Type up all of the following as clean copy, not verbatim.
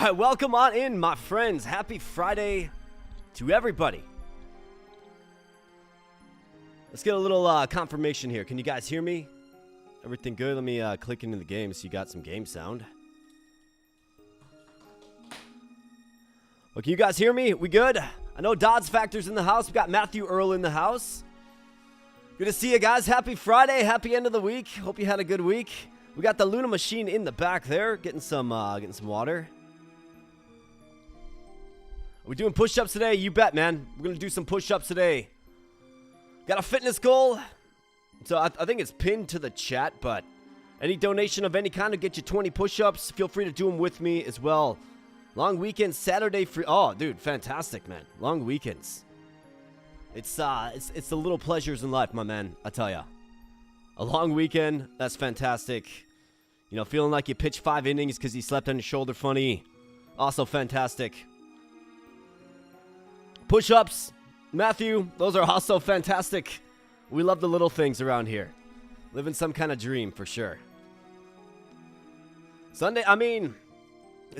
right, welcome on in, my friends. Happy Friday to everybody. Let's get a little confirmation here. Can you guys hear me? Everything good? Let me click into the game so you got some game sound. Well, can you guys hear me? We good? I know Dodds Factor's in the house. We got Matthew Earl in the house. Good to see you guys. Happy Friday. Happy end of the week. Hope you had a good week. We got the Luna machine in the back there, getting some water. Are we doing push-ups today? You bet, man. We're gonna do some push-ups today. Got a fitness goal. So I think it's pinned to the chat, but any donation of any kind will get you 20 push-ups. Feel free to do them with me as well. Long weekend, Saturday free. Oh, dude, fantastic, man. Long weekends. It's the little pleasures in life, my man. I tell ya. A long weekend, that's fantastic. You know, feeling like you pitched 5 innings because you slept on your shoulder funny. Also fantastic. Push-ups, Matthew, those are also fantastic. We love the little things around here. Living some kind of dream, for sure. Sunday,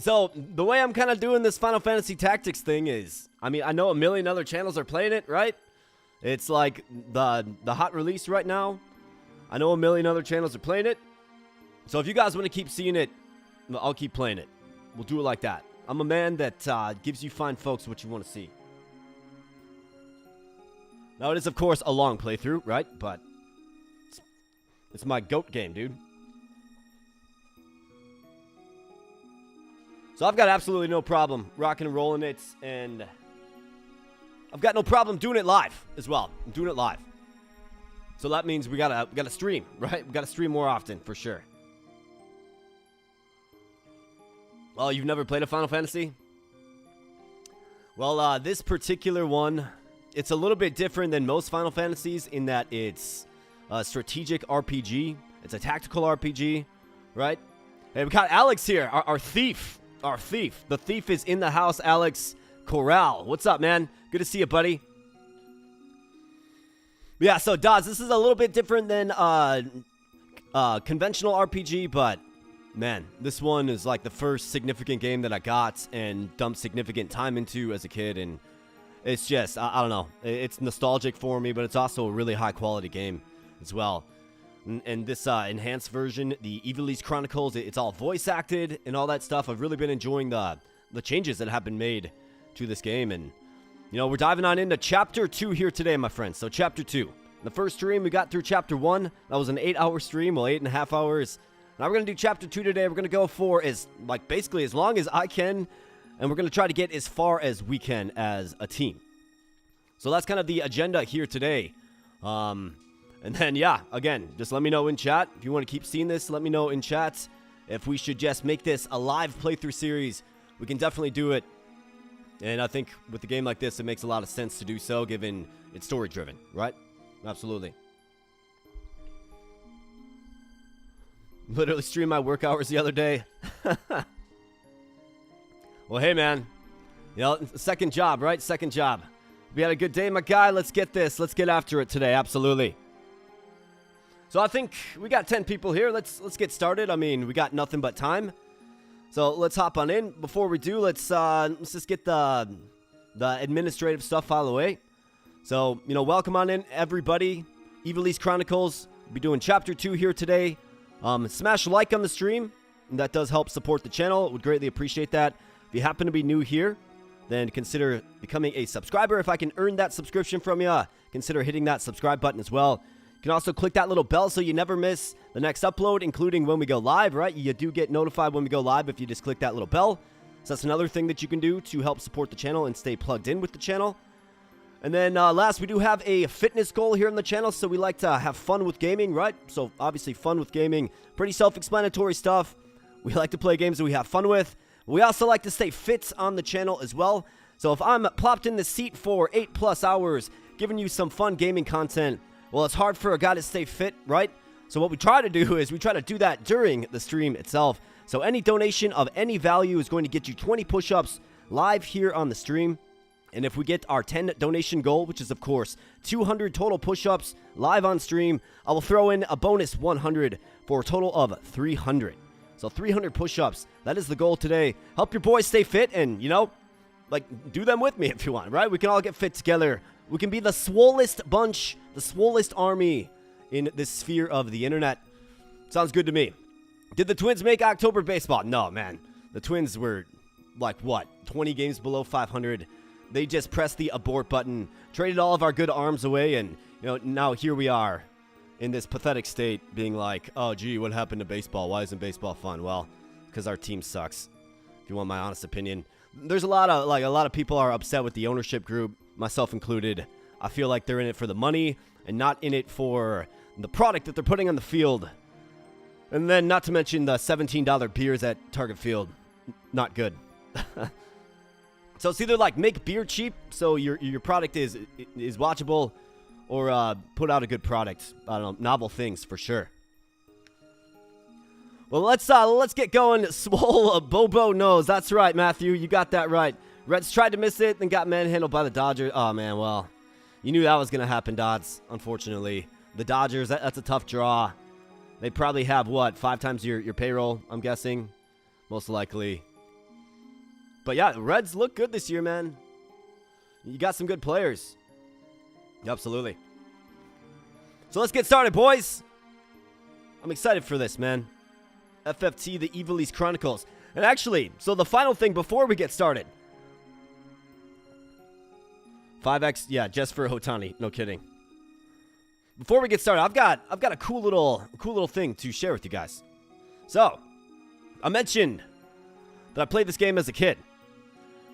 so the way I'm kind of doing this Final Fantasy Tactics thing is, I know a million other channels are playing it, right? It's like the hot release right now. I know a million other channels are playing it. So if you guys want to keep seeing it, I'll keep playing it. We'll do it like that. I'm a man that gives you fine folks what you want to see. Now, it is, of course, a long playthrough, right? But it's my GOAT game, dude. So I've got absolutely no problem rocking and rolling it, and I've got no problem doing it live as well. I'm doing it live. So that means we gotta stream, right? We gotta stream more often, for sure. Well, you've never played a Final Fantasy? Well, this particular one, it's a little bit different than most Final Fantasies in that it's a strategic RPG. It's a tactical RPG, right? Hey, we got Alex here, our thief. Our thief. The thief is in the house, Alex Corral. What's up, man? Good to see you, buddy. Yeah, so Dodds, this is a little bit different than conventional RPG, but man, this one is like the first significant game that I got and dumped significant time into as a kid, and it's just, I don't know, it's nostalgic for me, but it's also a really high quality game as well. And this enhanced version, the Ivalice Chronicles, it's all voice acted and all that stuff. I've really been enjoying the changes that have been made to this game, and you know, we're diving on into Chapter 2 here today, my friends. So Chapter 2. The first stream, we got through Chapter 1. That was an 8-hour stream, well, 8.5 hours. Now we're going to do Chapter 2 today. We're going to go for basically as long as I can, and we're going to try to get as far as we can as a team. So that's kind of the agenda here today. And then, yeah, again, just let me know in chat. If you want to keep seeing this, let me know in chat. If we should just make this a live playthrough series, we can definitely do it. And I think with a game like this, it makes a lot of sense to do so, given it's story-driven, right? Absolutely. Literally streamed my work hours the other day. Well, hey, man. You know, second job, right? Second job. We had a good day, my guy. Let's get this. Let's get after it today. Absolutely. So I think we got 10 people here. Let's get started. We got nothing but time. So let's hop on in. Before we do, let's just get the administrative stuff out of the way. So, you know, welcome on in, everybody. Ivalice Chronicles. We'll be doing Chapter 2 here today. Smash like on the stream. That does help support the channel. Would greatly appreciate that. If you happen to be new here, then consider becoming a subscriber. If I can earn that subscription from you, consider hitting that subscribe button as well. You can also click that little bell so you never miss the next upload, including when we go live, right? You do get notified when we go live if you just click that little bell. So that's another thing that you can do to help support the channel and stay plugged in with the channel. And then last, we do have a fitness goal here on the channel, so we like to have fun with gaming, right? So obviously fun with gaming, pretty self-explanatory stuff. We like to play games that we have fun with. We also like to stay fit on the channel as well. So if I'm plopped in the seat for 8+ hours, giving you some fun gaming content, well, it's hard for a guy to stay fit, right? So what we try to do is we try to do that during the stream itself. So any donation of any value is going to get you 20 push-ups live here on the stream. And if we get our 10 donation goal, which is, of course, 200 total push-ups live on stream, I will throw in a bonus 100 for a total of 300. So 300 push-ups. That is the goal today. Help your boys stay fit and, you know, like, do them with me if you want, right? We can all get fit together. We can be the swollest bunch, the swollest army in this sphere of the internet. Sounds good to me. Did the Twins make October baseball? No, man. The Twins were, like, what, 20 games below 500. They just pressed the abort button, traded all of our good arms away, and, you know, now here we are in this pathetic state being like, oh, gee, what happened to baseball? Why isn't baseball fun? Well, because our team sucks, if you want my honest opinion. There's a lot of people are upset with the ownership group, myself included. I feel like they're in it for the money and not in it for the product that they're putting on the field. And then not to mention the $17 beers at Target Field. Not good. So it's either like make beer cheap so your product is watchable, or put out a good product. I don't know, novel things for sure. Well, let's get going. Swole Bobo knows. That's right, Matthew. You got that right. Reds tried to miss it, then got manhandled by the Dodgers. Oh, man, well, you knew that was going to happen, Dodds, unfortunately. The Dodgers, that's a tough draw. They probably have, what, 5 times your payroll, I'm guessing? Most likely. But, yeah, the Reds look good this year, man. You got some good players. Absolutely. So let's get started, boys. I'm excited for this, man. FFT, the Ivalice Chronicles. And actually, so the final thing before we get started. 5x, yeah, just for Hotani. No kidding. Before we get started, I've got a cool little thing to share with you guys. So, I mentioned that I played this game as a kid.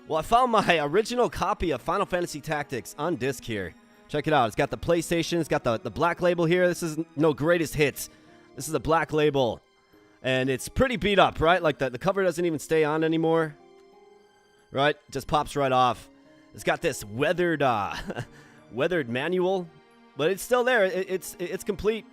Well, I found my original copy of Final Fantasy Tactics on disc here. Check it out. It's got the PlayStation. It's got the black label here. This is no greatest hits. This is a black label. And it's pretty beat up, right? Like the cover doesn't even stay on anymore. Right? Just pops right off. It's got this weathered weathered manual. But it's still there. It's complete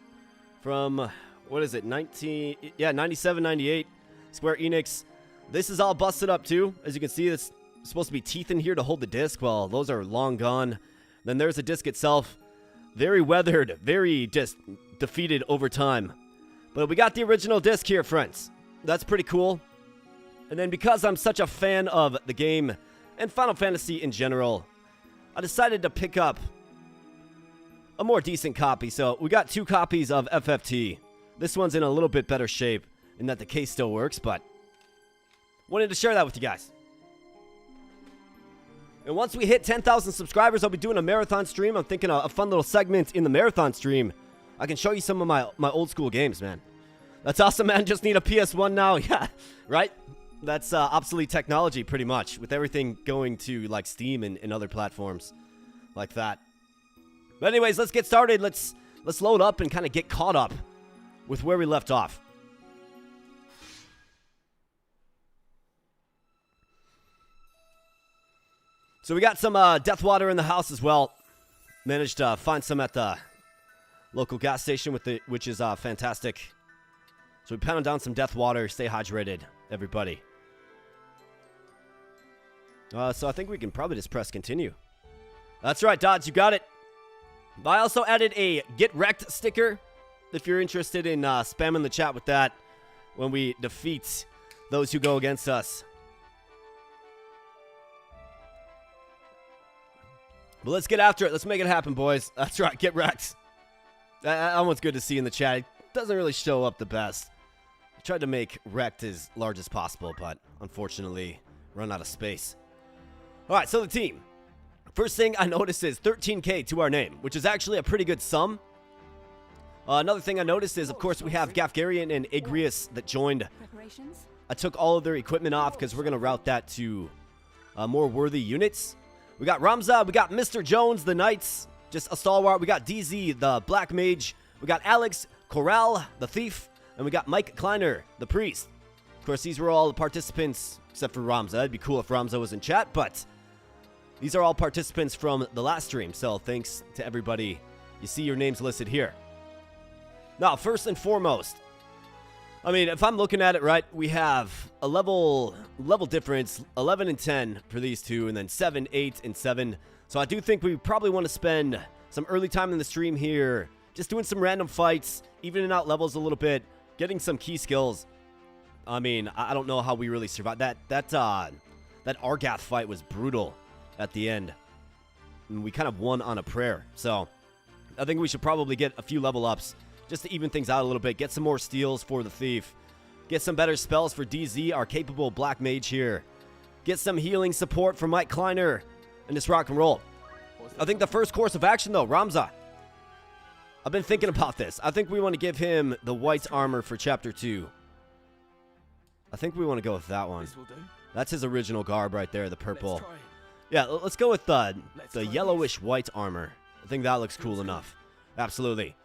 from, what is it, 97, 98. Square Enix. This is all busted up too. As you can see, there's supposed to be teeth in here to hold the disc. Well, those are long gone. Then there's the disc itself. Very weathered. Very just defeated over time. But we got the original disc here, friends. That's pretty cool. And then because I'm such a fan of the game and Final Fantasy in general, I decided to pick up a more decent copy. So we got 2 copies of FFT. This one's in a little bit better shape in that the case still works, but wanted to share that with you guys. And once we hit 10,000 subscribers, I'll be doing a marathon stream. I'm thinking a fun little segment in the marathon stream. I can show you some of my old school games, man. That's awesome, man. Just need a PS1 now. Yeah, right? That's obsolete technology, pretty much, with everything going to, like, Steam and other platforms like that. But anyways, let's get started. Let's load up and kind of get caught up with where we left off. So we got some death water in the house as well. Managed to find some at the local gas station, which is fantastic. So we pounded down some death water. Stay hydrated, everybody. So I think we can probably just press continue. That's right, Dodge, you got it. I also added a Get Wrecked sticker, if you're interested in spamming the chat with that when we defeat those who go against us. But let's get after it. Let's make it happen, boys. That's right, Get Wrecked. That one's good to see in the chat. It doesn't really show up the best. I tried to make Wrecked as large as possible, but unfortunately run out of space. All right, so the team. First thing I noticed is 13K to our name, which is actually a pretty good sum. Another thing I noticed is, of course, we have Gafgarian and Agrius that joined. I took all of their equipment off because we're going to route that to more worthy units. We got Ramza, we got Mr. Jones, the Knights, just a stalwart. We got DZ, the Black Mage. We got Alex Corral, the Thief. And we got Mike Kleiner, the Priest. Of course, these were all the participants, except for Ramza. It'd be cool if Ramza was in chat, but these are all participants from the last stream. So thanks to everybody. You see your names listed here. Now, first and foremost, I mean, if I'm looking at it right, we have a level difference, 11 and 10 for these two, and then 7, 8, and 7. So I do think we probably want to spend some early time in the stream here, just doing some random fights, evening out levels a little bit, getting some key skills. I mean, I don't know how we really survived. That Argath fight was brutal at the end. And we kind of won on a prayer. So, I think we should probably get a few level ups just to even things out a little bit. Get some more steals for the Thief. Get some better spells for DZ, our capable Black Mage here. Get some healing support for Mike Kleiner in this rock and roll. I think the first course of action, though, Ramza. I've been thinking about this. I think we want to give him the white armor for Chapter 2. I think we want to go with that one. That's his original garb right there, the purple. Yeah, let's go with the yellowish white armor. I think that looks cool enough. Absolutely.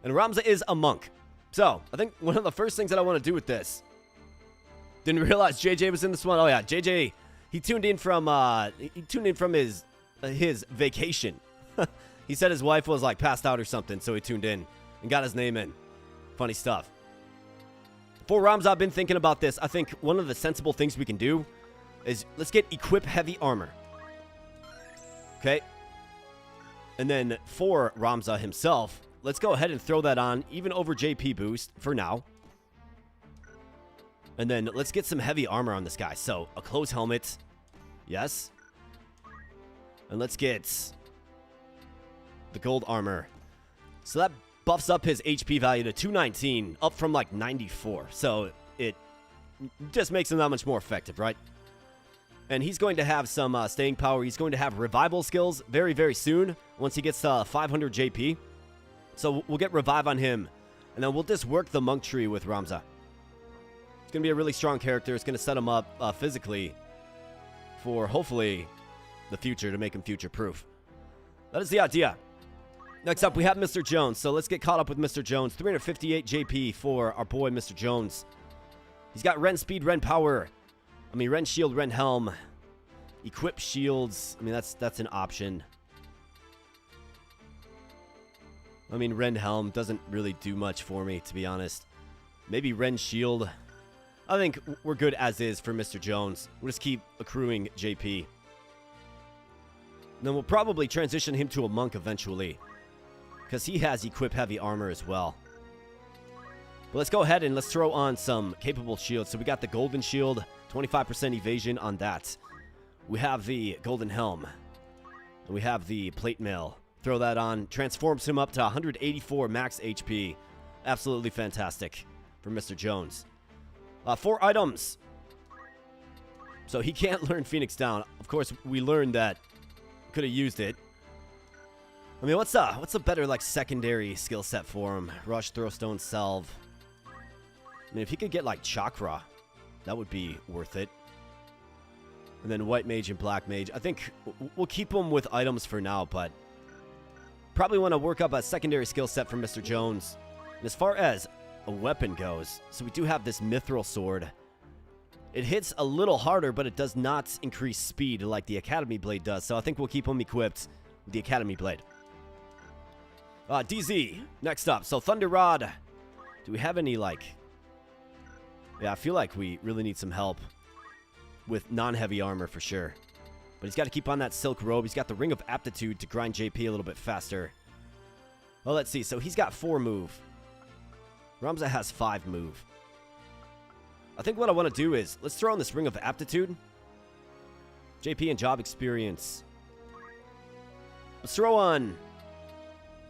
And Ramza is a monk. So, I think one of the first things that I want to do with this... Didn't realize JJ was in this one. Oh, yeah, JJ, he tuned in from his vacation. He said his wife was, like, passed out or something, so he tuned in and got his name in. Funny stuff. For Ramza, I've been thinking about this. I think one of the sensible things we can do is let's get equip heavy armor. Okay? And then for Ramza himself, let's go ahead and throw that on, even over JP boost for now. And then let's get some heavy armor on this guy. So, a closed helmet. Yes. And let's get the gold armor. So that buffs up his HP value to 219, up from like 94. So it just makes him that much more effective, right? And he's going to have some staying power. He's going to have revival skills very, very soon once he gets 500 JP. So we'll get revive on him. And then we'll just work the monk tree with Ramza. It's going to be a really strong character. It's going to set him up physically for hopefully the future, to make him future-proof. That is the idea. Next up, we have Mr. Jones. So let's get caught up with Mr. Jones. 358 JP for our boy, Mr. Jones. He's got Ren Speed, Ren Power. I mean, Ren Shield, Ren Helm. Equip Shields. I mean, that's an option. I mean, Ren Helm doesn't really do much for me, to be honest. Maybe Ren Shield. I think we're good as is for Mr. Jones. We'll just keep accruing JP. And then we'll probably transition him to a monk eventually, because he has equip heavy armor as well. But let's go ahead and let's throw on some capable shields. So we got the golden shield, 25% evasion on that. We have the golden helm. And we have the plate mail. Throw that on. Transforms him up to 184 max HP. Absolutely fantastic for Mr. Jones. 4 items. So he can't learn Phoenix Down. Of course, we learned that. Could have used it. I mean, what's a better, like, secondary skill set for him? Rush, Throwstone, Salve. I mean, if he could get, like, Chakra, that would be worth it. And then White Mage and Black Mage. I think we'll keep him with items for now, but probably want to work up a secondary skill set for Mr. Jones. And as far as a weapon goes, so we do have this Mithril Sword. It hits a little harder, but it does not increase speed like the Academy Blade does. So I think we'll keep him equipped with the Academy Blade. DZ, next up. So Thunder Rod. Do we have any, like... Yeah, I feel like we really need some help with non-heavy armor for sure. But he's got to keep on that Silk Robe. He's got the Ring of Aptitude to grind JP a little bit faster. Well, let's see. So he's got 4 move. Ramza has 5 move. I think what I want to do is, let's throw on this Ring of Aptitude. JP and Job Experience. Let's throw on...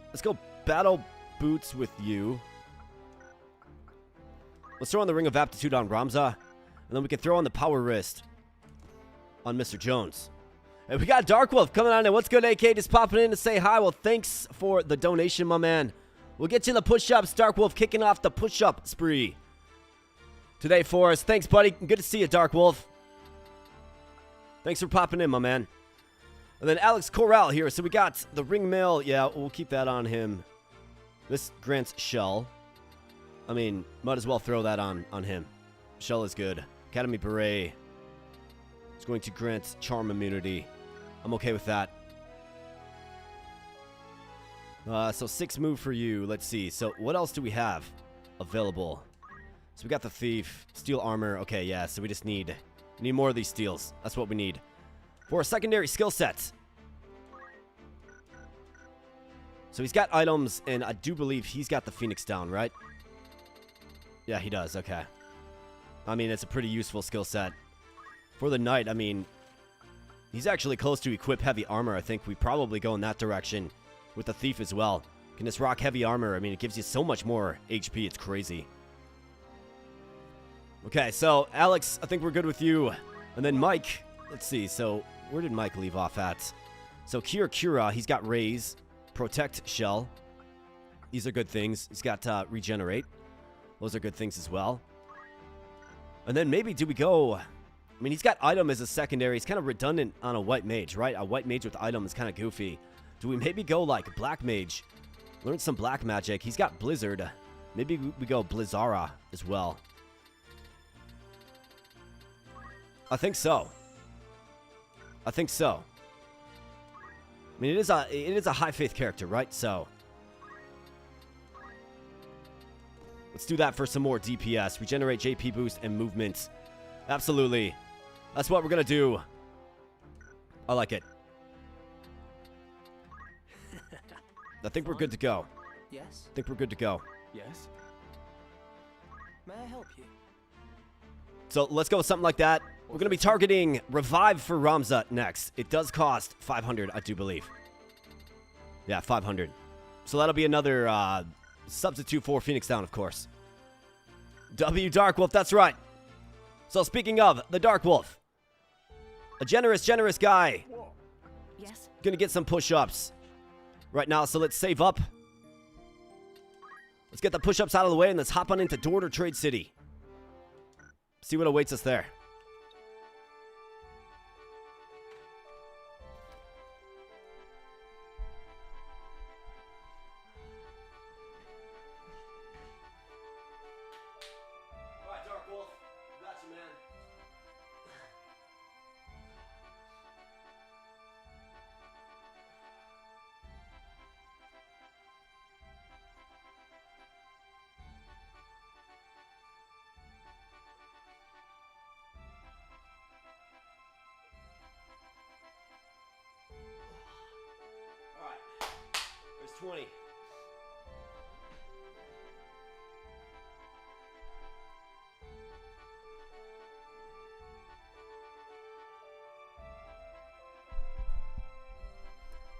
Let's go Battle Boots with you. Let's throw on the Ring of Aptitude on Ramza. And then we can throw on the Power Wrist on Mr. Jones. And we got Dark Wolf coming on in. What's good, AK? Just popping in to say hi. Well, thanks for the donation, my man. We'll get you the push-ups. Dark Wolf kicking off the push-up spree today for us. Thanks, buddy. Good to see you, Dark Wolf. Thanks for popping in, my man. And then Alex Corral here. So we got the ring mail. Yeah, we'll keep that on him. This grants Shell. I mean, might as well throw that on him. Shell is good. Academy Beret is going to grant Charm immunity. I'm okay with that. So 6 move for you. Let's see. So what else do we have available? So we got the Thief, Steel Armor. Okay, yeah. So we just need more of these steels. That's what we need for a secondary skill set. So he's got items, and I do believe he's got the Phoenix down, right? Yeah, he does. Okay. I mean, it's a pretty useful skill set. For the knight, I mean, he's actually close to equip heavy armor. I think we probably go in that direction with the thief as well. Can just rock heavy armor. I mean, it gives you so much more HP. It's crazy. Okay, so Alex, I think we're good with you. And then Mike, let's see. So where did Mike leave off at? So Cura, he's got Raise, Protect Shell. These are good things. He's got Regenerate. Those are good things as well. And then maybe do we go... I mean, he's got Item as a secondary. He's kind of redundant on a White Mage, right? A White Mage with Item is kind of goofy. Do we maybe go like Black Mage? Learn some Black Magic. He's got Blizzard. Maybe we go Blizzara as well. I think so. I think so. I mean, it is a high faith character, right? So let's do that for some more DPS. Regenerate, JP boost, and movement. Absolutely. That's what we're gonna do. I like it. I think we're good to go. Yes. I think we're good to go. Yes. May I help you? So let's go with something like that. We're going to be targeting Revive for Ramza next. It does cost 500, I do believe. Yeah, 500. So that'll be another substitute for Phoenix Down, of course. W Dark Wolf, that's right. So speaking of the Dark Wolf, a generous guy. Yes. Going to get some push-ups right now, so let's save up. Let's get the push-ups out of the way, and let's hop on into Dorter Trade City. See what awaits us there. Alright, Dark Wolf. Got you, man. Alright. There's 20.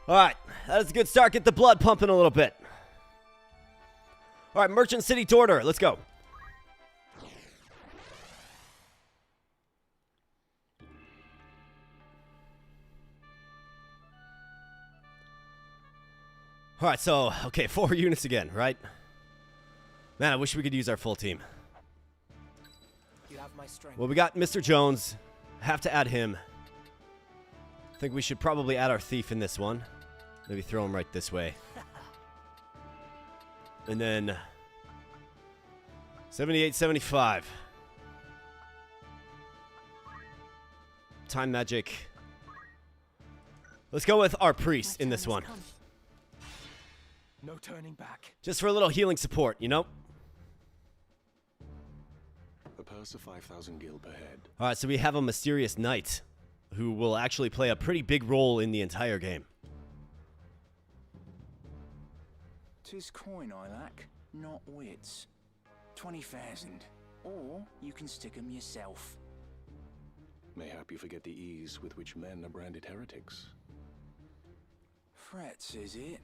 Alright, that is a good start. Get the blood pumping a little bit. Alright, Merchant City Dorter. Let's go. Alright, so, okay, 4 units again, right? Man, I wish we could use our full team. You have my strength. Well, we got Mr. Jones. Have to add him. I think we should probably add our thief in this one. Maybe throw him right this way. And then 78, 75. Time magic. Let's go with our priest in this one. No turning back. Just for a little healing support, you know? A purse of 5,000 gil per head. Alright, so we have a mysterious knight who will actually play a pretty big role in the entire game. 'Tis coin I lack, not wits. 20,000. Or you can stick 'em yourself. Mayhap you forget the ease with which men are branded heretics. Frets, is it?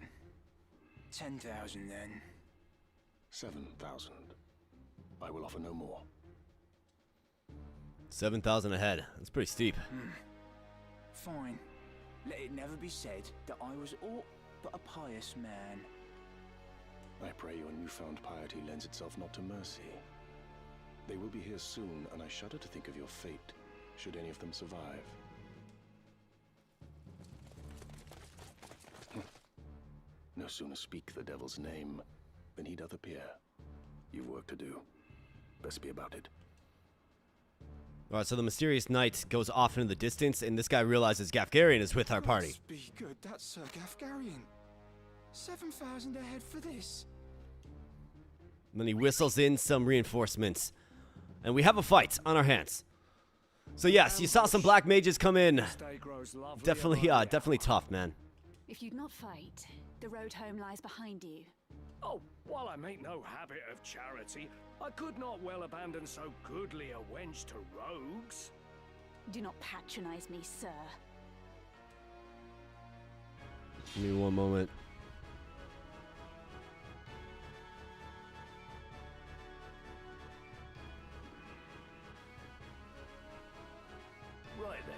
10,000 then. 7,000. I will offer no more. 7,000 ahead. That's pretty steep. Fine. Let it never be said that I was aught but a pious man. I pray your newfound piety lends itself not to mercy. They will be here soon, and I shudder to think of your fate, should any of them survive. No sooner speak the devil's name than he doth appear. You've work to do. Best be about it. Alright, so the mysterious knight goes off into the distance, and this guy realizes Gafgarian is with our party. Must be good, that's Sir Gafgarian. 7,000 ahead for this. And then he whistles in some reinforcements. And we have a fight on our hands. So yes, you saw some black mages come in. Definitely tough, man. If you'd not fight, the road home lies behind you. Oh, while I make no habit of charity, I could not well abandon so goodly a wench to rogues. Do not patronize me, sir. Give me one moment. Right then.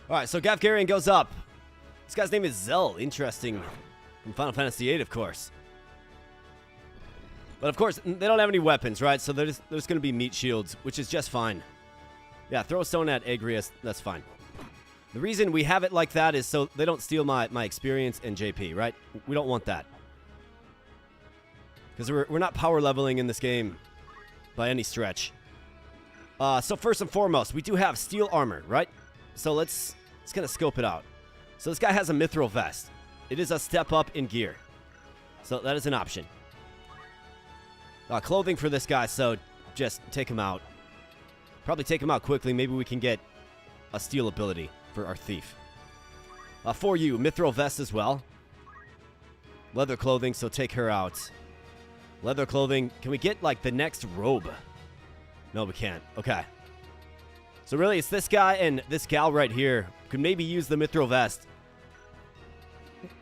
Alright, so Gafgarian goes up. This guy's name is Zell. Interesting. From Final Fantasy VIII, of course. But of course, they don't have any weapons, right? So there's going to be meat shields, which is just fine. Yeah, throw a stone at Agrias. That's fine. The reason we have it like that is so they don't steal my experience and JP, right? We don't want that. Because we're not power leveling in this game by any stretch. So first and foremost, we do have steel armor, right? So let's kind of scope it out. So this guy has a mithril vest. It is a step up in gear. So that is an option. Clothing for this guy, so just take him out. Probably take him out quickly. Maybe we can get a steal ability for our thief. For you, mithril vest as well. Leather clothing, so take her out. Leather clothing. Can we get, like, the next robe? No, we can't. Okay. So really, it's this guy and this gal right here. Could maybe use the mithril vest.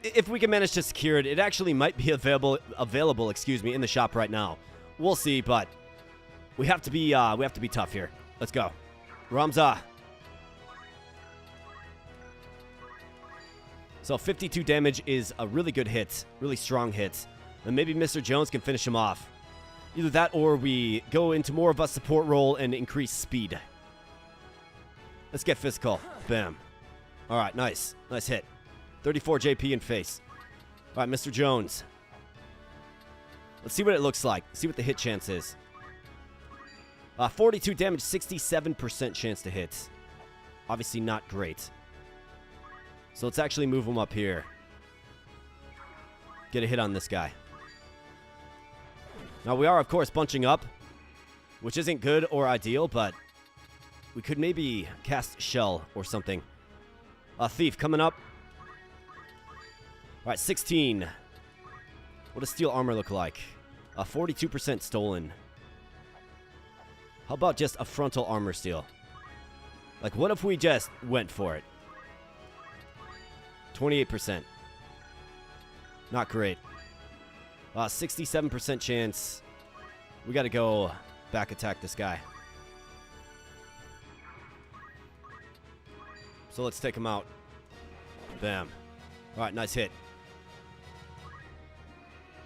If we can manage to secure it, it actually might be available, in the shop right now. We'll see, but we have to be tough here. Let's go. Ramza. So 52 damage is a really good hit, really strong hit. And maybe Mr. Jones can finish him off. Either that or we go into more of a support role and increase speed. Let's get physical. Bam. All right, nice. Nice hit. 34 JP in face. All right, Mr. Jones. Let's see what it looks like. See what the hit chance is. 42 damage, 67% chance to hit. Obviously not great. So let's actually move him up here. Get a hit on this guy. Now we are, of course, bunching up, which isn't good or ideal, but we could maybe cast Shell or something. Thief coming up. All right, 16. What does steel armor look like? 42% stolen. How about just a frontal armor steal? Like, what if we just went for it? 28%. Not great. 67% chance. We got to go back attack this guy. So let's take him out. Bam. All right, nice hit.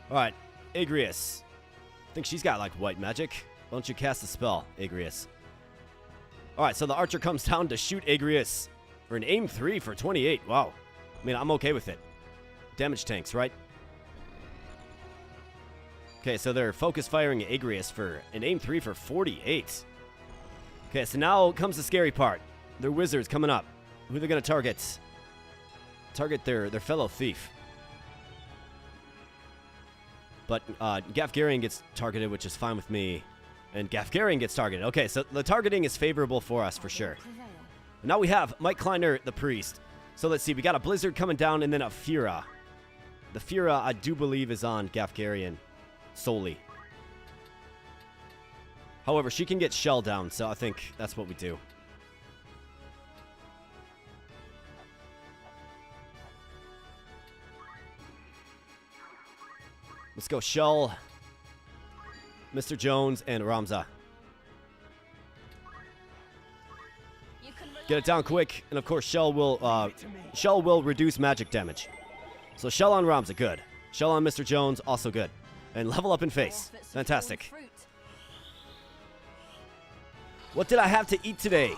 All right, Agrias. I think she's got, like, white magic. Why don't you cast a spell, Agrias? All right, so the archer comes down to shoot Agrias for an aim 3 for 28. Wow. I mean, I'm okay with it. Damage tanks, right? Okay, so they're focus firing Agrias for an aim 3 for 48. Okay, so now comes the scary part. Their wizards coming up. Who they're going to target? Target their fellow thief. But Gafgarian gets targeted, which is fine with me. And Gafgarian gets targeted. Okay, so the targeting is favorable for us for sure. Now we have Mike Kleiner, the priest. So let's see. We got a blizzard coming down and then a Fura. The Fura, I do believe, is on Gafgarian solely. However, she can get shell down, so I think that's what we do. Let's go Shell, Mr. Jones, and Ramza. Get it down quick, and of course Shell will reduce magic damage. So Shell on Ramza, good. Shell on Mr. Jones, also good. And level up in face. Fantastic. What did I have to eat today?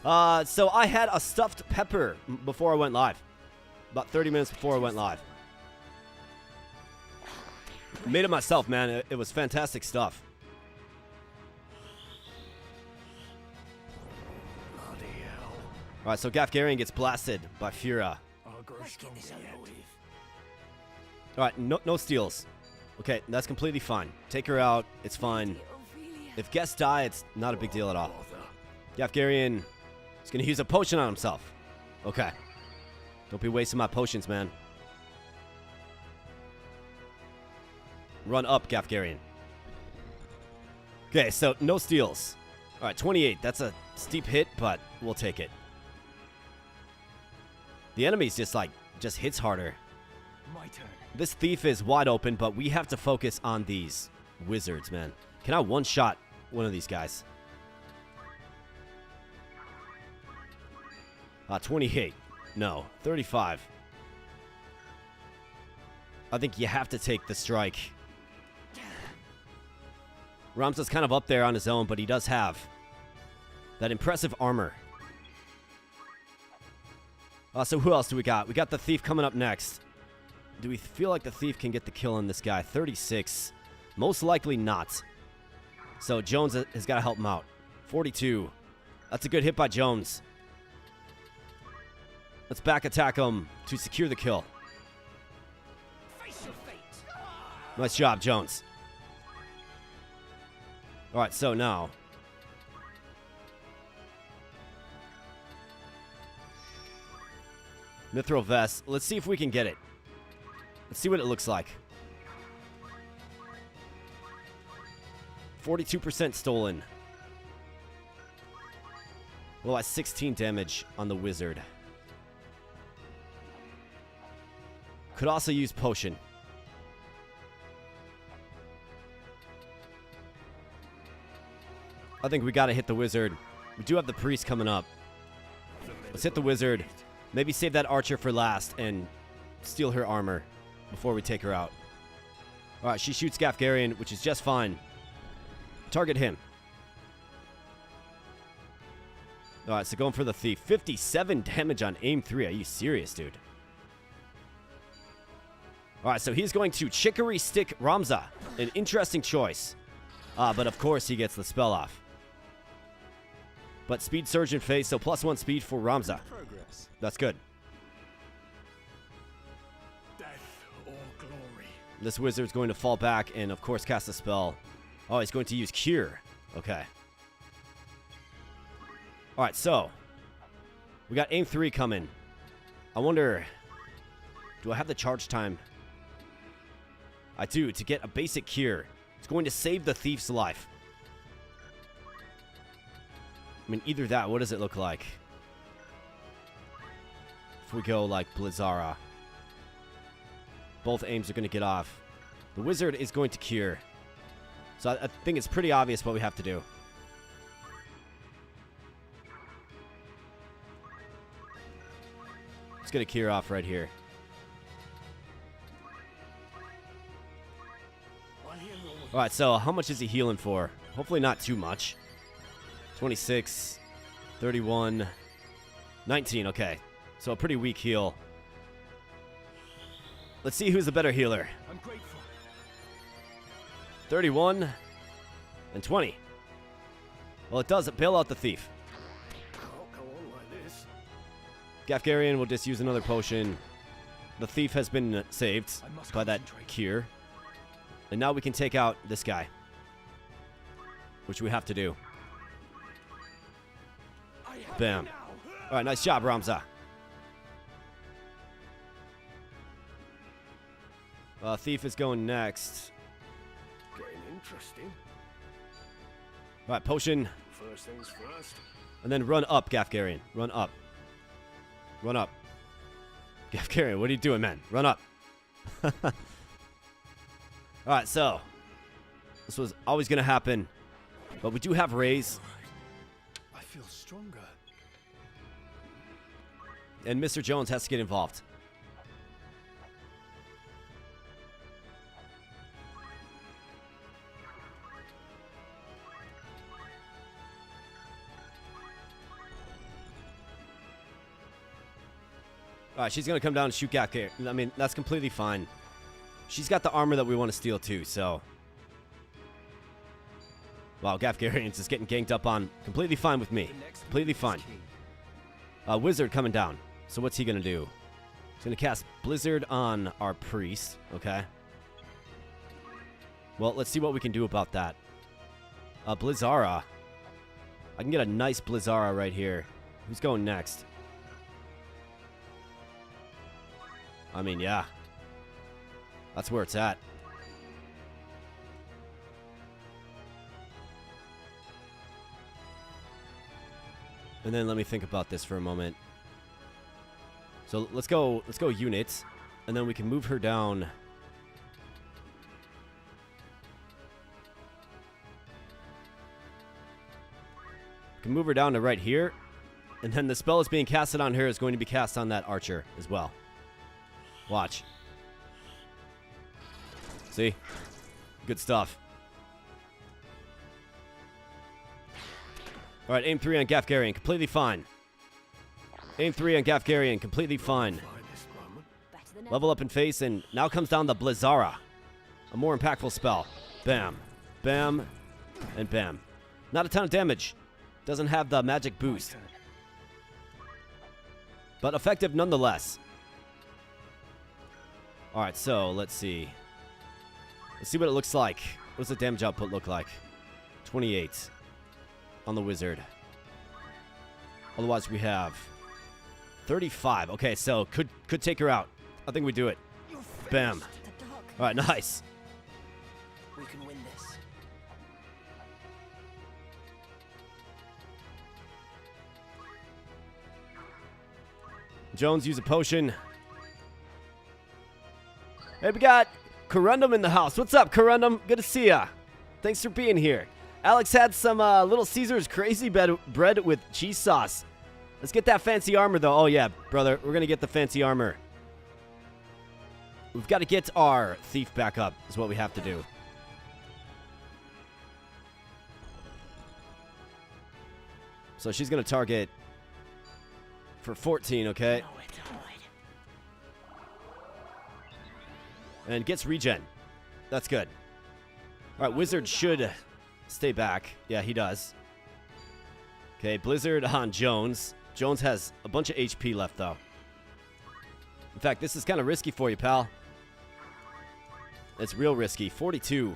So I had a stuffed pepper before I went live. About 30 minutes before I went live. Made it myself, man. It was fantastic stuff. Bloody hell. All right, so Gafgarian gets blasted by Fura. Let's get this over with. All right, no steals. Okay, that's completely fine. Take her out. It's fine. If guests die, it's not a big deal at all. Gafgarian is going to use a potion on himself. Okay. Don't be wasting my potions, man. Run up, Gafgarian. Okay, so no steals. All right, 28. That's a steep hit, but we'll take it. The enemy's just hits harder. My turn. This thief is wide open, but we have to focus on these wizards, man. Can I one-shot one of these guys? 28. No. 35. I think you have to take the strike. Ramza's kind of up there on his own, but he does have that impressive armor. So who else do we got? We got the thief coming up next. Do we feel like the thief can get the kill on this guy? 36. Most likely not. So Jones has got to help him out. 42. That's a good hit by Jones. Let's back attack him to secure the kill. Face your fate. Nice job, Jones. All right, so now. Mithril Vest. Let's see if we can get it. Let's see what it looks like. 42% stolen. Well, that's 16 damage on the wizard. Could also use potion. I think we gotta hit the wizard. We do have the priest coming up. Let's hit the wizard. Maybe save that archer for last and steal her armor before we take her out. Alright, she shoots Gafgarian, which is just fine. Target him. Alright, so going for the thief. 57 damage on aim 3. Are you serious, dude? Alright, so he's going to Chicory Stick Ramza. An interesting choice. But of course he gets the spell off. But Speed Surge in face, so +1 speed for Ramza. Progress. That's good. Death or glory. This wizard's going to fall back and, of course, cast a spell. Oh, he's going to use Cure. Okay. Alright, so. We got aim 3 coming. I wonder. Do I have the charge time? I do, to get a basic Cure. It's going to save the thief's life. I mean, either that, what does it look like? If we go like Blizzara. Both aims are going to get off. The wizard is going to Cure. So I think it's pretty obvious what we have to do. Let's get a Cure off right here. Alright, so how much is he healing for? Hopefully not too much. 26, 31, 19, okay. So a pretty weak heal. Let's see who's the better healer. I'm grateful. 31 and 20. Well, it does bail out the thief. Can't go on like this. Gafgarian will just use another potion. The thief has been saved I must by that concentrate. cure. And now we can take out this guy. Which we have to do. Bam. Alright, nice job, Ramza. Thief is going next. Getting interesting. Alright, potion. First things first. And then run up, Gafgarian. Run up. Run up. Gafgarian, what are you doing, man? Run up. Alright, so. This was always going to happen. But we do have raise. I feel stronger. And Mr. Jones has to get involved. Alright, she's going to come down and shoot Gafgarian. I mean, that's completely fine. She's got the armor that we want to steal too, so. Wow, Gafgarian's just getting ganked up on. Completely fine with me. Completely fine. Wizard coming down. So what's he going to do? He's going to cast Blizzard on our priest. Okay. Well, let's see what we can do about that. Blizzara. I can get a nice Blizzara right here. Who's going next? I mean, yeah. That's where it's at. And then let me think about this for a moment. So let's go units, and then we can move her down. We can move her down to right here, and then the spell that's being casted on her is going to be cast on that archer as well. Watch. See? Good stuff. All right, aim 3 on Gafgarian, completely fine. Aim 3 on Gafgarian, completely fine. Level up in face, and now comes down the Blizzara. A more impactful spell. Bam, bam, and bam. Not a ton of damage. Doesn't have the magic boost. But effective nonetheless. All right, so let's see. Let's see what it looks like. What does the damage output look like? 28 on the wizard. Otherwise, we have 35. Okay, so could take her out. I think we do it. Bam. All right, nice. We can win this. Jones, use a potion. Hey, we got Corundum in the house. What's up, Corundum? Good to see ya. Thanks for being here. Alex had some Little Caesars crazy bread with cheese sauce. Let's get that fancy armor, though. Oh, yeah, brother. We're going to get the fancy armor. We've got to get our thief back up is what we have to do. So she's going to target for 14, okay? And gets regen. That's good. All right, Wizard should stay back. Yeah, he does. Okay, Blizzard on Jones. Jones has a bunch of HP left, though. In fact, this is kind of risky for you, pal. It's real risky. 42.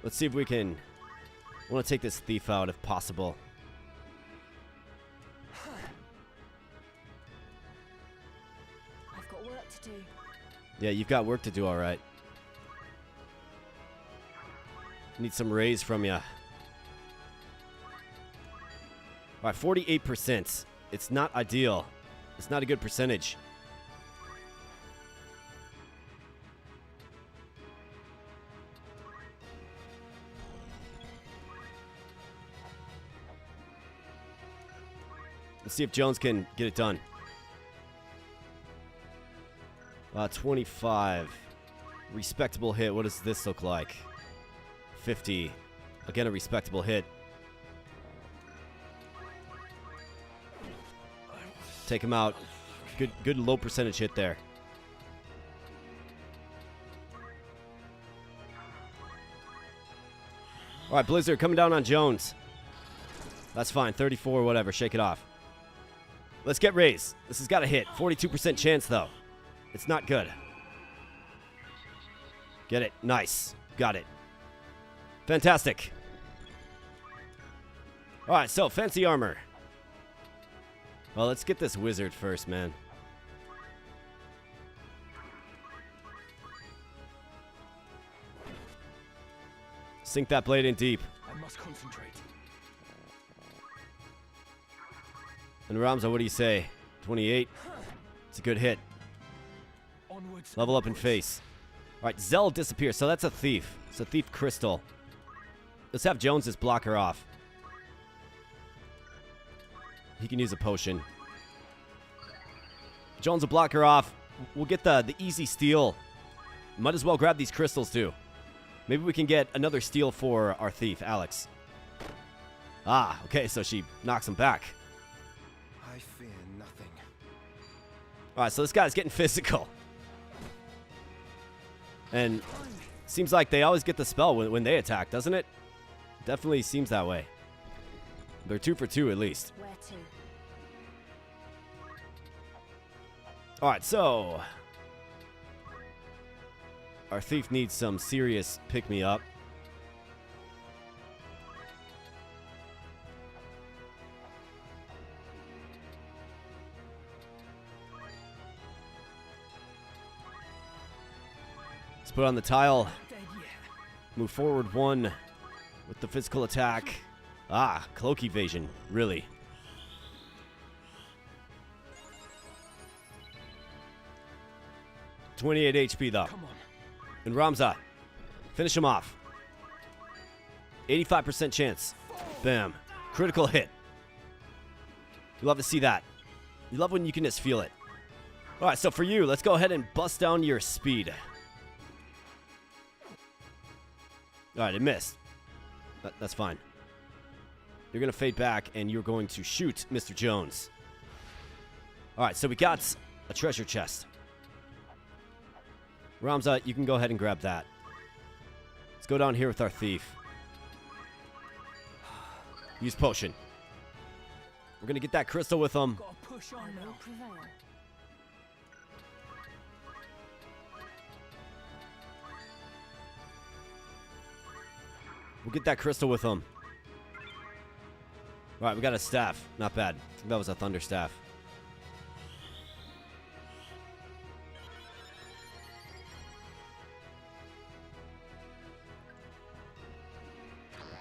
Let's see if we can... I want to take this thief out if possible. I've got work to do. Yeah, you've got work to do, all right. Need some raise from you. All right, 48%. It's not ideal. It's not a good percentage. Let's see if Jones can get it done. 25. Respectable hit. What does this look like? 50. Again, a respectable hit. Take him out. Good low percentage hit there. All right, Blizzard coming down on Jones. That's fine. 34, whatever. Shake it off. Let's get raised. This has got to hit. 42% chance, though. It's not good. Get it. Nice. Got it. Fantastic. All right, so fancy armor. Well, let's get this wizard first, man. Sink that blade in deep. I must concentrate. And Ramza, what do you say? 28. It's a good hit. Onwards. Level up in face. All right, Zell disappears. So that's a thief. It's a thief crystal. Let's have Jones just block her off. He can use a potion. Jones will block her off. We'll get the easy steal. Might as well grab these crystals, too. Maybe we can get another steal for our thief, Alex. Ah, okay, so she knocks him back. I fear nothing. All right, so this guy's getting physical. And seems like they always get the spell when they attack, doesn't it? Definitely seems that way. They're 2 for 2 at least. Where to? All right, so our thief needs some serious pick-me-up. Let's put on the tile. Move forward 1 with the physical attack. Ah, cloak evasion. Really. $28 HP though. Come on. And Ramza, finish him off. 85% chance. Bam. Critical hit. You love to see that. You love when you can just feel it. All right, so for you, let's go ahead and bust down your speed. All right, it missed. That's fine. You're going to fade back, and you're going to shoot Mr. Jones. All right, so we got a treasure chest. Ramza, you can go ahead and grab that. Let's go down here with our thief. Use potion. We're going to get that crystal with him. Gotta push on I will now. prevail. We'll get that crystal with him. All right, we got a staff. Not bad. I think that was a thunder staff.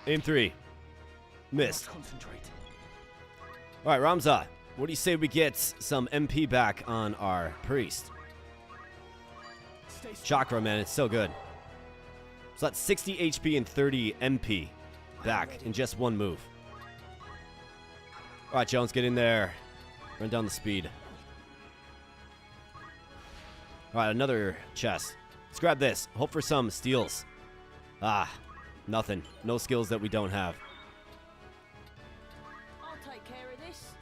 Aim 3. Missed. Concentrate. All right, Ramza, what do you say we get some MP back on our priest? Stay strong. Chakra, man, it's so good. So that's 60 HP and 30 MP back in just one move. All right, Jones, get in there. Run down the speed. All right, another chest. Let's grab this. Hope for some steals. Ah, nothing. No skills that we don't have. I'll take care of this.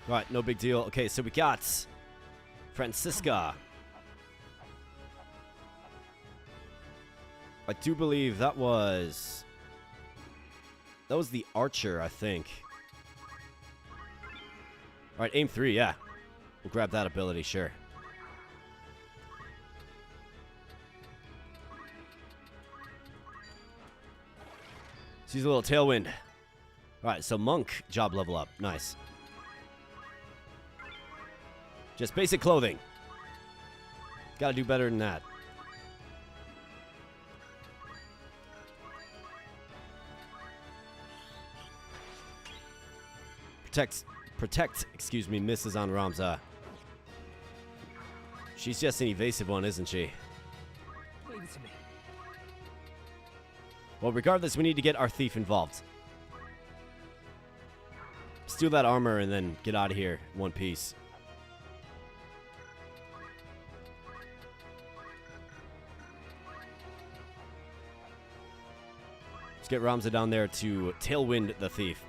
All right, no big deal. Okay, so we got Francisca. I do believe that was the archer, I think. All right, aim 3, yeah. We'll grab that ability, sure. She's a little tailwind. All right, so monk job level up. Nice. Just basic clothing. Gotta do better than that. Protect, excuse me, misses on Ramza. She's just an evasive one, isn't she? Leave it to me. Well, regardless, we need to get our thief involved. Steal that armor and then get out of here in one piece. Let's get Ramza down there to tailwind the thief.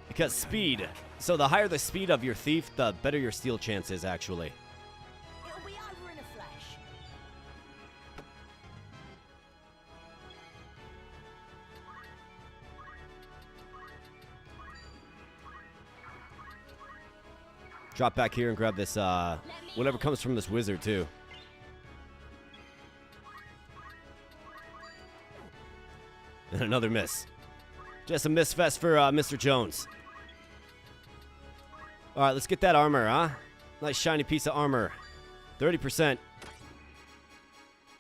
Because speed. So the higher the speed of your thief, the better your steal chance is, actually. It'll be over in a flash. Drop back here and grab this, whatever comes from this wizard, too. And another miss. Just a miss fest for Mr. Jones. All right, let's get that armor, huh? Nice shiny piece of armor. 30%.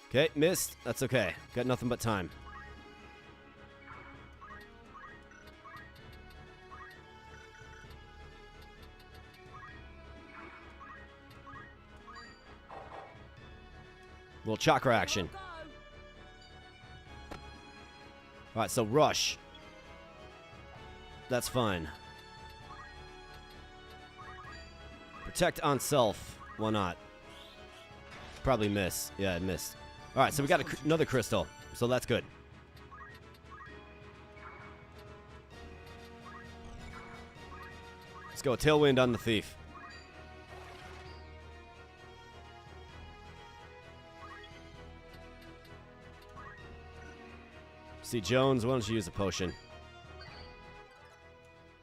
Okay, missed. That's okay. Got nothing but time. Little chakra action. Go. All right, so rush. That's fine. Protect on self. Why not? Probably miss. Yeah, it missed. All right, so we got another crystal. So that's good. Let's go. Tailwind on the thief. See, Jones, why don't you use a potion?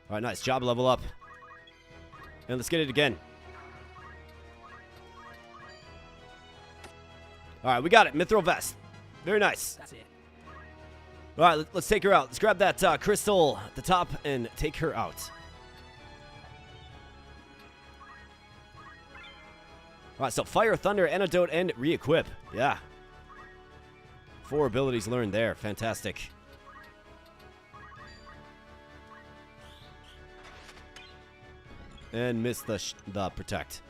All right, nice. Job level up. And let's get it again. All right, we got it. Mithril vest. Very nice. That's it. All right, let's take her out. Let's grab that crystal at the top and take her out. Alright, so Fire, Thunder, Antidote, and Re-equip. Yeah. 4 abilities learned there. Fantastic. And miss the Protect.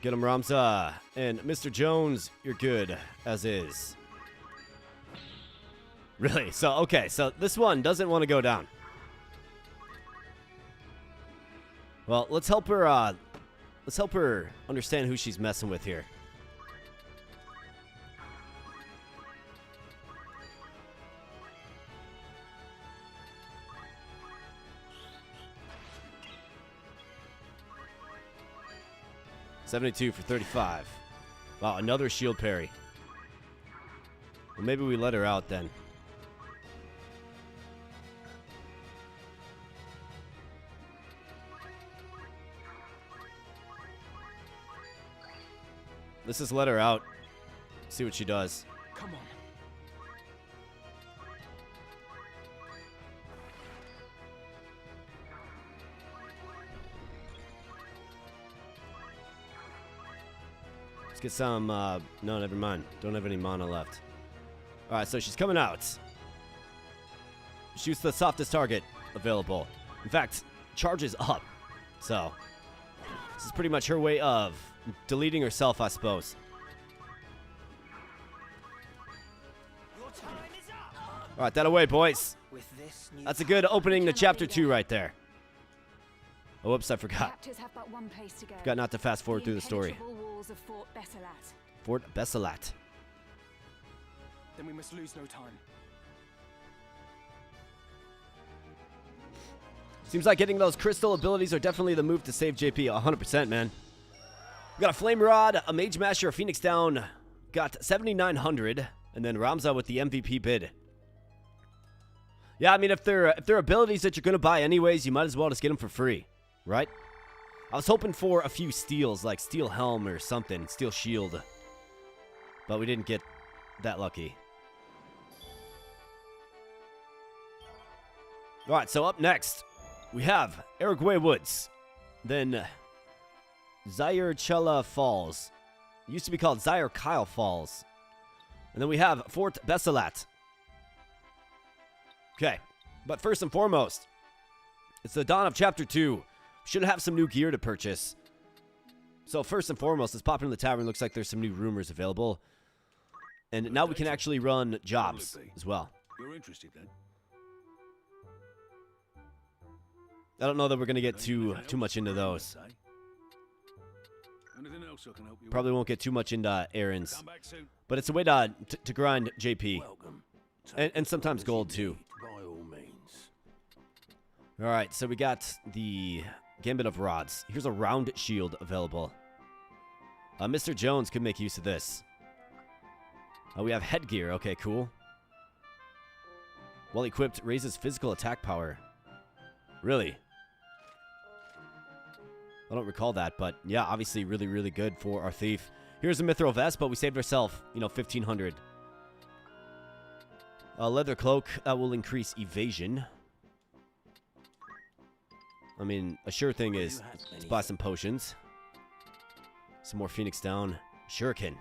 Get him, Ramza. And Mr. Jones, you're good, as is. Really? So, okay, so this one doesn't want to go down. Well, let's help her understand who she's messing with here. $72 for 35. Wow, another shield parry. Well, maybe we let her out then. Let's just let her out. See what she does. Come on. Let's get some, no, never mind. Don't have any mana left. Alright, so she's coming out. Shoots the softest target available. In fact, charges up. So, this is pretty much her way of deleting herself, I suppose. Alright, that away, boys. That's a good opening to Chapter 2 right there. Oh, whoops, I forgot. Have but one place to go. Forgot not to fast forward through the story. Walls of Fort Bessalat. Fort Bessalat. Then we must lose no time. Seems like getting those crystal abilities are definitely the move to save JP. 100%, man. We got a Flame Rod, a Mage Masher, a Phoenix Down. Got 7,900. And then Ramza with the MVP bid. Yeah, I mean, if they're abilities that you're going to buy anyways, you might as well just get them for free. Right? I was hoping for a few steals, like Steel Helm or something. Steel Shield. But we didn't get that lucky. Alright, so up next, we have Araguay Woods. Then Zeirchele Falls. It used to be called Zeirchele Falls. And then we have Fort Bessalat. Okay, but first and foremost, it's the dawn of Chapter 2. Should have some new gear to purchase. So first and foremost, let's pop into the tavern. Looks like there's some new rumors available. And now we can actually run jobs as well. You're interested then? I don't know that we're going to get too much into those. Anything else I can help you Probably won't get too much into errands. Come back soon. But it's a way to grind JP. Welcome. And sometimes gold too. By all means. Alright, so we got the Gambit of Rods. Here's a round shield available. Mr. Jones could make use of this. We have headgear. Okay, cool. Well equipped, raises physical attack power. Really? I don't recall that, but yeah, obviously really, really good for our thief. Here's a mithril vest, but we saved ourselves, 1,500. A leather cloak will increase evasion. I mean, a sure thing is let's buy some potions. Some more Phoenix Down. Shuriken.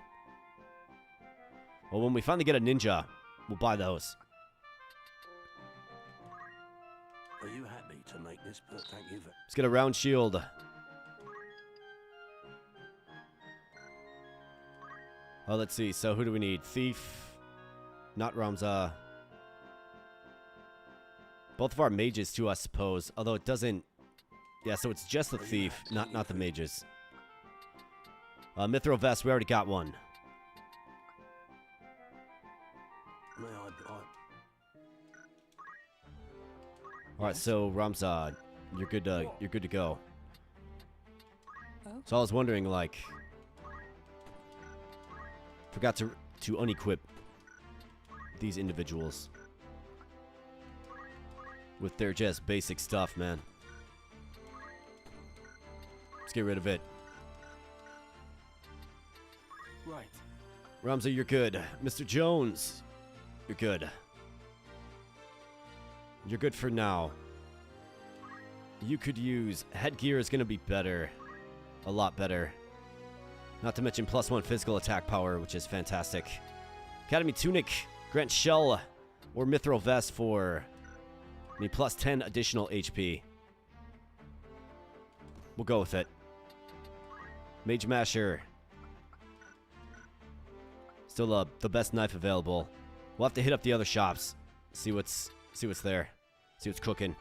Well, when we finally get a ninja, we'll buy those. Are you happy to make this? Thank you. Let's get a round shield. Oh, let's see. So who do we need? Thief. Not Ramza. Both of our mages too, I suppose. Although it doesn't... Yeah, so it's just the thief, not the mages. Mithril vest, we already got one. Alright, so Ramza, you're good to go. So I was wondering, like... Forgot to unequip these individuals. With their just basic stuff, man. Let's get rid of it. Right. Ramza, you're good. Mr. Jones, you're good. You're good for now. You could use... Headgear is going to be better. A lot better. Not to mention +1 physical attack power, which is fantastic. Academy Tunic grants shell or mithril vest for... I mean, +10 additional HP. We'll go with it. Mage Masher. Still the best knife available. We'll have to hit up the other shops. See what's there. See what's cooking.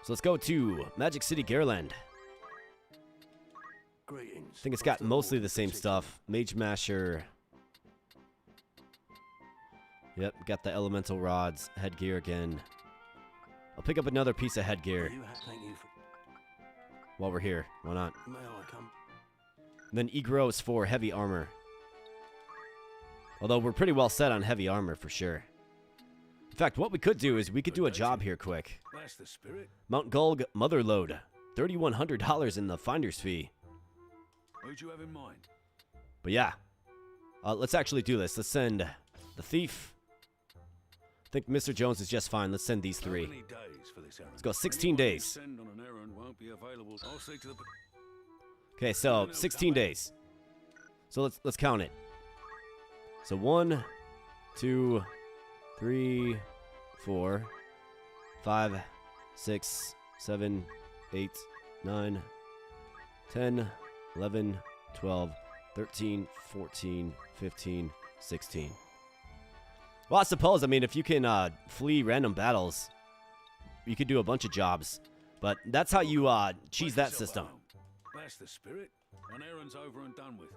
So let's go to Magic City, Gairland. Greetings. I think it's got mostly the same stuff. Mage Masher. Yep, got the elemental rods. Headgear again. I'll pick up another piece of headgear Thank you for... while we're here. Why not? May I come? And then Egros for heavy armor. Although we're pretty well set on heavy armor for sure. In fact, what we could do is we could do a job here quick. That's the spirit. Mount Gulg Motherload. $3,100 in the finder's fee. Who'd you have in mind? But yeah. Let's actually do this. Let's send the thief. I think Mr. Jones is just fine. Let's send these three. How many days for this errand? Let's go 16 Anyone you days. send on an errand won't be available. I'll see to the... Okay, so 16 days. So let's count it. So 1, 2, 3, 4, 5, 6, 7, 8, 9, 10, 11, 12, 13, 14, 15, 16. Well, I suppose, I mean, if you can flee random battles, you could do a bunch of jobs. But that's how you cheese that system. That's the spirit. An errand's over and done with.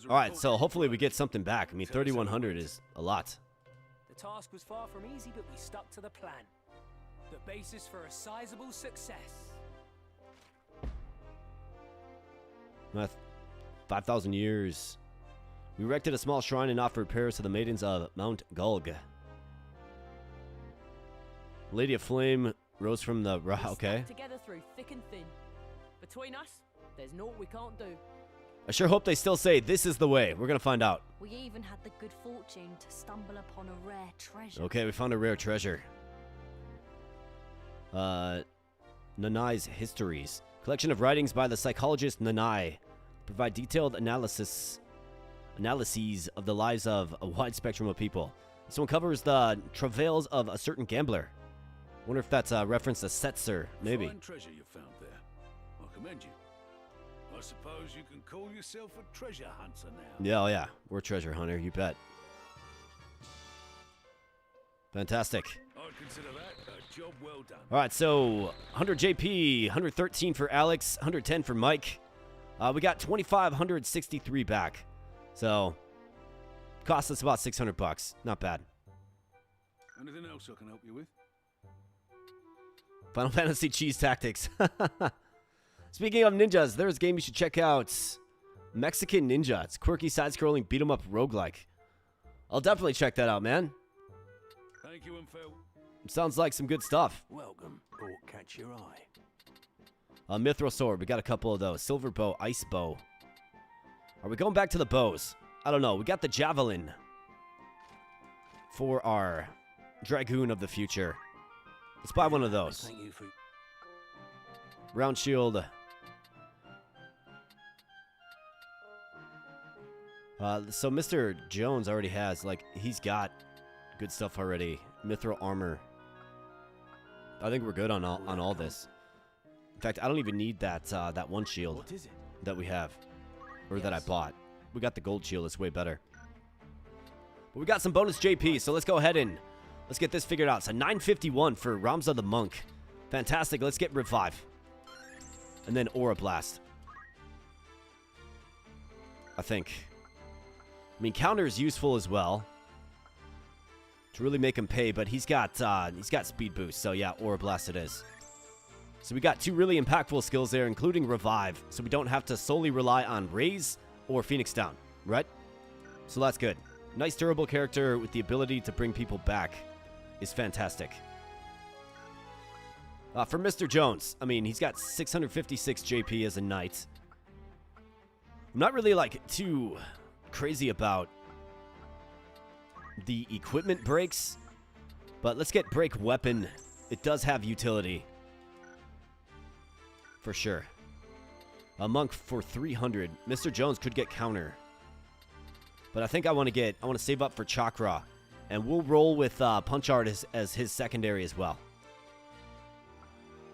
All right, so hopefully we get something back. I mean, 3,100 is a lot. The task was far from easy, but we stuck to the plan. The basis for a sizable success. 5,000 years. We erected a small shrine and offered prayers to the maidens of Mount Gulg. Lady of Flame rose from the... Okay. Stuck together through thick and thin. Between us, there's naught we can't do. I sure hope they still say this is the way. We're going to find out. We even had the good fortune to stumble upon a rare treasure. Okay, we found a rare treasure. Nanai's Histories. Collection of writings by the psychologist Nanai. Provide detailed analyses of the lives of a wide spectrum of people. This one covers the travails of a certain gambler. Wonder if that's a reference to Setzer, maybe. Fine treasure you found there. I commend you. I suppose you can call yourself a treasure hunter now. Yeah, oh yeah. We're a treasure hunter, you bet. Fantastic. I'd consider that a job well done. All right, so 100 JP, 113 for Alex, 110 for Mike. We got 2,563 back. So, cost us about $600. Not bad. Anything else I can help you with? Final Fantasy Cheese Tactics. Speaking of ninjas, there's a game you should check out. Mexican Ninja. It's quirky side-scrolling beat-em-up roguelike. I'll definitely check that out, man. Thank you and farewell. Sounds like some good stuff. Welcome. Or catch your eye. Mithril Sword. We got a couple of those. Silver Bow, Ice Bow. Are we going back to the bows? I don't know. We got the Javelin for our Dragoon of the future. Let's buy one of those. Thank you for... Round shield. So Mr. Jones already has, like, he's got good stuff already. Mithril armor. I think we're good on all this. In fact, I don't even need that that one shield What is it? that we have, or that I bought. We got the gold shield. It's way better. But we got some bonus JP, so let's go ahead and let's get this figured out. So 951 for Ramza the Monk. Fantastic. Let's get Revive. And then Aura Blast. I think. I mean, counter is useful as well to really make him pay, but he's got speed boost. So yeah, Aura Blast it is. So we got two really impactful skills there, including Revive, so we don't have to solely rely on Raise or Phoenix Down, right? So that's good. Nice durable character with the ability to bring people back is fantastic. For Mr. Jones, I mean, he's got 656 JP as a knight. I'm not really, like, too crazy about the equipment breaks, but let's get break weapon. It does have utility. For sure. A monk for 300. Mr. Jones could get counter. But I think I want to save up for chakra. And we'll roll with punch art as his secondary as well.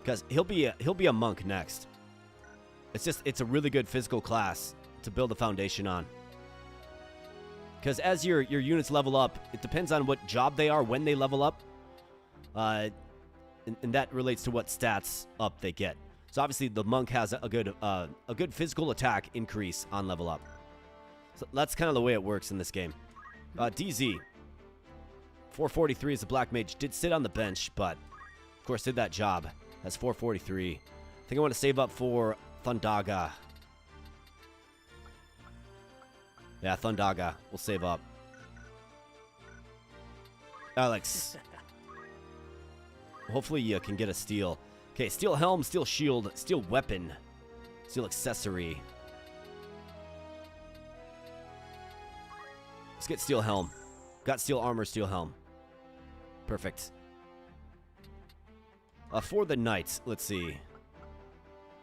Because he'll be a monk next. It's a really good physical class to build a foundation on. Because as your units level up, it depends on what job they are when they level up. And that relates to what stats up they get. So obviously the monk has a good physical attack increase on level up. So that's kind of the way it works in this game. DZ 443 as a black mage did sit on the bench, but of course did that job. That's 443. I think I want to save up for Thundaga. Yeah, Thundaga. We'll save up. Alex. Hopefully you can get a steel. Okay, steel helm, steel shield, steel weapon, steel accessory. Let's get steel helm. Got steel armor, steel helm. Perfect. For the knights, let's see.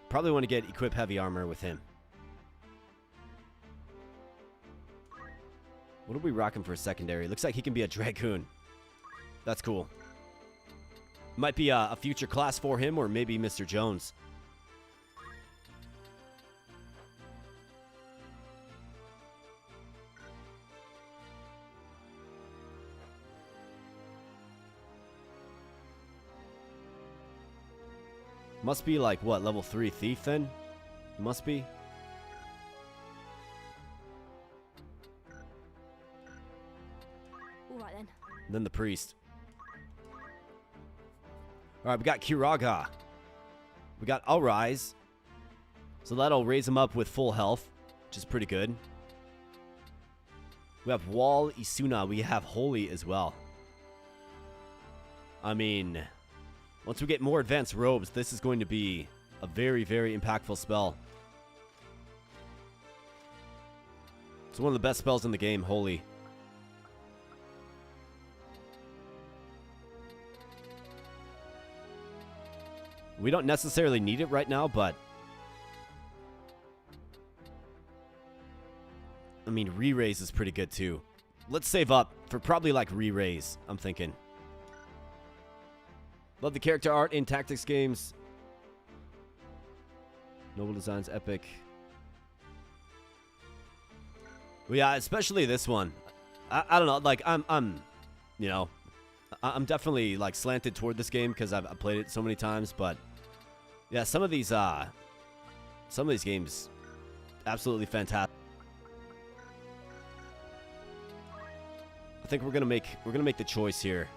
Probably want to get equip heavy armor with him. What are we rocking for a secondary? Looks like he can be a dragoon. That's cool. Might be a future class for him, or maybe Mr. Jones. Must be like, what, level 3 thief then? Must be. All right then. Then the priest. Alright, we got Kiraga. We got Alrise. So that'll raise him up with full health, which is pretty good. We have Wall Isuna. We have Holy as well. I mean, once we get more advanced robes, this is going to be a very, very impactful spell. It's one of the best spells in the game, Holy. We don't necessarily need it right now, but I mean, re-raise is pretty good too. Let's save up for probably like re-raise, I'm thinking. Love the character art in tactics games. Noble designs, epic. Well, yeah, especially this one. I don't know, like I'm you know, I'm definitely like slanted toward this game because I've played it so many times, but yeah, some of these games absolutely fantastic. I think we're gonna make the choice here.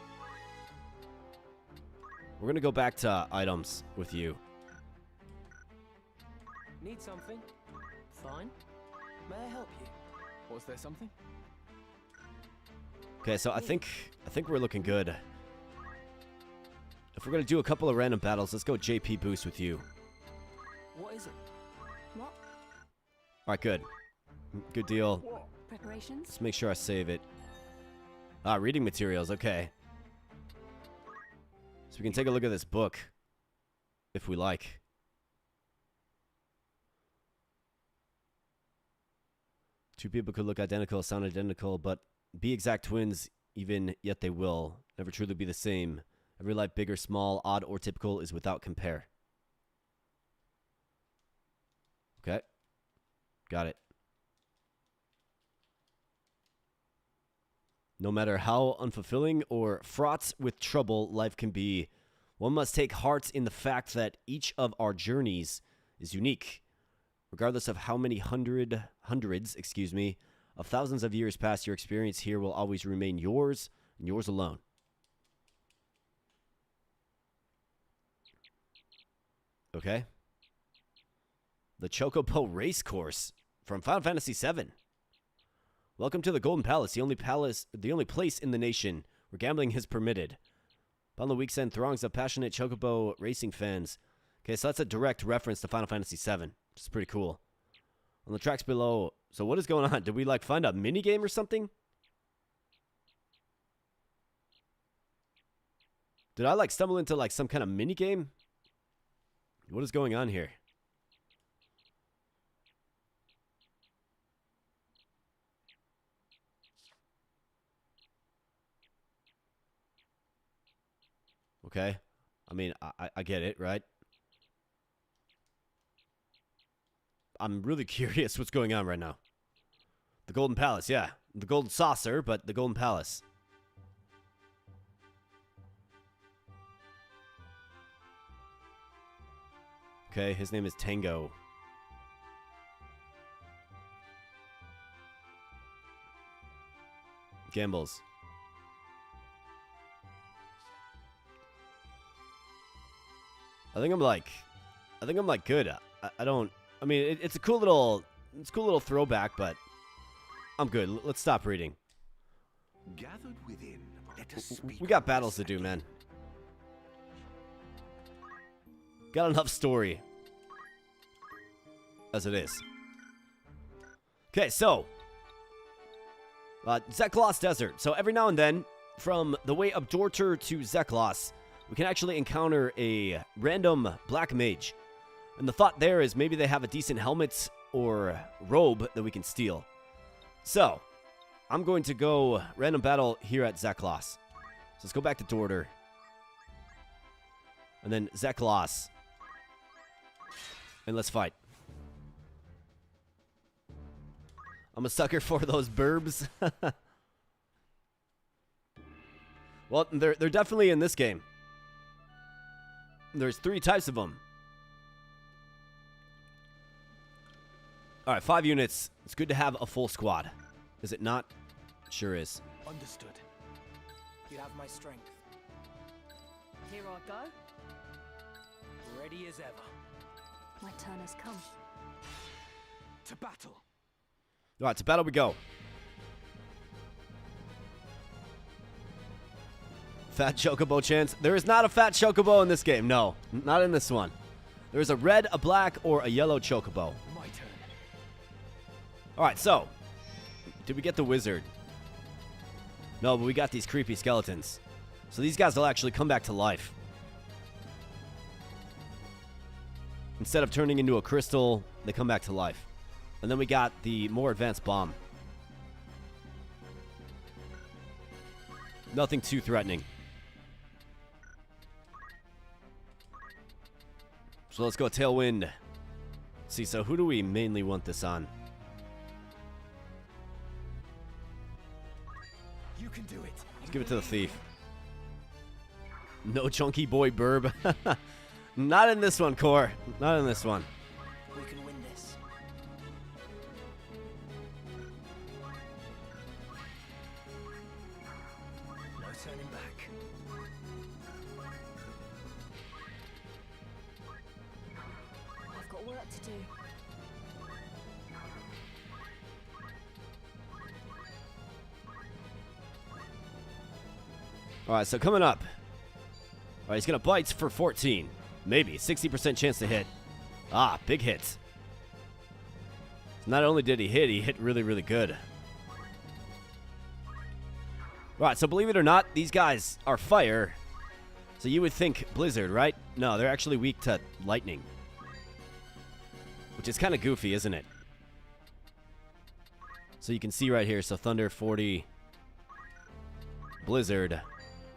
We're gonna go back to items with you. Need something? Fine. May I help you? Was there something? Okay, so I think we're looking good. If we're gonna do a couple of random battles, let's go JP boost with you. What is it? What? All right, good. Good deal. Preparations? Let's make sure I save it. Reading materials. Okay. So we can take a look at this book, if we like. Two people could look identical, sound identical, but be exact twins, even yet they will never truly be the same. Every life, big or small, odd or typical, is without compare. Okay. Got it. No matter how unfulfilling or fraught with trouble life can be, one must take heart in the fact that each of our journeys is unique. Regardless of how many hundreds, of thousands of years past, your experience here will always remain yours and yours alone. Okay. The Chocobo Racecourse from Final Fantasy VII. Welcome to the Golden Palace, the only place in the nation where gambling is permitted. Upon the week's end, throngs of passionate Chocobo racing fans. Okay, so that's a direct reference to Final Fantasy VII, which is pretty cool. On the tracks below. So what is going on? Did we, like, find a mini-game or something? Did I, like, stumble into, like, some kind of mini-game? What is going on here? Okay. I mean, I get it, right? I'm really curious what's going on right now. The Golden Palace, yeah. The Golden Saucer, but the Golden Palace. Okay, his name is Tango. Gambles. I think I'm like good. I don't. I mean, it's a cool little throwback, but I'm good. Let's stop reading. Gathered within, let us speak We got battles to do, man. Got enough story as it is. Okay, so Zeklos Desert. So every now and then, from the way up Dorter to Zeklos, we can actually encounter a random black mage. And the thought there is maybe they have a decent helmet or robe that we can steal. So, I'm going to go random battle here at Zeklos. So let's go back to Dorter. And then Zeklos. And let's fight. I'm a sucker for those burbs. Well, they're definitely in this game. There's 3 types of them. Alright, 5 units. It's good to have a full squad. Is it not? Sure is. Understood. You have my strength. Here I go. Ready as ever. My turn has come. To battle. Alright, to battle we go. Fat chocobo chance. There is not a fat chocobo in this game. No, not in this one. There is a red, a black, or a yellow chocobo. My turn. Alright, so. Did we get the wizard? No, but we got these creepy skeletons. So these guys will actually come back to life. Instead of turning into a crystal, they come back to life. And then we got the more advanced bomb. Nothing too threatening. So let's go Tailwind. Let's see, so who do we mainly want this on? You can do it. Let's give it to the thief. No chunky boy burb. Not in this one, Core. Not in this one. We can win this. No turning back. I've got work to do. Alright, so coming up. Alright, he's going to bite for 14. Maybe. 60% chance to hit. Ah, big hit. Not only did he hit really, really good. Alright, so believe it or not, these guys are fire. So you would think blizzard, right? No, they're actually weak to lightning. Which is kind of goofy, isn't it? So you can see right here, so thunder 40. Blizzard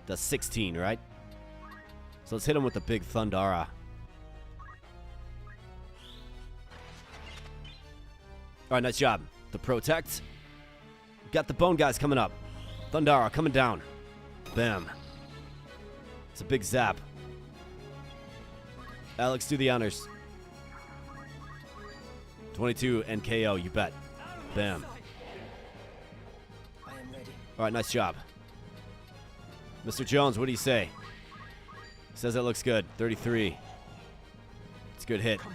does 16, right? So let's hit him with the big Thundara. Alright, nice job. The Protect. Got the Bone guys coming up. Thundara coming down. Bam. It's a big zap. Alex, do the honors. 22 and KO, you bet. Bam. I am ready. Alright, nice job. Mr. Jones, what do you say? He says that looks good. 33. It's a good hit. Come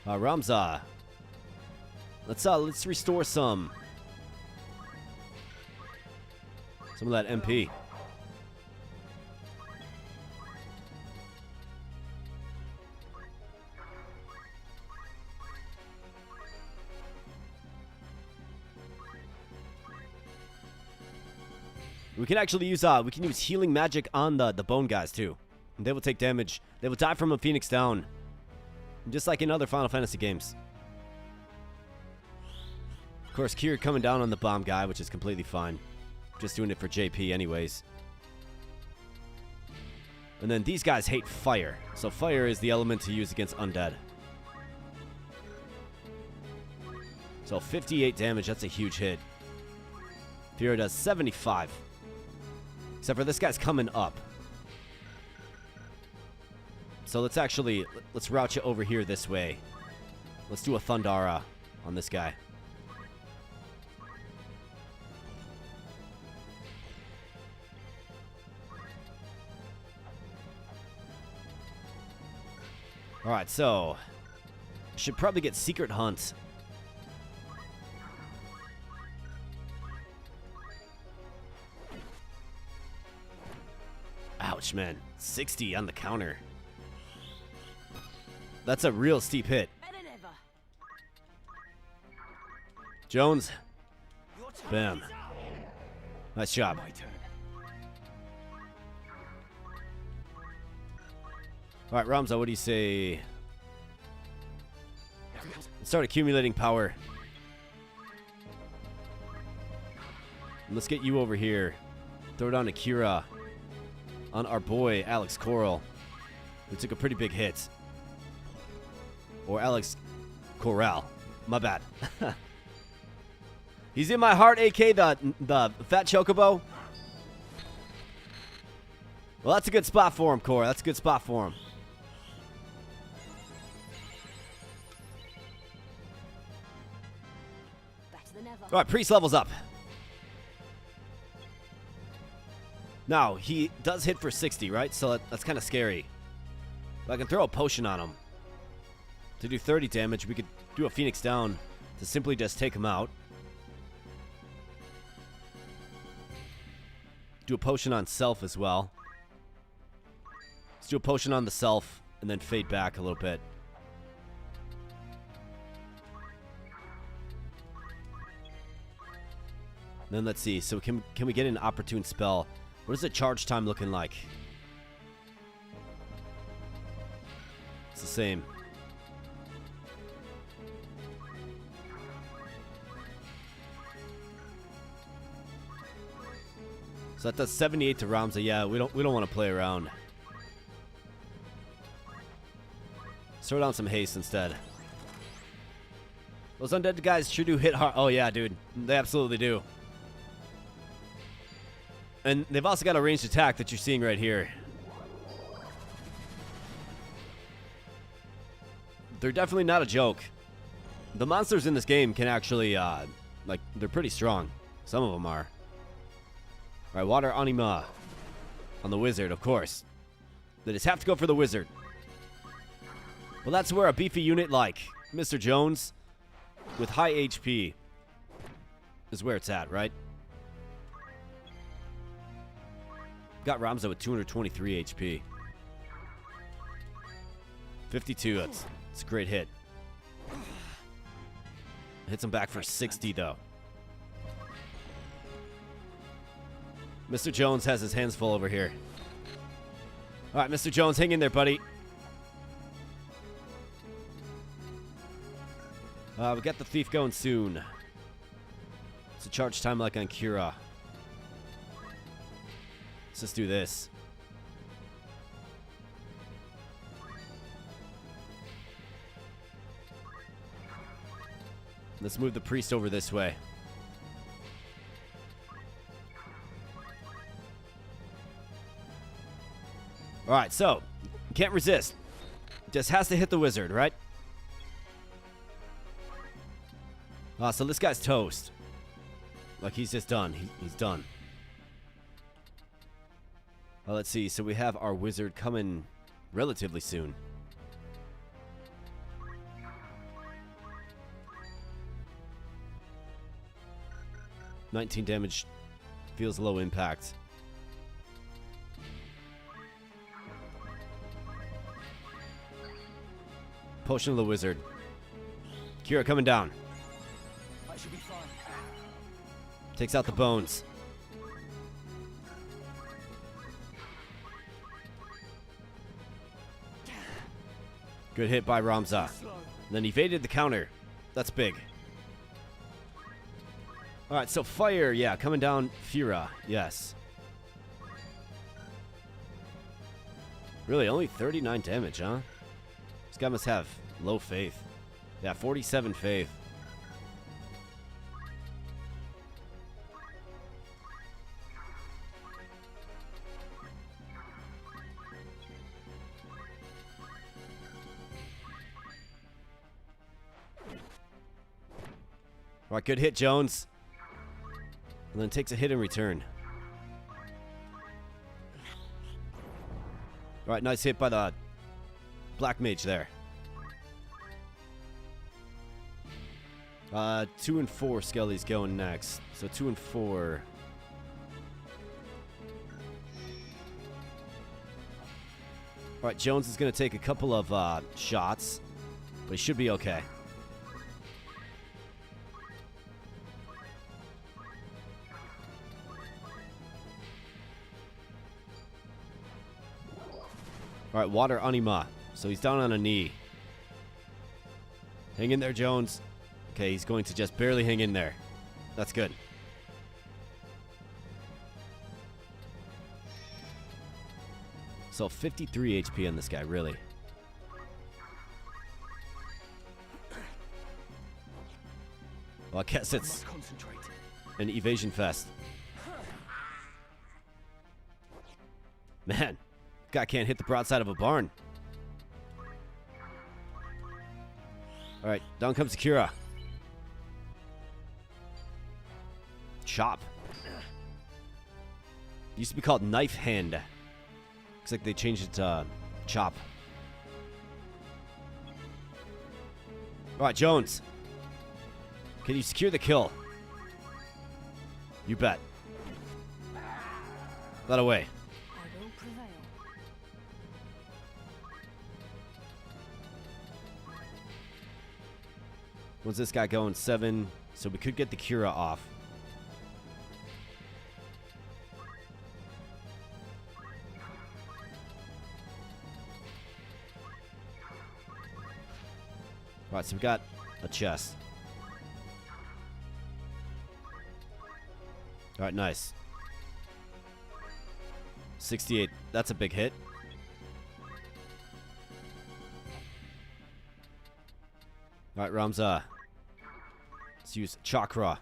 on. Ramza. Let's restore some of that MP. We can actually use healing magic on the bone guys too. And they will take damage. They will die from a Phoenix down. Just like in other Final Fantasy games. Of course, Kira coming down on the bomb guy, which is completely fine. Just doing it for JP anyways. And then these guys hate fire. So fire is the element to use against undead. So 58 damage, that's a huge hit. Fira does 75. Except for this guy's coming up. So let's route you over here this way. Let's do a Thundara on this guy. Alright, so should probably get Secret Hunt. Ouch, man. 60 on the counter. That's a real steep hit. Jones. Bam. Nice job. Alright, Ramza, what do you say? Let's start accumulating power. And let's get you over here. Throw down Akira on our boy, Alex Coral, who took a pretty big hit. Or Alex Corral. My bad. He's in my heart, AK the Fat Chocobo. Well, that's a good spot for him, Cora. That's a good spot for him. All right, Priest levels up. Now, he does hit for 60, right? So that's kind of scary. But I can throw a potion on him to do 30 damage. We could do a Phoenix down to simply just take him out. Do a potion on self as well. Let's do a potion on the self and then fade back a little bit. Then let's see. So can we get an opportune spell? What is the charge time looking like? It's the same. So that does 78 to Ramza. Yeah, we don't want to play around. Let's throw down some haste instead. Those undead guys sure do hit hard. Oh yeah, dude. They absolutely do. And they've also got a ranged attack that you're seeing right here. They're definitely not a joke. The monsters in this game can actually, like, they're pretty strong. Some of them are. Alright, Water Anima on the wizard, of course. They just have to go for the wizard. Well, that's where a beefy unit like Mr. Jones with high HP is where it's at, right? Got Ramza with 223 HP. 52, that's a great hit. Hits him back for 60, though. Mr. Jones has his hands full over here. All right, Mr. Jones, hang in there, buddy. We got the thief going soon. It's a charge time like on Kira. Let's just do this. Let's move the priest over this way. Alright, so can't resist. Just has to hit the wizard, right? So this guy's toast. Like, he's just done. He's done. Well, let's see. So we have our wizard coming relatively soon. $19 damage. Feels low impact. Potion of the wizard. Kira coming down. I should be fine. Takes out the bones. Good hit by Ramza. Then evaded the counter. That's big. Alright, so fire, yeah, coming down Fira, yes. Really, only 39 damage, huh? This guy must have low faith. Yeah, 47 faith. Alright, good hit, Jones. And then takes a hit in return. Alright, nice hit by the Black Mage there. 2 and 4 Skelly's going next. So 2 and 4. Alright, Jones is going to take a couple of shots, but he should be okay. Alright, water Anima. So he's down on a knee. Hang in there, Jones. Okay, he's going to just barely hang in there. That's good. So 53 HP on this guy, really. Well, I guess it's an evasion fest. Man, guy can't hit the broadside of a barn. Alright, down comes Akira. Chop. Used to be called Knife Hand. Looks like they changed it to Chop. Alright, Jones. Can you secure the kill? You bet. That away. I will prevail. When's this guy going? 7. So we could get the Cura off. Right, so we got a chest. Alright, nice. 68. That's a big hit. Alright, Ramza. Let's use Chakra.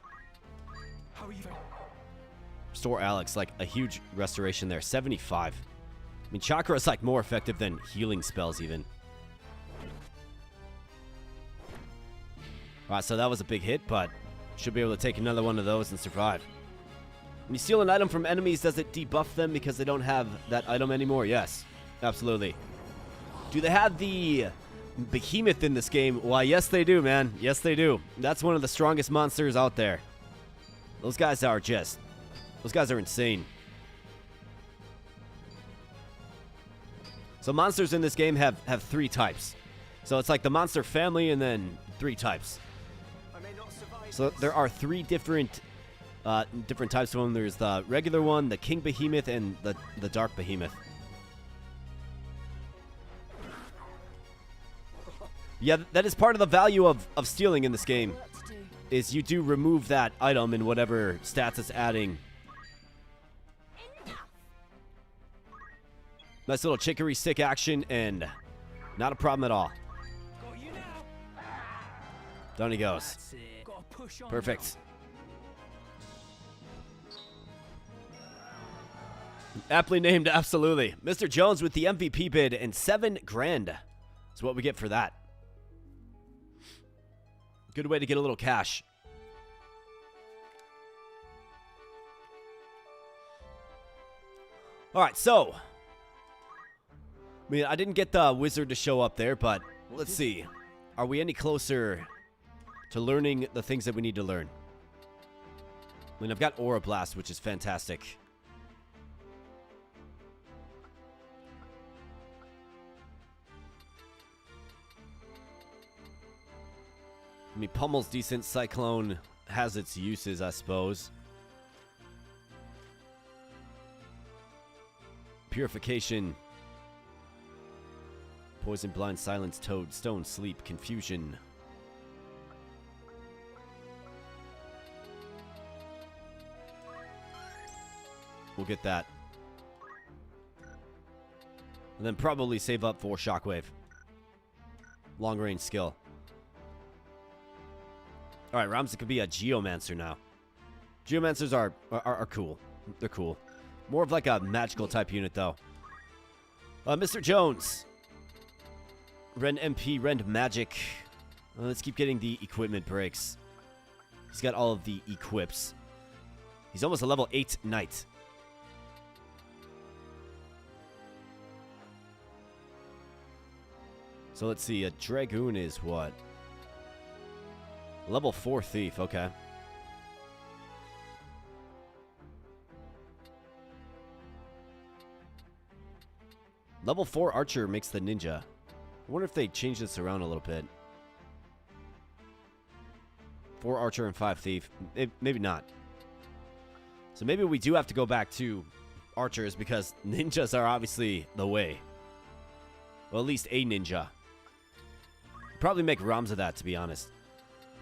Restore Alex, like a huge restoration there. 75. I mean, Chakra is like more effective than healing spells even. Alright, so that was a big hit, but should be able to take another one of those and survive. When you steal an item from enemies, does it debuff them because they don't have that item anymore? Yes, absolutely. Do they have the behemoth in this game? Why, yes they do, man. Yes they do. That's one of the strongest monsters out there. Those guys are insane. So monsters in this game have 3 types. So it's like the monster family and then 3 types. So there are 3 different types of them. There's the regular one, the King Behemoth, and the Dark Behemoth. Yeah, that is part of the value of stealing in this game. Is you do remove that item in whatever stats it's adding. Nice little chicory stick action, and not a problem at all. Down he goes. Perfect. Aptly named, absolutely. Mr. Jones with the MVP bid and $7 grand. That's what we get for that. Good way to get a little cash. Alright, so. I mean, I didn't get the wizard to show up there, but let's see. Are we any closer to learning the things that we need to learn? I mean, I've got Aura Blast, which is fantastic. I mean, Pummel's decent. Cyclone has its uses, I suppose. Purification. Poison, blind, silence, toad, stone, sleep, confusion. We'll get that. And then probably save up for shockwave. Long range skill. Alright, Ramza could be a geomancer now. Geomancers are cool. They're cool. More of like a magical type unit though. Mr. Jones. Rend MP, Rend Magic. Let's keep getting the equipment breaks. He's got all of the equips. He's almost a level 8 knight. So let's see, a Dragoon is what? Level 4 thief, okay. Level 4 archer makes the ninja. I wonder if they change this around a little bit. 4 archer and 5 thief. Maybe not. So maybe we do have to go back to archers because ninjas are obviously the way. Well, at least a ninja. Probably make Ramza that, to be honest.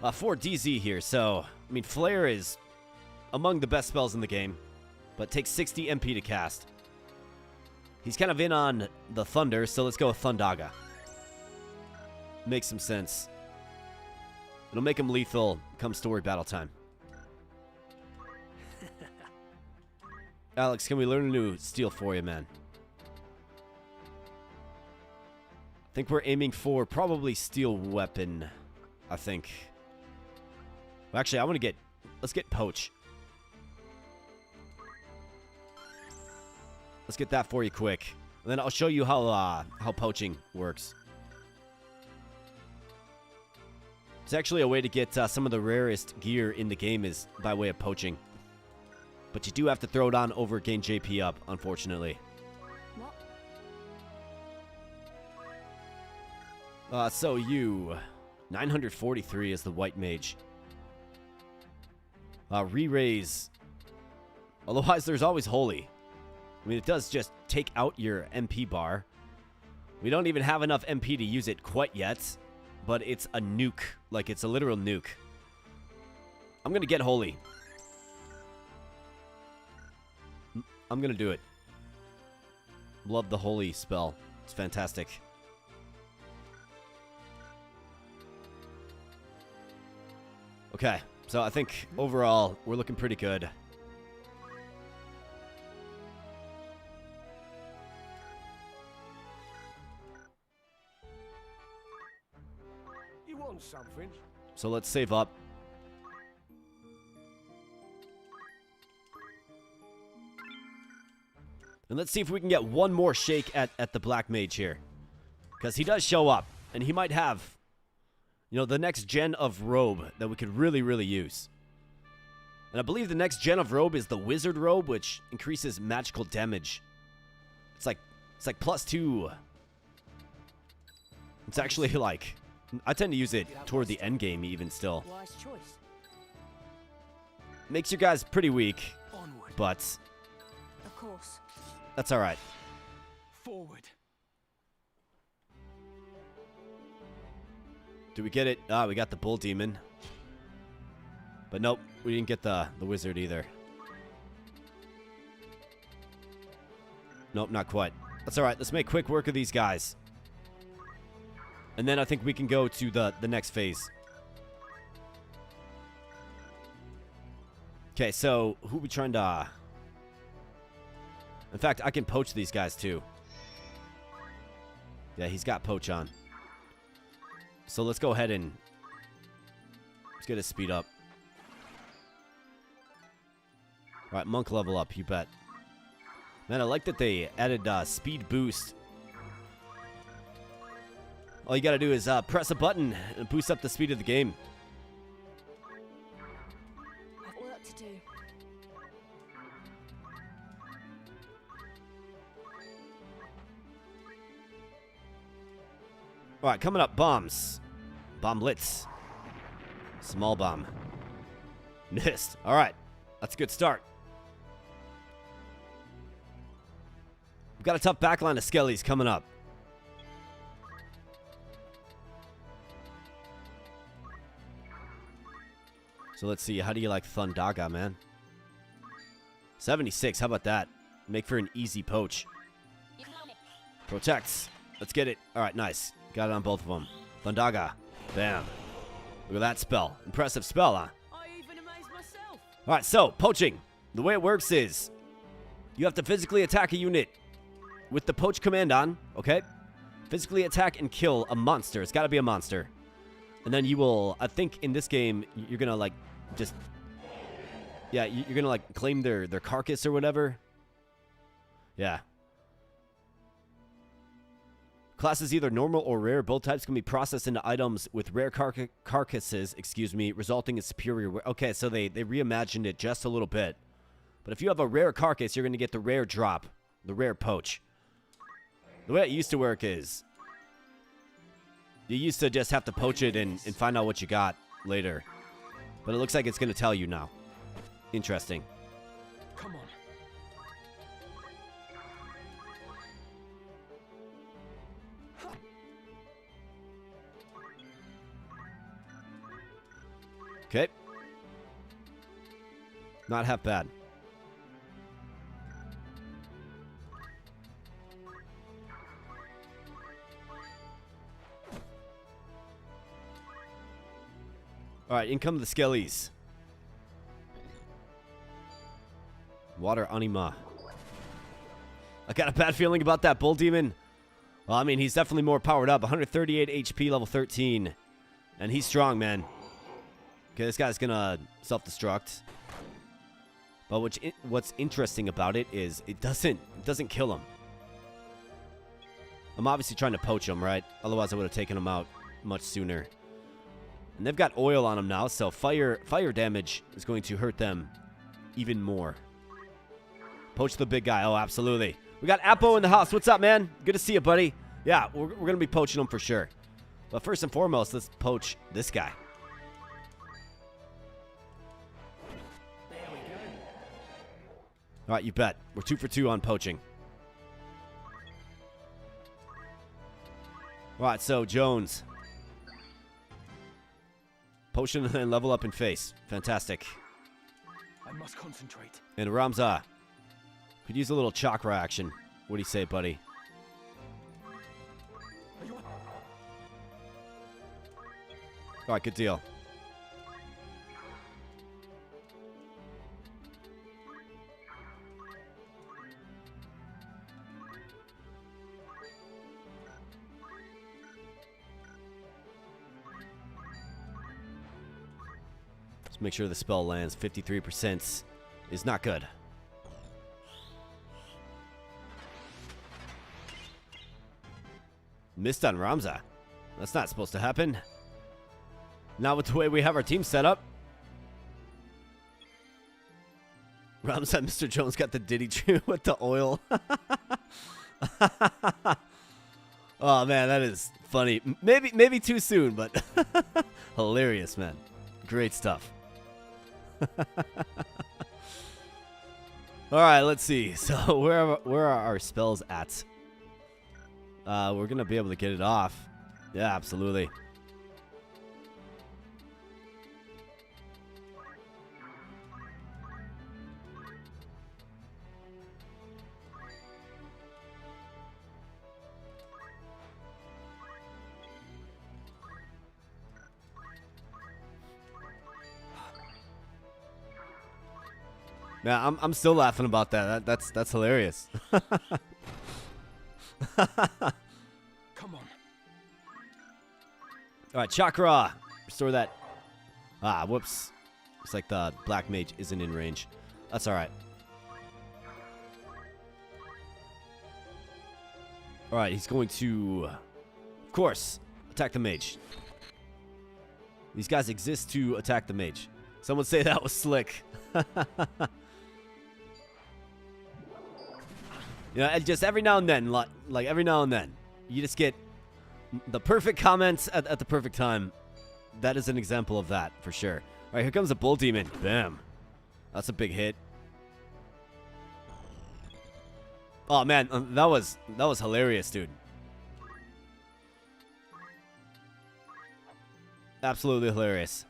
4 DZ here, so, I mean, Flare is among the best spells in the game, but takes 60 MP to cast. He's kind of in on the Thunder, so let's go with Thundaga. Makes some sense. It'll make him lethal come story battle time. Alex, can we learn a new steal for you, man? I think we're aiming for probably steel weapon, I think. Well, actually, I want to get... Let's get poach. Let's get that for you quick. And then I'll show you how poaching works. It's actually a way to get some of the rarest gear in the game is by way of poaching. But you do have to throw it on over gain JP up, unfortunately. So you... 943 is the white mage. Re-raise. Otherwise, there's always holy. I mean, it does just take out your MP bar. We don't even have enough MP to use it quite yet. But it's a nuke. Like, it's a literal nuke. I'm gonna get holy. I'm gonna do it. Love the holy spell. It's fantastic. Okay, so I think overall we're looking pretty good. You want something? So let's save up. And let's see if we can get one more shake at the Black Mage here. Because he does show up. And he might have, you know, the next gen of robe that we could really, really use. And I believe the next gen of robe is the Wizard robe, which increases magical damage. It's like +2. It's actually like... I tend to use it toward the end game even still. Wise choice. Makes you guys pretty weak, Onward. but Of course. that's all right. Forward. Do we get it? Ah, we got the Bull Demon. But nope, we didn't get the Wizard either. Nope, not quite. That's all right. Let's make quick work of these guys. And then I think we can go to the next phase. Okay, so who we trying to... In fact, I can poach these guys too. Yeah, he's got poach on. So let's go ahead and... Let's get his speed up. Alright, monk level up, you bet. Man, I like that they added speed boost. All you gotta do is press a button and boost up the speed of the game. I've work to do. Alright, coming up, bombs. Bomblets. Small bomb. Missed. Alright, that's a good start. We've got a tough backline of skellies coming up. So let's see. How do you like Thundaga, man? 76. How about that? Make for an easy poach. Protects. Let's get it. All right, nice. Got it on both of them. Thundaga. Bam. Look at that spell. Impressive spell, huh? I even amazed myself. All right, so poaching. The way it works is you have to physically attack a unit with the poach command on, okay? Physically attack and kill a monster. It's got to be a monster. And then you will, I think in this game, you're going to like just, yeah, you're going to like claim their carcass or whatever. Yeah. Classes either normal or rare. Both types can be processed into items with rare carcasses, resulting in superior. Okay, so they reimagined it just a little bit. But if you have a rare carcass, you're going to get the rare drop, the rare poach. The way it used to work is you used to just have to poach it and find out what you got later. But it looks like it's going to tell you now. Interesting. Come on. Okay. Not half bad. Alright, in come the skellies. Water Anima. I got a bad feeling about that bull demon. Well, I mean, he's definitely more powered up. 138 HP, level 13. And he's strong, man. Okay, this guy's gonna self-destruct. But what's interesting about it is it doesn't kill him. I'm obviously trying to poach him, right? Otherwise, I would have taken him out much sooner. And they've got oil on them now, so fire damage is going to hurt them even more. Poach the big guy. Oh, absolutely. We got Apo in the house. What's up, man? Good to see you, buddy. Yeah, we're going to be poaching him for sure. But first and foremost, let's poach this guy. There we go. All right, you bet. We're 2 for 2 on poaching. All right, so Jones. Potion and level up in face. Fantastic. I must concentrate. And Ramza. Could use a little chakra action. What do you say, buddy? All right, good deal. Let's make sure the spell lands. 53% is not good. Missed on Ramza. That's not supposed to happen. Not with the way we have our team set up. Ramza, Mr. Jones got the Diddy Chew with the oil. Oh, man, that is funny. Maybe too soon, but hilarious, man. Great stuff. All right, let's see. So where are our spells at? We're going to be able to get it off. Yeah, absolutely. Yeah, I'm still laughing about that. That's hilarious. Come on. All right, chakra. Restore that. Ah, whoops. Looks like the black mage isn't in range. That's all right. All right, he's going to, of course, attack the mage. These guys exist to attack the mage. Someone say that was slick. You know, and just every now and then, like every now and then, you just get the perfect comments at the perfect time. That is an example of that, for sure. All right, here comes a bull demon. Bam. That's a big hit. Oh, man, that was hilarious, dude. Absolutely hilarious.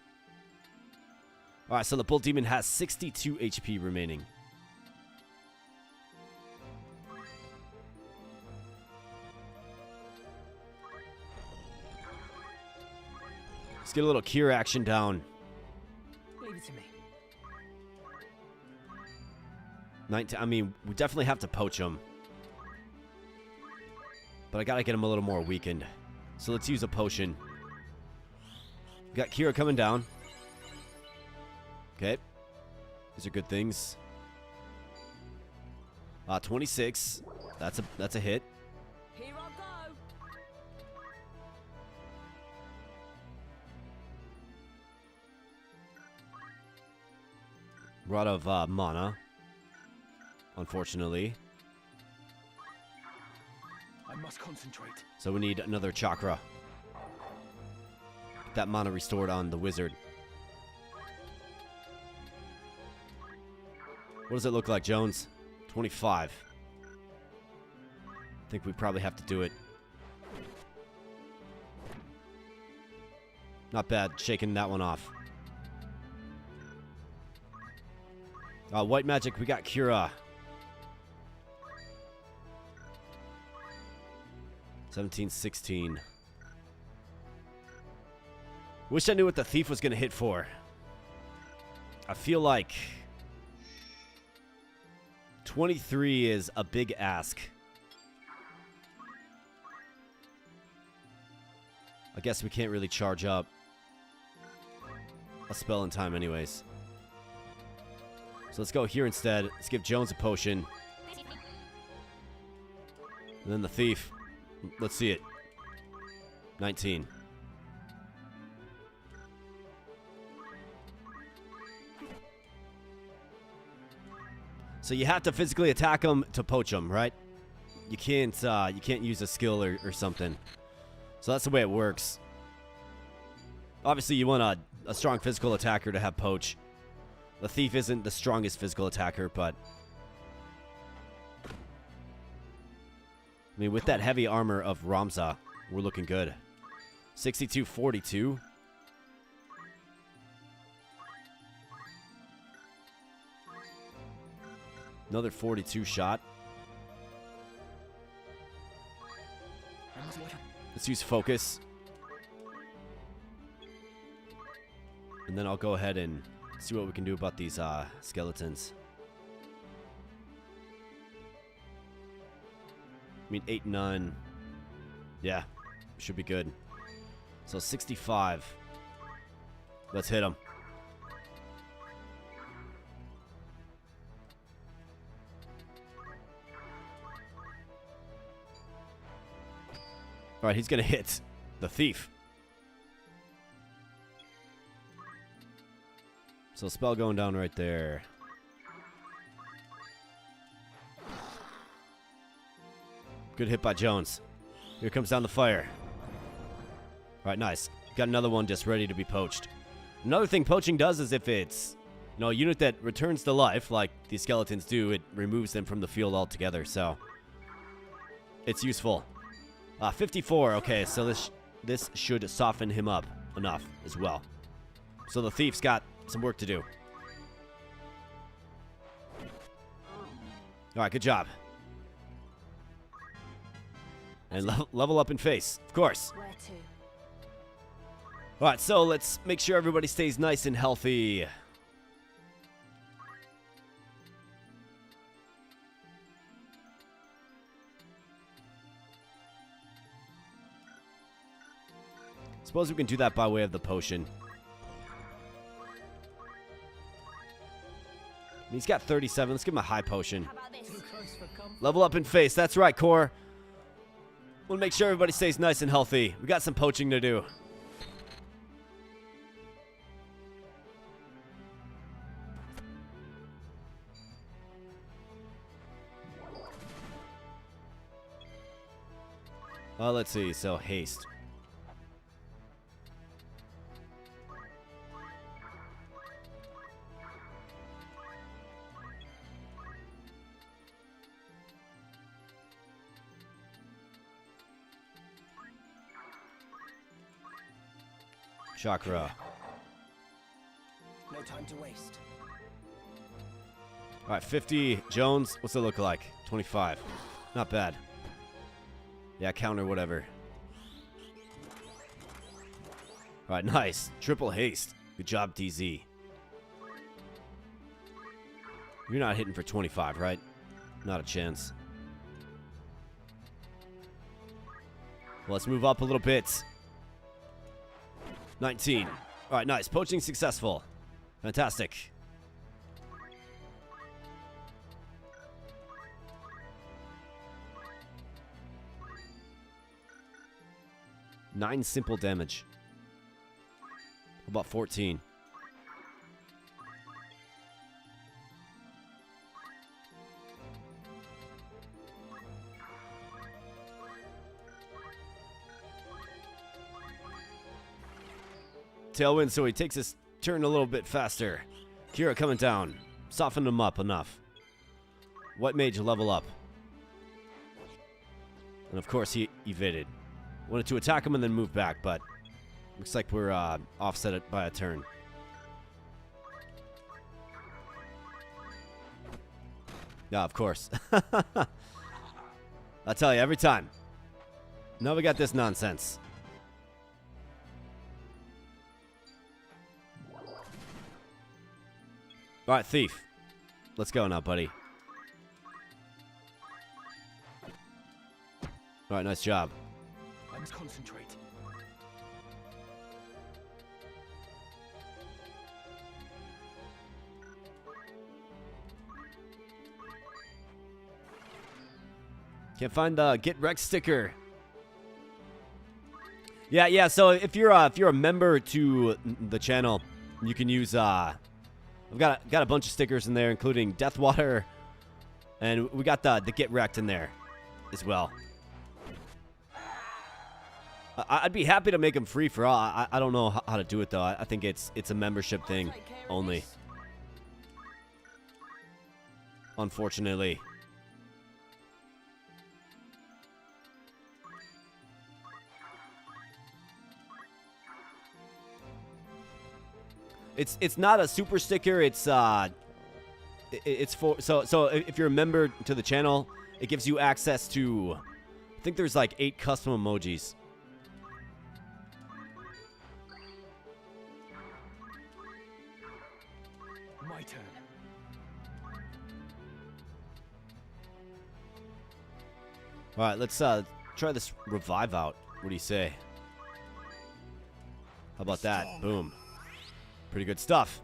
Alright, so the Bull Demon has 62 HP remaining. Let's get a little cure action down. Leave it to me. 19, I mean, we definitely have to poach him. But I gotta get him a little more weakened. So let's use a potion. We got Kira coming down. Okay. These are good things. 26. That's a hit. Here I go. We're out of mana. Unfortunately. I must concentrate. So we need another chakra. Get that mana restored on the wizard. What does it look like, Jones? 25. I think we probably have to do it. Not bad, shaking that one off. White magic, we got Cura. 17, 16. Wish I knew what the thief was going to hit for. I feel like 23 is a big ask. I guess we can't really charge up a spell in time anyways. So let's go here instead. Let's give Jones a potion. And then the thief. Let's see it. 19. So you have to physically attack him to poach him, right? You can't use a skill or something. So that's the way it works. Obviously, you want a strong physical attacker to have poach. The thief isn't the strongest physical attacker, but I mean, with that heavy armor of Ramza, we're looking good. 62, 42. Another 42 shot. Let's use focus. And then I'll go ahead and see what we can do about these skeletons. I mean, 8 and 9. Yeah, should be good. So 65. Let's hit him. All right, he's going to hit the thief. So spell going down right there. Good hit by Jones. Here comes down the fire. All right, nice. Got another one just ready to be poached. Another thing poaching does is if it's, you know, a unit that returns to life, like these skeletons do, it removes them from the field altogether. So it's useful. 54. Okay, so this should soften him up enough as well. So the thief's got some work to do. All right, good job. And level up in face, of course. Where to? All right, so let's make sure everybody stays nice and healthy. Suppose we can do that by way of the potion. He's got 37. Let's give him a high potion. How about this? Level up in face. That's right, Core. We'll make sure everybody stays nice and healthy. We got some poaching to do. Let's see. So, haste. Chakra. No time to waste. All right, 50 Jones. What's it look like? 25. Not bad. Yeah, counter whatever. All right, nice. Triple haste. Good job, DZ. You're not hitting for 25, right? Not a chance. Well, let's move up a little bit. 19. All right, nice. Poaching successful. Fantastic. Nine simple damage. About 14. Tailwind, so he takes his turn a little bit faster. Kira coming down. Soften him up enough. White mage level up. And of course he evaded. Wanted to attack him and then move back, but looks like we're offset it by a turn. Yeah, of course. I tell you, every time. Now we got this nonsense. All right, Thief. Let's go now, buddy. All right, nice job. I must concentrate. Can't find the Get Wrecked sticker. Yeah. So if you're a member to the channel, you can use I've got a bunch of stickers in there, including Deathwater, and we got the Get Wrecked in there as well. I'd be happy to make them free for all. I don't know how to do it though. I think it's a membership thing only. Unfortunately. It's not a super sticker. It's for so if you're a member to the channel, it gives you access to, I think there's like 8 custom emojis. My turn. All right, let's try this revive out. What do you say? How about that? Boom. Pretty good stuff.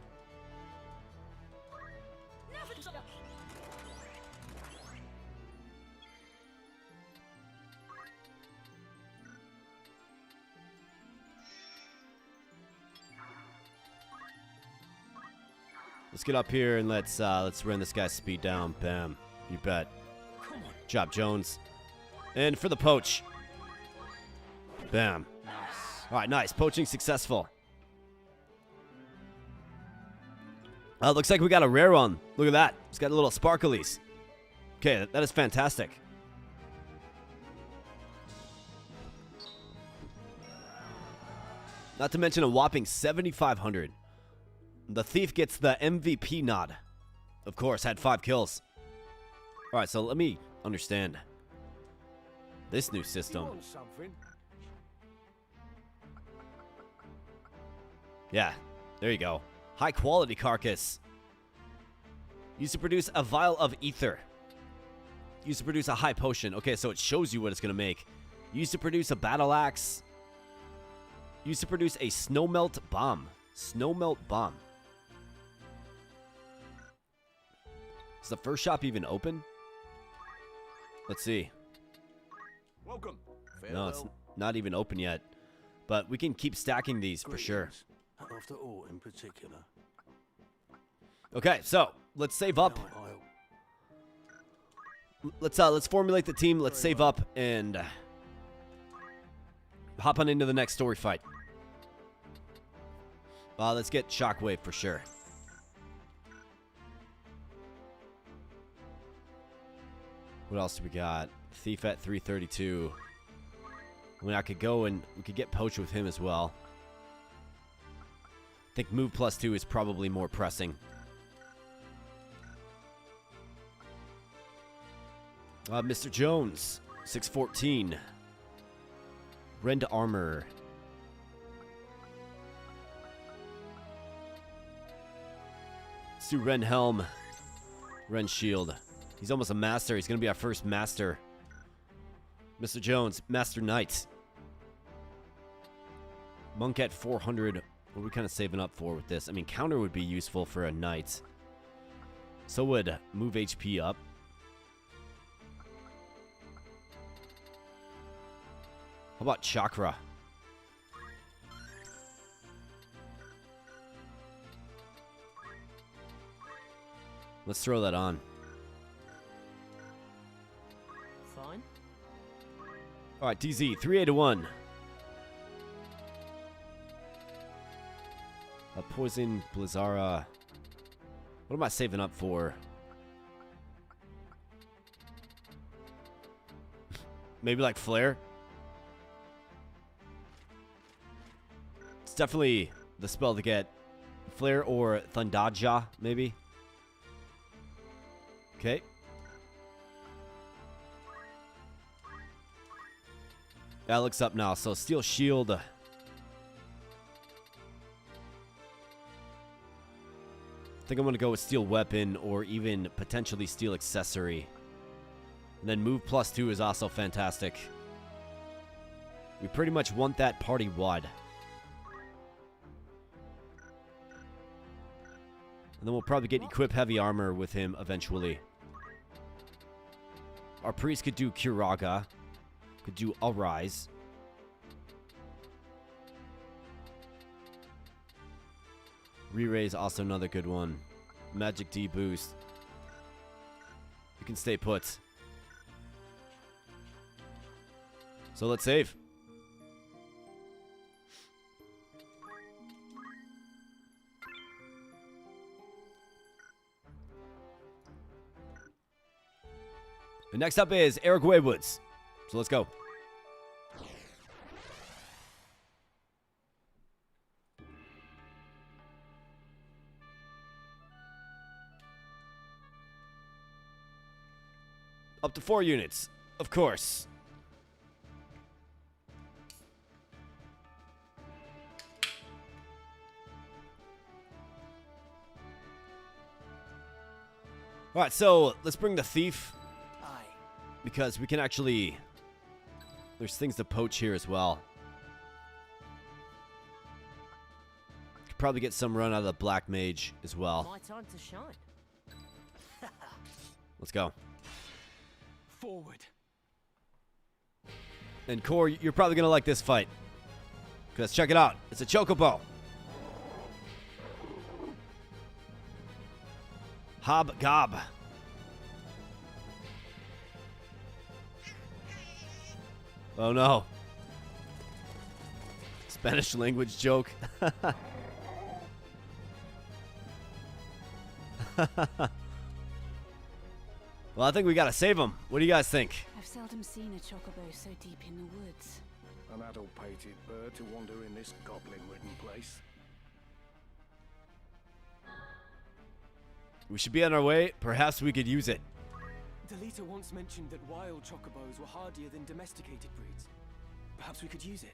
Let's get up here and let's run this guy's speed down. Bam. You bet. Come on. Job, Jones. And for the poach. Bam. Nice. All right, nice. Poaching successful. Looks like we got a rare one. Look at that. It's got a little sparklies. Okay, that is fantastic. Not to mention a whopping 7,500. The Thief gets the MVP nod. Of course, had 5 kills. All right, so let me understand this new system. You want something? Yeah, there you go. High quality carcass. Used to produce a vial of ether. Used to produce a high potion. Okay, so it shows you what it's going to make. Used to produce a battle axe. Used to produce a snowmelt bomb. Snowmelt bomb. Is the first shop even open? Let's see. Welcome. No, it's not even open yet. But we can keep stacking these for sure. After all, in particular. Okay, so let's save up. Let's formulate the team. Let's save up and hop on into the next story fight. Let's get Shockwave for sure. What else do we got? Thief at 332. I mean, I could go and we could get Poach with him as well. I think move +2 is probably more pressing. Mr. Jones, 614. Rend armor. Let's do Ren helm. Ren shield. He's almost a master. He's going to be our first master. Mr. Jones, Master Knight. Monk at 400. What are we kind of saving up for with this? I mean, counter would be useful for a knight. So would move HP up. How about chakra? Let's throw that on. Fine. All right, DZ, 3-8-1. A poison, Blizzara. What am I saving up for? Maybe like Flare? It's definitely the spell to get. Flare or Thundaja, maybe? Okay. That looks up now. So Steel Shield. I think I'm going to go with Steel Weapon or even potentially Steel Accessory. And then move +2 is also fantastic. We pretty much want that party-wide. And then we'll probably get Equip Heavy Armor with him eventually. Our priest could do Kiraga. Could do Arise. Re-raise also another good one. Magic D boost. You can stay put. So let's save. And next up is Araguay Woods. So let's go. Up to 4 units, of course. All right, so let's bring the thief. Because we can actually... There's things to poach here as well. Could probably get some run out of the Black Mage as well. My time to shine. Let's go. Forward. And Core, you're probably going to like this fight. Because check it out. It's a Chocobo. Hob Gob. Oh no. Spanish language joke. Well, I think we gotta save him. What do you guys think? I've seldom seen a chocobo so deep in the woods. An adult-pated bird to wander in this goblin-ridden place. We should be on our way. Perhaps we could use it. Delita once mentioned that wild chocobos were hardier than domesticated breeds. Perhaps we could use it.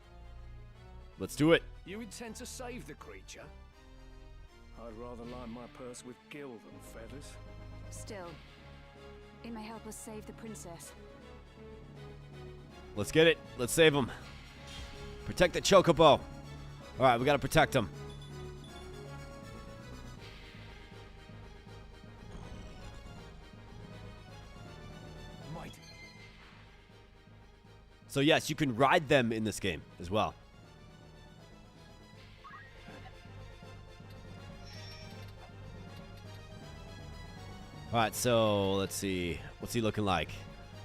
Let's do it. You intend to save the creature? I'd rather line my purse with gil than feathers. Still, it may help us save the princess. Let's get it. Let's save him. Protect the Chocobo. All right, we gotta protect him. So yes, you can ride them in this game as well. All right, so let's see. What's he looking like?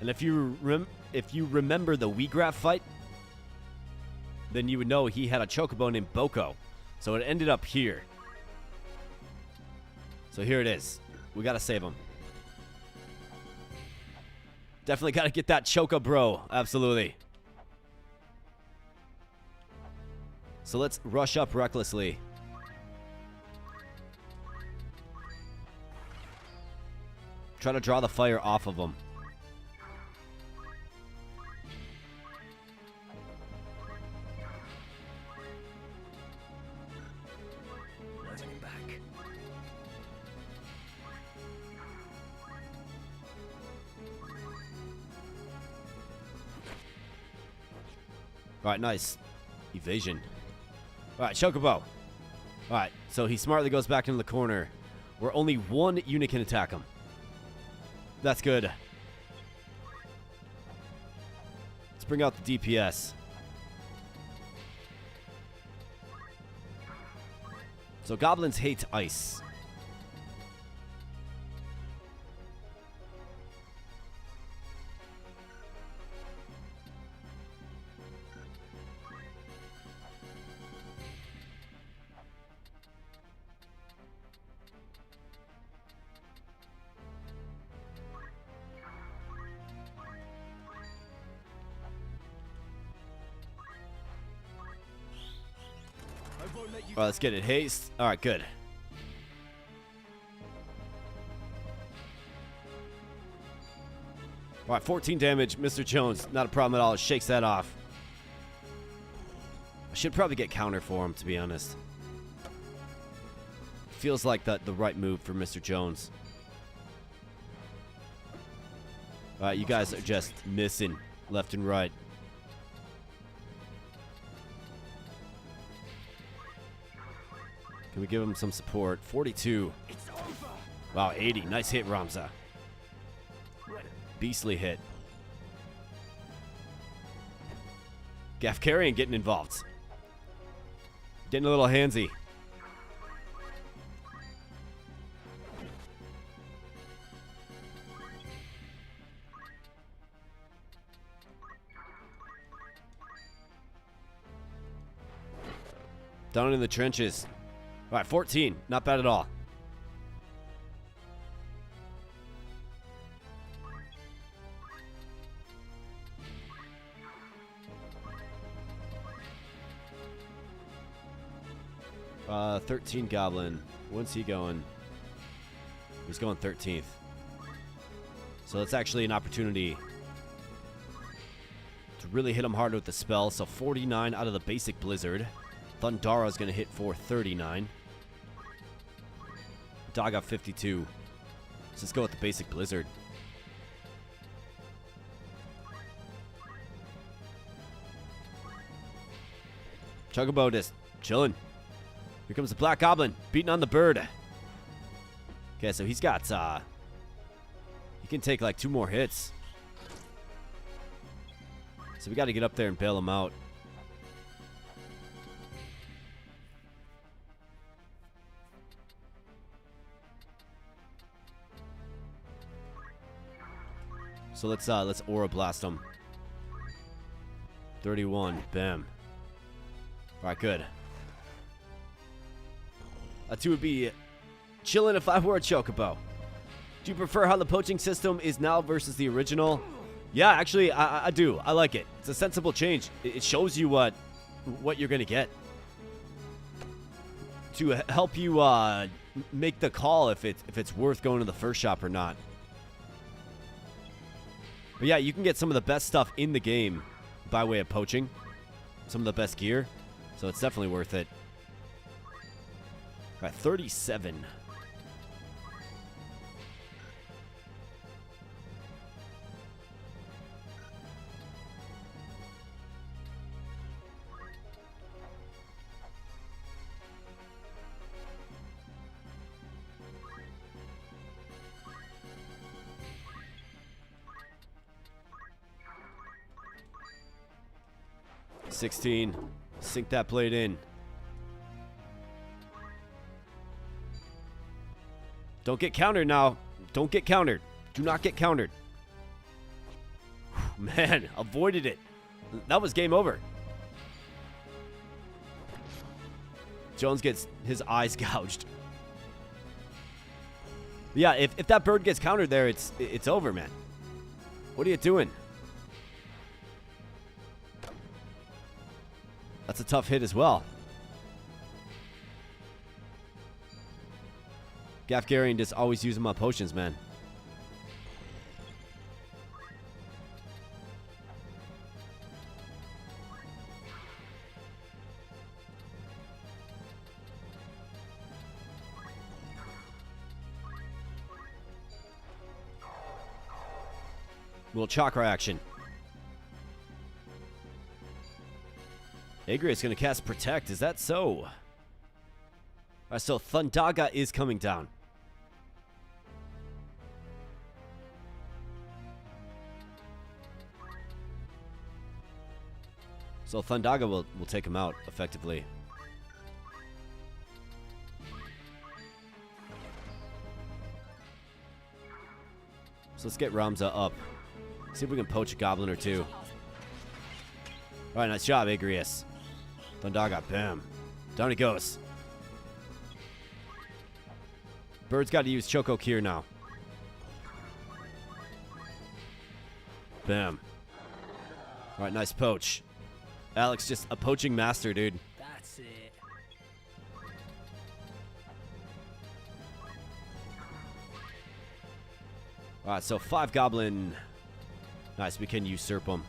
And if you remember the Wheatgrass fight, then you would know he had a Chocobo named Boko. So it ended up here. So here it is. We gotta save him. Definitely gotta get that Chocobro. Absolutely. So let's rush up recklessly. Try to draw the fire off of them. Letting him back. Alright, nice. Evasion. Alright, Chocobo. Alright, so he smartly goes back into the corner where only one unit can attack him. That's good. Let's bring out the DPS. So goblins hate ice. Alright, let's get it. Haste. Alright, good. Alright, 14 damage. Mr. Jones, not a problem at all. Shakes that off. I should probably get counter for him, to be honest. Feels like the right move for Mr. Jones. Alright, you guys are just missing left and right. Can we give him some support? 42. Wow, 80. Nice hit, Ramza. Beastly hit. Gaff Carrion getting involved. Getting a little handsy. Down in the trenches. All right, 14. Not bad at all. Uh, 13 Goblin. When's he going? He's going 13th. So that's actually an opportunity to really hit him hard with the spell. So 49 out of the basic Blizzard. Thundara is going to hit for 39. Dog got 52. So let's go with the basic Blizzard. Chocobo just chilling. Here comes the Black Goblin, beating on the bird. Okay, so he's got, he can take like 2 more hits. So we got to get up there and bail him out. So let's Aura Blast him. 31, bam. All right, good. That 2 would be chilling if I were a Chocobo. Do you prefer how the poaching system is now versus the original? Yeah, actually, I do. I like it. It's a sensible change. It shows you what you're gonna get to help you make the call if it's worth going to the first shop or not. But yeah, you can get some of the best stuff in the game by way of poaching. Some of the best gear. So it's definitely worth it. All right, 37. $16. Sink that blade in. Don't get countered now. Don't get countered. Do not get countered. Man, avoided it. That was game over. Jones gets his eyes gouged. Yeah, if that bird gets countered there, it's over, man. What are you doing? That's a tough hit as well. Gafgarian just always using my potions, man. Little chakra action. Agri is going to cast Protect. Is that so? Alright, so Thundaga is coming down. So Thundaga will take him out effectively. So let's get Ramza up. See if we can poach a goblin or two. Alright, nice job, Agrius. Thundaga, bam. Down he goes. Bird's got to use Choco Cure now. Bam. Alright, nice poach. Alex, just a poaching master, dude. That's it. Alright, so 5 goblin. Nice, we can usurp them.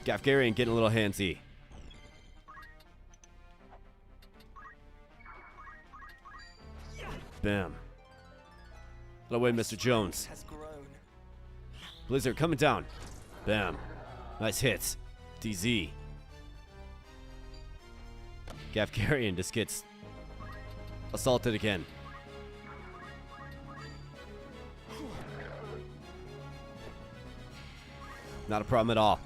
Gafgarian getting a little handsy. Bam. Get away, Mr. Jones. Blizzard coming down. Bam. Nice hits. DZ. Gafgarian just gets assaulted again. Not a problem at all.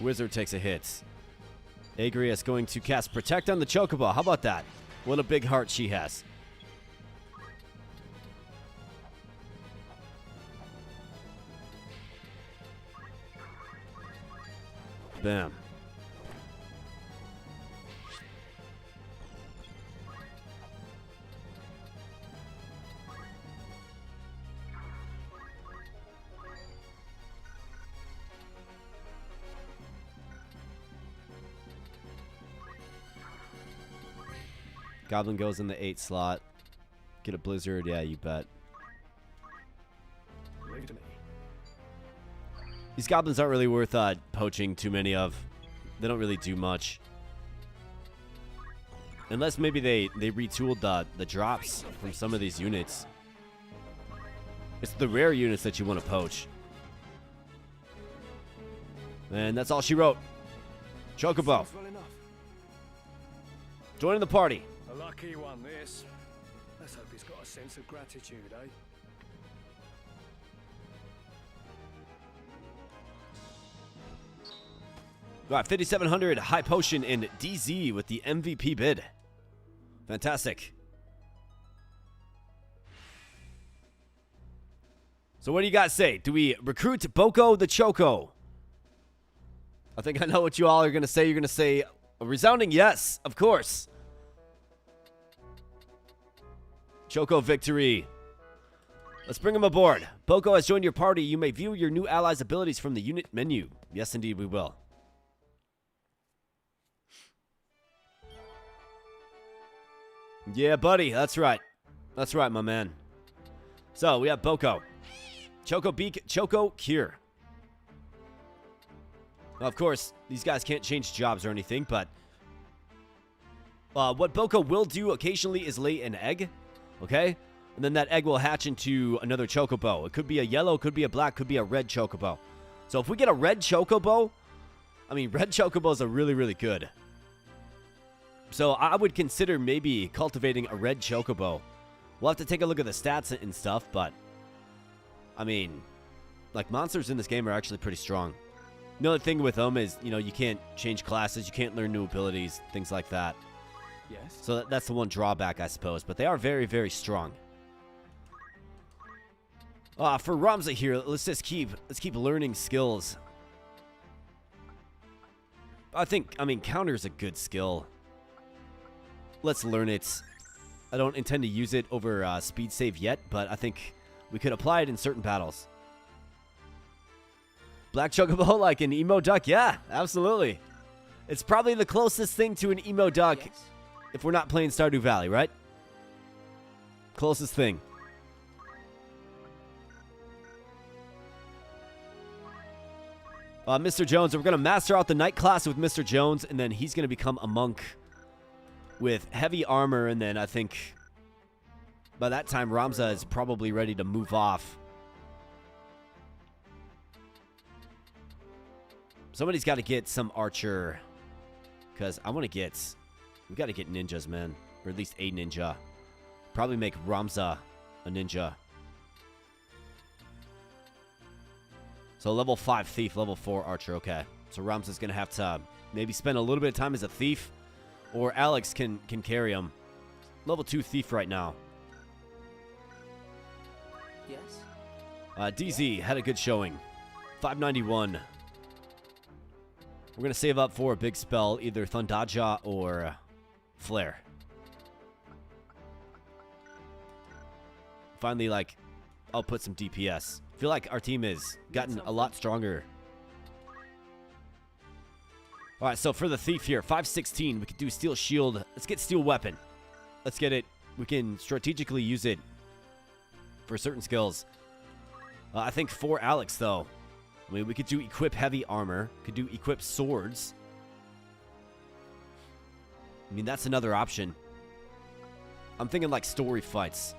Wizard takes a hit. Agrius going to cast Protect on the Chocobo. How about that? What a big heart she has. Bam. Goblin goes in the 8 slot. Get a Blizzard. Yeah, you bet. Leave it to me. These goblins aren't really worth poaching too many of. They don't really do much. Unless maybe they retooled the drops from some of these units. It's the rare units that you want to poach. And that's all she wrote. Chocobo. Well enough. Joining the party. A lucky one, this. Let's hope he's got a sense of gratitude, eh? Got 5,700 high potion and DZ with the MVP bid. Fantastic. So what do you guys say? Do we recruit Boko the Choco? I think I know what you all are going to say. You're going to say a resounding yes, of course. Choco victory. Let's bring him aboard. Boko has joined your party. You may view your new allies' abilities from the unit menu. Yes, indeed, we will. Yeah, buddy. That's right. That's right, my man. So, we have Boko. Choco Beak, Choco Cure. Now, of course, these guys can't change jobs or anything, but what Boko will do occasionally is lay an egg. Okay? And then that egg will hatch into another Chocobo. It could be a yellow, could be a black, could be a red Chocobo. So if we get a red Chocobo, I mean, red Chocobos are really, really good. So I would consider maybe cultivating a red Chocobo. We'll have to take a look at the stats and stuff, but I mean, like, monsters in this game are actually pretty strong. Another thing with them is, you know, you can't change classes, you can't learn new abilities, things like that. Yes? So that's the one drawback, I suppose. But they are very, very strong. For Ramza here, let's keep learning skills. I mean, counter's a good skill. Let's learn it. I don't intend to use it over speed save yet, but I think we could apply it in certain battles. Black Chocobo like an emo duck? Yeah, absolutely. It's probably the closest thing to an emo duck. Yes? If we're not playing Stardew Valley, right? Closest thing. Mr. Jones. We're going to master out the knight class with Mr. Jones, and then he's going to become a monk with heavy armor, and then I think by that time Ramza is probably ready to move off. Somebody's got to get some archer, because I want to get... We got to get ninjas, man. Or at least a ninja. Probably make Ramza a ninja. So level 5 thief, level 4 archer. Okay. So Ramza's going to have to maybe spend a little bit of time as a thief. Or Alex can carry him. Level 2 thief right now. Yes. DZ had a good showing. 591. We're going to save up for a big spell. Either Thundaja or Flare. Finally, like, I'll put some DPS. I feel like our team has gotten a lot stronger. Alright, so for the thief here, 516, we could do steel shield. Let's get steel weapon. Let's get it. We can strategically use it for certain skills. I think for Alex, though, I mean, we could do equip heavy armor. Could do equip swords. I mean, that's another option. I'm thinking like story fights.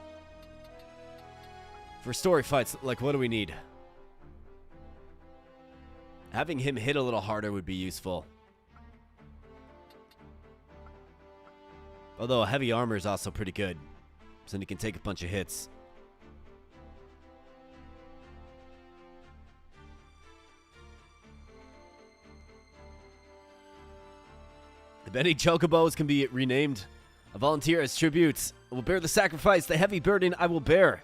For story fights, like, what do we need? Having him hit a little harder would be useful. Although heavy armor is also pretty good. So he can take a bunch of hits. If any chocobos can be renamed, a volunteer as tributes. I will bear the sacrifice, the heavy burden I will bear.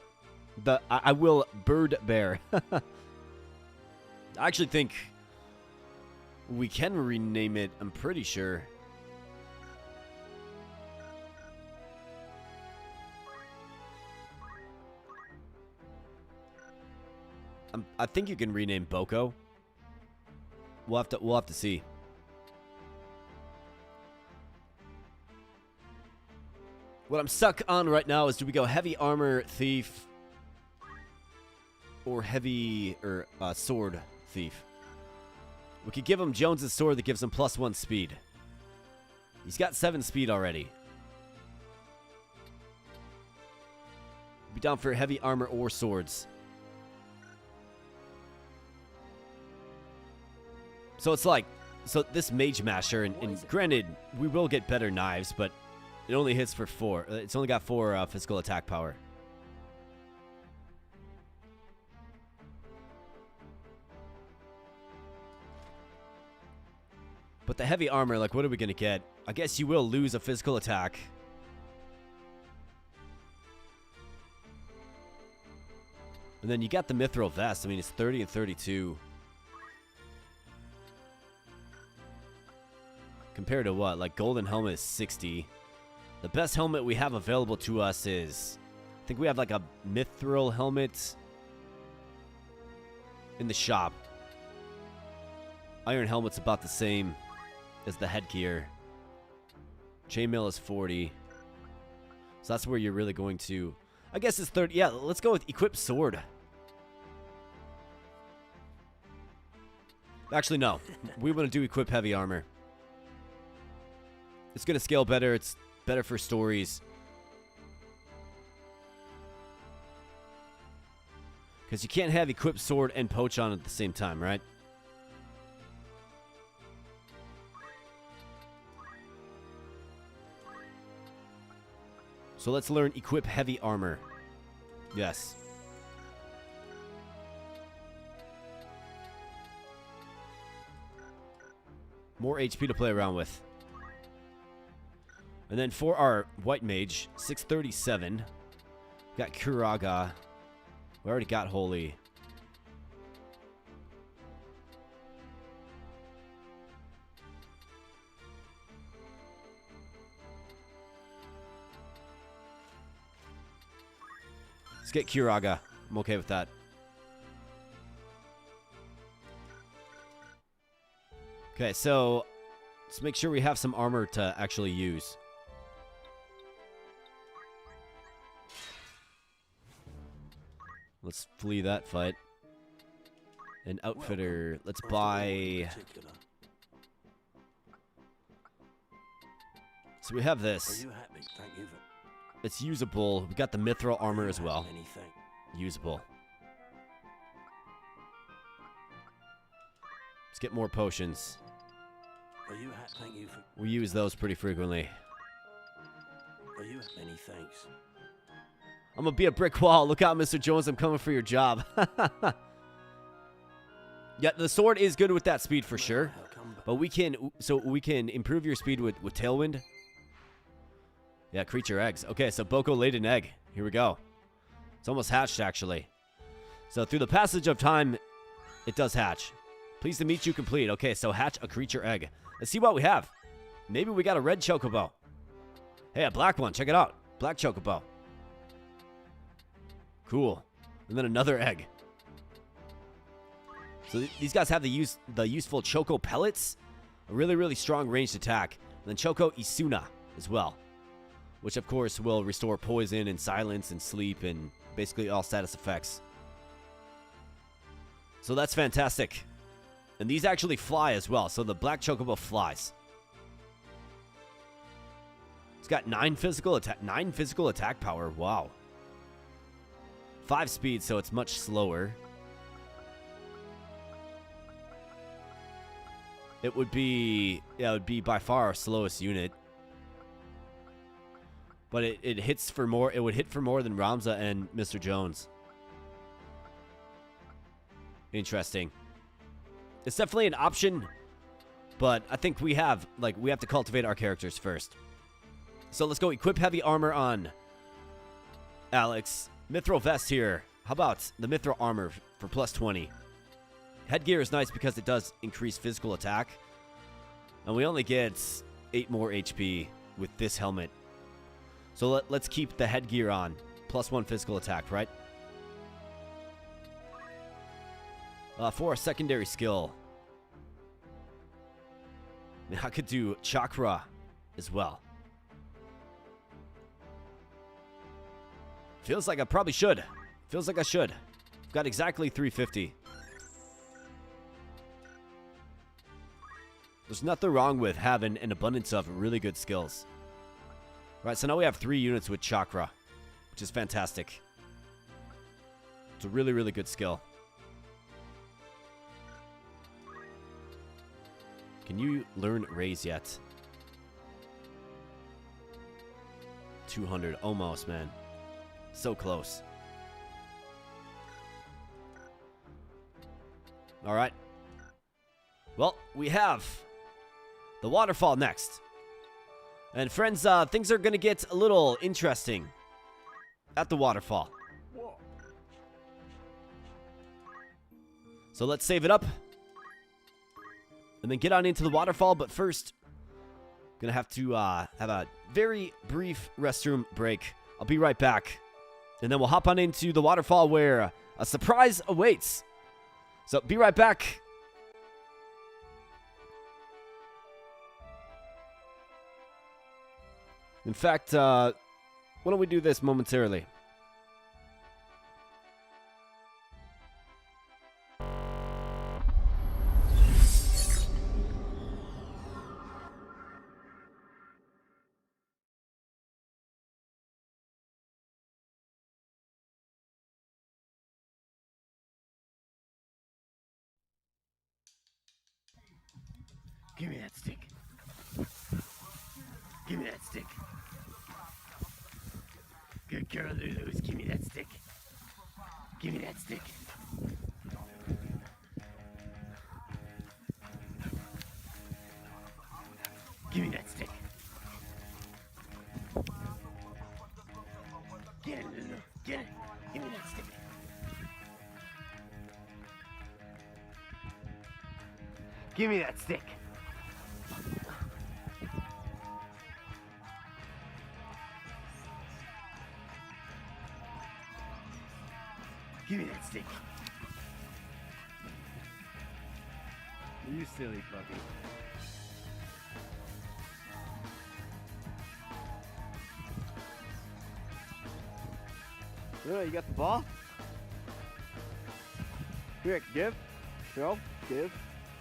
I will bird bear. I actually think we can rename it, I'm pretty sure. I think you can rename Boko. We'll have to see. What I'm stuck on right now is, do we go heavy armor thief or heavy or sword thief? We could give him Jones's sword that gives him +1 speed. He's got 7 speed already. Be down for heavy armor or swords. So it's like, so this Mage Masher, and granted, we will get better knives, but it only hits for 4. It's only got 4 physical attack power. But the heavy armor, like, what are we going to get? I guess you will lose a physical attack. And then you got the Mithril Vest. I mean, it's 30 and 32. Compared to what? Like, Golden Helmet is 60. The best helmet we have available to us is... I think we have, like, a Mithril Helmet in the shop. Iron Helmet's about the same as the headgear. Chainmail is 40. So that's where you're really going to... I guess it's 30. Yeah, let's go with Equipped Sword. Actually, no. We want to do Equip Heavy Armor. It's going to scale better. It's better for stories. Because you can't have Equipped Sword and Poach on at the same time, right? So let's learn Equip Heavy Armor. Yes. More HP to play around with. And then for our White Mage, 637. Got Kuraga. We already got Holy. Let's get Kuraga. I'm okay with that. Okay, so let's make sure we have some armor to actually use. Let's flee that fight. An outfitter. Let's buy. So we have this. It's usable. We got the mithril armor as well. Usable. Let's get more potions. We use those pretty frequently. Many thanks. I'm gonna be a brick wall. Look out, Mr. Jones. I'm coming for your job. Yeah, the sword is good with that speed for sure. But we can improve your speed with Tailwind. Yeah, creature eggs. Okay, so Boko laid an egg. Here we go. It's almost hatched, actually. So through the passage of time, it does hatch. Pleased to meet you, complete. Okay, so hatch a creature egg. Let's see what we have. Maybe we got a red chocobo. Hey, a black one. Check it out. Black chocobo. Cool. And then another egg. So these guys have the useful Choco Pellets. A really, really strong ranged attack. And then Choco Isuna as well. Which, of course, will restore poison and silence and sleep and basically all status effects. So that's fantastic. And these actually fly as well. So the black chocobo flies. It's got 9 physical attack power. Wow. 5 speed, so it's much slower. It would be by far our slowest unit. But it hits for more. It would hit for more than Ramza and Mr. Jones. Interesting. It's definitely an option, but I think we have to cultivate our characters first. So let's go equip heavy armor on Alex. Mithril vest here. How about the mithril armor for plus 20? Headgear is nice because it does increase physical attack. And we only get 8 more HP with this helmet. So let's keep the headgear on. Plus 1 physical attack, right? For a secondary skill. I could do chakra as well. Feels like I probably should. Feels like I should. Got exactly 350. There's nothing wrong with having an abundance of really good skills. Right, so now we have 3 units with chakra, which is fantastic. It's a really, really good skill. Can you learn raise yet? 200, almost, man. So close. All right. Well, we have the waterfall next. And friends, things are going to get a little interesting at the waterfall. So let's save it up. And then get on into the waterfall. But first, going to have to have a very brief restroom break. I'll be right back. And then we'll hop on into the waterfall where a surprise awaits. So be right back. In fact, why don't we do this momentarily? Give me that stick. Give me that stick. Good girl, Lulu's. Give me that stick. Give me that stick. Give me that stick. Get it, Lulu. Get it. Give me that stick. Give me that stick. Give me that stick. You silly puppy. Oh, you got the ball? Here, give. Throw. Give.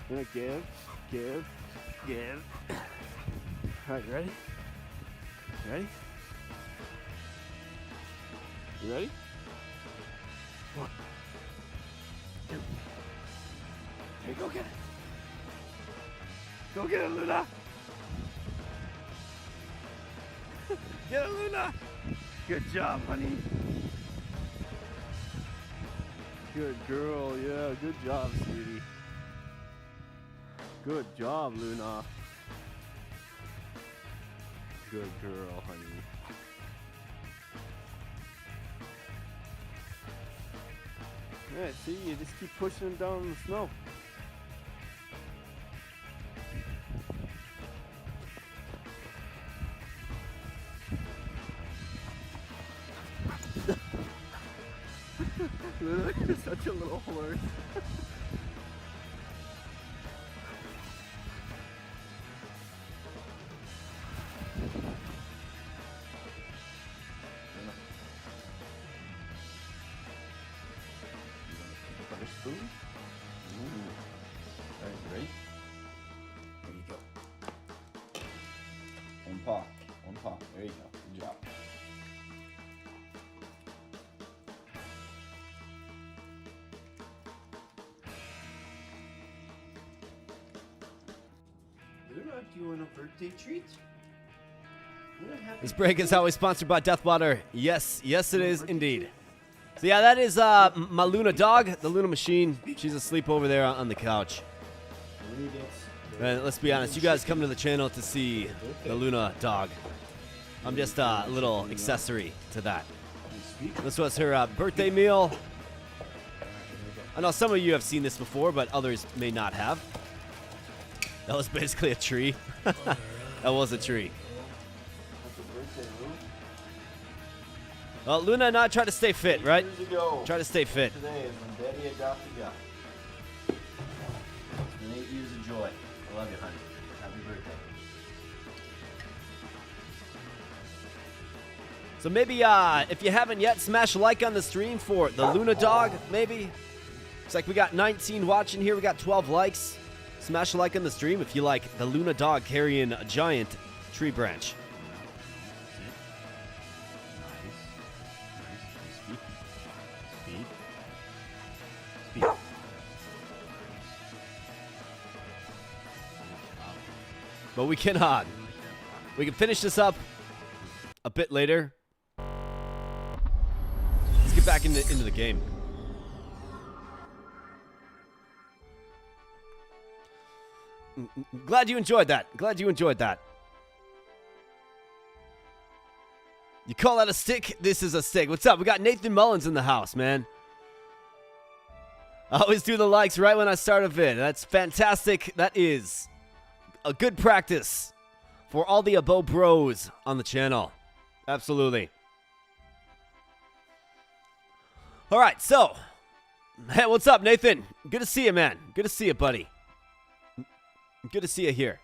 Gonna give. Give. Give. Alright, you ready? You ready? You ready? 1, 2. Hey, go get it. Go get it, Luna. Get it, Luna. Good job, honey. Good girl, yeah, good job, sweetie. Good job, Luna. Good girl, honey. Yeah, see, you just keep pushing them down in the snow. Luna, you're such a little horse. Spoon? Alright, ready? There you go. One paw. One paw. There you go. Good job. Luna, do you want a birthday treat? This break is always sponsored by Deathwater. Yes, yes it is indeed. So yeah, that is my Luna dog, the Luna machine. She's asleep over there on the couch. And let's be honest, you guys come to the channel to see the Luna dog. I'm just a little accessory to that. This was her birthday meal. I know some of you have seen this before, but others may not have. That was basically a tree. That was a tree. Well, Luna and I try to stay fit, right? Try to stay fit. Today is when Daddy adopted you. It's been 8 years of joy. I love you, honey. Happy birthday. So maybe, if you haven't yet, smash a like on the stream for the Luna dog, maybe. Looks like we got 19 watching here. We got 12 likes. Smash a like on the stream if you like the Luna dog carrying a giant tree branch. But we can finish this up a bit later. Let's get back into the game. Glad you enjoyed that. Glad you enjoyed that. You call that a stick? This is a stick. What's up? We got Nathan Mullins in the house, man. I always do the likes right when I start a vid. That's fantastic. That is a good practice for all the Abo bros on the channel. Absolutely. All right, so, hey, what's up, Nathan? Good to see you, man. Good to see you, buddy. Good to see you here.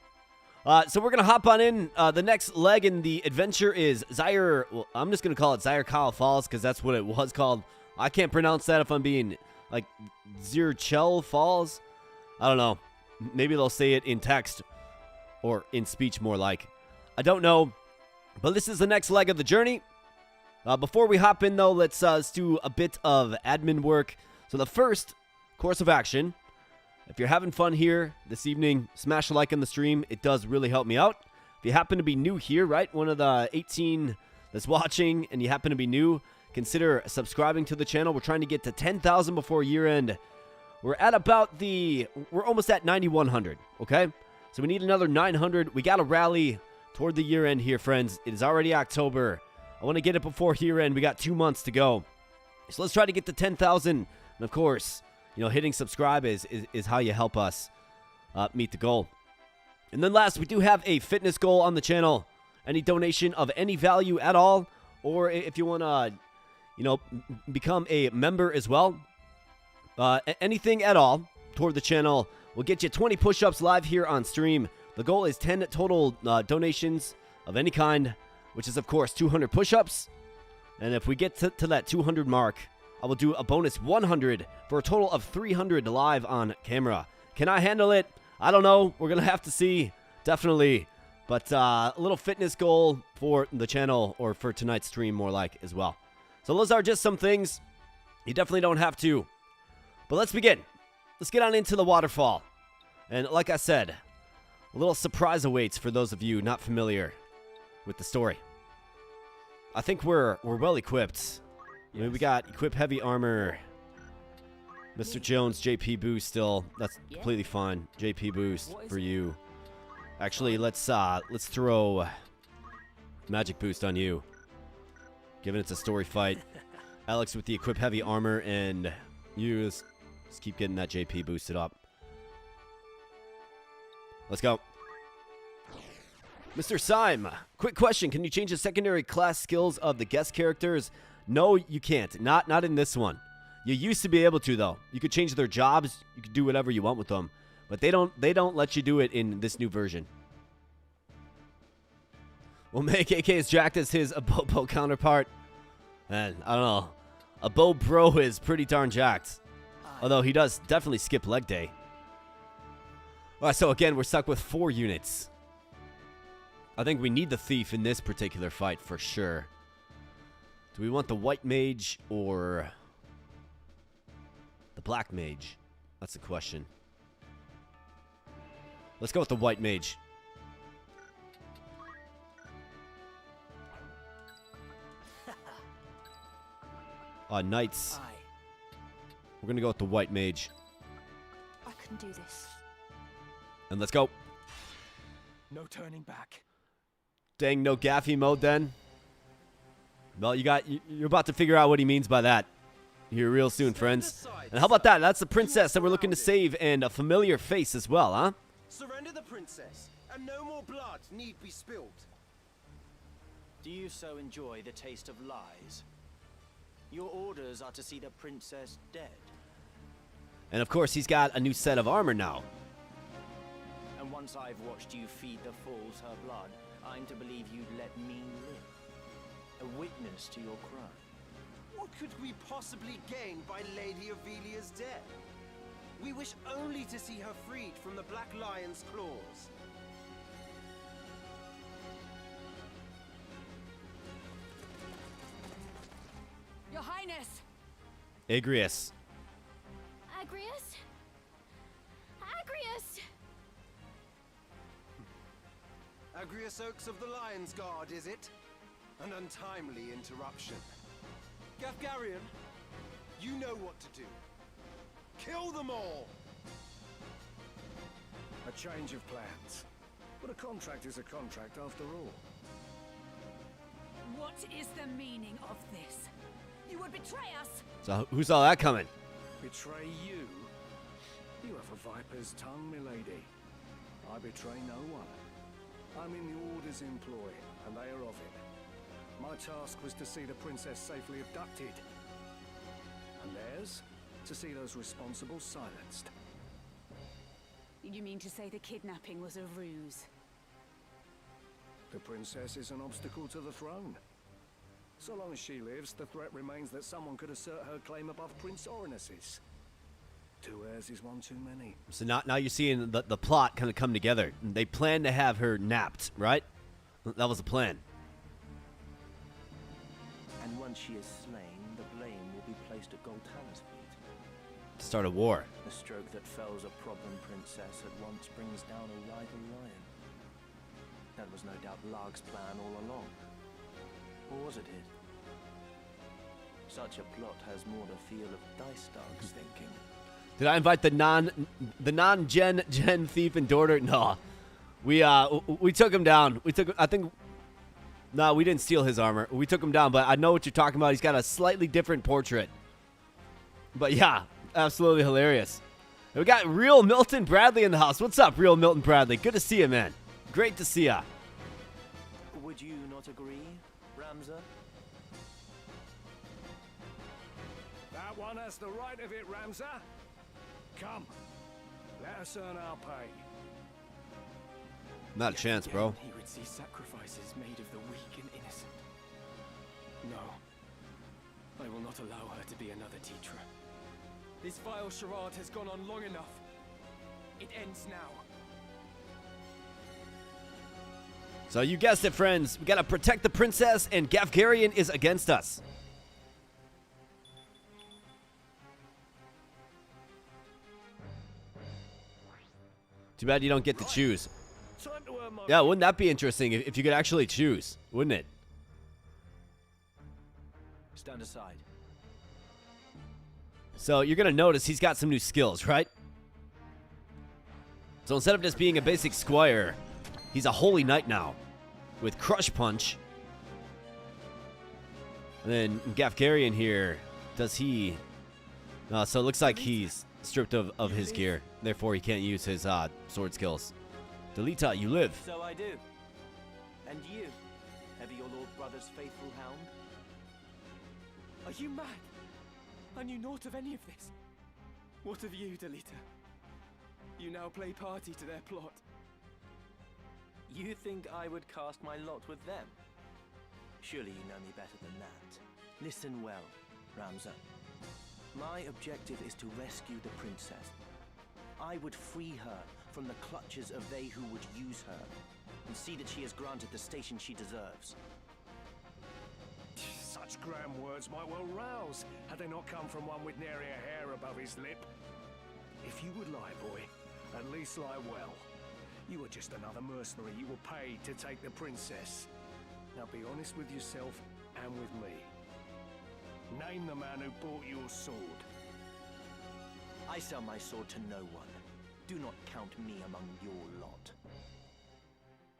So we're gonna hop on in. The next leg in the adventure is Well, I'm just gonna call it Zeirchele Falls because that's what it was called. I can't pronounce that if I'm being like Zeirchele Falls. I don't know. Maybe they'll say it in text. Or in speech, more like. I don't know. But this is the next leg of the journey. Before we hop in, though, let's do a bit of admin work. So the first course of action, if you're having fun here this evening, smash a like on the stream. It does really help me out. If you happen to be new here, right, one of the 18 that's watching, and you happen to be new, consider subscribing to the channel. We're trying to get to 10,000 before year end. We're almost at 9,100, okay? So we need another 900. We got to rally toward the year end here, friends. It is already October. I want to get it before year end. We got 2 months to go. So let's try to get to 10,000. And of course, hitting subscribe is how you help us meet the goal. And then last, we do have a fitness goal on the channel. Any donation of any value at all, or if you want to, become a member as well, anything at all toward the channel. We'll get you 20 push-ups live here on stream. The goal is 10 total donations of any kind, which is, of course, 200 push-ups. And if we get to that 200 mark, I will do a bonus 100 for a total of 300 live on camera. Can I handle it? I don't know. We're going to have to see. Definitely. But a little fitness goal for the channel, or for tonight's stream more like as well. So those are just some things. You definitely don't have to. But let's begin. Let's get on into the waterfall. And like I said, a little surprise awaits for those of you not familiar with the story. I think we're well equipped. I mean, we got equip heavy armor. Mr. Jones, JP boost still. That's completely fine. JP boost for you. Actually, let's throw magic boost on you. Given it's a story fight. Alex with the equip heavy armor, and you just keep getting that JP boosted up. Let's go. Mr. Syme, quick question. Can you change the secondary class skills of the guest characters? No, you can't. Not in this one. You used to be able to, though. You could change their jobs. You could do whatever you want with them. But they don't let you do it in this new version. We'll make AK as jacked as his Abobo counterpart. And I don't know. Abo Bro is pretty darn jacked. Although he does definitely skip leg day. Alright, so again, we're stuck with 4 units. I think we need the thief in this particular fight for sure. Do we want the white mage or the black mage? That's the question. Let's go with the white mage. Knights. We're going to go with the white mage. I can do this. And let's go. No turning back. Dang, no gaffy mode then. Well, you're about to figure out what he means by that here real soon, friends. And how about that? That's the princess that we're looking to save, and a familiar face as well, huh? Surrender the princess, and no more blood need be spilled. Do you so enjoy the taste of lies? Your orders are to see the princess dead. And of course, he's got a new set of armor now. And once I've watched you feed the fools her blood, I'm to believe you'd let me live. A witness to your crime. What could we possibly gain by Lady Ivalice's death? We wish only to see her freed from the Black Lion's claws. Your Highness! Agrius. Agrius? Agrius! Agrius Oaks of the Lion's Guard, is it? An untimely interruption. Gafgarion, you know what to do. Kill them all! A change of plans. But a contract is a contract after all. What is the meaning of this? You would betray us! So who saw that coming? Betray you? You have a viper's tongue, milady. I betray no one. I'm in the Order's employ, and they are of it. My task was to see the princess safely abducted. And theirs? To see those responsible silenced. You mean to say the kidnapping was a ruse? The princess is an obstacle to the throne. So long as she lives, the threat remains that someone could assert her claim above Prince Orinus's. 2 heirs is one too many. So now you're seeing the plot kind of come together. They plan to have her napped, right? That was the plan. And once she is slain, the blame will be placed at Golgollada's feet. Start a war. The stroke that fells a problem princess at once brings down a rival lion. That was no doubt Larg's plan all along. Or was it his? Such a plot has more the feel of Dice Dog's thinking. Did I invite the non-gen thief in Dorter? No. We took him down. No, we didn't steal his armor. We took him down, but I know what you're talking about. He's got a slightly different portrait. But yeah, absolutely hilarious. And we got real Milton Bradley in the house. What's up, real Milton Bradley? Good to see you, man. Great to see ya. Would you not agree, Ramza? That one has the right of it, Ramza. Come, let us earn our pay. Not a chance, bro. He would see sacrifices made of the weak and innocent. No. I will not allow her to be another teacher. This vile charade has gone on long enough. It ends now. So you guessed it, friends. We gotta protect the princess, and Gafgarian is against us. Too bad you don't get to choose. Yeah, wouldn't that be interesting if you could actually choose, wouldn't it? Stand aside. So you're gonna notice he's got some new skills, right? So instead of just being a basic squire, he's a holy knight now with Crush Punch. And then Gafgarian here, does he... so it looks like he's stripped of his gear. Therefore, he can't use his sword skills. Delita, you live. So I do. And you? Ever your lord brother's faithful hound? Are you mad? I knew naught of any of this. What of you, Delita? You now play party to their plot. You think I would cast my lot with them? Surely you know me better than that. Listen well, Ramza. My objective is to rescue the princess. I would free her from the clutches of they who would use her, and see that she is granted the station she deserves. Such grand words might well rouse, had they not come from one with nary a hair above his lip. If you would lie, boy, at least lie well. You were just another mercenary. You were paid to take the princess. Now be honest with yourself and with me. Name the man who bought your sword. I sell my sword to no one. Do not count me among your lot.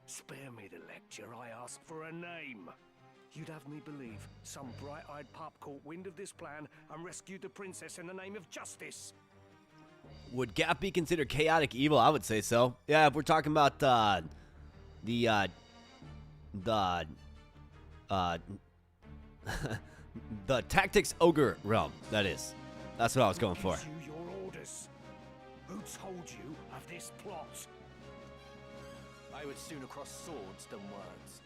Spare me the lecture. I ask for a name. You'd have me believe some bright-eyed pup caught wind of this plan and rescued the princess in the name of justice. Would Gap be considered chaotic evil? I would say so. Yeah, if we're talking about the tactics ogre realm, that is. That's what I was going for. Who gives you your orders? Who told you of this plot? I would sooner cross swords than words.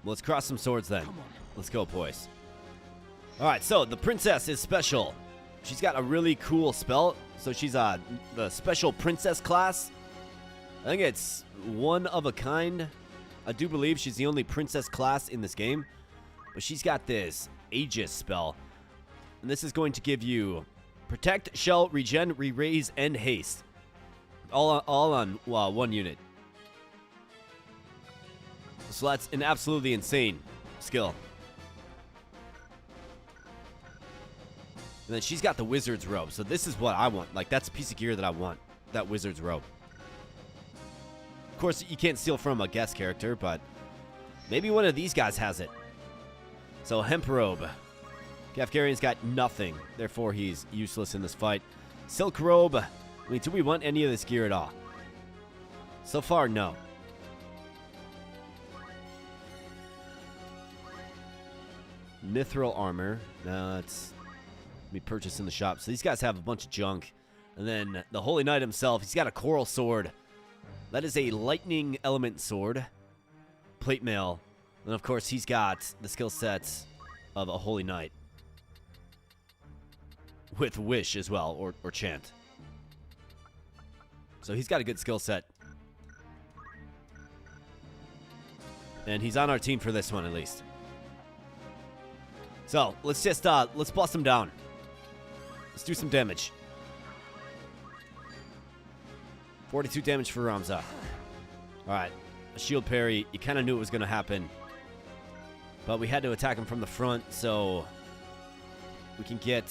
Let's cross some swords then. Let's go, boys. All right, so the princess is special. She's got a really cool spell. So she's the special princess class. I think it's one of a kind. I do believe she's the only princess class in this game. But she's got this Aegis spell. And this is going to give you Protect, Shell, Regen, Re-Raise, and Haste. All on one unit. So that's an absolutely insane skill. And then she's got the wizard's robe. So this is what I want. Like, that's a piece of gear that I want. That wizard's robe. Of course, you can't steal from a guest character, but maybe one of these guys has it. So, hemp robe. Gafgarian's got nothing. Therefore, he's useless in this fight. Silk robe. I mean, do we want any of this gear at all? So far, no. Mithril armor. No, that's be purchased in the shop. So these guys have a bunch of junk. And then the Holy Knight himself, he's got a coral sword. That is a lightning element sword. Plate mail. And of course, he's got the skill sets of a Holy Knight. With wish as well, or chant. So he's got a good skill set. And he's on our team for this one, at least. So, let's just, let's bust him down. Let's do some damage. 42 damage for Ramza. Alright, a shield parry. You kind of knew it was going to happen. But we had to attack him from the front, so we can get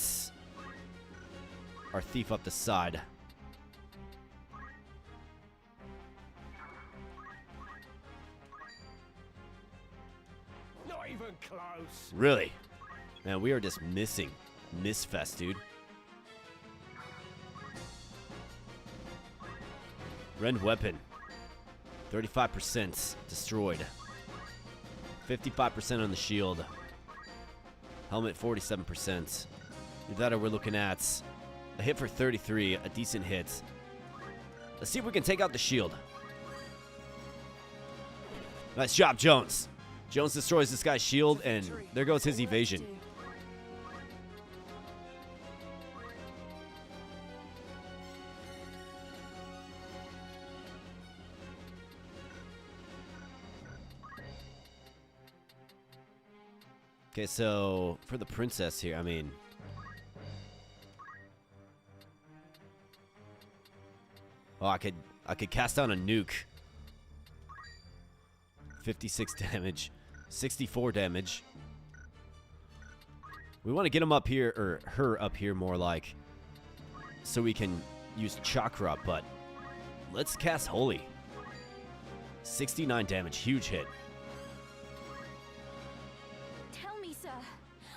our thief up the side. Not even close. Really? Man, we are just missing. Misfest, dude. Rend weapon. 35% destroyed. 55% on the shield. Helmet 47%. Either that or we're looking at a hit for 33, a decent hit. Let's see if we can take out the shield. Nice job, Jones. Jones destroys this guy's shield, and there goes his evasion. Okay, so for the princess here, I mean, oh, I could cast down a nuke. 56 damage, 64 damage. We want to get him up here, or her up here more like, so we can use chakra, but let's cast Holy. 69 damage, huge hit. Tell me, sir,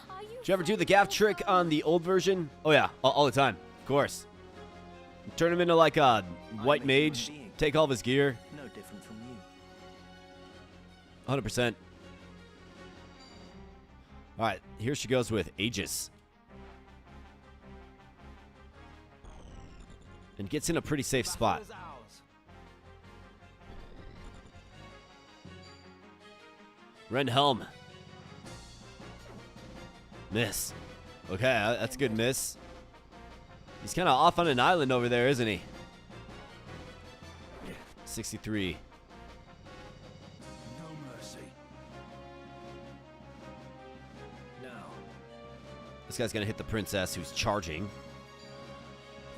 are you... Did you ever do the gaff trick on the old version? Oh yeah, all the time, of course. Turn him into like a white mage, take all of his gear. No different from you. 100%. Alright, here she goes with Aegis. And gets in a pretty safe spot. Renhelm. Miss. Okay, that's a good miss. He's kind of off on an island over there, isn't he? 63. No mercy. Now. This guy's gonna hit the princess who's charging.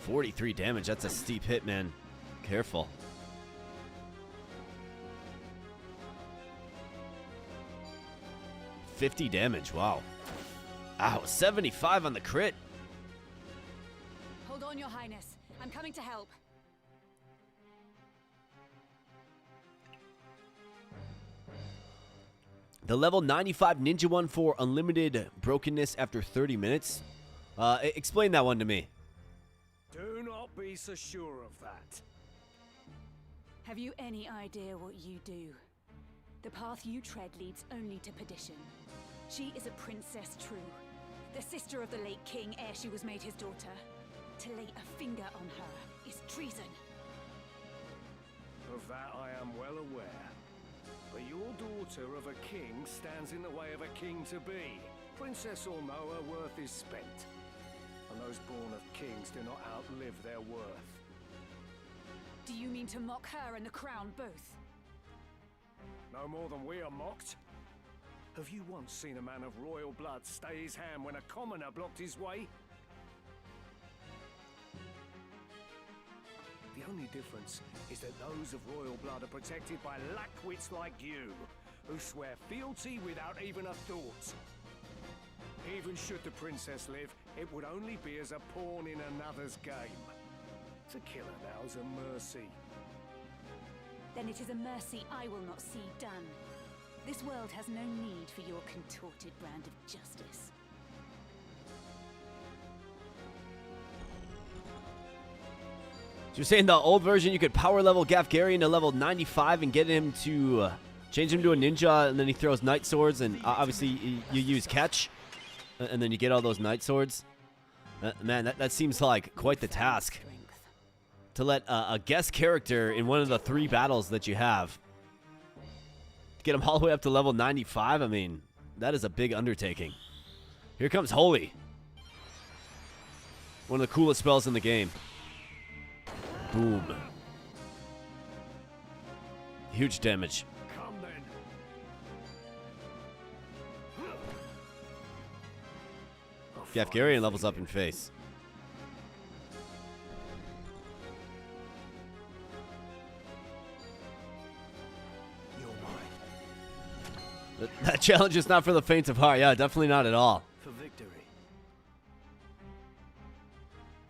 43 damage. That's a steep hit, man. Careful. $50 damage. Wow. Ow. 75 on the crit. Hold on, Your Highness. I'm coming to help. The level 95 ninja one for unlimited brokenness after 30 minutes. Explain that one to me. Do not be so sure of that. Have you any idea what you do? The path you tread leads only to perdition. She is a princess true, the sister of the late king ere she was made his daughter. To lay a finger on her is treason. Of that I am well aware. But your daughter of a king stands in the way of a king to be. Princess or no, her worth is spent. And those born of kings do not outlive their worth. Do you mean to mock her and the crown both? No more than we are mocked. Have you once seen a man of royal blood stay his hand when a commoner blocked his way? The only difference is that those of royal blood are protected by lackwits like you, who swear fealty without even a thought. Even should the princess live, it would only be as a pawn in another's game. To kill her now is a mercy. Then it is a mercy I will not see done. This world has no need for your contorted brand of justice. So you're saying the old version you could power level Gafgarian to level 95 and get him to change him to a ninja, and then he throws night swords, and obviously you use catch, and then you get all those night swords. Man, that seems like quite the task. To let a guest character in one of the 3 battles that you have get him all the way up to level 95, I mean, that is a big undertaking. Here comes Holy. One of the coolest spells in the game. Boom. Huge damage. Come then. Gafgarian levels up in face. That challenge is not for the faint of heart. Yeah, definitely not at all. For victory.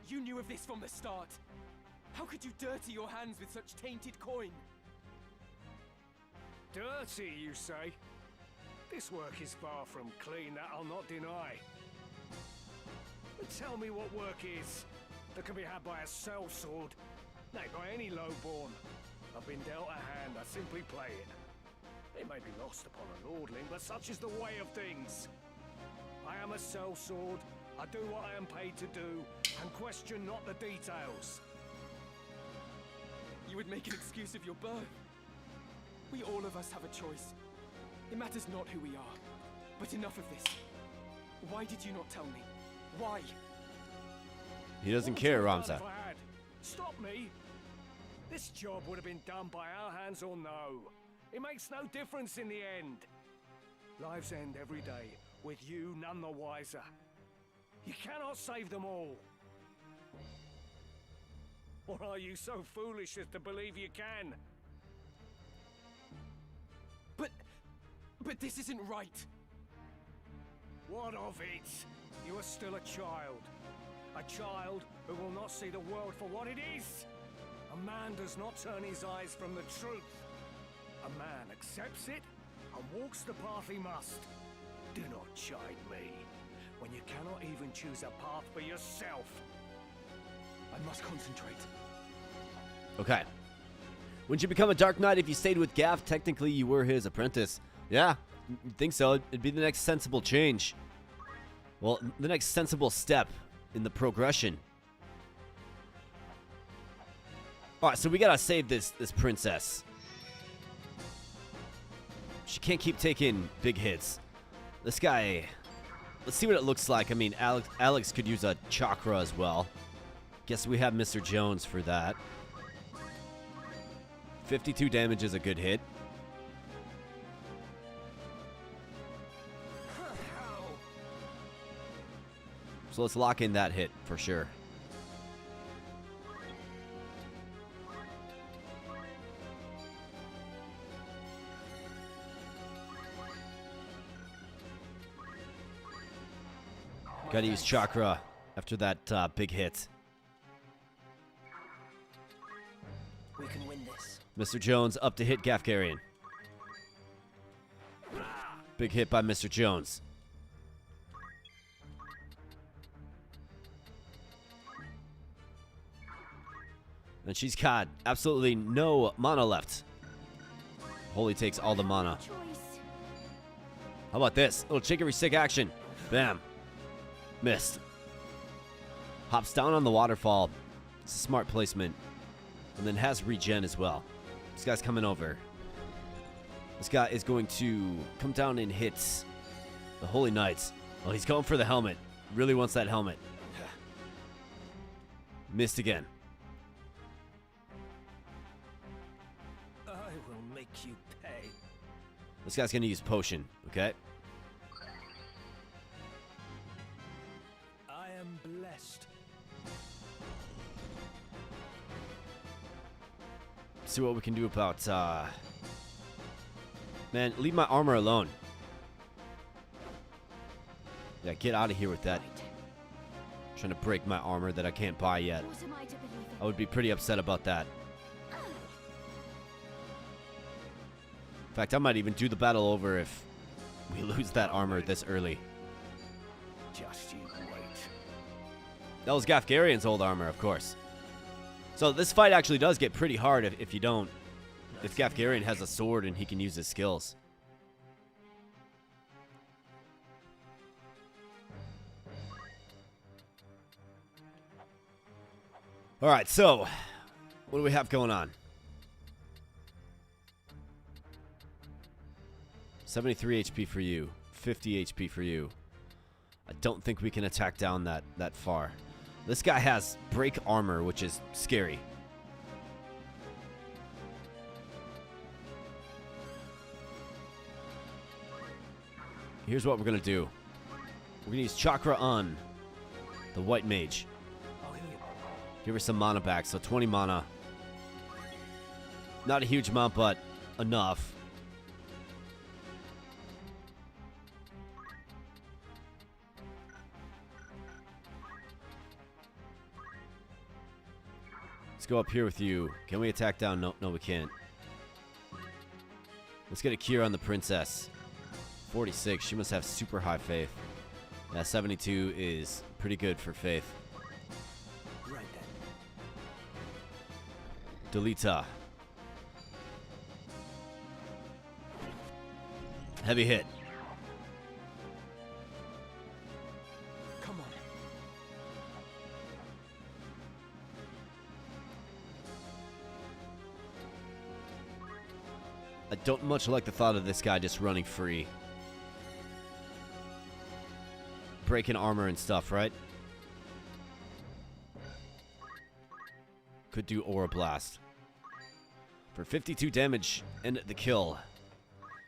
You knew of this from the start. How could you dirty your hands with such tainted coin? Dirty, you say? This work is far from clean, that I'll not deny. But tell me what work is that can be had by a sellsword, nay, by any lowborn. I've been dealt a hand, I simply play it. It may be lost upon a lordling, but such is the way of things. I am a sellsword, I do what I am paid to do, and question not the details. You would make an excuse of your birth. We all of us have a choice. It matters not who we are. But enough of this. Why did you not tell me? Why? He doesn't care, Ramza. If I had. Stop me! This job would have been done by our hands or no. It makes no difference in the end. Lives end every day with you none the wiser. You cannot save them all. Or are you so foolish as to believe you can? But this isn't right. What of it? You are still a child. A child who will not see the world for what it is. A man does not turn his eyes from the truth. A man accepts it and walks the path he must. Do not chide me when you cannot even choose a path for yourself. I must concentrate. Okay. Wouldn't you become a Dark Knight if you stayed with Gav? Technically, you were his apprentice. Yeah, I think so. It'd be the next sensible change. Well, the next sensible step in the progression. All right, so we gotta save this princess. She can't keep taking big hits. This guy, let's see what it looks like. I mean, Alex could use a chakra as well. Guess we have Mr. Jones for that. 52 damage is a good hit. So let's lock in that hit for sure. Gotta use chakra after that big hit. We can win this. Mr. Jones up to hit Gafgarian. Big hit by Mr. Jones. And she's got absolutely no mana left. Holy takes all the mana. How about this? Little chicory stick action. Bam. Missed. Hops down on the waterfall. It's a smart placement. And then has regen as well. This guy's coming over. This guy is going to come down and hit the Holy Knights. Oh, he's going for the helmet. Really wants that helmet. Missed again. I will make you pay. This guy's going to use potion, okay? I am blessed. See what we can do about, man, leave my armor alone. Yeah, get out of here with that. Trying to break my armor that I can't buy yet. What am I to believe in? I would be pretty upset about that. In fact, I might even do the battle over if we lose that armor this early. Just you wait. That was Gafgarian's old armor, of course. So this fight actually does get pretty hard if you don't... If Gafgarian has a sword and he can use his skills. Alright, so... What do we have going on? 73 HP for you. 50 HP for you. I don't think we can attack down that far. This guy has break armor, which is scary. Here's what we're going to do. We're going to use chakra on the white mage. Give her some mana back, so 20 mana. Not a huge amount, but enough. Let's go up here with you. Can we attack down? No, we can't. Let's get a cure on the princess. 46. She must have super high faith. Yeah, 72 is pretty good for faith. Right then. Delita. Heavy hit. Come on. I don't much like the thought of this guy just running free. Breaking armor and stuff, right? Could do Aura Blast. For 52 damage and the kill.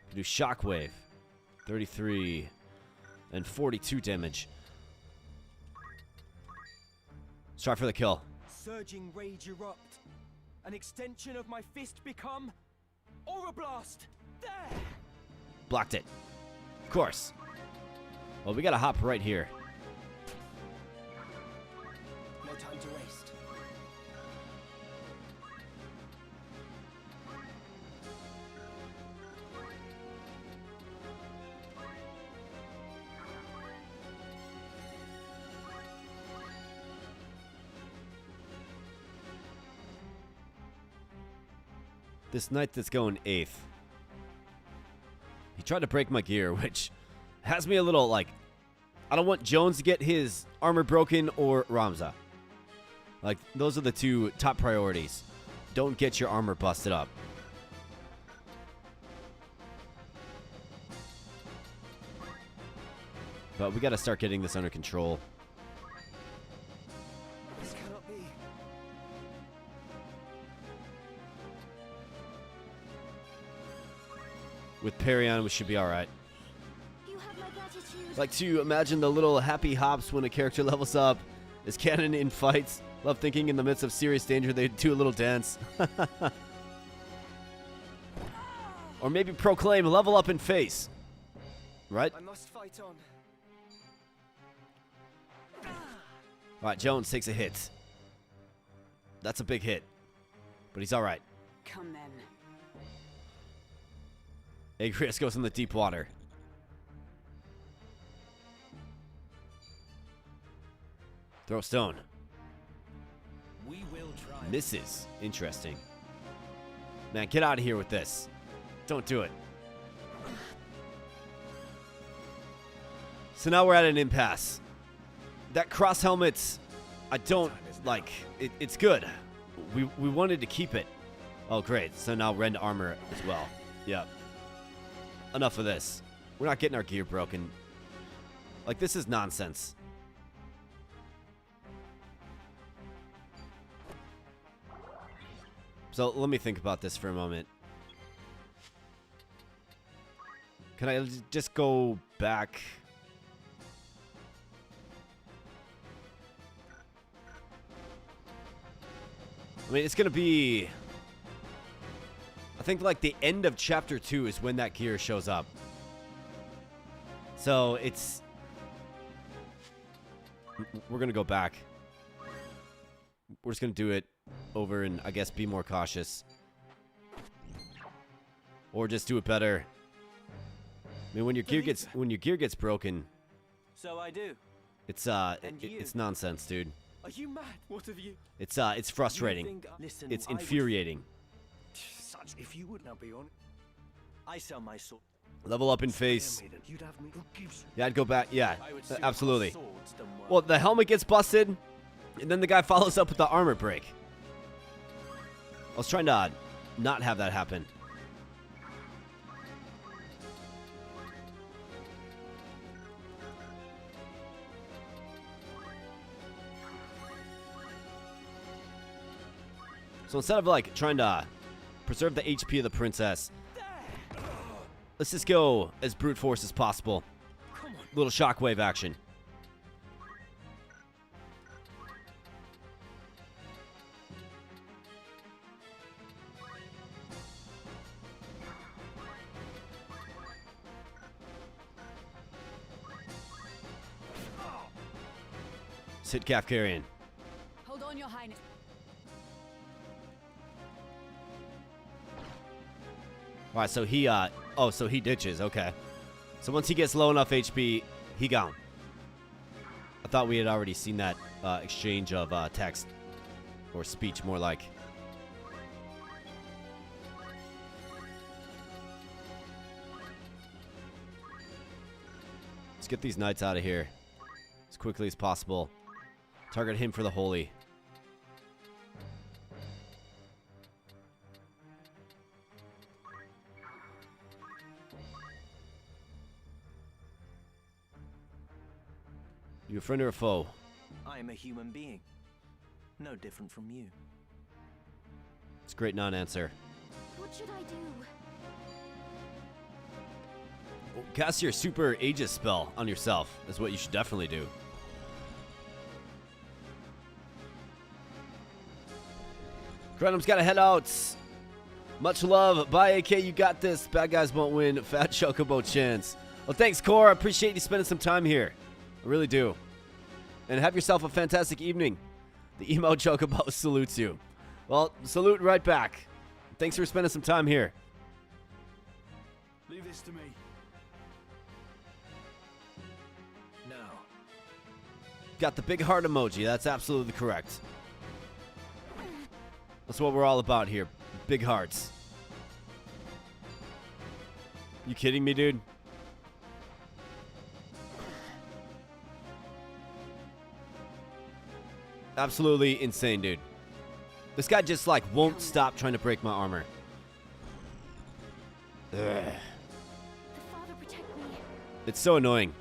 Could do Shockwave. 33. And 42 damage. Let's try for the kill. Surging rage erupt. An extension of my fist become Aura Blast. There. Blocked it. Of course. Well, we gotta hop right here. No time to waste. This knight that's going 8th. He tried to break my gear, which has me a little like, I don't want Jones to get his armor broken or Ramza. Like, those are the two top priorities. Don't get your armor busted up. But we got to start getting this under control. This cannot be. With parry on, we should be alright. You have my gratitude. Like to imagine the little happy hops when a character levels up. Is canon in fights. Love thinking in the midst of serious danger they do a little dance. Or maybe proclaim level up in face. Right? I must fight on. Alright, Jones takes a hit. That's a big hit. But he's alright. Come then. Agrias goes in the deep water. Throw a stone. We will try. Misses. Interesting. Man, get out of here with this. Don't do it. So now we're at an impasse. That cross helmet, I don't like. It's good. We wanted to keep it. Oh, great. So now rend armor as well. Yep. Enough of this. We're not getting our gear broken. Like, this is nonsense. So let me think about this for a moment. Can I just go back? I mean, it's going to be... I think like the end of chapter 2 is when that gear shows up. So it's... We're going to go back. We're just going to do it over and I guess be more cautious. Or just do it better. I mean, when your gear gets broken, So I do. it's it's nonsense, dude. Are you mad? What have you? It's frustrating. Listen, It's I would- infuriating. Such, if you would not be on, I sell my sword. Level up in face. you'd have me. Who gives? Yeah, I'd go back. Yeah, I would sooner absolutely. have swords than work. Well, the helmet gets busted, and then the guy follows up with the armor break. I was trying to not have that happen. So instead of like trying to preserve the HP of the princess, let's just go as brute force as possible. Little shockwave action. Sit Kafkarian. Hold on, Your Highness. Alright, so he, so he ditches, okay. So once he gets low enough HP, he gone. I thought we had already seen that exchange of text. Or speech, more like. Let's get these knights out of here as quickly as possible. Target him for the holy. You a friend or a foe? I am a human being. No different from you. It's a great non-answer. What should I do? cast your super Aegis spell on yourself. Is what you should definitely do. Grenum's got to head out. Much love. Bye, AK. You got this. Bad guys won't win. Fat Chocobo chance. Well, thanks, Core. I appreciate you spending some time here. I really do. And have yourself a fantastic evening. The emo Chocobo salutes you. Well, salute right back. Thanks for spending some time here. Leave this to me. Now. Got the big heart emoji. That's absolutely correct. That's what we're all about here. Big hearts. You kidding me, dude? Absolutely insane, dude. This guy just, like, won't stop trying to break my armor. Ugh. The Father protect me. It's so annoying.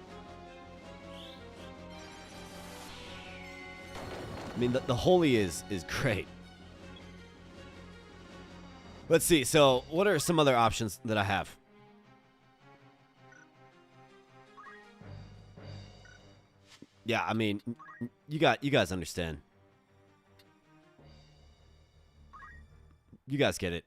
I mean, the holy is great. Let's see. So, what are some other options that I have? Yeah, I mean, you guys understand. You guys get it.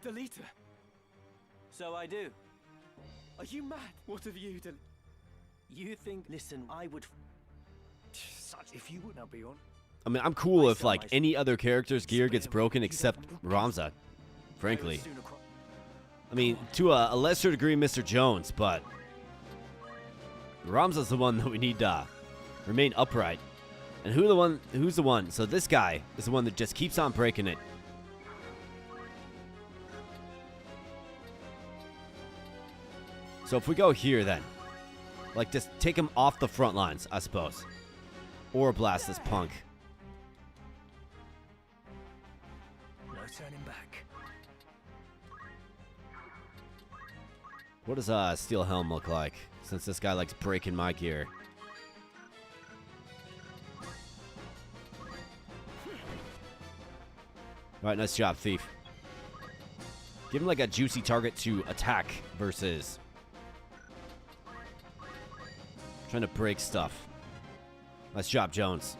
Delita, So I do. are you mad? What have you done? You think... Listen, I would... Such if you would not be on. I mean, I'm cool if, like, any other character's gear gets broken except Ramza, frankly. I mean, to a lesser degree, Mr. Jones, but Ramza's the one that we need to remain upright. And who's the one? So this guy is the one that just keeps on breaking it. So if we go here, then, like, just take him off the front lines, I suppose. Or blast this punk. No turning back. What does Steel Helm look like? Since this guy likes breaking my gear. Alright, nice job, Thief. Give him like a juicy target to attack versus trying to break stuff. Nice job, Jones.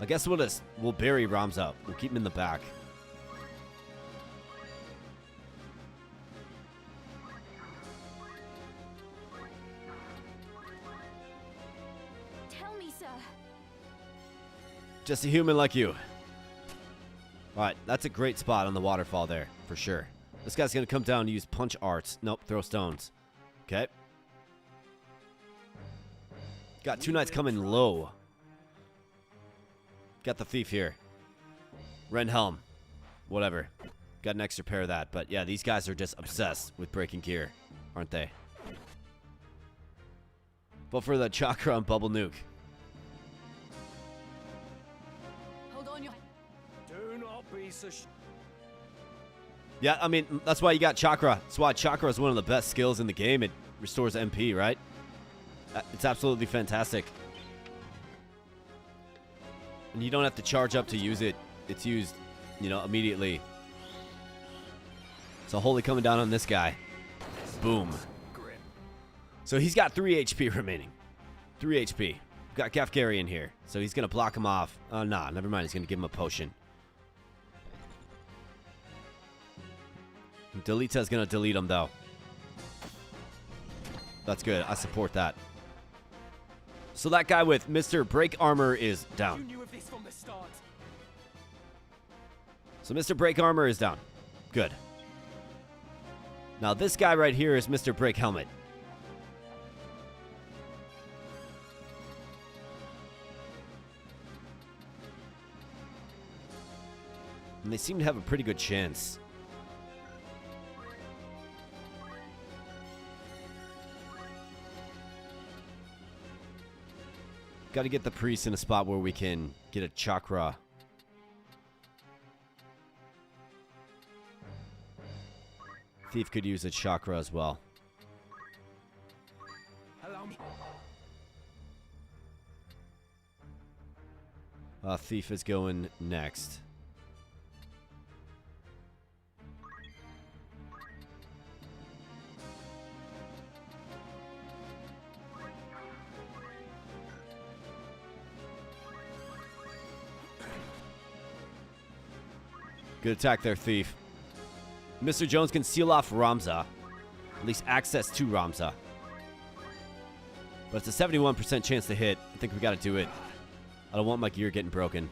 I guess we'll bury Ramza. We'll keep him in the back. Tell me, sir. Just a human like you. Alright, that's a great spot on the waterfall there, for sure. This guy's going to come down and use punch arts. Nope, throw stones. Okay. Got two knights coming low. Got the thief here. Ren Helm. Whatever. Got an extra pair of that. But yeah, these guys are just obsessed with breaking gear, aren't they? But for the chakra and bubble nuke. Hold on, you. Do not be so. Yeah, I mean, that's why you got chakra. That's why chakra is one of the best skills in the game. It restores MP, right? It's absolutely fantastic. And you don't have to charge up to use it. It's used, you know, immediately. So holy coming down on this guy. Boom. So he's got 3 HP remaining. 3 HP. Got Gafgari in here. So he's going to block him off. Oh, nah, never mind. He's going to give him a potion. Delita's going to delete him, though. That's good. I support that. So that guy with Mr. Break Armor is down. You knew of this from the start. So Mr. Break Armor is down. Good. Now this guy right here is Mr. Break Helmet. And they seem to have a pretty good chance. Got to get the priest in a spot where we can get a chakra. Thief could use a chakra as well. Allow me. Thief is going next. Good attack there, Thief. Mr. Jones can seal off Ramza. At least access to Ramza. But it's a 71% chance to hit. I think we got to do it. I don't want my gear getting broken.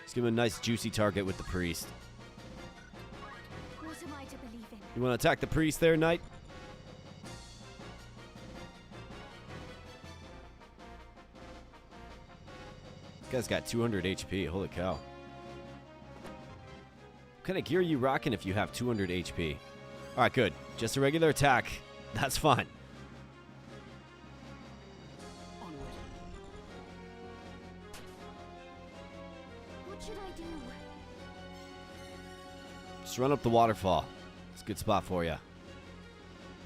Let's give him a nice juicy target with the priest. What am I to believe in? You want to attack the priest there, Knight? This guy's got 200 HP. Holy cow. What kind of gear are you rocking if you have 200 HP? Alright, good. Just a regular attack. That's fine. Onward. What should I do? Just run up the waterfall. It's a good spot for you.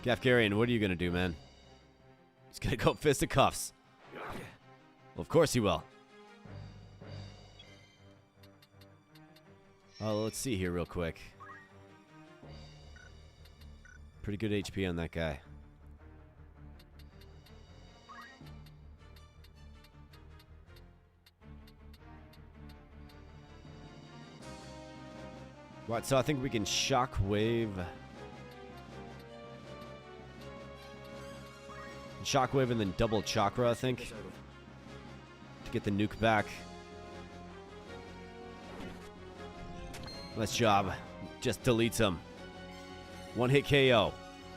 Gafgarian, what are you going to do, man? He's going to go fisticuffs. Well, of course he will. Let's see here real quick. Pretty good HP on that guy. Right, so I think we can shockwave. Shockwave and then double chakra, I think. To get the nuke back. Nice job. Just deletes him. One hit KO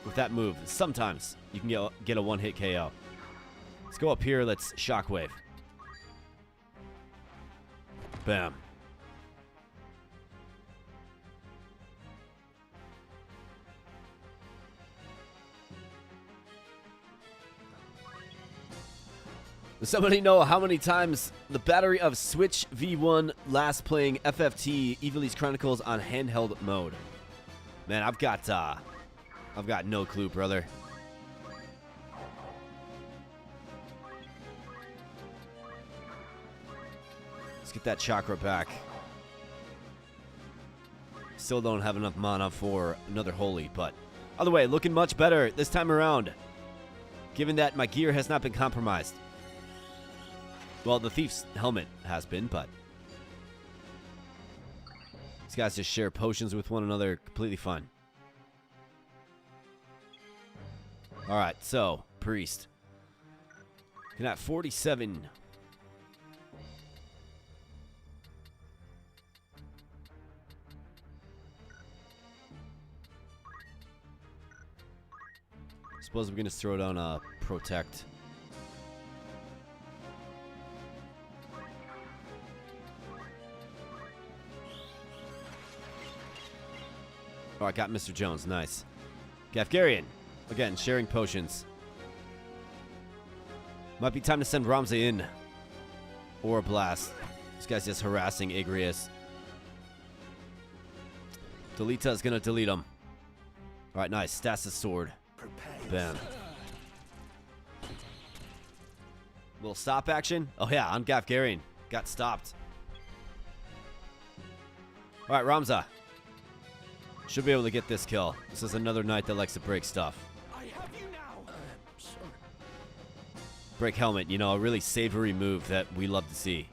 with that move. Sometimes you can get a one hit KO. Let's go up here. Let's shockwave. Bam. Does somebody know how many times the battery of Switch V1 last playing FFT Ivalice Chronicles on handheld mode? Man, I've got no clue, brother. Let's get that chakra back. Still don't have enough mana for another holy, but either way, looking much better this time around. Given that my gear has not been compromised. Well, the thief's helmet has been, but these guys just share potions with one another. Completely fine. Alright, so, priest. Looking at 47. Suppose we're going to throw down a protect. Oh, I got Mr. Jones. Nice. Gafgarian. Again, sharing potions. Might be time to send Ramza in. Or a blast. This guy's just harassing Agrius. Delita is going to delete him. Alright, nice. Stasis sword. Bam. Little stop action. Oh, yeah, on Gafgarian. Got stopped. Alright, Ramza. Should be able to get this kill. This is another knight that likes to break stuff. I have you now. Break helmet, you know, a really savory move that we love to see.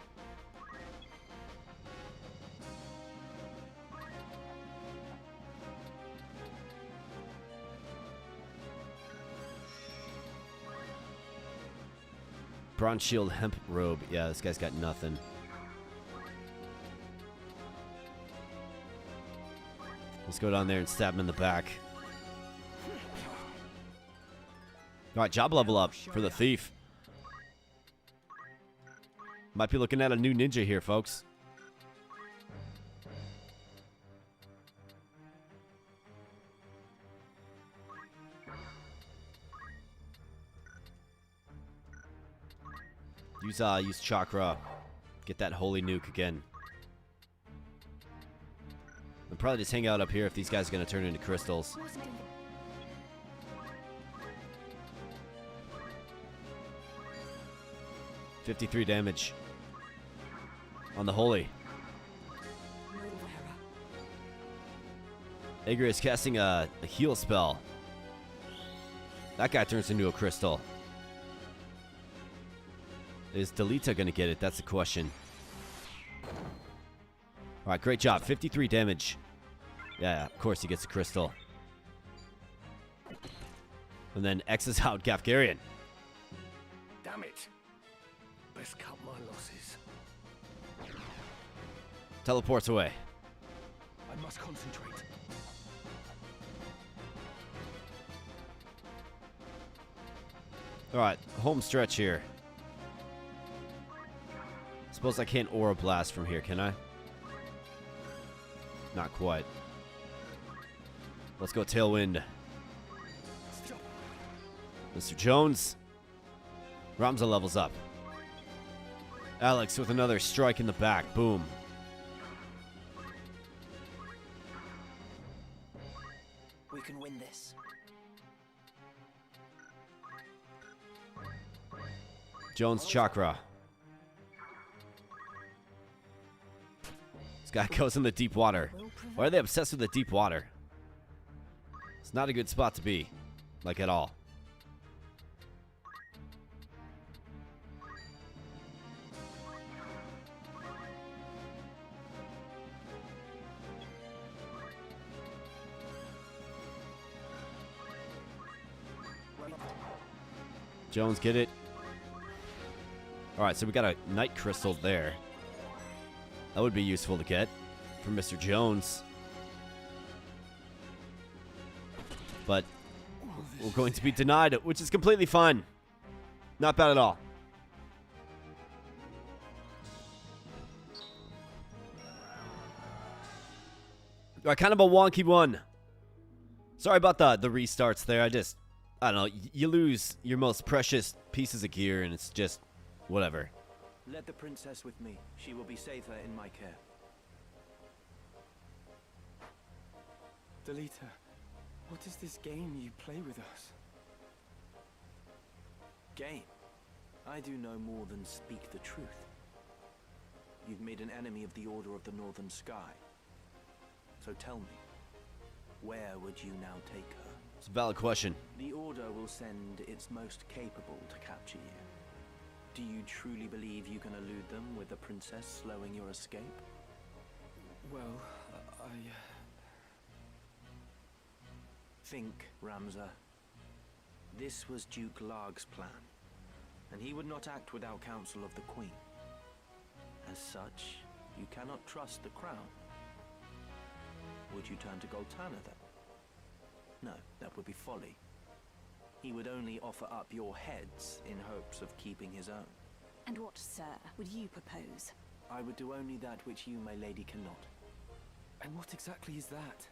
Bronze shield hemp robe. Yeah, this guy's got nothing. Let's go down there and stab him in the back. Alright, job level up for the thief. Might be looking at a new ninja here, folks. Use chakra. Get that holy nuke again. I'll probably just hang out up here if these guys are going to turn into crystals. 53 damage on the holy. Aegir is casting a heal spell. That guy turns into a crystal. Is Delita going to get it? That's the question. Alright, great job. 53 damage. Yeah, of course he gets a crystal. And then X's out Gafgarian. Damn it. Best cut my losses. Teleports away. I must concentrate. Alright, home stretch here. Suppose I can't Aura Blast from here, can I? Not quite. Let's go Tailwind. Mr. Jones. Ramza levels up. Alex with another strike in the back. Boom. We can win this. Jones Chakra. This guy goes in the deep water. Why are they obsessed with the deep water? It's not a good spot to be. Like at all. Jones, get it. Alright, so we got a Night Crystal there. That would be useful to get from Mr. Jones. But we're going to be denied it, which is completely fine. Not bad at all. Alright, kind of a wonky one. Sorry about the restarts there. I don't know. You lose your most precious pieces of gear and it's just whatever. Let the princess with me. She will be safer in my care. Delita, what is this game you play with us? Game? I do no more than speak the truth. You've made an enemy of the Order of the Northern Sky. So tell me, where would you now take her? It's a valid question. The Order will send its most capable to capture you. Do you truly believe you can elude them with the princess slowing your escape? Well, Think, Ramza. This was Duke Larg's plan, and he would not act without counsel of the Queen. As such, you cannot trust the crown. Would you turn to Golgollada then? No, that would be folly. He would only offer up your heads in hopes of keeping his own. And what, sir, would you propose? I would do only that which you, my lady, cannot. And what exactly is that?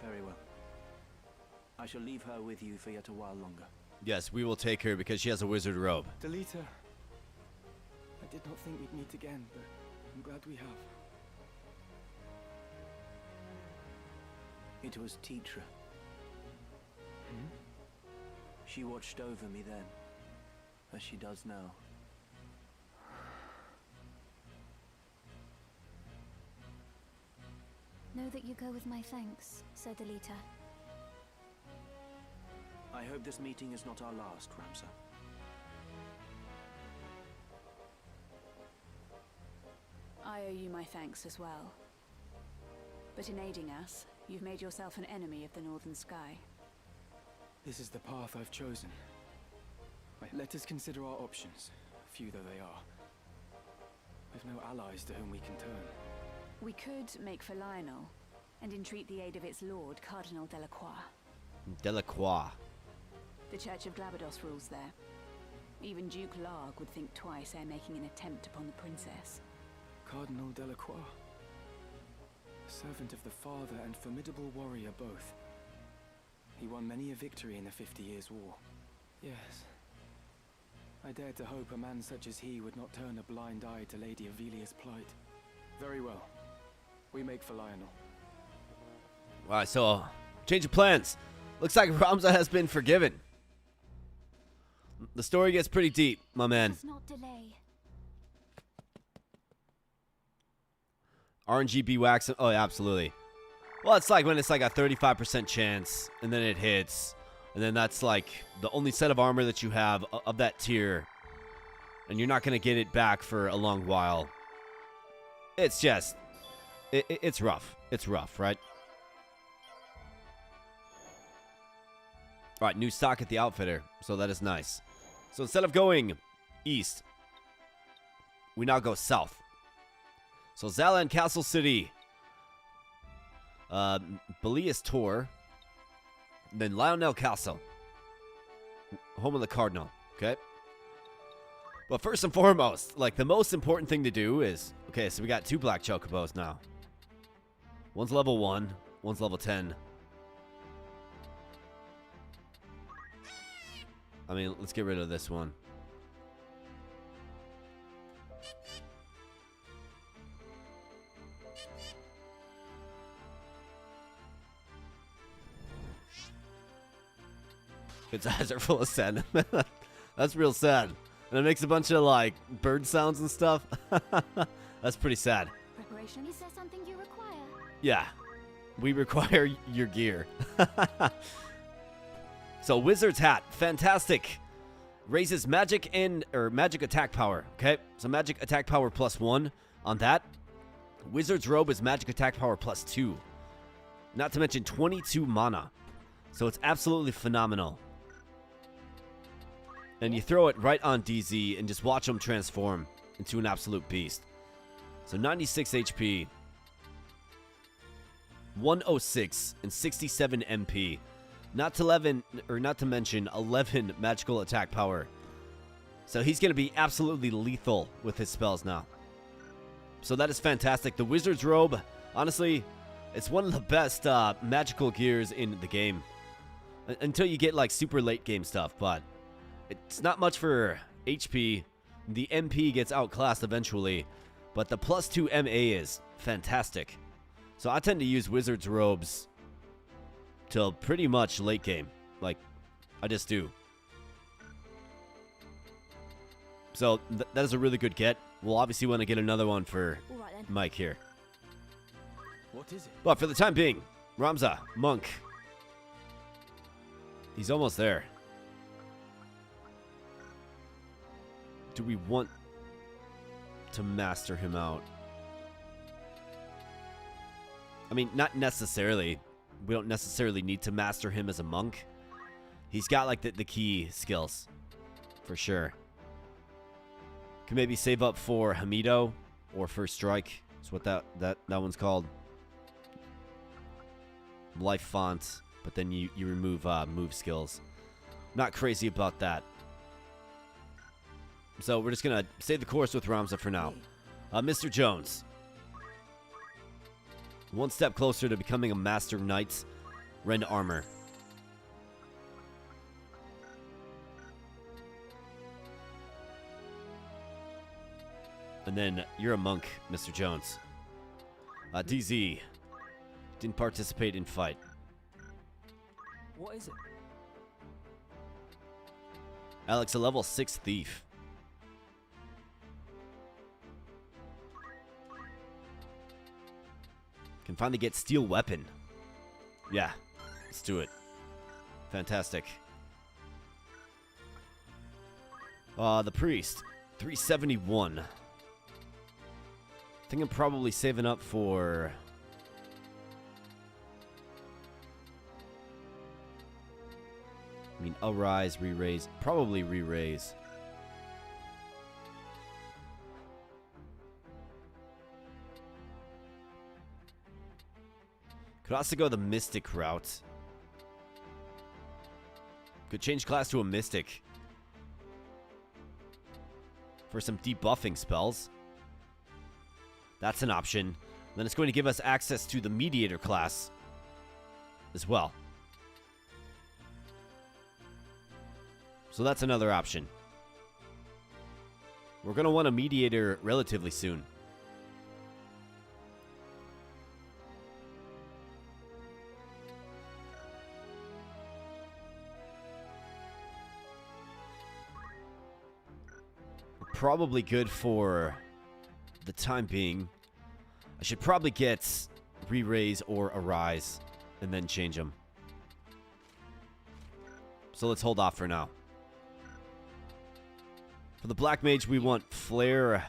Very well. I shall leave her with you for yet a while longer. Yes, we will take her because she has a wizard robe. Delita, I did not think we'd meet again, but I'm glad we have. It was Tetra. She watched over me then, as she does now. Know that you go with my thanks, Sir Delita. I hope this meeting is not our last, Ramza. I owe you my thanks as well. But in aiding us, you've made yourself an enemy of the Northern Sky. This is the path I've chosen. Let us consider our options, few though they are. We've no allies to whom we can turn. We could make for Lionel, and entreat the aid of its lord, Cardinal Delacroix. Delacroix. The Church of Glabados rules there. Even Duke Larg would think twice ere making an attempt upon the princess. Cardinal Delacroix. Servant of the Father and formidable warrior both. He won many a victory in the 50 Years' War. Yes. I dared to hope a man such as he would not turn a blind eye to Lady Ivalice's plight. Very well. We make for Lionel. Alright, so change of plans. Looks like Ramza has been forgiven. The story gets pretty deep, my man. Let's not delay. RNGB wax. Oh, yeah, absolutely. Well, it's like when it's like a 35% chance, and then it hits, and then that's like the only set of armor that you have of that tier, and you're not going to get it back for a long while. It's just, it's rough. It's rough, right? All right, new stock at the outfitter, so that is nice. So instead of going east, we now go south. So Zaland Castle City, Balias Tor, then Lionel Castle, home of the Cardinal, okay? But first and foremost, like the most important thing to do is, okay, so we got 2 black chocobos now. One's level 1, one's level 10. I mean, let's get rid of this one. Its eyes are full of sand. That's real sad. And it makes a bunch of, like, bird sounds and stuff. That's pretty sad. Preparation. Is there something you require? Yeah. We require your gear. So, Wizard's Hat. Fantastic. Raises magic magic attack power. Okay? So, magic attack power +1 on that. Wizard's Robe is magic attack power +2. Not to mention 22 mana. So, it's absolutely phenomenal. And you throw it right on DZ and just watch him transform into an absolute beast. So 96 HP, 106, and 67 MP. Not to mention 11 magical attack power. So he's going to be absolutely lethal with his spells now. So that is fantastic. The Wizard's Robe, honestly, it's one of the best magical gears in the game. Until you get like super late game stuff, but it's not much for HP. The MP gets outclassed eventually, but the +2 MA is fantastic. So I tend to use Wizard's Robes till pretty much late game. Like, I just do. So that is a really good get. We'll obviously want to get another one for Mike here. What is it? But for the time being, Ramza, Monk. He's almost there. Do we want to master him out? I mean, not necessarily. We don't necessarily need to master him as a monk. He's got like the key skills, for sure. Can maybe save up for Hamido or First Strike. That's what that one's called. Life font, but then you remove move skills. Not crazy about that. So we're just going to stay the course with Ramza for now. Mr. Jones. One step closer to becoming a Master Knight. Rend Armor. And then you're a monk, Mr. Jones. DZ. Didn't participate in fight. What is it? Alex, a level 6 thief. Can finally get steel weapon. Yeah, let's do it. Fantastic. The priest, 371. I think I'm probably saving up for... I mean, Arise, re-raise. Probably re-raise. Could also go the Mystic route. Could change class to a Mystic. For some debuffing spells. That's an option. Then it's going to give us access to the Mediator class as well. So that's another option. We're going to want a Mediator relatively soon. probably good for the time being. I should probably get re-raise or arise and then change them. So let's hold off for now. For the Black Mage, we want Flare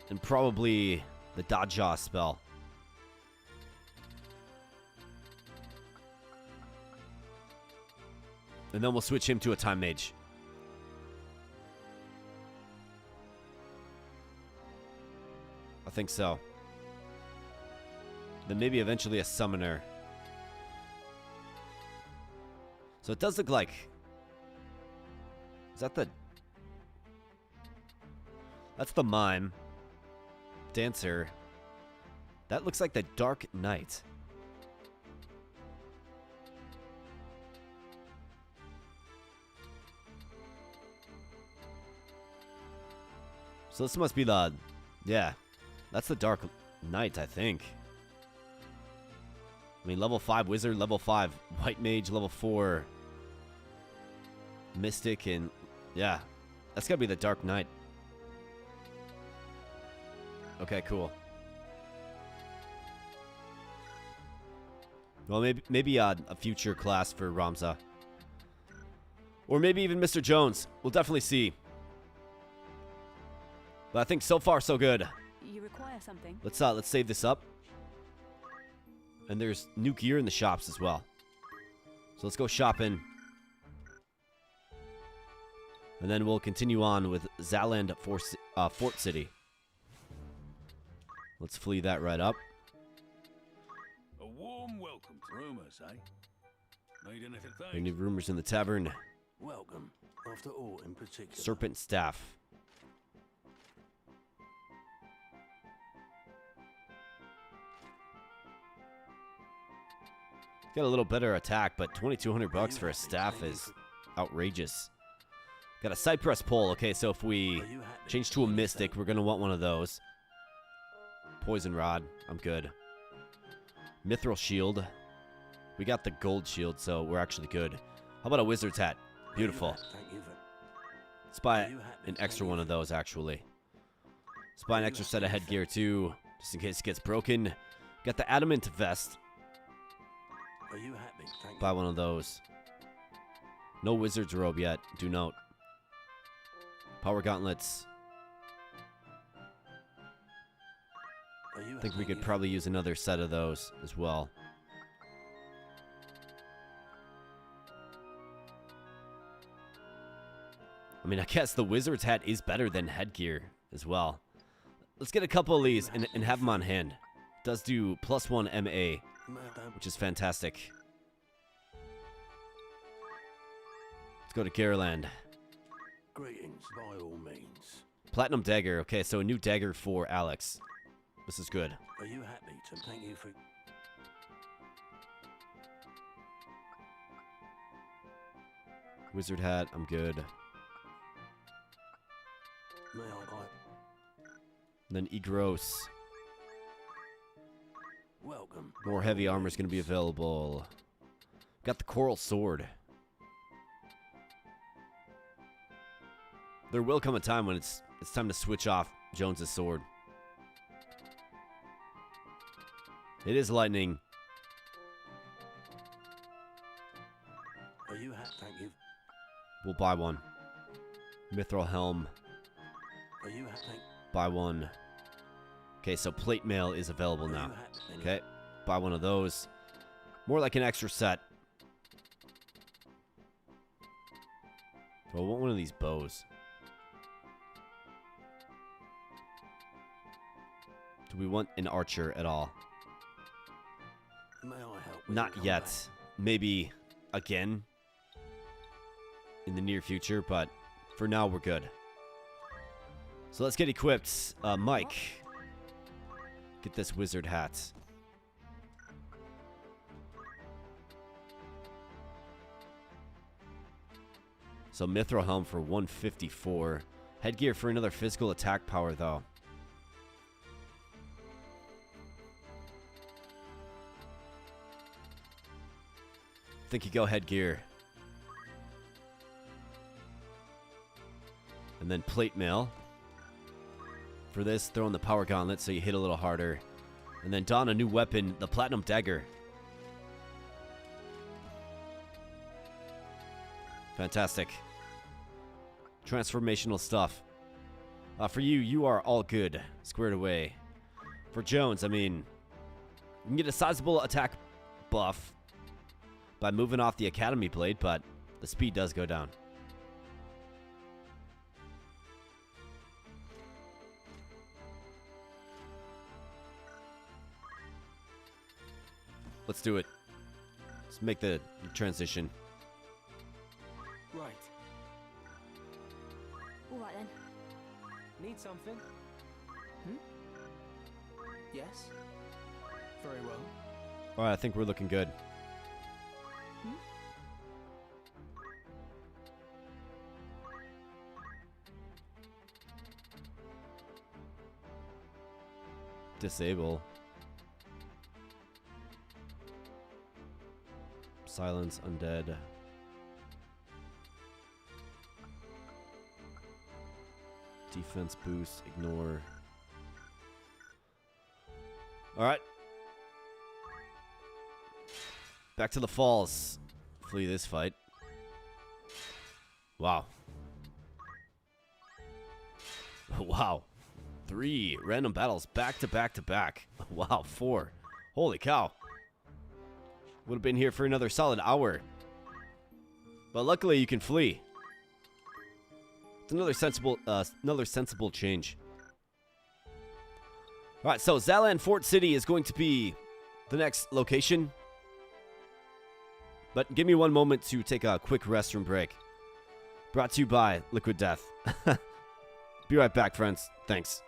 and probably the Dodge Jaw spell. And then we'll switch him to a Time Mage. I think so. Then maybe eventually a Summoner. So it does look like... Is that the... That's the Mime. Dancer. That looks like the Dark Knight. So this must be the... Yeah. That's the Dark Knight, I think. I mean, level 5 Wizard, level 5 White Mage, level 4 Mystic, and... Yeah. That's gotta be the Dark Knight. Okay, cool. Well, maybe a future class for Ramza. Or maybe even Mr. Jones. We'll definitely see. But I think so far so good. You require something? Let's save this up. And there's new gear in the shops as well. So let's go shopping. And then we'll continue on with Zaland Fort City. Let's flee that right up. A warm welcome to rumors, eh? Need anything? Any rumors in the tavern? Welcome. After all, in particular. Serpent Staff. Got a little better attack, but 2,200 bucks for a staff is outrageous. Got a Cypress pole. Okay, so if we change to a Mystic, we're going to want one of those. Poison Rod. I'm good. Mithril Shield. We got the gold shield, so we're actually good. How about a Wizard's Hat? Beautiful. Let's buy an extra one of those, actually. Let's buy an extra set of headgear, too, just in case it gets broken. Got the Adamant Vest. Are you happy? Buy one of those. No Wizard's Robe yet. Do note. Power Gauntlets. I think we could probably use another set of those as well. I mean, I guess the Wizard's Hat is better than headgear as well. Let's get a couple of these and have them on hand. It does do +1 MA, which is fantastic. Let's go to Garland. Greetings, by all means. Platinum Dagger. Okay, so a new dagger for Alex. This is good. Are you happy to thank you for... Wizard Hat, I'm good. May I... And then Egros. Welcome. More heavy armor is going to be available. Got the Coral Sword. There will come a time when it's time to switch off Jones's sword. It is lightning. Are you happy? Thank you. We'll buy one. Mithril Helm. Are you happy? Buy one. Okay, so plate mail is available now. Okay, buy one of those. More like an extra set. Oh, I want one of these bows. Do we want an archer at all? May I help? Not yet. Maybe again in the near future, but for now we're good. So let's get equipped. Mike, get this Wizard Hat. So Mithril Helm for 154. Headgear for another physical attack power, though. Think you go headgear. And then plate mail. For this, throw in the power gauntlet so you hit a little harder. And then don a new weapon, the platinum dagger. Fantastic. Transformational stuff. For you, you are all good. Squared away. For Jones, I mean, you can get a sizable attack buff by moving off the Academy Blade, but the speed does go down. Let's do it. Let's make the transition. Right. All right then. Need something? Yes? Very well. All right, I think we're looking good. Disable. Silence undead. Defense boost, ignore. Alright. Back to the falls. Flee this fight. Wow. Wow. 3 random battles back to back to back. Wow, 4. Holy cow. Would have been here for another solid hour. But luckily you can flee. It's another sensible change. Alright, so Zaland Fort City is going to be the next location. But give me one moment to take a quick restroom break. Brought to you by Liquid Death. Be right back, friends. Thanks.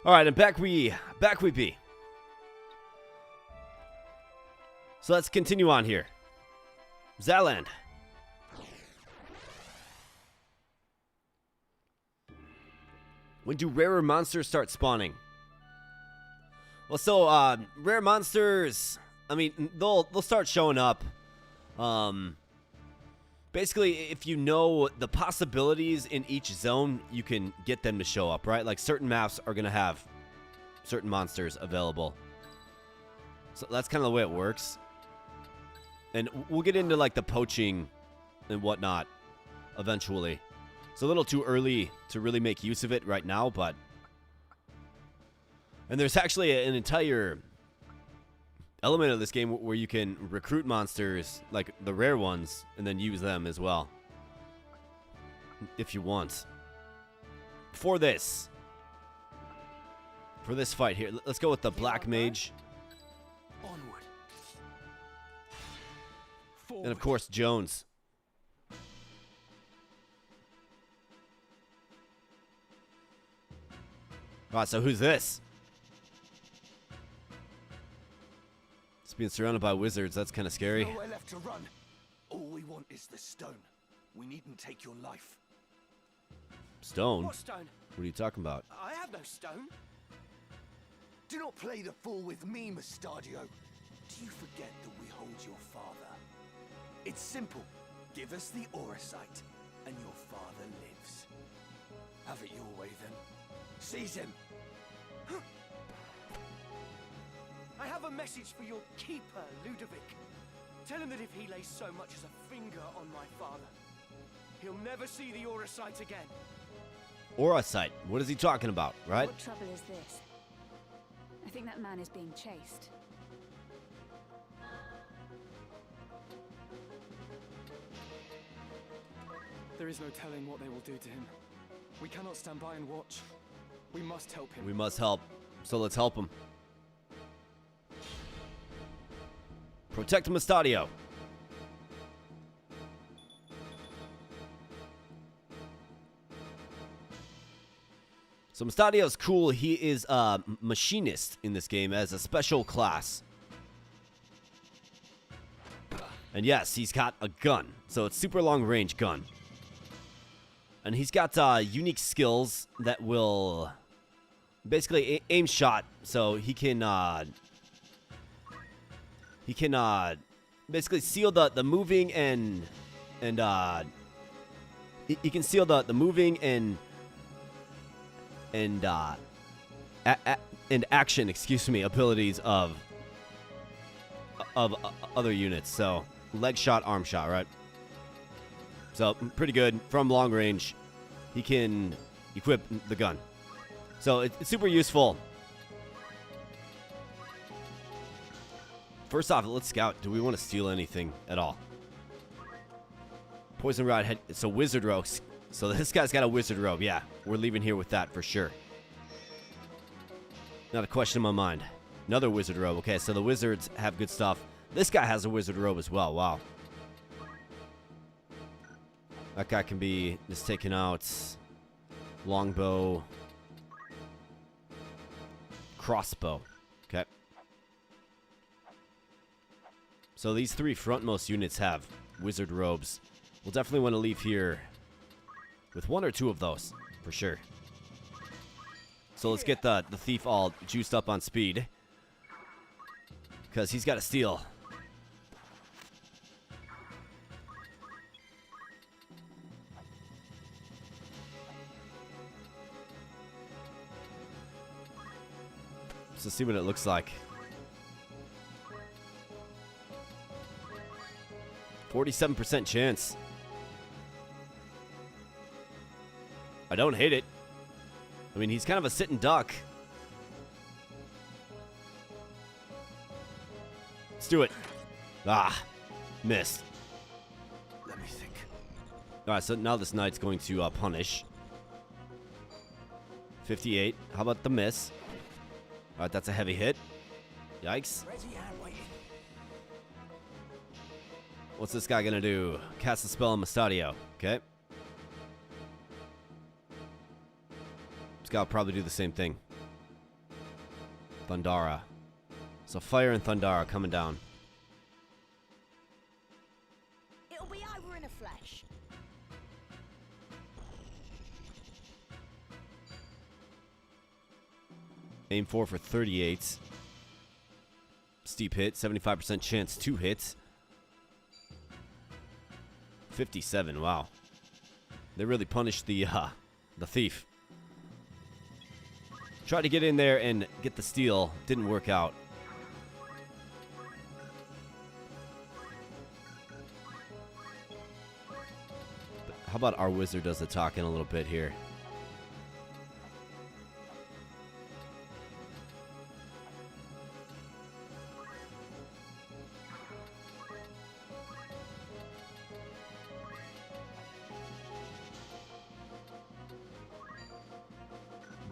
All right, and back we be. So let's continue on here. Zaland. When do rarer monsters start spawning? Well, so rare monsters, I mean, they'll start showing up. Basically, if you know the possibilities in each zone, you can get them to show up, right? Like certain maps are going to have certain monsters available. So that's kind of the way it works. And we'll get into like the poaching and whatnot eventually. It's a little too early to really make use of it right now, but... And there's actually an entire element of this game where you can recruit monsters, like the rare ones, and then use them as well. If you want. For this fight here, let's go with the Black Mage. Onward. And of course, Jones. Alright, so who's this? It's being surrounded by wizards. That's kind of scary. Nowhere left to run. All we want is the stone. We needn't take your life. Stone? What stone? What are you talking about? I have no stone. Do not play the fool with me, Mustadio. Do you forget that we hold your father? It's simple. Give us the Auracite, and your father lives. Have it your way, then. Seize him. I have a message for your keeper, Ludovic. Tell him that if he lays so much as a finger on my father, he'll never see the Auracite again. Auracite. What is he talking about, right? What trouble is this? I think that man is being chased. There is no telling what they will do to him. We cannot stand by and watch. We must help him. We must help. So let's help him. Protect Mustadio. So Mustadio's cool. He is a machinist in this game as a special class. And yes, he's got a gun. So it's super long range gun. And he's got unique skills that will basically aim shot. So he can basically seal the moving and he can seal the moving and action, excuse me, abilities of other units. So leg shot, arm shot, right? So pretty good from long range. He can equip the gun. So it's super useful. First off, let's scout. Do we want to steal anything at all? Poison rod head. So wizard robes. So this guy's got a wizard robe. Yeah, we're leaving here with that for sure. Not a question in my mind. Another wizard robe. Okay, so the wizards have good stuff. This guy has a wizard robe as well. Wow. That guy can be just taken out. Longbow. Crossbow. Okay. So these three frontmost units have wizard robes. We'll definitely want to leave here with one or two of those, for sure. So let's get the thief all juiced up on speed. Because he's got to steal. Let's see what it looks like. 47% chance. I don't hate it. I mean, he's kind of a sitting duck. Let's do it. Ah, missed. Let me think. All right, so now this knight's going to punish. 58. How about the miss? All right, that's a heavy hit. Yikes. What's this guy gonna do? Cast a spell on Mustadio. Okay. This guy will probably do the same thing. Thundara. So fire and Thundara coming down. It'll be over in a flash. Aim for 38. Steep hit. 75% chance to hit. 57. Wow. They really punished the thief. Tried to get in there and get the steal. Didn't work out. But How about our wizard does the talking a little bit here?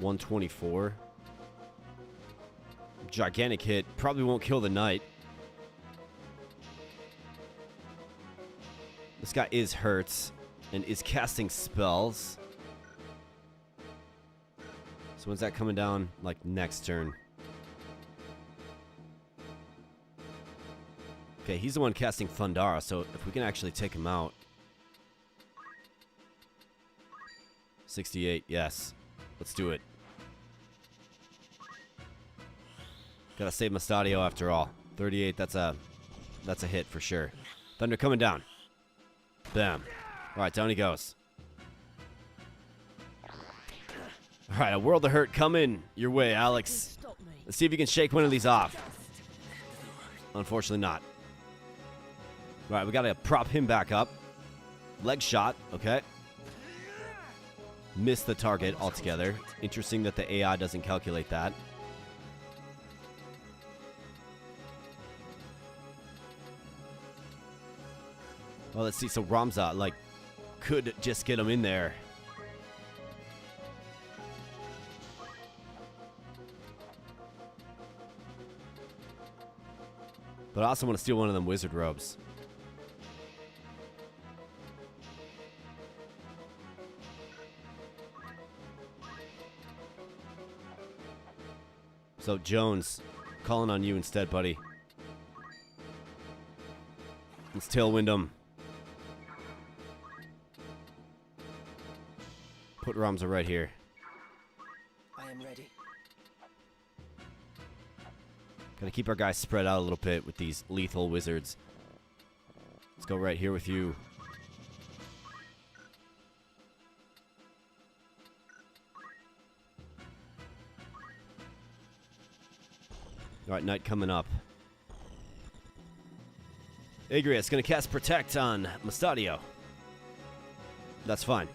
$124. Gigantic hit. Probably won't kill the knight. This guy is hurt and is casting spells. So when's that coming down? Like next turn. Okay, he's the one casting Thundara, so if we can actually take him out. 68, yes. Let's do it. Gotta save Mustadio after all. 38, that's a hit for sure. Thunder coming down. Bam. Alright, down he goes. Alright, a world of hurt coming your way, Alex. Let's see if you can shake one of these off. Unfortunately not. Alright, we gotta prop him back up. Leg shot, okay. Missed the target altogether. Interesting that the AI doesn't calculate that. Well, let's see. So Ramza, like, could just get him in there. But I also want to steal one of them wizard robes. So Jones, calling on you instead, buddy. Let's tailwind him. Put Ramza right here. I am ready. Gotta keep our guys spread out a little bit with these lethal wizards. Let's go right here with you. Alright, Knight coming up. Agrias gonna cast Protect on Mustadio. That's fine.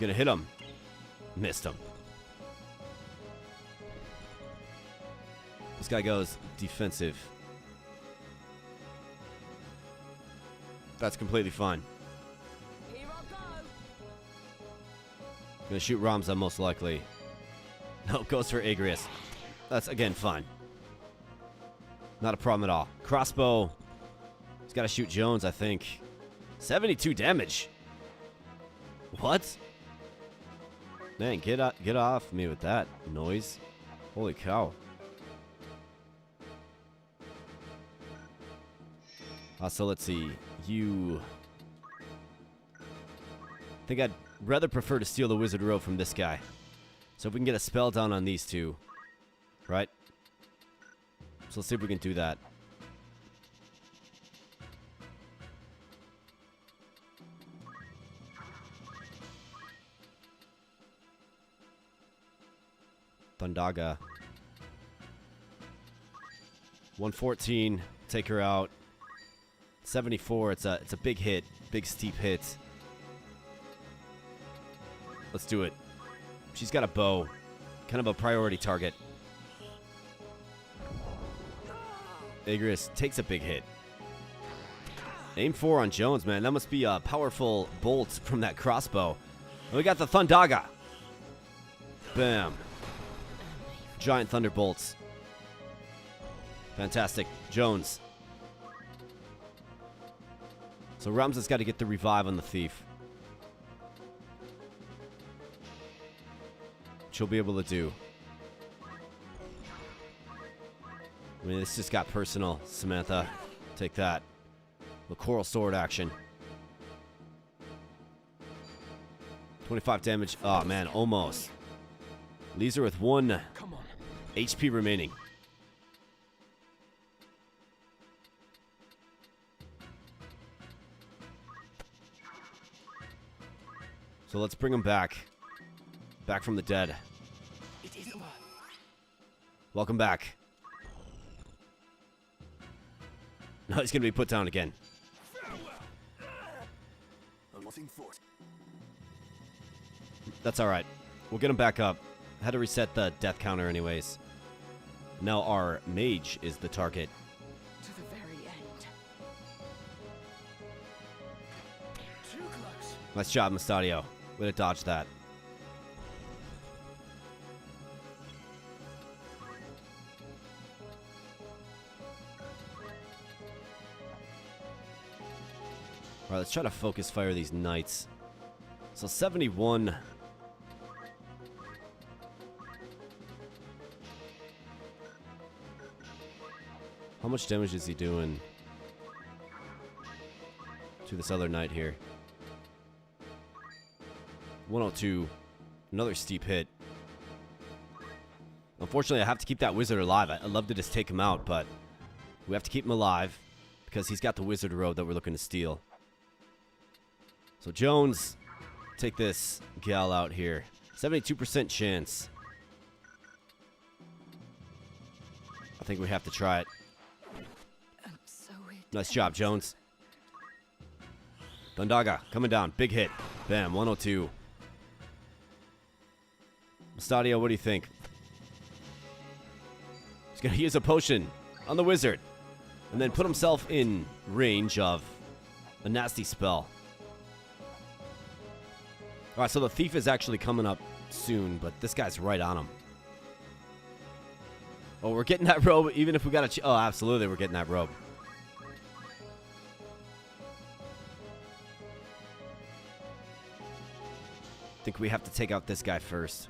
Gonna hit him. Missed him. This guy goes defensive. That's completely fine. Here I go. Gonna shoot Ramza most likely. No, goes for Agrias. That's again fine. Not a problem at all. Crossbow. He's gotta shoot Jones, I think. 72 damage. What? Man, get off me with that noise. Holy cow. So let's see. You... I think I'd rather prefer to steal the wizard robe from this guy. So if we can get a spell down on these two. Right? So let's see if we can do that. Thundaga. 114. Take her out. 74. It's a big hit. Big steep hit. Let's do it. She's got a bow. Kind of a priority target. Agrias takes a big hit. Aim 4 on Jones, man. That must be a powerful bolt from that crossbow. And we got the Thundaga. Bam. Giant thunderbolts. Fantastic. Jones. So Ramza's got to get the revive on the thief. Which he'll be able to do. I mean, this just got personal, Samantha. Take that. The Coral Sword action. 25 damage. Oh, man, almost. Leaves her with 1 HP remaining. So let's bring him back. Back from the dead. It is over. Welcome back. No, he's going to be put down again. nothing for it. That's alright. We'll get him back up. Had to reset the death counter anyways. Now our mage is the target. To the very end. Too close. Nice job, Mustadio. Way to dodge that. Alright, let's try to focus fire these knights. So 71. How much damage is he doing to this other knight here? 102. Another steep hit. Unfortunately, I have to keep that wizard alive. I'd love to just take him out, but we have to keep him alive because he's got the wizard robe that we're looking to steal. So Jones, take this gal out here. 72% chance. I think we have to try it. Nice job, Jones. Thundaga coming down. Big hit. Bam, 102. Mustadio, what do you think? He's going to use a potion on the wizard. And then put himself in range of a nasty spell. Alright, so the thief is actually coming up soon, but this guy's right on him. Oh, we're getting that robe even if we got to... Oh, absolutely, we're getting that robe. I think we have to take out this guy first.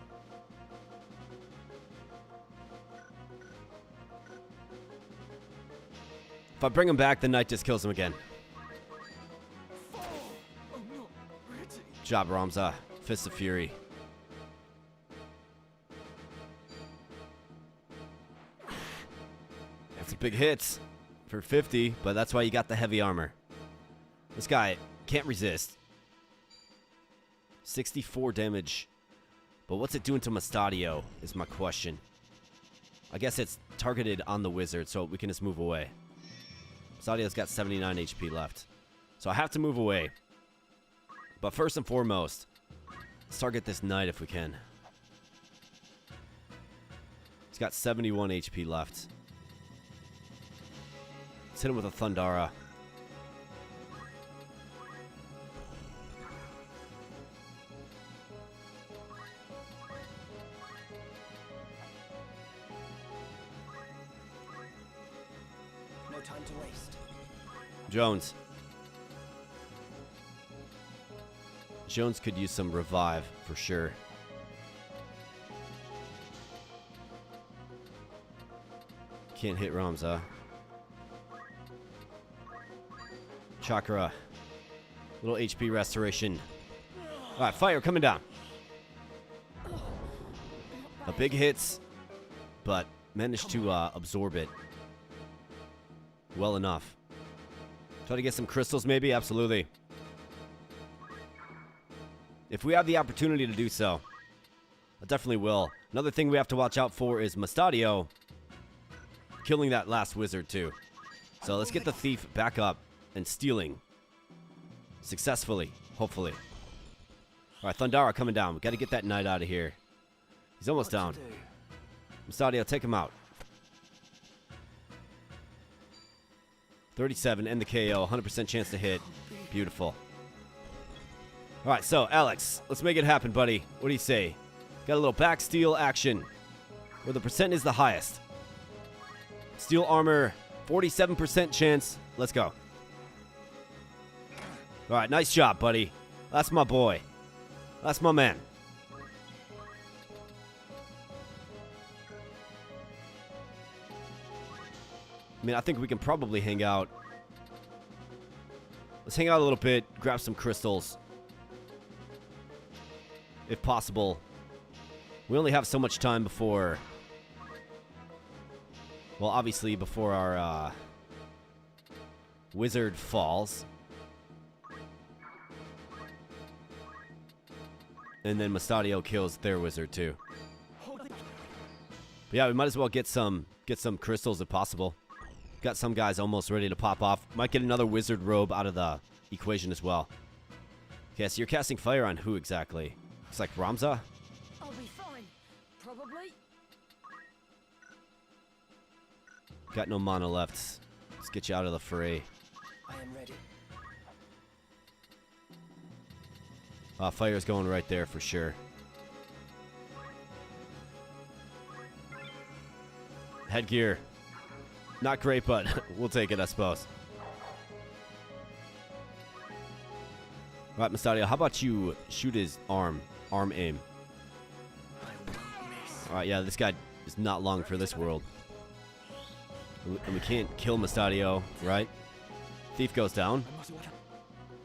If I bring him back, the knight just kills him again. Job, Ramza. Fist of Fury. That's a big hit for 50, but that's why you got the heavy armor. This guy can't resist. 64 damage. But what's it doing to Mustadio is my question. I guess it's targeted on the wizard, so we can just move away. Mustadio's got 79 HP left. So I have to move away. But first and foremost, let's target this knight if we can. He's got 71 HP left. Let's hit him with a Thundara. No time to waste. Jones. Jones could use some revive for sure. Can't hit Ramza. Chakra. Little HP restoration. Alright, fire coming down. A big hits, but managed to absorb it well enough. Try to get some crystals maybe? Absolutely. If we have the opportunity to do so, I definitely will. Another thing we have to watch out for is Mustadio killing that last wizard too. So let's get the thief back up and stealing successfully, hopefully. Alright, Thundara coming down. We got to get that knight out of here. He's almost down. Mustadio, take him out. 37, end the KO. 100% chance to hit. Beautiful. Alright, so, Alex, let's make it happen, buddy. What do you say? Got a little back steal action where the percent is the highest. Steel armor, 47% chance. Let's go. Alright, nice job, buddy. That's my boy. That's my man. I mean, I think we can probably hang out. Let's hang out a little bit, grab some crystals. If possible. We only have so much time before... Well, obviously, before our wizard falls. And then Mustadio kills their wizard, too. But yeah, we might as well get some crystals if possible. Got some guys almost ready to pop off. Might get another wizard robe out of the equation as well. Okay, so you're casting fire on who exactly? It's like Ramza? I'll be fine. Probably. Got no mana left. Let's get you out of the fray. I am ready. Fire's going right there for sure. Headgear. Not great, but we'll take it, I suppose. Right, Mustadio, how about you shoot his arm aim? Alright, yeah, this guy is not long for this world. And we can't kill Mustadio, right? Thief goes down.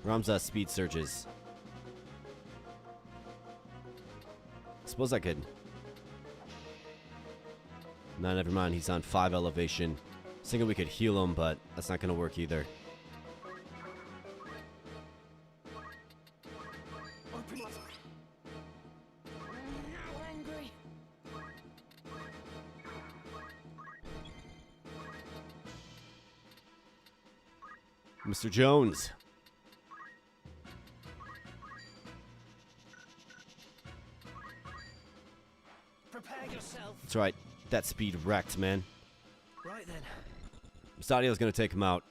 Ramza speed surges. Suppose I could... No, never mind, he's on 5 elevation. I was thinking we could heal him, but that's not going to work either. Mr. Jones. Prepare yourself. That's right. That speed wrecked, man. Right then. Mustadio's gonna take him out.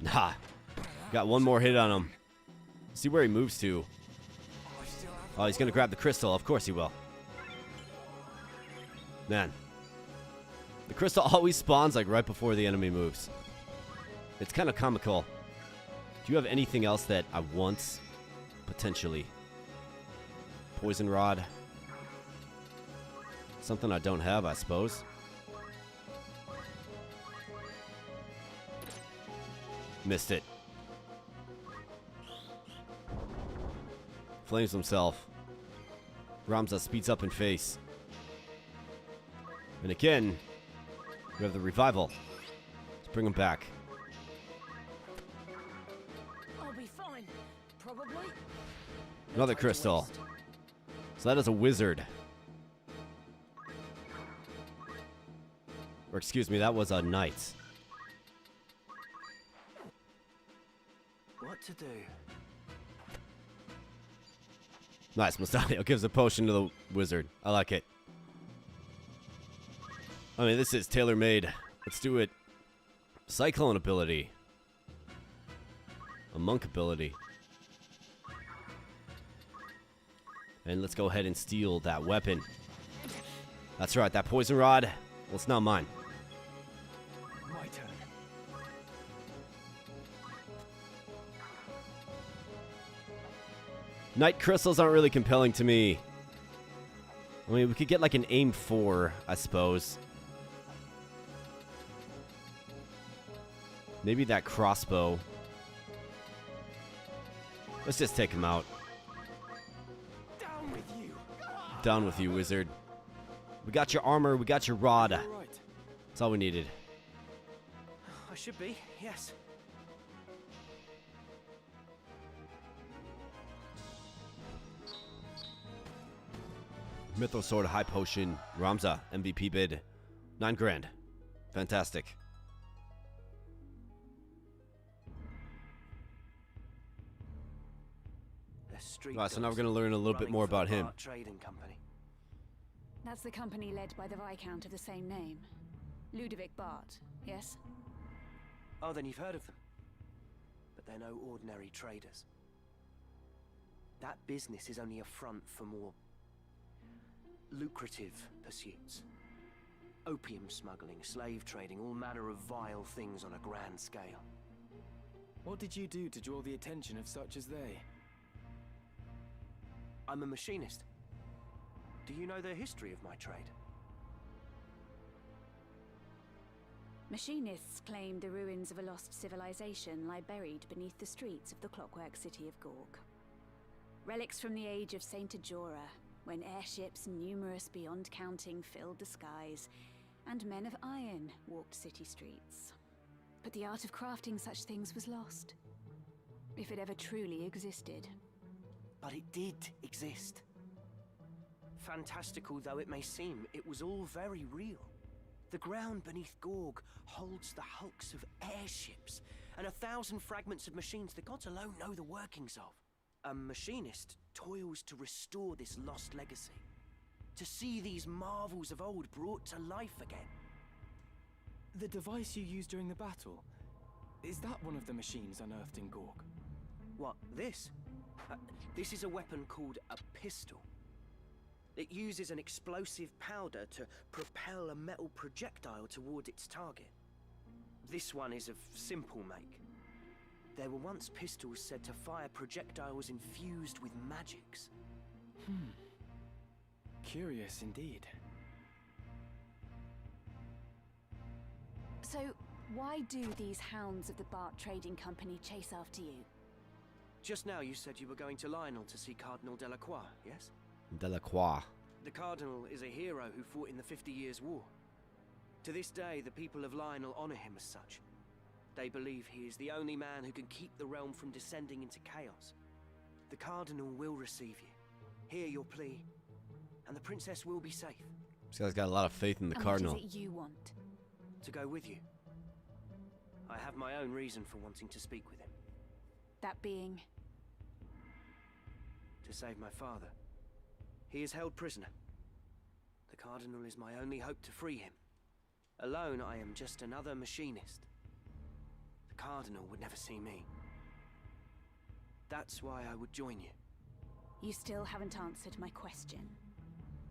Nah. Got one more hit on him. See where he moves to. Oh, he's gonna grab the crystal. Of course he will. Man. The crystal always spawns like right before the enemy moves. It's kind of comical. Do you have anything else that I want? Potentially. Poison rod. Something I don't have, I suppose. Missed it. Flames himself. Ramza speeds up in face. And again, we have the revival. Let's bring him back. I'll be fine. Probably. Another crystal. So that is a wizard. Or excuse me, that was a knight. What to do? Nice, Mustadio gives a potion to the wizard. I like it. I mean, this is tailor-made. Let's do it. Cyclone ability. A monk ability. And let's go ahead and steal that weapon. That's right, that poison rod. Well, it's not mine. My turn. Night crystals aren't really compelling to me. I mean, we could get like an aim 4, I suppose. Maybe that crossbow. Let's just take him out. Down with you. Down with you, wizard. We got your armor, we got your rod. All right. That's all we needed. I should be, yes. Mythos Sword, High Potion, Ramza, MVP bid. 9 grand. Fantastic. Right, so now we're going to learn a little bit more about him. Trading company. That's the company led by the Viscount of the same name. Ludovic Bart, yes? Oh, then you've heard of them. But they're no ordinary traders. That business is only a front for more lucrative pursuits. Opium smuggling, slave trading, all manner of vile things on a grand scale. What did you do to draw the attention of such as they? I'm a machinist. Do you know the history of my trade? Machinists claim the ruins of a lost civilization lie buried beneath the streets of the clockwork city of Goug. Relics from the age of Saint Ajora, when airships numerous beyond counting filled the skies, and men of iron walked city streets. But the art of crafting such things was lost, if it ever truly existed. But it did exist. Fantastical though it may seem, it was all very real. The ground beneath Goug holds the hulks of airships and 1,000 fragments of machines the gods alone know the workings of. A machinist toils to restore this lost legacy, to see these marvels of old brought to life again. The device you used during the battle, is that one of the machines unearthed in Goug? What, this? This is a weapon called a pistol. It uses an explosive powder to propel a metal projectile towards its target. This one is of simple make. There were once pistols said to fire projectiles infused with magics. Curious indeed. So, why do these hounds of the Bart Trading Company chase after you? Just now you said you were going to Lionel to see Cardinal Delacroix, yes? Delacroix. The Cardinal is a hero who fought in the 50 Years' War. To this day, the people of Lionel honor him as such. They believe he is the only man who can keep the realm from descending into chaos. The Cardinal will receive you, hear your plea, and the princess will be safe. This guy's got a lot of faith in the Cardinal. What is it you want? To go with you. I have my own reason for wanting to speak with him. That being? To save my father. He is held prisoner. The Cardinal is my only hope to free him. Alone, I am just another machinist. The Cardinal would never see me. That's why I would join you. You still haven't answered my question.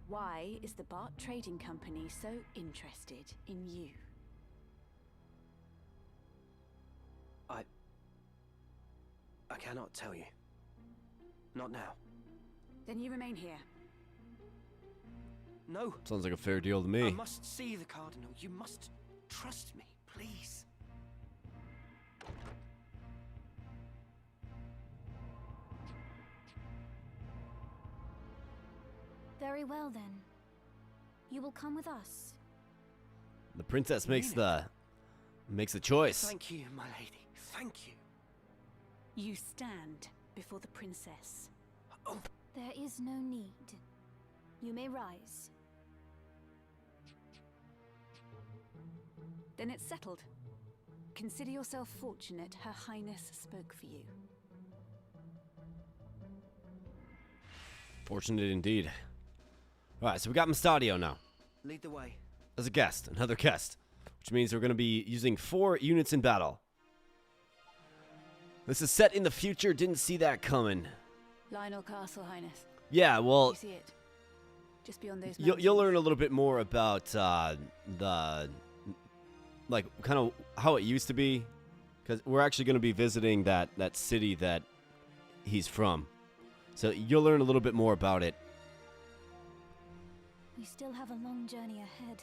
Why is the Bart Trading Company so interested in you? I cannot tell you. Not now. Then you remain here. No. Sounds like a fair deal to me. I must see the Cardinal. You must trust me, please. Very well then. You will come with us. The princess makes the choice. Thank you, my lady. Thank you. You stand before the princess. Oh. There is no need. You may rise. Then it's settled. Consider yourself fortunate Her Highness spoke for you. Fortunate indeed. Alright, so we got Mustadio now. Lead the way. As a guest, another guest. Which means we're going to be using 4 units in battle. This is set in the future, didn't see that coming. Lionel Castle, Highness. Yeah, well, You see it? Just beyond those you'll learn a little bit more about the, like, kind of how it used to be. Because we're actually going to be visiting that city that he's from. So you'll learn a little bit more about it. We still have a long journey ahead.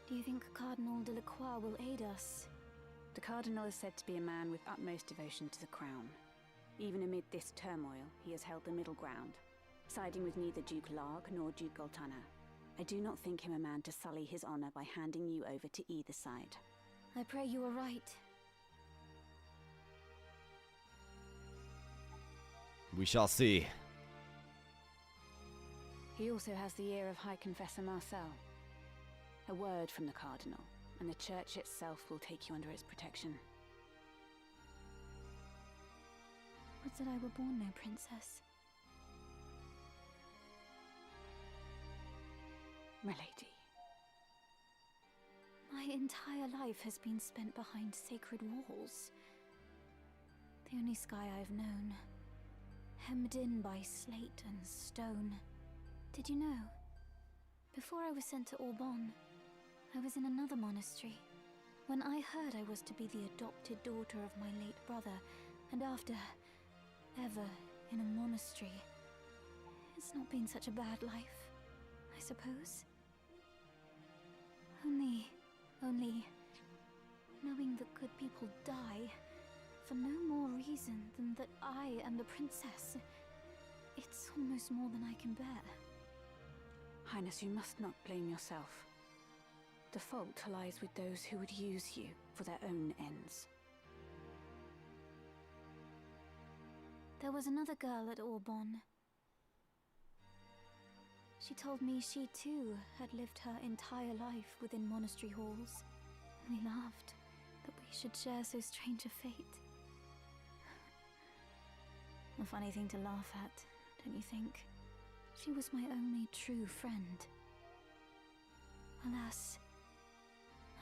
Do you think Cardinal Delacroix will aid us? The Cardinal is said to be a man with utmost devotion to the crown. Even amid this turmoil, he has held the middle ground, siding with neither Duke Larg nor Duke Goltana. I do not think him a man to sully his honor by handing you over to either side. I pray you are right. We shall see. He also has the ear of High Confessor Marcel. A word from the Cardinal, and the Church itself will take you under its protection. Would that I were born no princess. My lady. My entire life has been spent behind sacred walls. The only sky I've known. Hemmed in by slate and stone. Did you know? Before I was sent to Auban, I was in another monastery. When I heard I was to be the adopted daughter of my late brother, and after, ever in a monastery, it's not been such a bad life, I suppose. Only, knowing that good people die, for no more reason than that I am the princess, it's almost more than I can bear. Highness, you must not blame yourself. The fault lies with those who would use you for their own ends. There was another girl at Auban. She told me she too had lived her entire life within monastery halls. We laughed, but we we should share so strange a fate. A funny thing to laugh at, don't you think? She was my only true friend. Alas,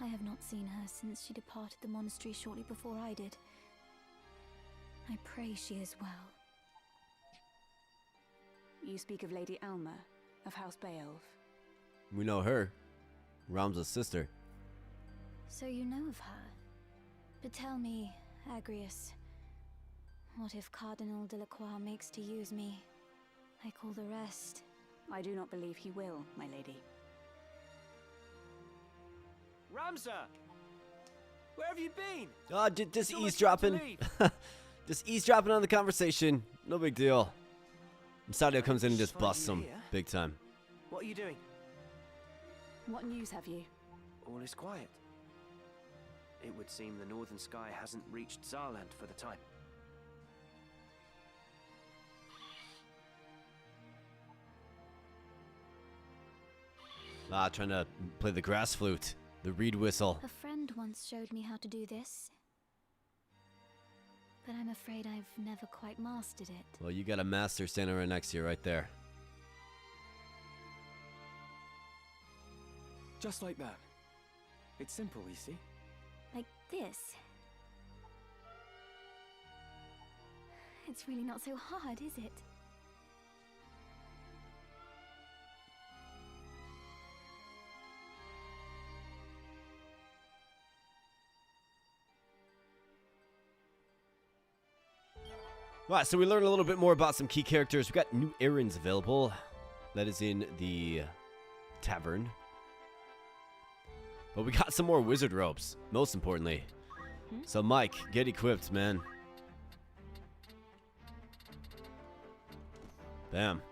I have not seen her since she departed the monastery shortly before I did. I pray she is well. You speak of Lady Alma, of House Beowulf. We know her. Ramza's sister. So you know of her? But tell me, Agrius, what if Cardinal Delacroix makes to use me, like all the rest? I do not believe he will, my lady. Ramza! Where have you been? Oh, just eavesdropping. Just eavesdropping on the conversation. No big deal. Sadio comes in and just busts him big time. What are you doing? What news have you? All is quiet. It would seem the northern sky hasn't reached Zaland for the time. Ah, trying to play the grass flute. The reed whistle. A friend once showed me how to do this. But I'm afraid I've never quite mastered it. Well, you got a master standing right next to you right there. Just like that. It's simple, you see. Like this. It's really not so hard, is it? Alright, so we learned a little bit more about some key characters. We got new errands available. That is in the tavern. But we got some more wizard ropes, most importantly. So Mike, get equipped, man. Bam.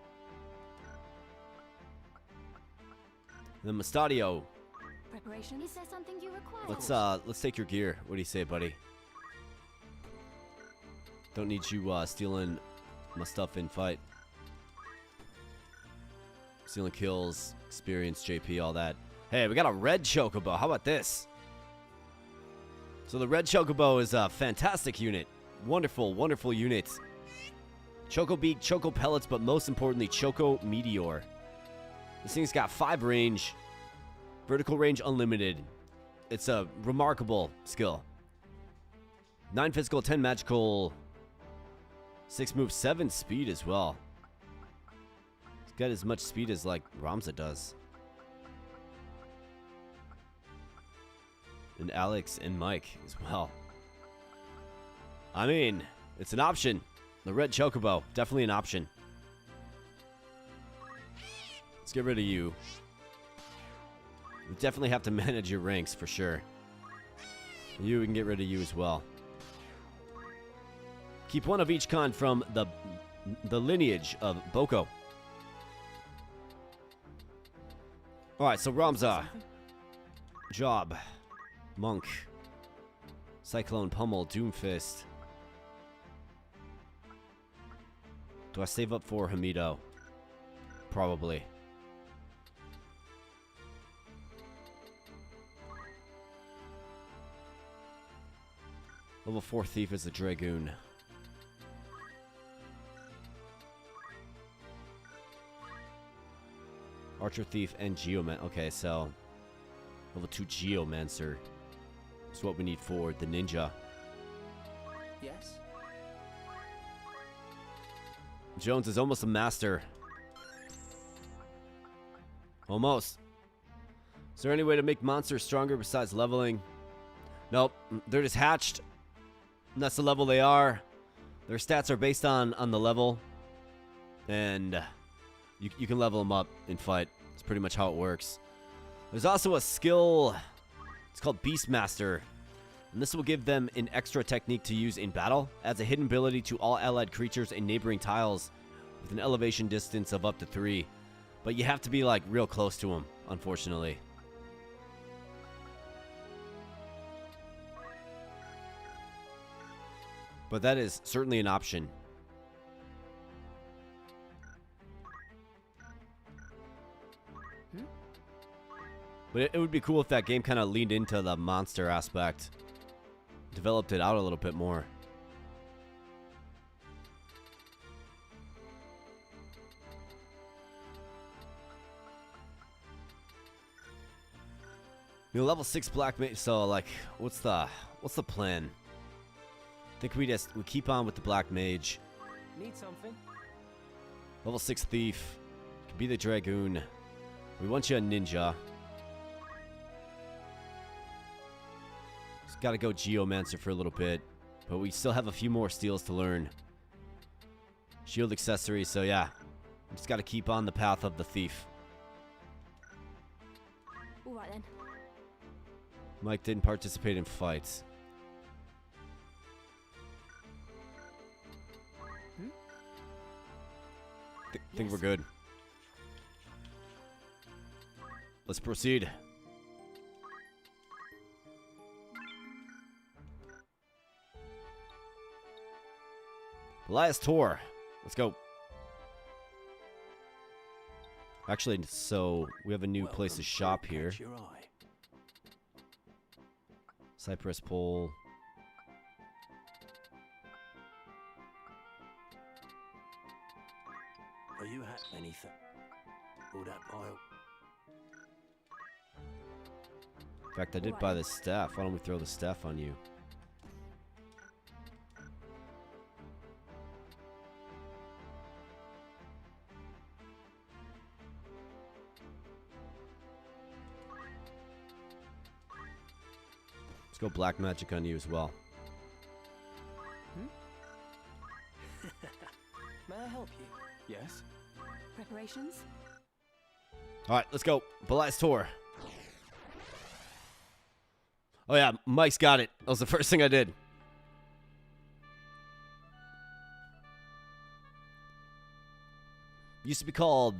The Mustadio. Preparation? Is there something you require? Let's take your gear. What do you say, buddy? Don't need you stealing my stuff in fight. Stealing kills, experience, JP, all that. Hey, we got a red chocobo. How about this? So the red chocobo is a fantastic unit. Wonderful, wonderful unit. Choco Beak, Choco Pellets, but most importantly, Choco Meteor. This thing's got 5 range. Vertical range unlimited. It's a remarkable skill. 9 physical, 10 magical... 6 move, 7 speed as well. He's got as much speed as, like, Ramza does. And Alex and Mike as well. I mean, it's an option. The red chocobo, definitely an option. Let's get rid of you. We definitely have to manage your ranks for sure. You, we can get rid of you as well. Keep one of each kind from the lineage of Boko. Alright, so Ramza. Job. Monk. Cyclone Pummel. Doomfist. Do I save up for Hamido? Probably. Level 4 Thief is a Dragoon. Archer, Thief, and Geomancer. Okay, so level 2 Geomancer is what we need for the ninja. Yes? Jones is almost a master. Almost. Is there any way to make monsters stronger besides leveling? Nope. They're just hatched. And that's the level they are. Their stats are based on the level. And... You can level them up in fight. It's pretty much how it works. There's also a skill. It's called Beastmaster. And this will give them an extra technique to use in battle. Adds a hidden ability to all allied creatures and neighboring tiles with an elevation distance of up to 3. But you have to be like real close to them, unfortunately. But that is certainly an option. But it would be cool if that game kind of leaned into the monster aspect. developed it out a little bit more. You know, level 6 black mage. So like, what's the plan? I think we keep on with the black mage. Need something? Level 6 thief. Can be the dragoon. We want you a ninja. Just gotta go geomancer for a little bit, but we still have a few more steals to learn. Shield accessories. So yeah, just gotta keep on the path of the thief. All right then. Mike didn't participate in fights. Think we're good. Let's proceed. Balias Tor. Let's go. Actually, so we have a new place to shop here. Cypress pole. Are you at anything? Or that pile? In fact, I did buy the staff. Why don't we throw the staff on you? Let's go black magic on you as well. May I help you? Yes? Preparations? Alright, let's go. Balias Tor. Oh yeah, Mike's got it. That was the first thing I did. Used to be called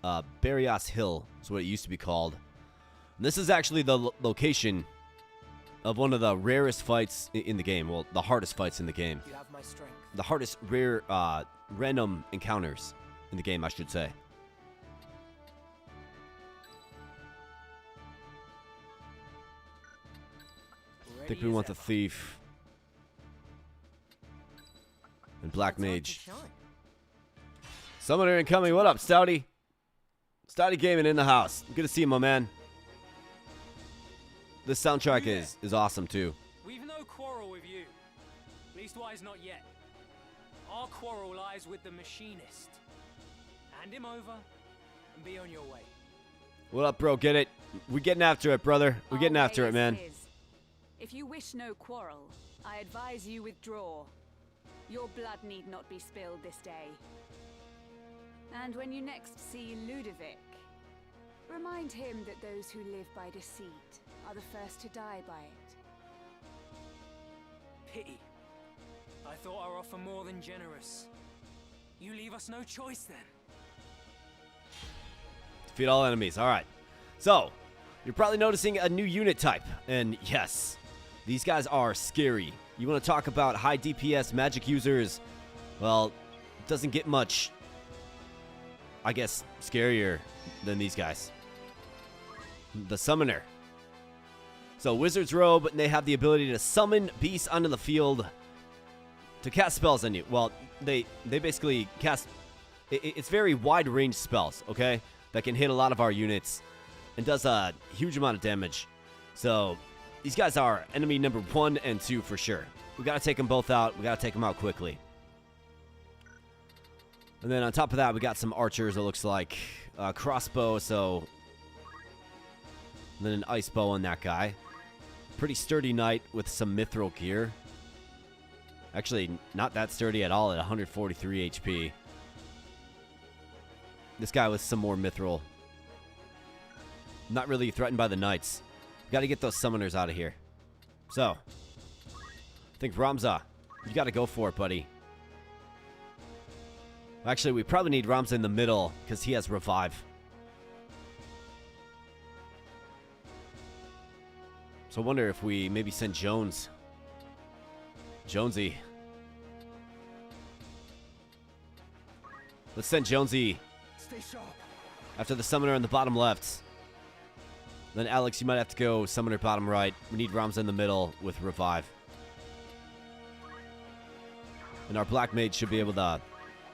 Balias Hill is what it used to be called. And this is actually the location of one of the rarest fights in the game. Well, the hardest fights in the game. You have my strength. The hardest rare random encounters in the game, I should say. I think we want the thief and black mage. Summoner incoming. What up, Stouty? Stouty Gaming in the house. Good to see you, my man. This soundtrack is awesome too. We've no quarrel with you. Leastwise, not yet. Our quarrel lies with the machinist. Hand him over and be on your way. What up, bro? Get it? We're getting after it, brother. We're getting after it, man. If you wish no quarrel, I advise you withdraw. Your blood need not be spilled this day. And when you next see Ludovic, remind him that those who live by deceit are the first to die by it. Pity. I thought our offer more than generous. You leave us no choice then. Defeat all enemies. All right. So, you're probably noticing a new unit type. And yes, these guys are scary. You want to talk about high DPS magic users? Well, it doesn't get much, I guess, scarier than these guys. The Summoner. So, Wizard's Robe, and they have the ability to summon beasts onto the field to cast spells on you. Well, they basically cast... It's very wide-range spells, okay? That can hit a lot of our units and does a huge amount of damage. So, these guys are enemy number 1 and 2 for sure. We gotta take them both out. We gotta take them out quickly. And then on top of that, we got some archers, it looks like. Crossbow, so... And then an ice bow on that guy. Pretty sturdy knight with some mithril gear. Actually, not that sturdy at all at 143 HP. This guy with some more mithril. Not really threatened by the knights. Got to get those summoners out of here. So, I think Ramza, you got to go for it, buddy. Actually, we probably need Ramza in the middle because he has revive. So I wonder if we maybe send Jones. Jonesy. Let's send Jonesy Stay sharp. after the summoner on the bottom left. Then Alex, you might have to go Summoner bottom right. We need Ramza in the middle with Revive. And our Black Mage should be able to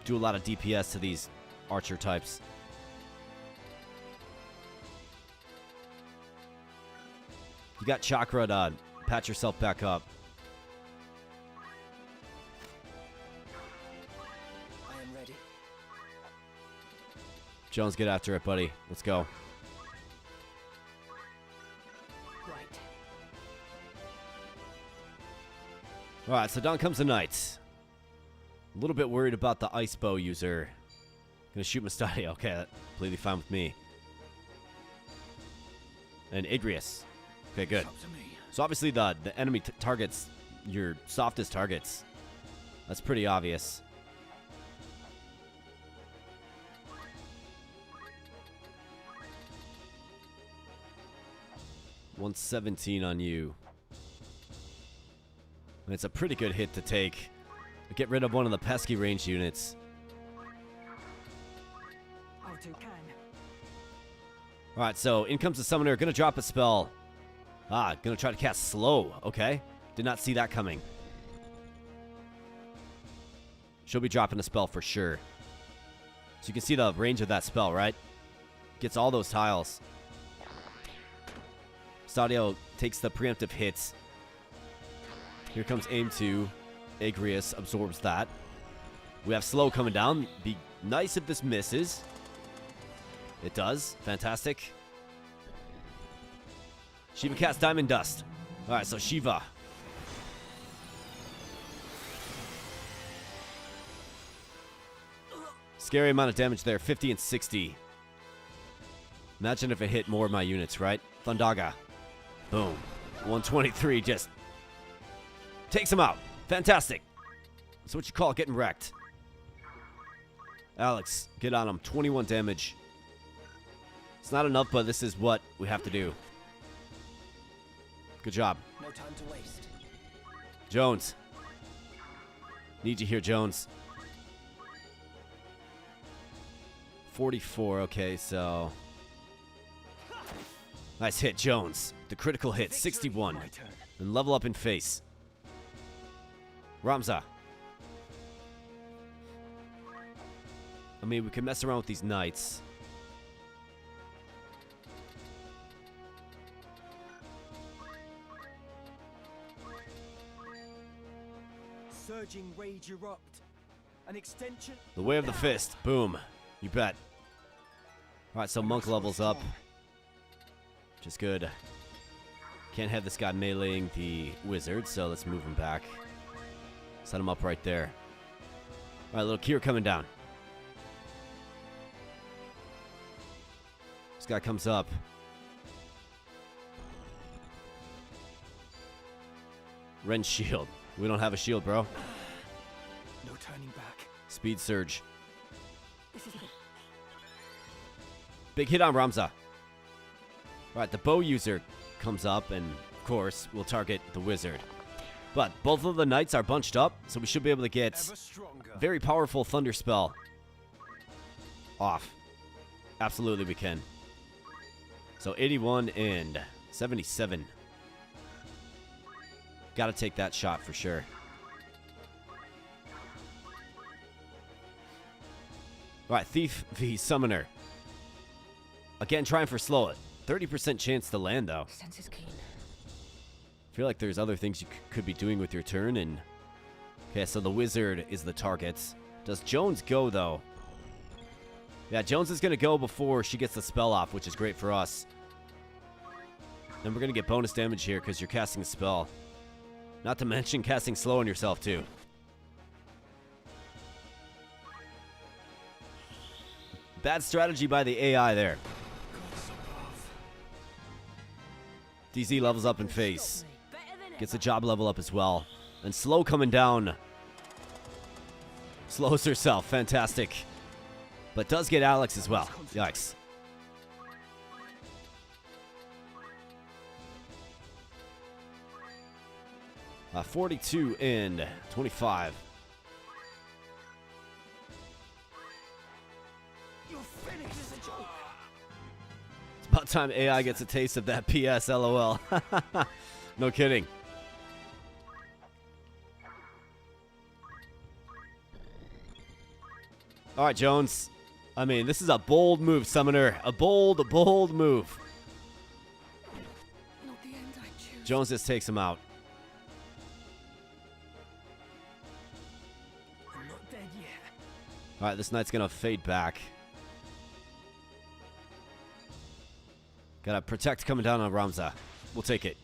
do a lot of DPS to these archer types. You got Chakra to patch yourself back up. I am ready. Jones, get after it, buddy. Let's go. Right. Alright, so down comes the Knights. A little bit worried about the Ice Bow user. Gonna shoot Mustadio. Okay, that's completely fine with me. And Idrius. Okay, good. So obviously the enemy targets your softest targets. That's pretty obvious. $117 on you. And it's a pretty good hit to take. Get rid of one of the pesky ranged units. I'll do can. Alright, so in comes the Summoner. Gonna drop a spell. Gonna try to cast Slow. Okay. Did not see that coming. She'll be dropping a spell for sure. So you can see the range of that spell, right? Gets all those tiles. Stadio takes the preemptive hits. Here comes Aim 2. Agrius absorbs that. We have Slow coming down. Be nice if this misses. It does. Fantastic. Shiva casts Diamond Dust. Alright, so Shiva. Scary amount of damage there. 50 and 60. Imagine if it hit more of my units, right? Thundaga. Boom. 123 just takes him out. Fantastic. That's what you call getting wrecked. Alex, get on him. 21 damage. It's not enough, but this is what we have to do. Good job. No time to waste. Jones. Need you here, Jones. 44. Okay, so... Nice hit, Jones. The critical hit, 61. And level up in face. Ramza. I mean, we can mess around with these knights. Surging rage erupt. An extension. The way of the fist. Boom. You bet. Alright, so Monk levels up. Which is good. Can't have this guy meleeing the wizard, so let's move him back. Set him up right there. Alright, little Kier coming down. This guy comes up. Ren shield. We don't have a shield, bro. No turning back. Speed surge. This is it. Big hit on Ramza. Alright, the bow user comes up and, of course, will target the wizard. But both of the knights are bunched up, so we should be able to get very powerful thunder spell off. Absolutely we can. So 81 and 77. Gotta take that shot for sure. Alright, Thief v Summoner. Again, trying for slow it. 30% chance to land, though. Sense is keen. I feel like there's other things you could be doing with your turn. And okay, so the wizard is the target. Does Jones go, though? Yeah, Jones is going to go before she gets the spell off, which is great for us. And we're going to get bonus damage here because you're casting a spell. Not to mention casting slow on yourself, too. Bad strategy by the AI there. DZ levels up in face. Gets a job level up as well. And Slow coming down. Slows herself. Fantastic. But does get Alex as well. Yikes. Uh, 42 and 25. About time AI gets a taste of that PS, lol. No kidding. Alright, Jones. I mean, this is a bold move, Summoner. A bold move. Not the end I choose. Jones just takes him out. I'm not dead yet. Alright, this knight's gonna fade back. Gotta protect coming down on Ramza. We'll take it.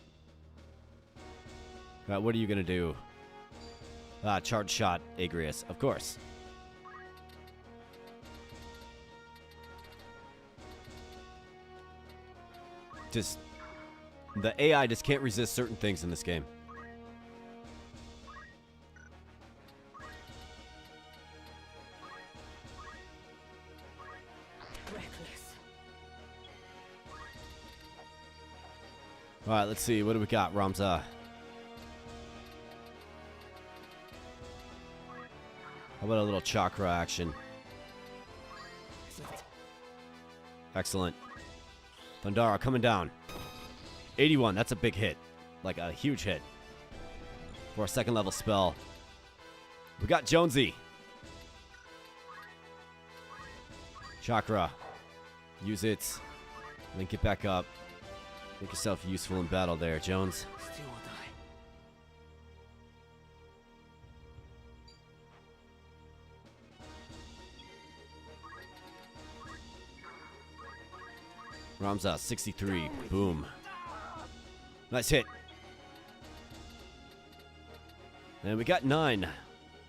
Alright, what are you gonna do? Charge shot, Agrias, of course. Just, the AI just can't resist certain things in this game. Reckless. Alright, let's see. What do we got, Ramza? How about a little chakra action? Excellent. Thundara coming down. 81, that's a big hit. Like a huge hit. For a second level spell. We got Jonesy. Chakra. Use it. Link it back up. Make yourself useful in battle there, Jones. Still will die. Ramza, 63. Boom. Nice hit. And we got 9.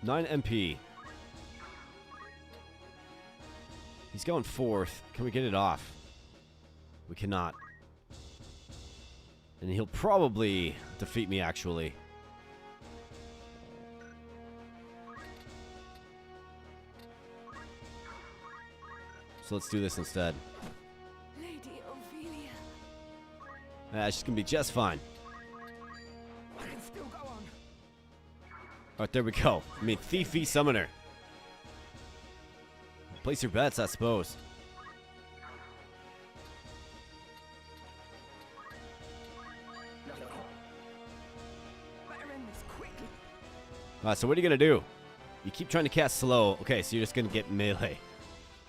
9 MP. He's going 4th. Can we get it off? We cannot. And he'll probably defeat me, actually. So let's do this instead. She's gonna be just fine. I can still go on. Alright, there we go. I mean, Thiefy Summoner. Place your bets, I suppose. Better end this quickly. Alright, so what are you gonna do? You keep trying to cast slow. Okay, so you're just gonna get melee.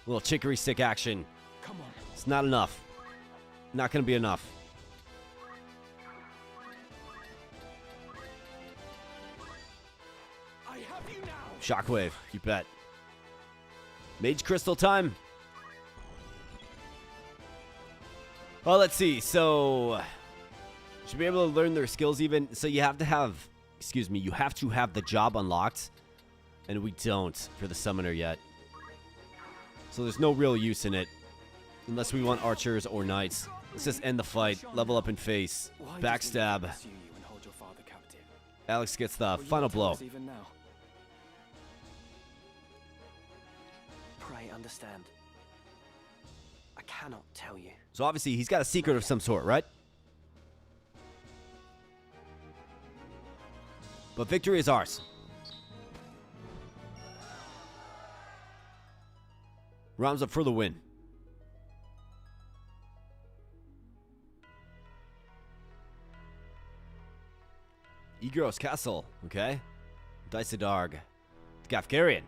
A little chicory stick action. Come on. It's not enough. Not gonna be enough. Shockwave, you bet. Mage Crystal time. Well, let's see. So, should be able to learn their skills even. So you have to have, excuse me, you have to have the job unlocked. And we don't for the summoner yet. So there's no real use in it. Unless we want archers or knights. Let's just end the fight. Level up in face. Backstab. Alex gets the final blow. Pray understand. I cannot tell you. So obviously he's got a secret of some sort, right? But victory is ours. Rounds up for the win. Egros Castle, okay. Dysadarg. Gafgarian.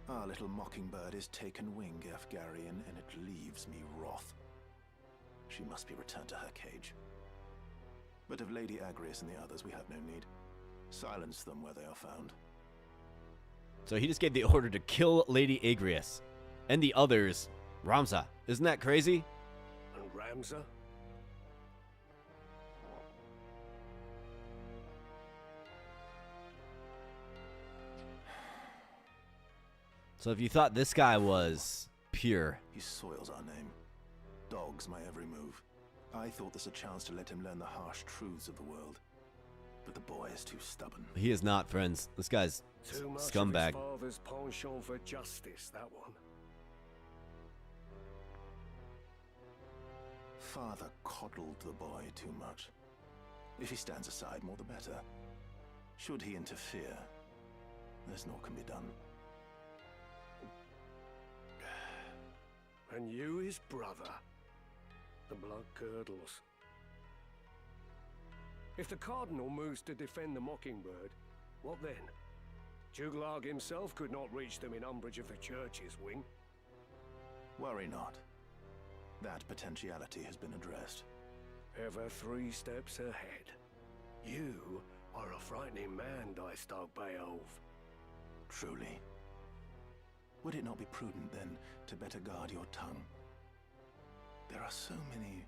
Our little mockingbird is taken wing, Gafgarian, and it leaves me wroth. She must be returned to her cage. But of Lady Agrias and the others we have no need. Silence them where they are found. So he just gave the order to kill Lady Agrias. And the others, Ramza. Isn't that crazy? And Ramza? So if you thought this guy was pure. He soils our name. Dogs my every move. I thought this a chance to let him learn the harsh truths of the world. But the boy is too stubborn. He is not, friends. This guy's Too much scumbag. Of his father's penchant for justice, that one. Father coddled the boy too much. If he stands aside, more the better. Should he interfere, there's naught can be done. And you, his brother, The blood curdles. If the Cardinal moves to defend the Mockingbird, what then? Tchigolith himself could not reach them in umbrage of the Church's wing. Worry not. That potentiality has been addressed. Ever 3 steps ahead. You are a frightening man, Dystog Beowulf. Truly. Would it not be prudent, then, to better guard your tongue? There are so many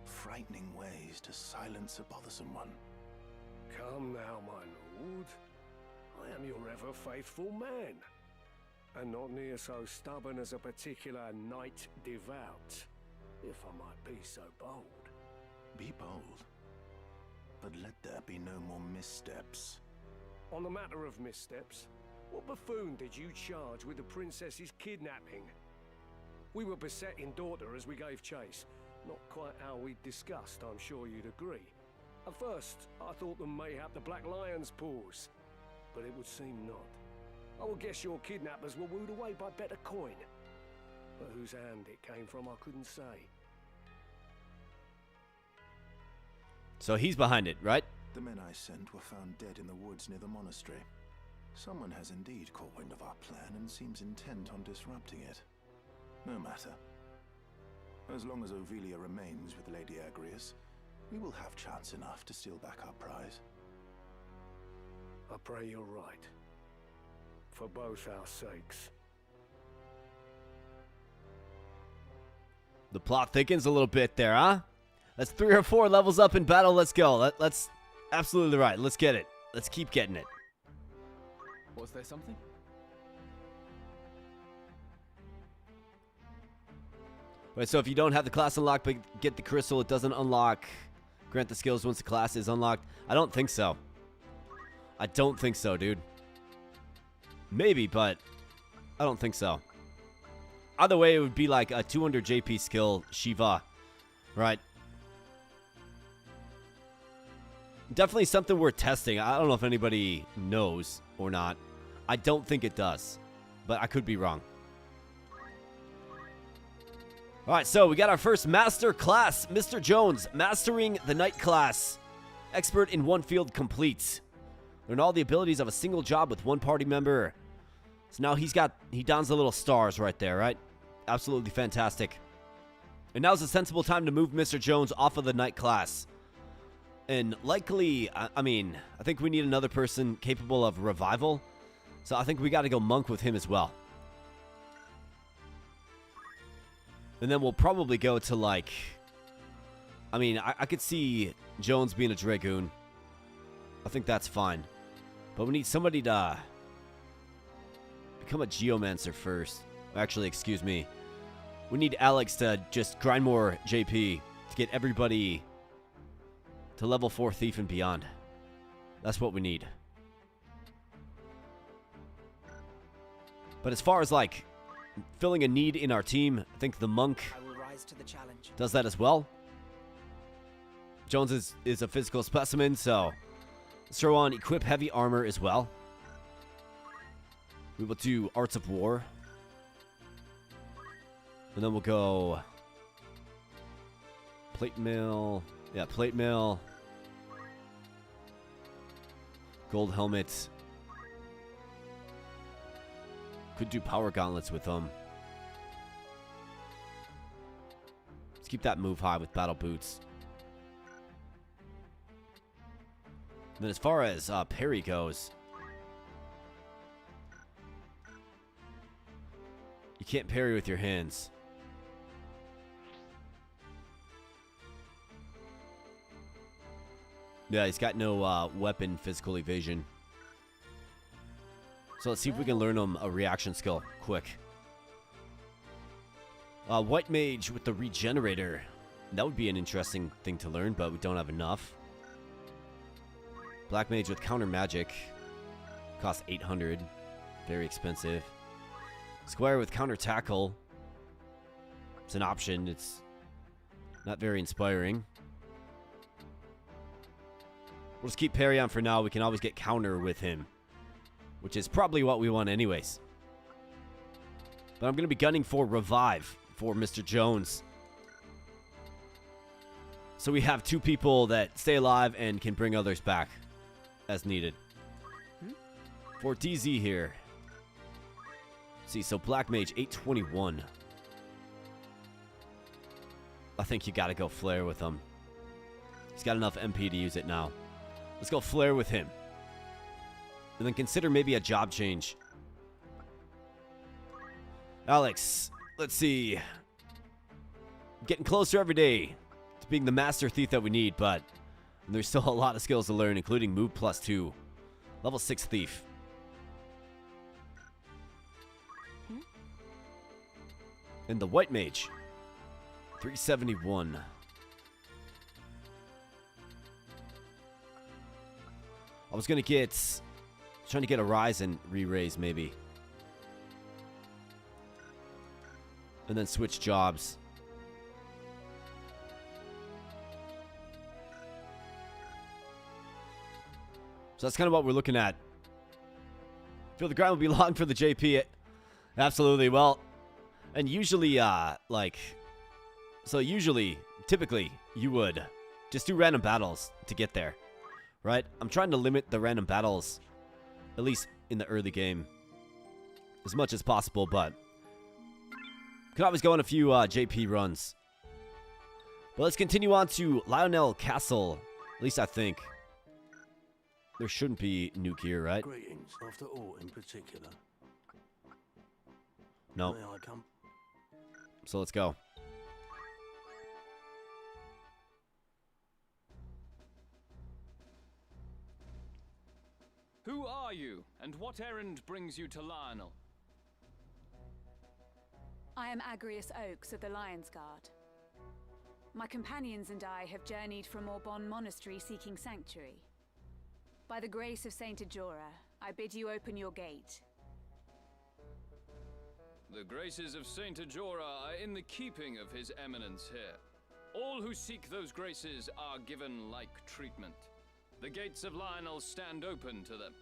frightening ways to silence a bothersome one. Come now, my lord. I am your ever-faithful man, and not near so stubborn as a particular knight devout, if I might be so bold. Be bold, but let there be no more missteps. On the matter of missteps, what buffoon did you charge with the princess's kidnapping? We were beset in Dorter as we gave chase. Not quite how we discussed, I'm sure you'd agree. At first, I thought them mayhap the Black Lion's paws, but it would seem not. I would guess your kidnappers were wooed away by better coin. But whose hand it came from, I couldn't say. So he's behind it, right? The men I sent were found dead in the woods near the monastery. Someone has indeed caught wind of our plan and seems intent on disrupting it. No matter. As long as Ovelia remains with Lady Agrias, we will have chance enough to steal back our prize. I pray you're right. For both our sakes. The plot thickens a little bit there, huh? That's 3 or 4 levels up in battle. Let's go. Let's absolutely right. Let's get it. Let's keep getting it. Was there something? Right, so if you don't have the class unlocked but get the crystal, it doesn't unlock. Grant the skills once the class is unlocked. I don't think so. I don't think so, dude. Maybe, but I don't think so. Either way, it would be like a 200 JP skill Shiva, right? Definitely something worth testing. I don't know if anybody knows or not. I don't think it does, but I could be wrong. All right, so we got our first master class, Mr. Jones, mastering the knight class. Expert in one field complete. Learn all the abilities of a single job with one party member. So now he dons the little stars right there, right? Absolutely fantastic. And now's a sensible time to move Mr. Jones off of the knight class. And likely, I think we need another person capable of revival. So I think we got to go monk with him as well. And then we'll probably go to like, I could see Jones being a dragoon. I think that's fine. But we need somebody to become a geomancer first. Actually, excuse me. We need Alex to just grind more JP to get everybody to level 4 thief and beyond. That's what we need. But as far as like filling a need in our team, I think the monk does that as well. Jones is a physical specimen, so let's throw on equip heavy armor as well. We will do arts of war. And then we'll go plate mail. Yeah, plate mail. Gold helmet. Could do power gauntlets with them. Let's keep that move high with battle boots. And then as far as parry goes, you can't parry with your hands. Yeah, he's got no weapon physical evasion. So let's see if we can learn him a reaction skill quick. White mage with the regenerator. That would be an interesting thing to learn, but we don't have enough. Black mage with counter magic. Costs 800. Very expensive. Squire with counter tackle. It's an option. It's not very inspiring. We'll just keep parry on for now. We can always get counter with him, which is probably what we want anyways. But I'm going to be gunning for revive for Mr. Jones. So we have 2 people that stay alive and can bring others back as needed. For DZ here. Let's see, so Black Mage, 821. I think you gotta go Flare with him. He's got enough MP to use it now. Let's go Flare with him. And then consider maybe a job change. Alex, let's see. Getting closer every day to being the master thief that we need, but there's still a lot of skills to learn, including move +2. Level 6 thief. And the white mage, 371. I was trying to get a rise and re-raise maybe. And then switch jobs. So that's kind of what we're looking at. Feel the grind will be long for the JP. Absolutely. Well, and usually, typically, you would just do random battles to get there, right? I'm trying to limit the random battles, at least in the early game, as much as possible, but could always go on a few JP runs. But let's continue on to Lionel Castle. At least I think. There shouldn't be nuke here, right? Greetings, after all in particular. No. May I come? So let's go. Who are you, and what errand brings you to Lionel? I am Agrius Oaks of the Lion's Guard. My companions and I have journeyed from Orbon Monastery seeking sanctuary. By the grace of Saint Ajora, I bid you open your gate. The graces of Saint Ajora are in the keeping of His Eminence here. All who seek those graces are given like treatment. The gates of Lionel stand open to them.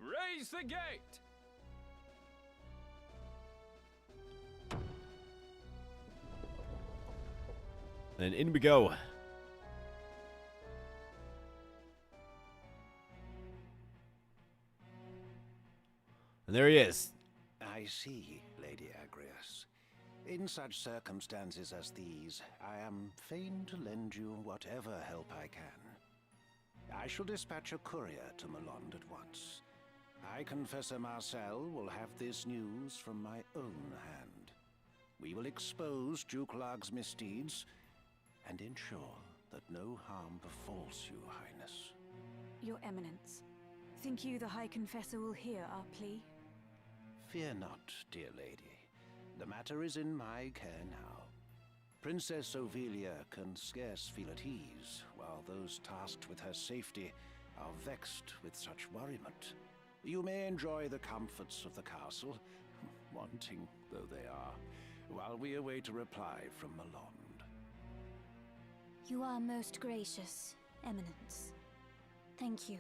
Raise the gate! And in we go. And there he is. I see, Lady Agrius. In such circumstances as these, I am fain to lend you whatever help I can. I shall dispatch a courier to Melond at once. High Confessor Marcel will have this news from my own hand. We will expose Duke Larg's misdeeds and ensure that no harm befalls you, Highness. Your Eminence, think you the High Confessor will hear our plea? Fear not, dear lady. The matter is in my care now. Princess Ophelia can scarce feel at ease, while those tasked with her safety are vexed with such worriment. You may enjoy the comforts of the castle, wanting though they are, while we await a reply from Melond. You are most gracious, Eminence. Thank you.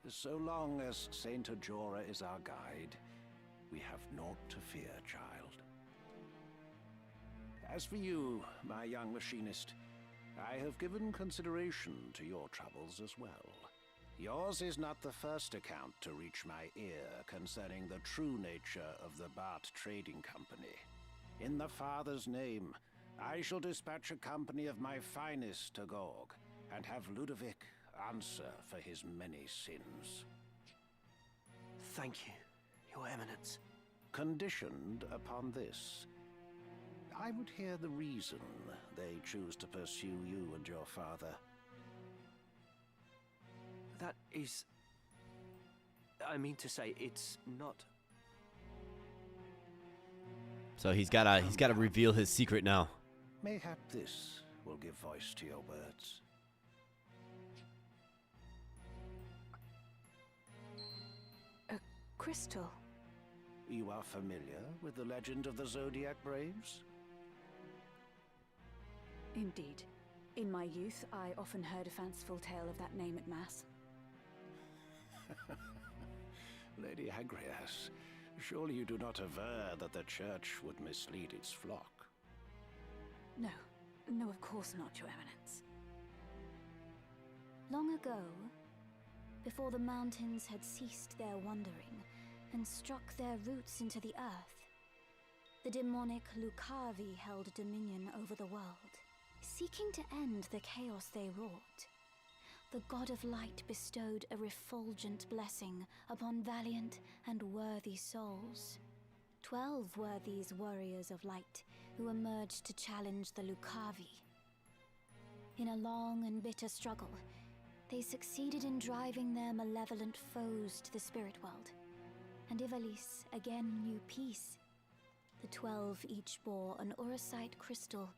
So long as Saint Ajora is our guide, we have naught to fear, child. As for you, my young machinist, I have given consideration to your troubles as well. Yours is not the first account to reach my ear concerning the true nature of the Bart Trading Company. In the Father's name, I shall dispatch a company of my finest to Goug, and have Ludovic answer for his many sins. Thank you, Your Eminence. Conditioned upon this, I would hear the reason they choose to pursue you and your father. That is... I mean to say, it's not... So he's gotta reveal his secret now. Mayhap this will give voice to your words. A crystal. You are familiar with the legend of the Zodiac Braves? Indeed. In my youth, I often heard a fanciful tale of that name at Mass. Lady Agrias, surely you do not aver that the Church would mislead its flock? No. No, of course not, Your Eminence. Long ago, before the mountains had ceased their wandering and struck their roots into the earth, the demonic Lucavi held dominion over the world. Seeking to end the chaos they wrought, the God of Light bestowed a refulgent blessing upon valiant and worthy souls. 12 were these warriors of light who emerged to challenge the Lucavi. In a long and bitter struggle, they succeeded in driving their malevolent foes to the spirit world, and Ivalice again knew peace. The 12 each bore an Urusite crystal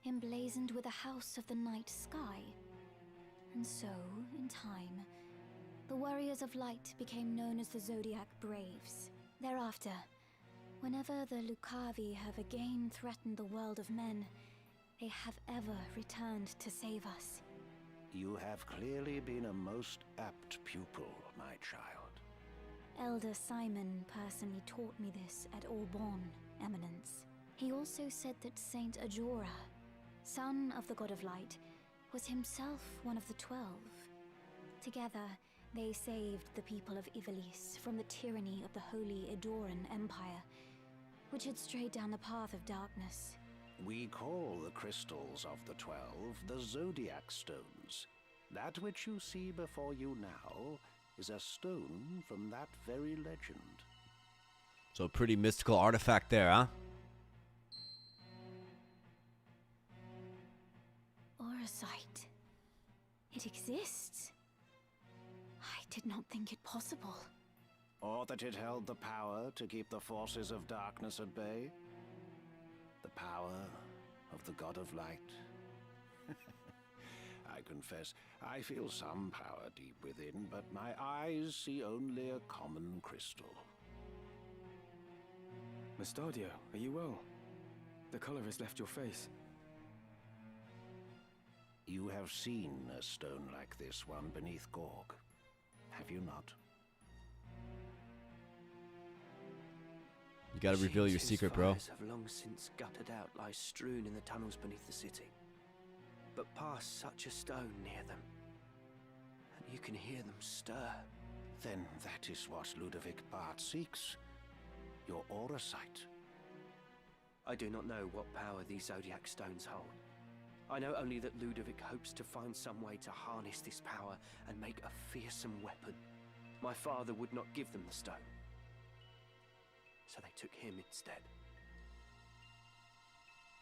emblazoned with a house of the night sky. And so, in time, the Warriors of Light became known as the Zodiac Braves. Thereafter, whenever the Lucavi have again threatened the world of men, they have ever returned to save us. You have clearly been a most apt pupil, my child. Elder Simon personally taught me this at Aubonne, Eminence. He also said that Saint Ajora, son of the God of Light, was himself one of the 12. Together, they saved the people of Ivalice from the tyranny of the Holy Edoran Empire, which had strayed down the path of darkness. We call the crystals of the 12 the Zodiac Stones. That which you see before you now is a stone from that very legend. So a pretty mystical artifact there, huh? Orosite. It exists. I did not think it possible. Or that it held the power to keep the forces of darkness at bay? The power of the God of Light? I confess, I feel some power deep within, but my eyes see only a common crystal. Mustadio, are you well? The color has left your face. You have seen a stone like this one beneath Goug, have you not? You gotta reveal your secret, bro. Have long since gutted out, lie strewn in the tunnels beneath the city. But pass such a stone near them, and you can hear them stir. Then that is what Ludovic Bart seeks. Your Orosite. I do not know what power these Zodiac Stones hold. I know only that Ludovic hopes to find some way to harness this power and make a fearsome weapon. My father would not give them the stone, so they took him instead.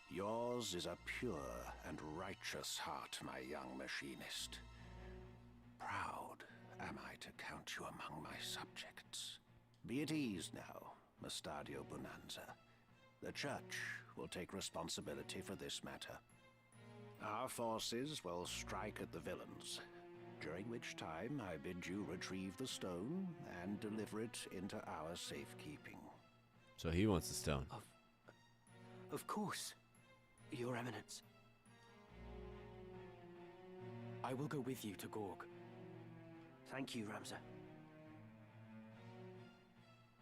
Yours is a pure and righteous heart, my young machinist. Proud am I to count you among my subjects. Be at ease now, Mustadio Bonanza. The Church will take responsibility for this matter. Our forces will strike at the villains, during which time I bid you retrieve the stone and deliver it into our safekeeping. So he wants the stone. Of course, Your Eminence. I will go with you to Goug. Thank you, Ramza.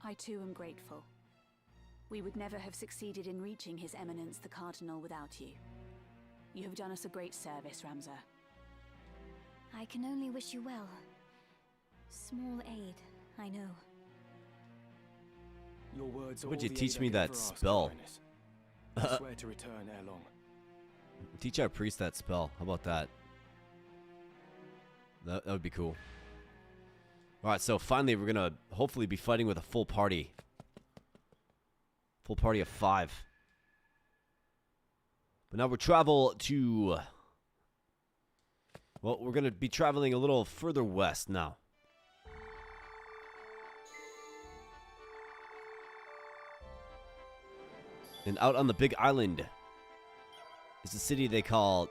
I too am grateful. We would never have succeeded in reaching His Eminence the Cardinal without you. You have done us a great service, Ramza. I can only wish you well. Small aid, I know. Your words are Would all you the teach aid me I can that ever ask, spell? Your Highness. I swear to return ere long. Teach our priest that spell. How about that? That would be cool. Alright, so finally we're gonna hopefully be fighting with a full party. Full party of 5. But now we'll travel to... Well, we're gonna be traveling a little further west now. And out on the big island is a city they call...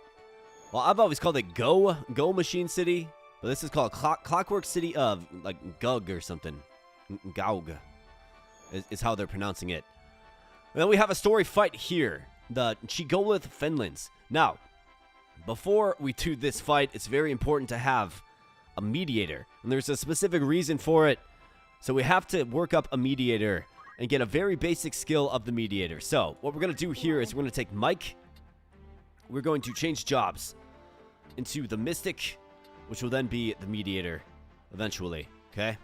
Well, I've always called it Go Machine City. But this is called Clockwork City of, like, Goug or something. Goug is how they're pronouncing it. And then we have a story fight here. The Tchigolith Fenlands. Now, before we do this fight, it's very important to have a mediator. And there's a specific reason for it. So we have to work up a mediator and get a very basic skill of the mediator. So, what we're going to do here is we're going to take Mike. we're going to change jobs into the Mystic, which will then be the Mediator eventually, okay?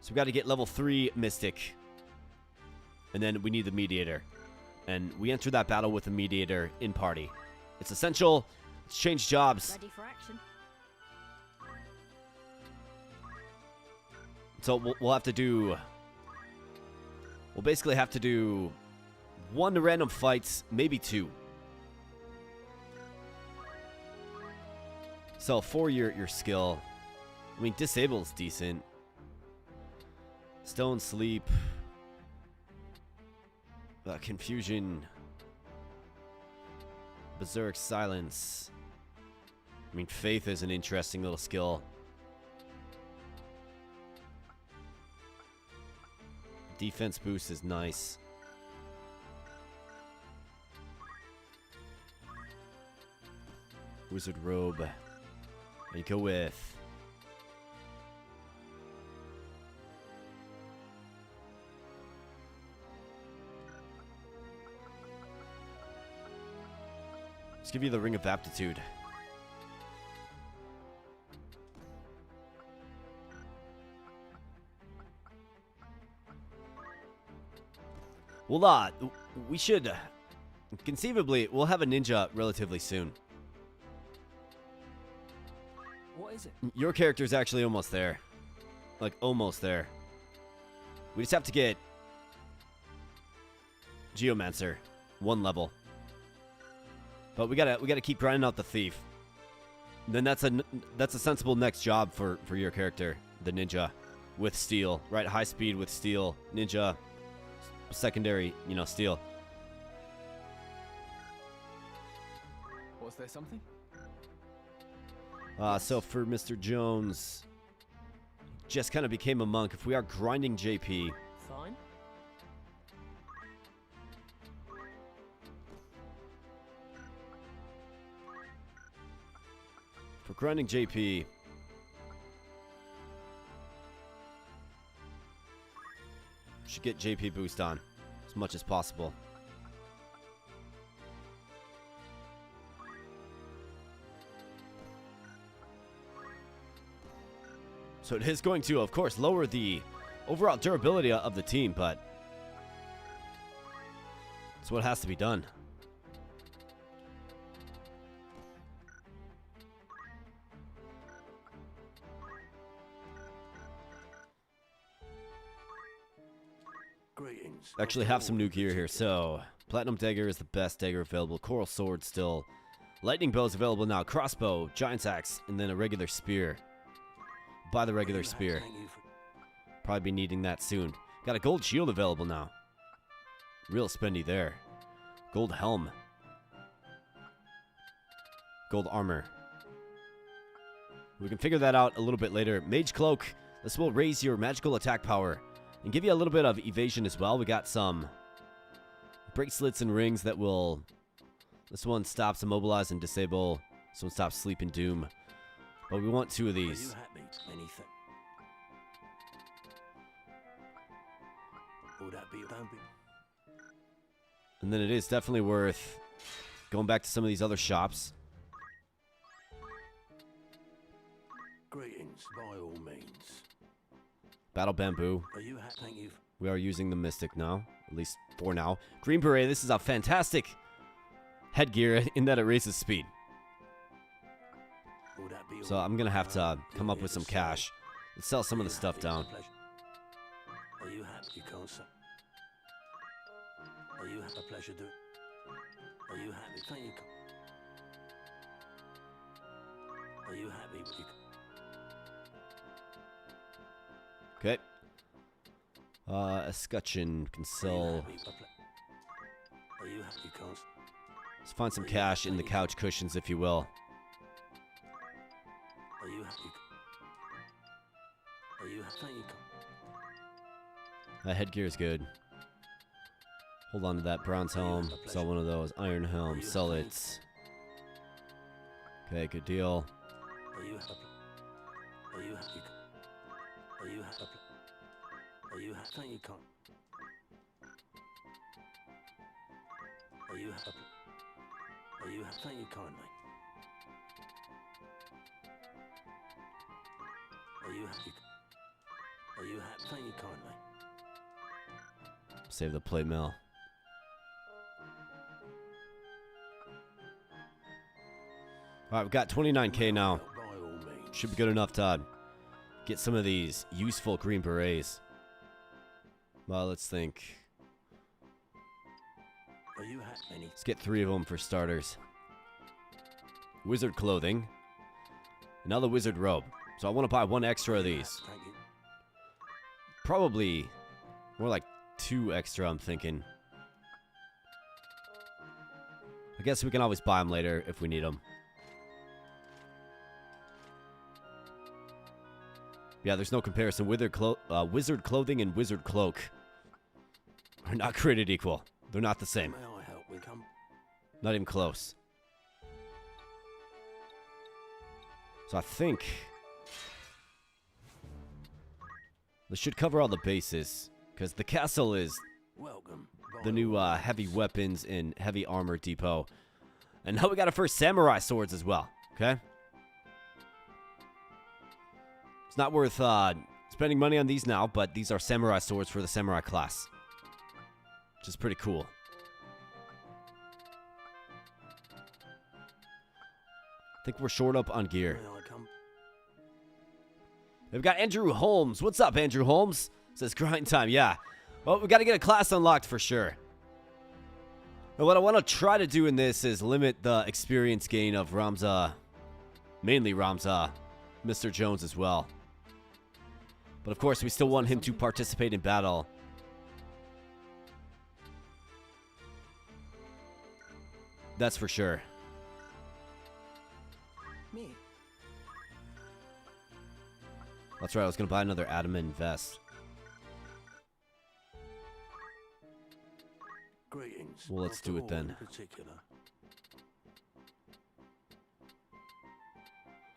So we got to get level 3 Mystic, and then we need the Mediator. And we enter that battle with the Mediator in party. It's essential. Let's change jobs. Ready for action. So we'll have to do... We'll basically have to do 1 random fights, maybe 2. So for your skill, I mean, Disable's decent. Stone Sleep. Confusion. Berserk Silence. I mean, Faith is an interesting little skill. Defense boost is nice. Wizard Robe. And go with... Let's give you the Ring of Aptitude. Well, we should... conceivably, we'll have a ninja relatively soon. What is it? Your character's actually almost there. Like, almost there. We just have to get... Geomancer. 1 level. But we gotta keep grinding out the Thief. Then that's a sensible next job for your character. The ninja. With steel. Right? High speed with steel. Ninja... secondary, steel. Was there something? So for Mr. Jones, just kind of became a monk. If we are grinding JP, Fine. for grinding JP, should get JP boost on as much as possible. So it is going to, of course, lower the overall durability of the team, but it's what has to be done. Greetings. Actually have some new gear here. So Platinum Dagger is the best dagger available. Coral Sword still. Lightning Bow is available now. Crossbow, Giant's Axe, and then a regular spear. Buy the regular spear. Probably be needing that soon. Got a gold shield available now. Real spendy there. Gold helm. Gold armor. We can figure that out a little bit later. Mage Cloak. This will raise your magical attack power and give you a little bit of evasion as well. We got some bracelets and rings that will... This one stops immobilize and disable. This one stops sleep and doom. But we want 2 of these. Are you happy? Anything? Would that be dumping? And then it is definitely worth going back to some of these other shops. Greetings, by all means. Battle Bamboo. Are you happy? Thank you. We are using the Mystic now. At least for now. Green Beret. This is a fantastic headgear in that it raises speed. So I'm going to have to come up with some cash. Let's sell some of the stuff down. Are you happy? You can't say. Are you happy? A pleasure doing? Are you happy? Thank you. Are you happy? Okay. Escutcheon can sell. Are you happy? You can't. Let's find some cash in the couch cushions, if you will. Are you happy? Are you happy? Thank you. That headgear is good. Hold on to that bronze helm. Sell one of those. Iron helm. Sell it. Okay, good deal. Are you happy? Are you happy? Are you happy? Are you happy? Thank you. Are you happy? Thank you kindly. Thank you kindly. Save the plate mill. Alright, we've got 29k now. Should be good enough to get some of these useful green berets. Well, let's think. Let's get 3 of them for starters. Wizard clothing. Another wizard robe. So I want to buy 1 extra of these. Probably more like 2 extra, I'm thinking. I guess we can always buy them later if we need them. Yeah, there's no comparison. Wizard clothing and wizard cloak are not created equal. They're not the same. May I help with Not even close. So I think this should cover all the bases, because the castle is the new heavy weapons and heavy armor depot. And now we got our first samurai swords as well, okay? It's not worth spending money on these now, but these are samurai swords for the samurai class, which is pretty cool. I think we're short up on gear. We've got Andrew Holmes. What's up, Andrew Holmes? Says grind time. Yeah. Well, we got to get a class unlocked for sure. And what I want to try to do in this is limit the experience gain of Ramza. Mainly Ramza. Mr. Jones as well. But of course, we still want him to participate in battle. That's for sure. Me. That's right, I was going to buy another adamant vest. Greetings. Well, let's do it then.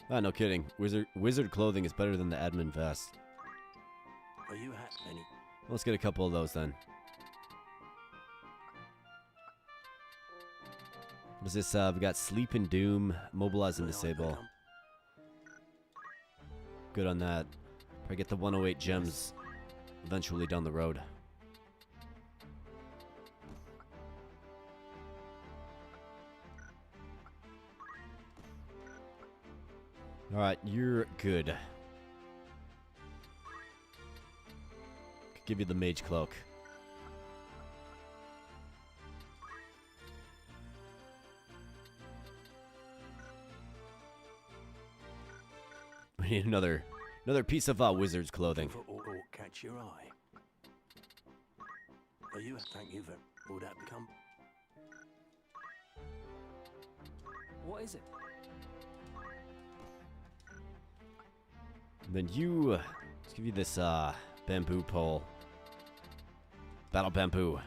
Ah, no kidding. Wizard clothing is better than the admin vest. Are you any? Let's get a couple of those then. What is this? We got Sleep and Doom, Mobilize and Disable. Good on that. Probably get the 108 gems eventually down the road. Alright, you're good. Could give you the mage cloak. We need another piece of wizard's clothing. Or catch your eye. Are you? Thank you for all that become. What is it? And then you, let's give you this bamboo pole. Battle bamboo.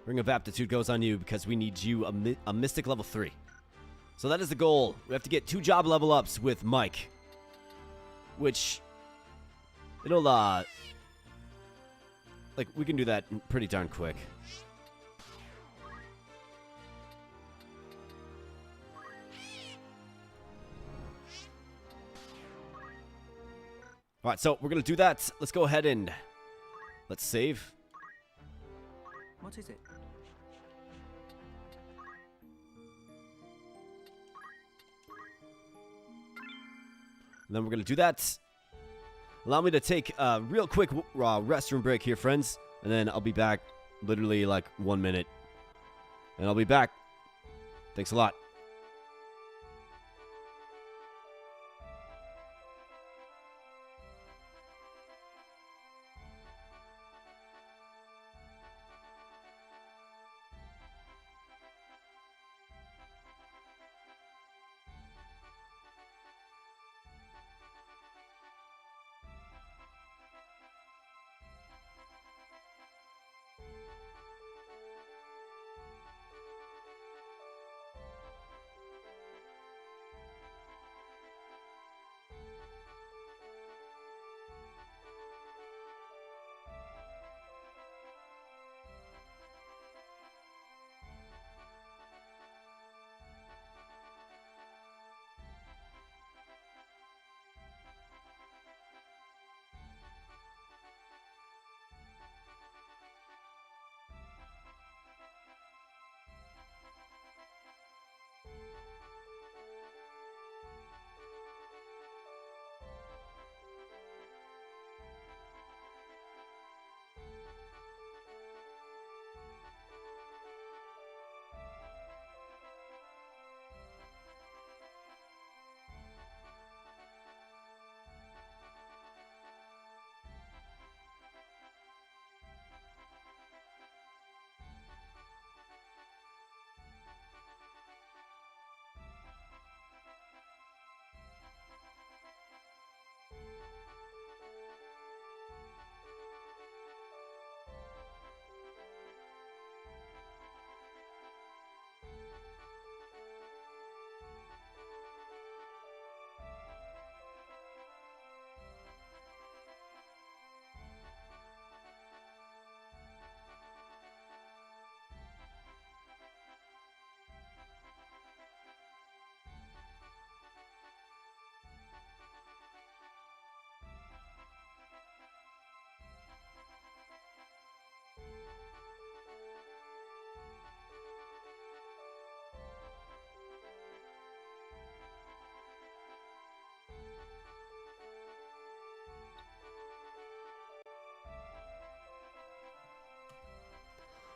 Ring of Aptitude goes on you because we need you a mystic level 3. So that is the goal. We have to get 2 job level ups with Mike. Which, it'll, like, we can do that pretty darn quick. Alright, so we're going to do that. Let's go ahead and let's save. What is it? And then we're going to do that. Allow me to take a real quick restroom break here, friends. And then I'll be back literally like 1 minute. And I'll be back. Thanks a lot.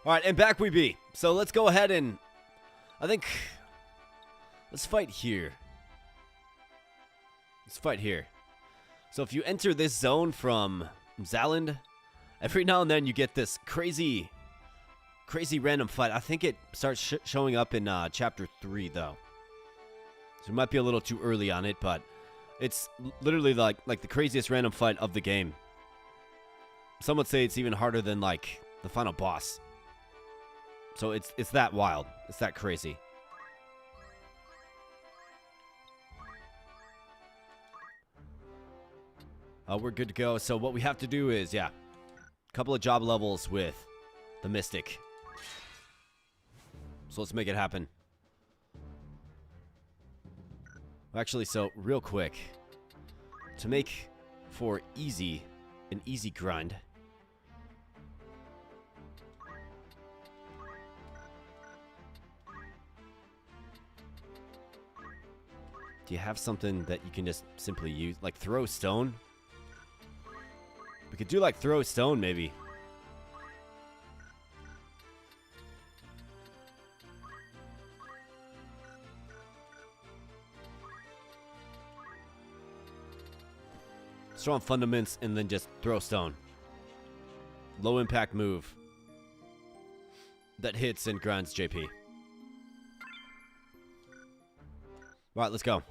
All right, and back we be. So let's go ahead and, I think, let's fight here. Let's fight here. So if you enter this zone from Zaland, every now and then you get this crazy random fight. I think it starts showing up in Chapter 3, though. So it might be a little too early on it, but it's literally like the craziest random fight of the game. Some would say it's even harder than, like, the final boss. So it's that wild. It's that crazy. We're good to go. So what we have to do is, yeah, a couple of job levels with the Mystic. So let's make it happen. Actually, so real quick, to make for an easy grind. Do you have something that you can just simply use? Like throw stone? We could do like throw stone maybe. Strong fundaments and then just throw stone. Low impact move that hits and grinds JP. Alright, let's go.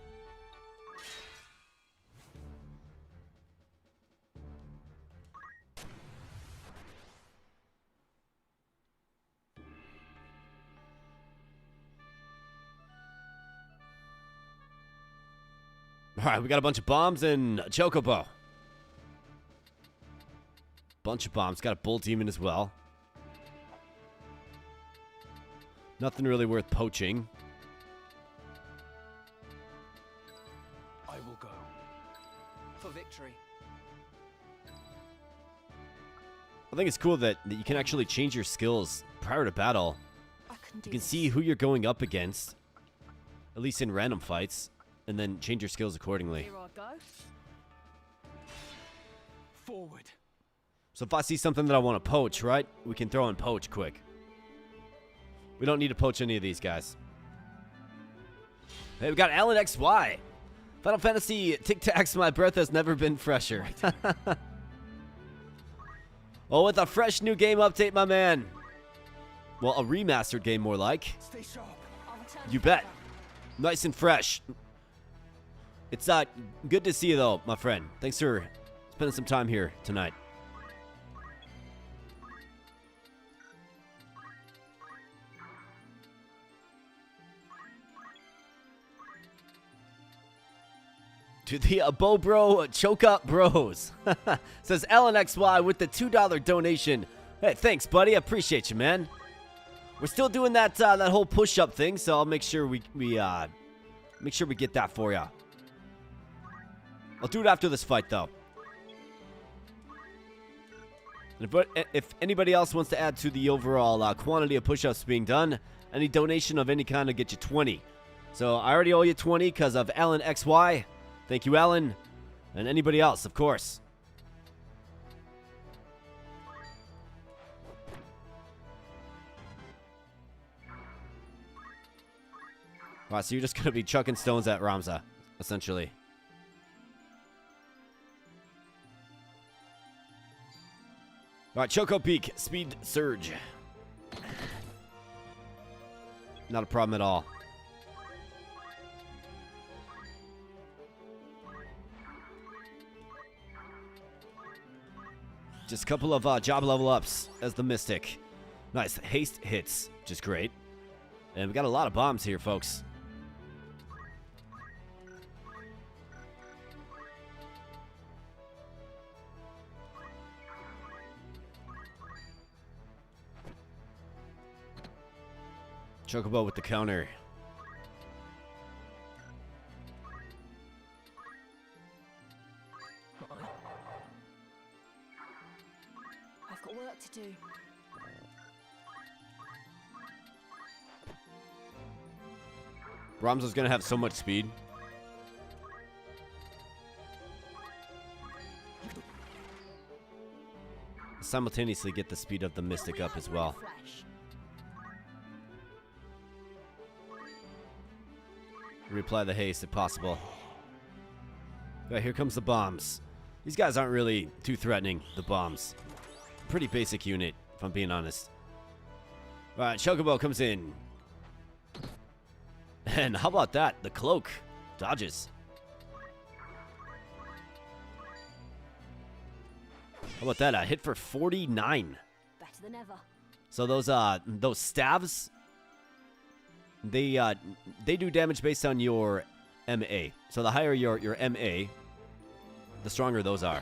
Alright, we got a bunch of bombs and a chocobo. Bunch of bombs. Got a bull demon as well. Nothing really worth poaching. I will go. For victory. I think it's cool that you can actually change your skills prior to battle. You can see who you're going up against, at least in random fights, and then change your skills accordingly. Here I go. Forward. So if I see something that I want to poach, right, we can throw in poach quick. We don't need to poach any of these guys. Hey, we got Alan XY. Final Fantasy Tic Tacs, my breath has never been fresher. Oh, with a fresh new game update, my man. Well, a remastered game more like. Stay sharp. You bet. Nice and fresh. It's good to see you though, my friend. Thanks for spending some time here tonight. To the Bobro Choke Up Bros. Says LNXY with the $2 donation. Hey, thanks, buddy. I appreciate you, man. We're still doing that that whole push-up thing, so I'll make sure we get that for you. I'll do it after this fight, though. And if anybody else wants to add to the overall quantity of push-ups being done, any donation of any kind will get you 20. So I already owe you 20 because of Alan XY. Thank you, Alan. And anybody else, of course. Alright, so you're just going to be chucking stones at Ramza, essentially. Alright, Choco Peak, Speed Surge. Not a problem at all. Just a couple of job level ups as the Mystic. Nice. Haste hits, which is great. And we got a lot of bombs here, folks. Chocobo with the counter. I've got work to do. Ramza's gonna have so much speed. simultaneously get the speed of the Mystic up as well. Reapply the haste if possible. Right, here comes the bombs. These guys aren't really too threatening, the bombs. Pretty basic unit, if I'm being honest. Alright, Chocobo comes in. And how about that? The cloak dodges. How about that? A hit for 49. Better than ever. So those staves, they do damage based on your MA. So the higher your MA, the stronger those are.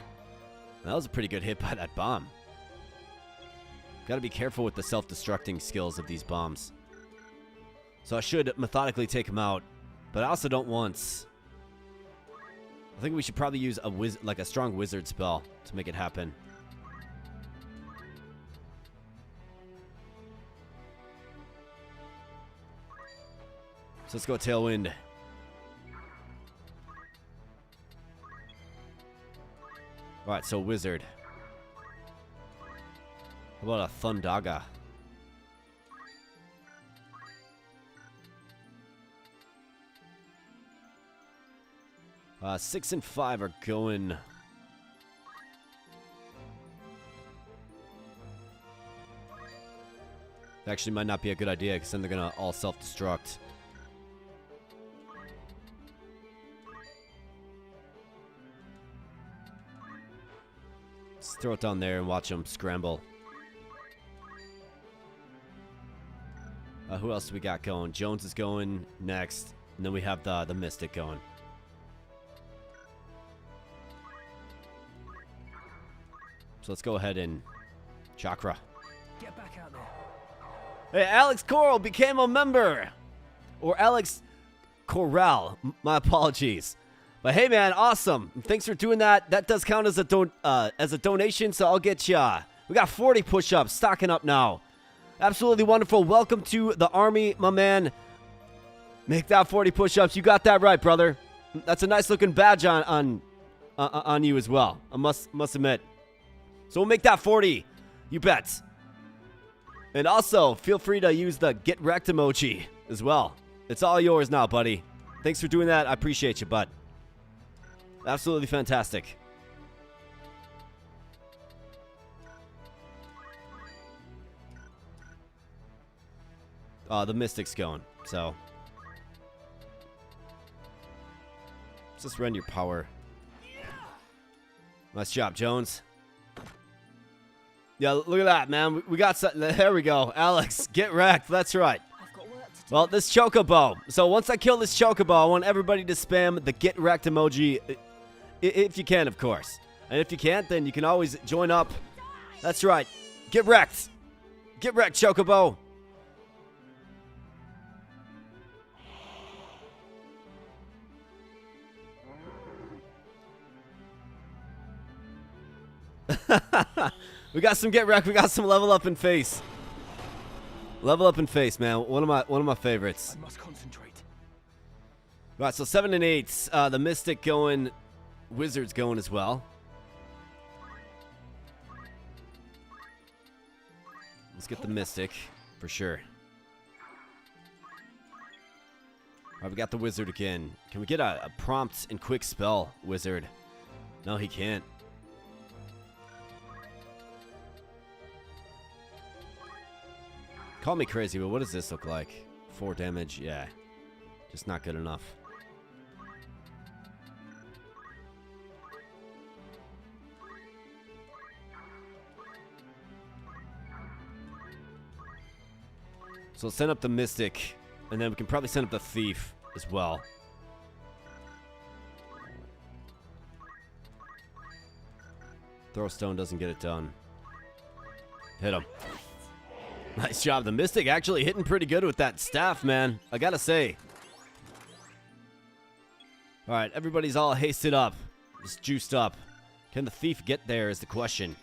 That was a pretty good hit by that bomb. Got to be careful with the self-destructing skills of these bombs. So I should methodically take them out, but I also don't want. I think we should probably use a strong wizard spell to make it happen. So let's go Tailwind. Alright, so Wizard. How about a Thundaga? 6 and 5 are going. Actually, might not be a good idea because then they're gonna all self-destruct. Let's throw it down there and watch them scramble. Who else do we got going? Jones is going next, and then we have the Mystic going. So let's go ahead and Chakra. Get back out there. Hey, Alex Coral became a member. Or Alex Corral. My apologies. But hey, man, awesome. Thanks for doing that. That does count as a donation, so I'll get ya. We got 40 push-ups, stocking up now. Absolutely wonderful. Welcome to the army, my man. Make that 40 push-ups. You got that right, brother. That's a nice-looking badge on you as well. I must admit. So we'll make that 40. You bet. And also, feel free to use the get wrecked emoji as well. It's all yours now, buddy. Thanks for doing that. I appreciate you, bud. Absolutely fantastic. The Mystic's going, so. Let's just run your power. Nice job, Jones. Yeah, look at that, man. We got something. There we go. Alex, get wrecked. That's right. Well, this Chocobo. So once I kill this Chocobo, I want everybody to spam the get wrecked emoji. If you can, of course. And if you can't, then you can always join up. That's right. Get wrecked. Get wrecked, Chocobo. We got some get wrecked. We got some level up in face. Level up in face, man. One of my favorites. I must concentrate. Right, so 7 and 8. The Mystic going, Wizards going as well. Let's get the Mystic for sure. All right, we got the Wizard again. Can we get a prompt and quick spell, Wizard? No, he can't. Call me crazy, but what does this look like? 4 damage? Yeah. Just not good enough. So let's send up the Mystic, and then we can probably send up the Thief as well. Throw stone doesn't get it done. Hit him. Nice job. The Mystic actually hitting pretty good with that staff, man. I gotta say. All right, everybody's all hasted up. Just juiced up. Can the Thief get there is the question.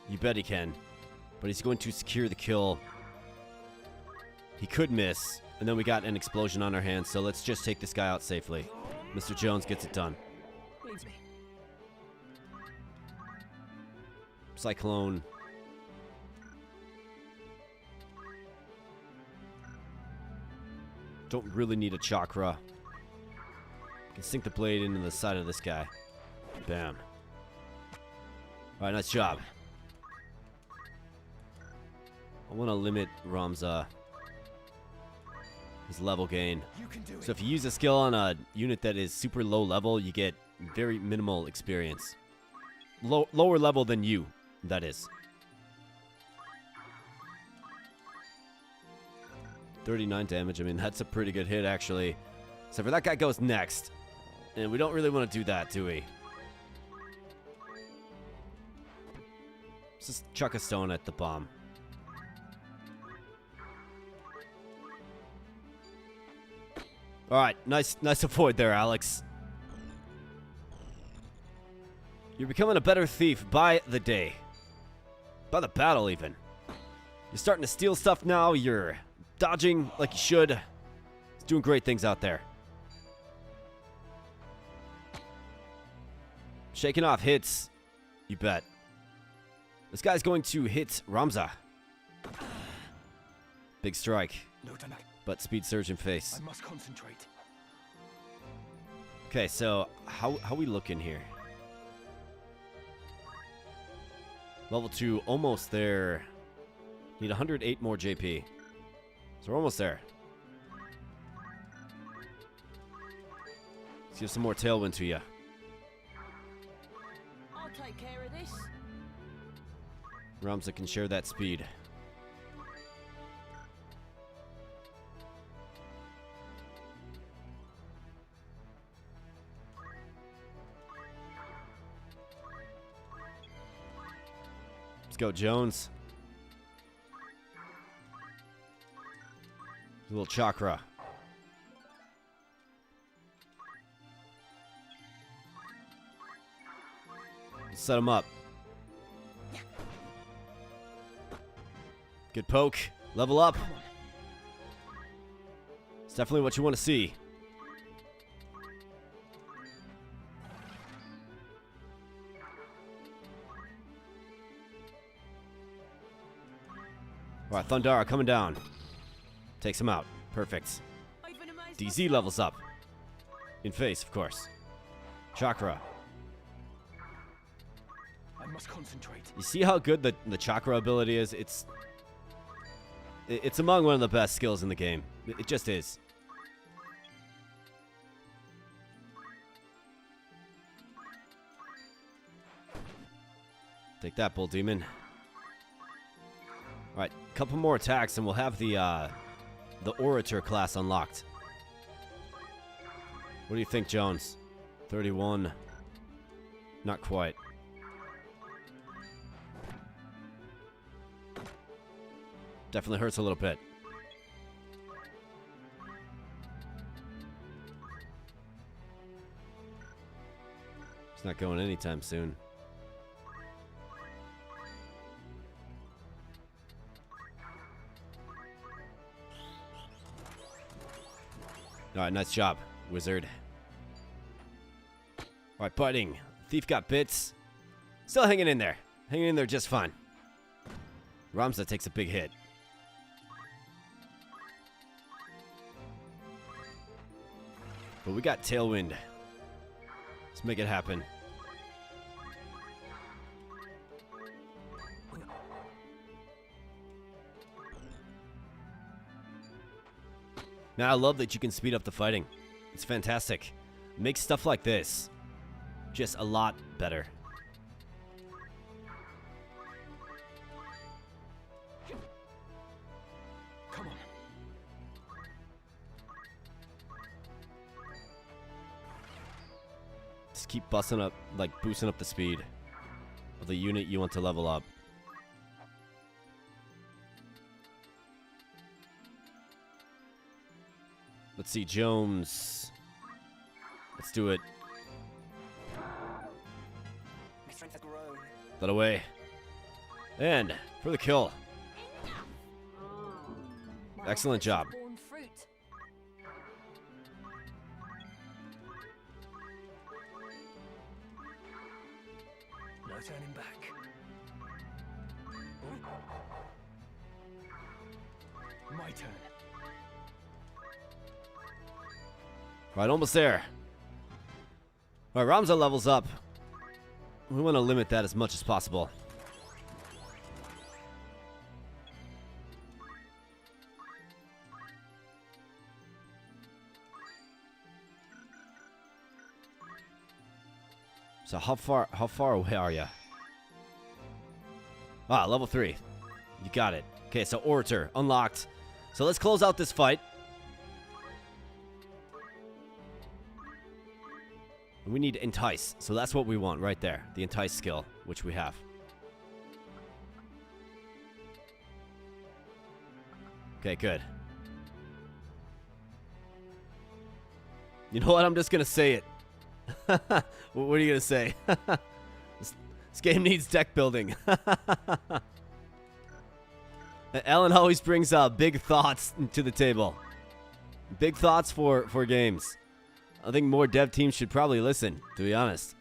You bet he can. But he's going to secure the kill. He could miss. And then we got an explosion on our hands. So let's just take this guy out safely. Mr. Jones gets it done. Leads me. Cyclone. Don't really need a chakra. Can sink the blade into the side of this guy. Bam. Alright, nice job. I want to limit Ramza. His level gain. So if you use a skill on a unit that is super low level, you get very minimal experience. Lower level than you, that is. 39 damage. I mean, that's a pretty good hit, actually. So for that guy goes next. And we don't really want to do that, do we? Let's just chuck a stone at the bomb. Alright, nice avoid there, Alex. You're becoming a better thief by the day. By the battle, even. You're starting to steal stuff now. You're dodging like you should. He's doing great things out there. Shaking off hits. You bet. This guy's going to hit Ramza. Big strike. But speed surge in face. I must concentrate. Okay, so how we looking here? Level 2, almost there. Need 108 more JP. So we're almost there. Let's give some more tailwind to you. I'll take care of this. Ramza can share that speed. Let's go, Jones. A little chakra. Let's set him up. Good poke. Level up. It's definitely what you want to see. Alright, Thundara coming down. Takes him out. Perfect. DZ levels up. In face, of course. Chakra. I must concentrate. You see how good the chakra ability is? It's among one of the best skills in the game. It just is. Take that, Bull Demon. Alright, a couple more attacks and we'll have the Orator class unlocked. What do you think, Jones? 31. Not quite. Definitely hurts a little bit. It's not going anytime soon. Alright, nice job, wizard. Alright, biting. Thief got bits. Still hanging in there. Hanging in there just fine. Ramza takes a big hit. But we got tailwind. Let's make it happen. Now, I love that you can speed up the fighting. It's fantastic. Makes stuff like this just a lot better. Come on. Just keep busting up, like boosting up the speed of the unit you want to level up. Let's see, Jones. Let's do it. My strength has grown. That away. And for the kill. Excellent job. No turning back. My turn. Right, almost there. All right, Ramza levels up. We want to limit that as much as possible. So how far away are you? Ah, level 3. You got it. Okay, so Orator unlocked. So let's close out this fight. We need Entice, so that's what we want right there. The Entice skill, which we have. Okay, good. You know what? I'm just gonna say it. What are you gonna say? This game needs deck building. Alan always brings big thoughts to the table. Big thoughts for games. I think more dev teams should probably listen, to be honest.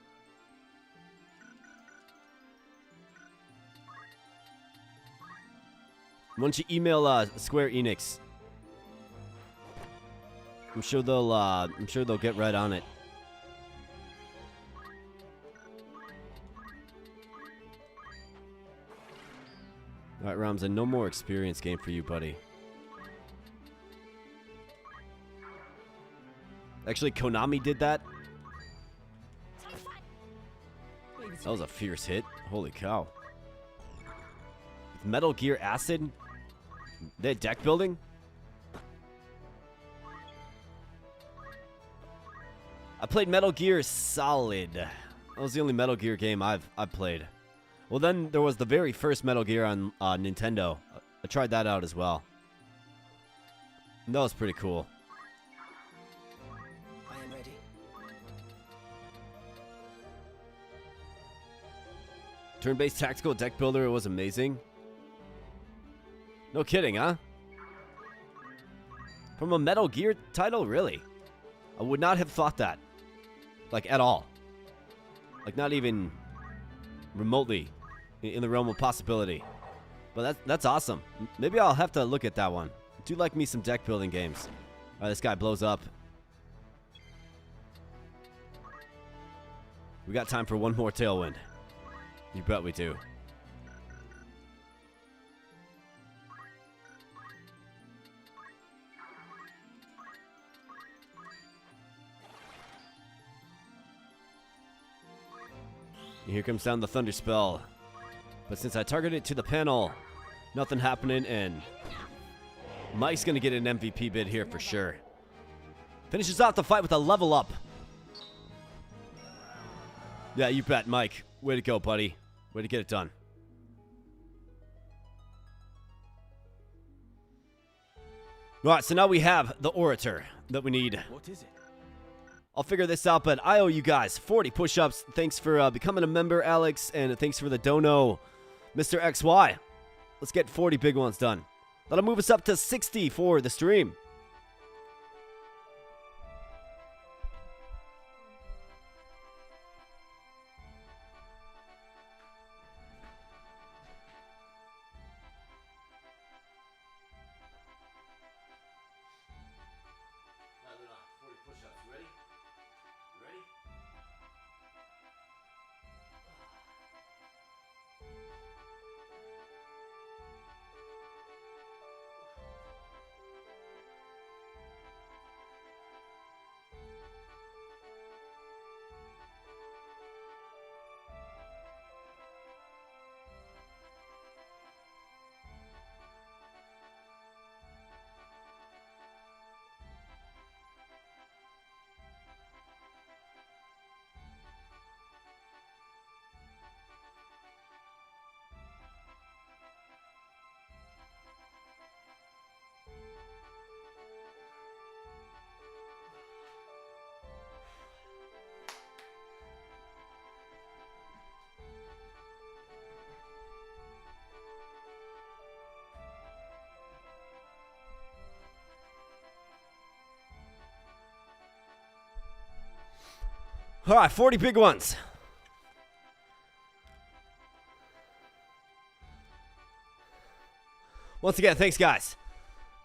Why don't you email Square Enix? I'm sure they'll get right on it. All right, Ramza, no more experience game for you, buddy. Actually, Konami did that. That was a fierce hit. Holy cow. With Metal Gear Acid? They had deck building? I played Metal Gear Solid. That was the only Metal Gear game I've played. Well, then there was the very first Metal Gear on Nintendo. I tried that out as well. And that was pretty cool. I am ready. Turn-based tactical deck builder, it was amazing. No kidding, huh? From a Metal Gear title, really? I would not have thought that. Like, at all. Like, not even remotely in the realm of possibility. But that's awesome. Maybe I'll have to look at that one. I do like me some deck building games. Alright, this guy blows up. We got time for one more tailwind. You bet we do. And here comes down the Thunder Spell. But since I targeted it to the panel, nothing happening, and Mike's going to get an MVP bid here for sure. Finishes off the fight with a level up. Yeah, you bet, Mike. Way to go, buddy. Way to get it done. All right, so now we have the Orator that we need. What is it? I'll figure this out, but I owe you guys 40 push-ups. Thanks for becoming a member, Alex, and thanks for the dono, Mr. XY. Let's get 40 big ones done. That'll move us up to 60 for the stream. All right, 40 big ones. Once again, thanks, guys.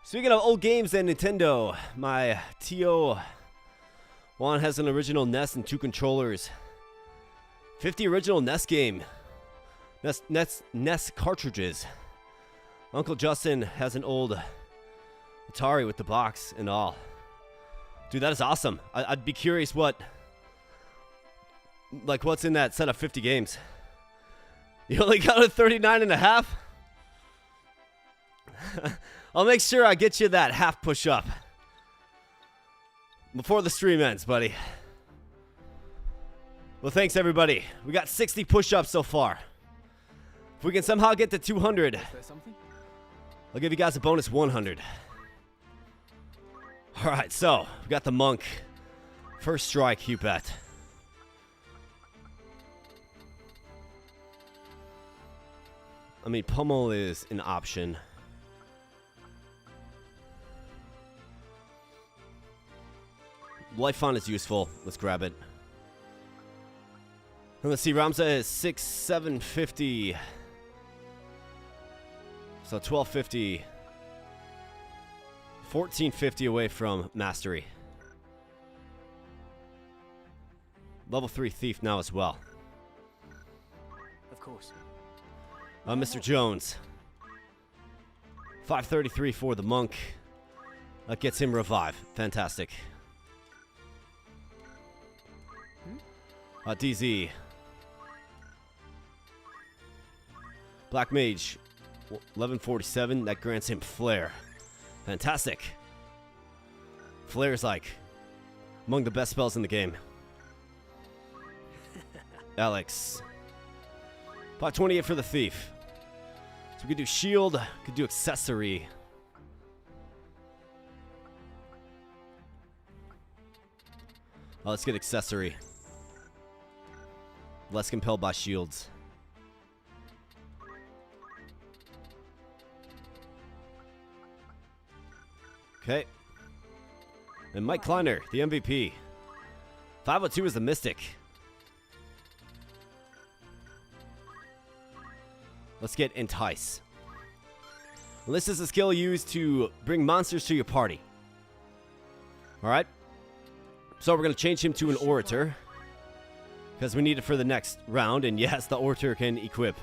Speaking of old games and Nintendo, my TO1 has an original NES and 2 controllers. 50 original NES game. NES cartridges. Uncle Justin has an old Atari with the box and all. Dude, that is awesome. I'd be curious what's in that set of 50 games. You only got a 39 and a half? I'll make sure I get you that half push-up before the stream ends, buddy. Well, thanks, everybody. We got 60 push-ups so far. If we can somehow get to 200, I'll give you guys a bonus 100. All right, so we got the monk. First strike, you bet. I mean, pummel is an option. Life font is useful. Let's grab it. And let's see, Ramza is 750. So 1250. 1450 away from mastery. Level 3 thief now as well. Of course. Mr. Jones. 533 for the monk. That gets him revive. Fantastic. DZ. Black Mage. 1147. That grants him Flare. Fantastic. Flare is like among the best spells in the game. Alex. 528 for the thief. So we could do shield, could do accessory. Let's get accessory. Less compelled by shields. Okay. And Mike Kleiner, the MVP. 502 is the Mystic. Let's get Entice. Well, this is a skill used to bring monsters to your party. Alright. So we're going to change him to an Orator. Because we need it for the next round. And yes, the Orator can equip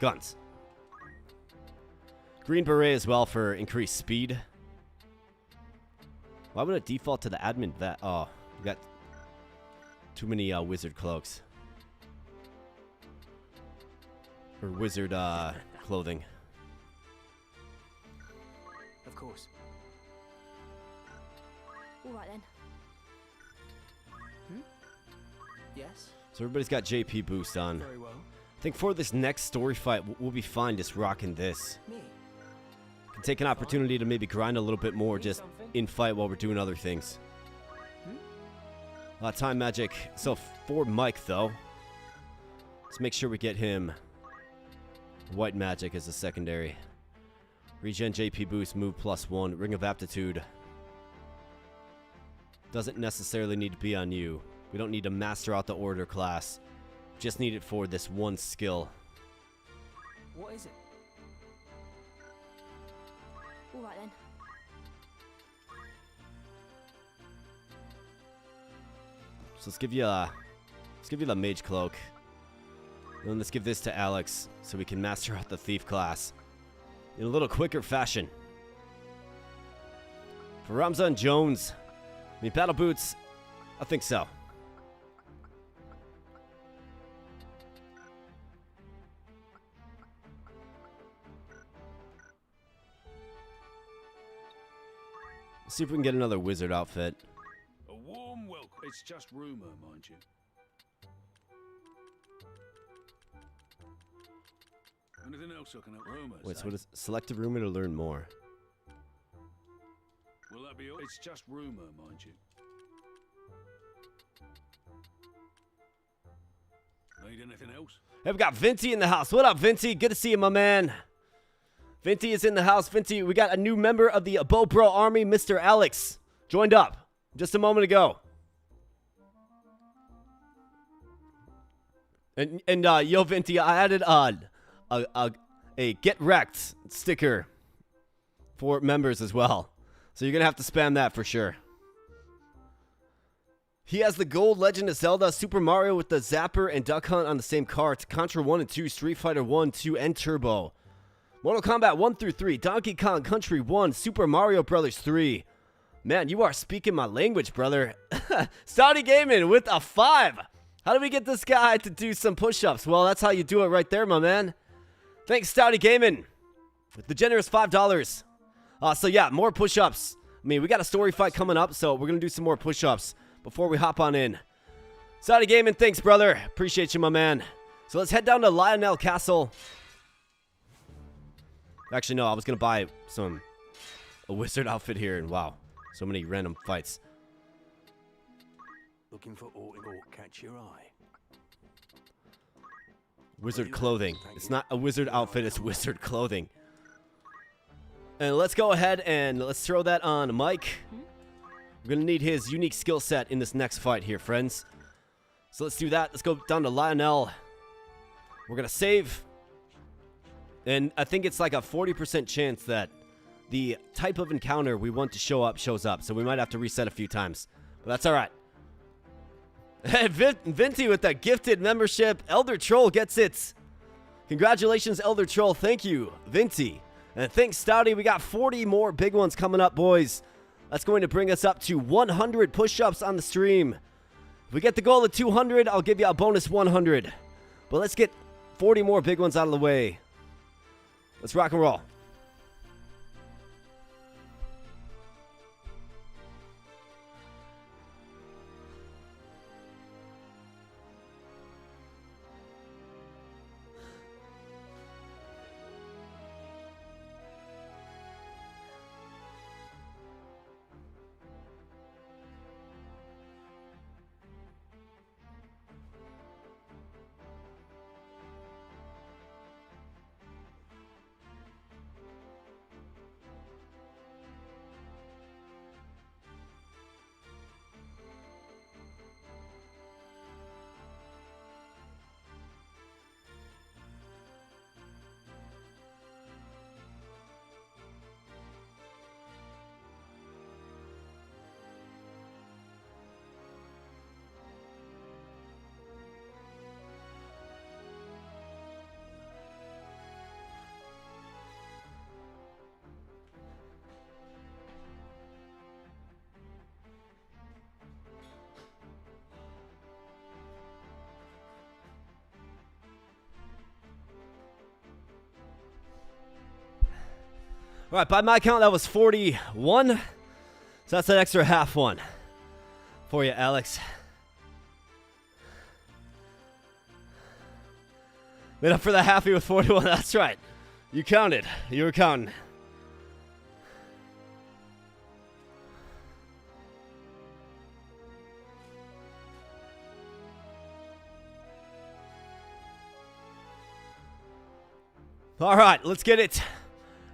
guns. Green Beret as well for increased speed. Why would it default to the admin that? Oh, we got too many wizard cloaks. Or wizard clothing. Of course. All right then. Yes. So everybody's got JP boost on. Very well. I think for this next story fight, we'll be fine just rocking this. Me. Can take an opportunity to maybe grind a little bit more just in fight while we're doing other things. Time magic. So for Mike though, let's make sure we get him white magic as a secondary. Regen JP boost, move +1, ring of aptitude. Doesn't necessarily need to be on you. We don't need to master out the order class. Just need it for this one skill. What is it? All right then. So let's give you the mage cloak. And then let's give this to Alex so we can master out the thief class in a little quicker fashion. For Ramza and Jones, I mean, battle boots, I think so. Let's see if we can get another wizard outfit. A warm welcome. It's just rumor, mind you. Anything else I can help rumor? Wait, so what is selective rumor to learn more? Will that be all? It's just rumor, mind you. Need anything else? Hey, we got Vinty in the house. What up, Vinty? Good to see you, my man. Vinty is in the house. Vinty, we got a new member of the Bo Bro Army, Mr. Alex. Joined up just a moment ago. And yo, Vinty, I added a Get Wrecked sticker for members as well. So you're going to have to spam that for sure. He has the Gold Legend of Zelda, Super Mario with the Zapper and Duck Hunt on the same cart, Contra 1 and 2, Street Fighter 1, 2, and Turbo. Mortal Kombat 1 through 3, Donkey Kong Country 1, Super Mario Bros. 3. Man, you are speaking my language, brother. Stouty Gaming with a 5. How do we get this guy to do some push-ups? Well, that's how you do it right there, my man. Thanks, Stouty Gaming, with the generous $5. So yeah, more push-ups. I mean, we got a story fight coming up, so we're going to do some more push-ups before we hop on in. Stouty Gaming, thanks, brother. Appreciate you, my man. So let's head down to Lionel Castle. Actually, no, I was going to buy a wizard outfit here, and wow, so many random fights. Looking for aught catch your eye. Wizard clothing. It's not a wizard outfit, it's wizard clothing. And let's go ahead and let's throw that on Mike. We're going to need his unique skill set in this next fight here, friends. So let's do that. Let's go down to Lionel. We're going to save. And I think it's like a 40% chance that the type of encounter we want to show up shows up. So we might have to reset a few times. But that's all right. Vinty with that gifted membership. Elder Troll gets it. Congratulations, Elder Troll. Thank you, Vinty. And thanks, Stouty. We got 40 more big ones coming up, boys. That's going to bring us up to 100 push-ups on the stream. If we get the goal of 200, I'll give you a bonus 100. But let's get 40 more big ones out of the way. Let's rock and roll. All right, by my count, that was 41. So that's an extra half one for you, Alex. Made up for the halfie with 41. That's right. You counted. You were counting. All right, let's get it.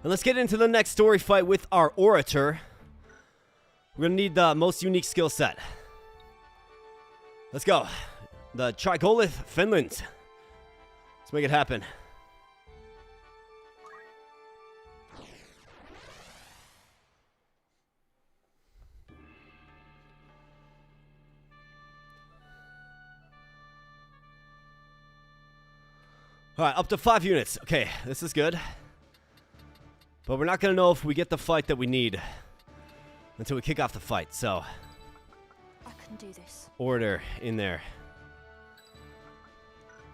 And let's get into the next story fight with our Orator. We're going to need the most unique skill set. Let's go. The Tchigolith Fenlands. Let's make it happen. All right, up to 5 units. Okay, this is good. But we're not going to know if we get the fight that we need until we kick off the fight, so. I can do this. Order in there.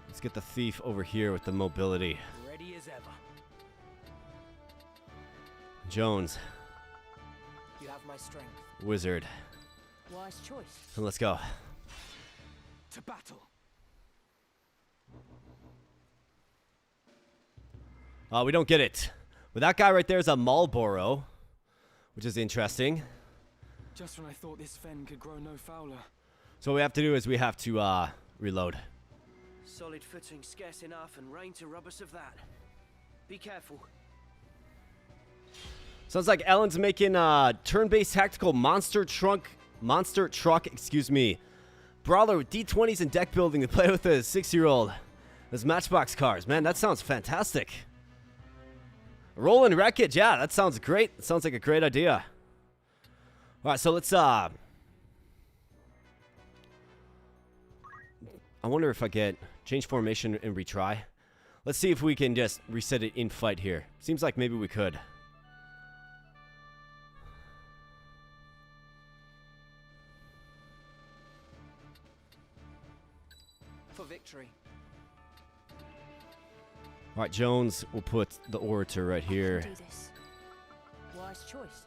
Let's get the thief over here with the mobility. Ready as ever. Jones. You have my strength. Wizard. Wise choice. And let's go. To battle. We don't get it. But that guy right there is a Marlboro, which is interesting. Just when I thought this fen could grow no fouler. So what we have to do is we have to reload. Solid footing scarce enough and rain to rob us of that. Be careful. Sounds like Ellen's making turn-based tactical monster truck, excuse me. Brawler with D20s and deck building to play with a 6-year-old. There's Matchbox cars. Man, that sounds fantastic. Rolling wreckage. Yeah, that sounds great. That sounds like a great idea. All right, so let's I wonder if I get change formation and retry. Let's see if we can just reset it in fight here. Seems like maybe we could. For victory. All right, Jones, we'll put the Orator right here. Do this. Wise choice.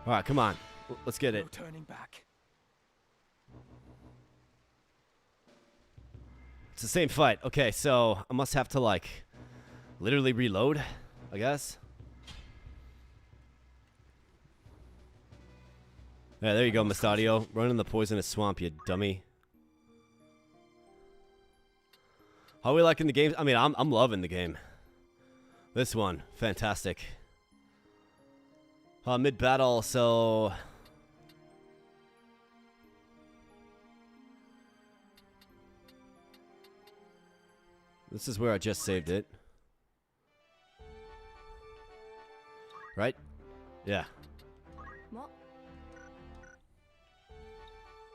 All right, come on. Let's get it. No turning back. It's the same fight. Okay, so I must have to, like, literally reload, I guess. Yeah, there you go, Mustadio. Run in the poisonous swamp, you dummy. How are we liking the game? I mean, I'm loving the game. This one, fantastic. Mid-battle, so... This is where I just saved it. Right? Yeah. What?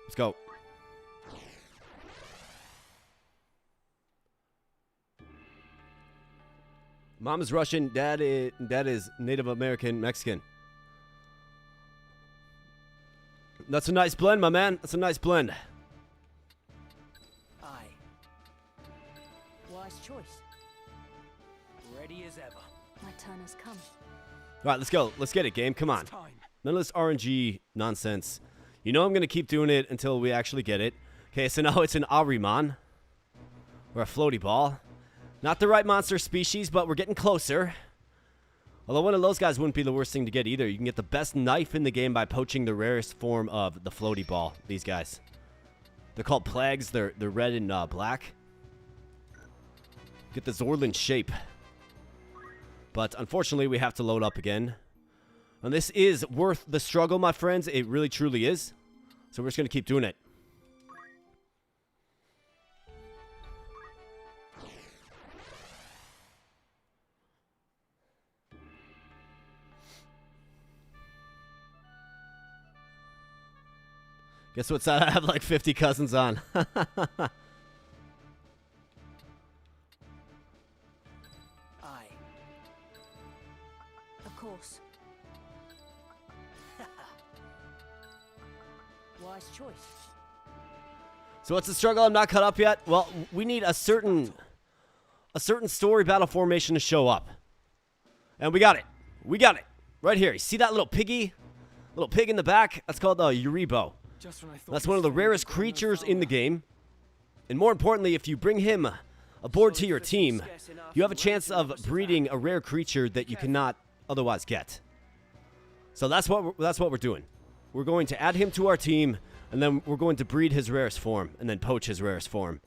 Let's go. Mom is Russian, dad is Native American, Mexican. That's a nice blend, my man. That's a nice blend. Aye. Wise choice. Ready as ever. My turn has come. All right, let's go. Let's get it, game. Come on. None of this RNG nonsense. You know I'm going to keep doing it until we actually get it. Okay, so now it's an Ahriman. Or a floaty ball. Not the right monster species, but we're getting closer. Although one of those guys wouldn't be the worst thing to get either. You can get the best knife in the game by poaching the rarest form of the floaty ball. These guys. They're called plagues. They're red and black. Get the Zorland shape. But unfortunately, we have to load up again. And this is worth the struggle, my friends. It really, truly is. So we're just going to keep doing it. Guess what side I have like 50 cousins on? Aye. Of course. Wise choice. So what's the struggle? I'm not caught up yet. Well, we need a certain story battle formation to show up. And we got it. We got it. Right here. You see that little piggy? Little pig in the back? That's called the Uribo. That's one of the rarest creatures in the game. And more importantly, if you bring him aboard to your team, you have a chance of breeding a rare creature that you cannot otherwise get. So that's what we're doing. We're going to add him to our team, and then we're going to breed his rarest form, and then poach his rarest form.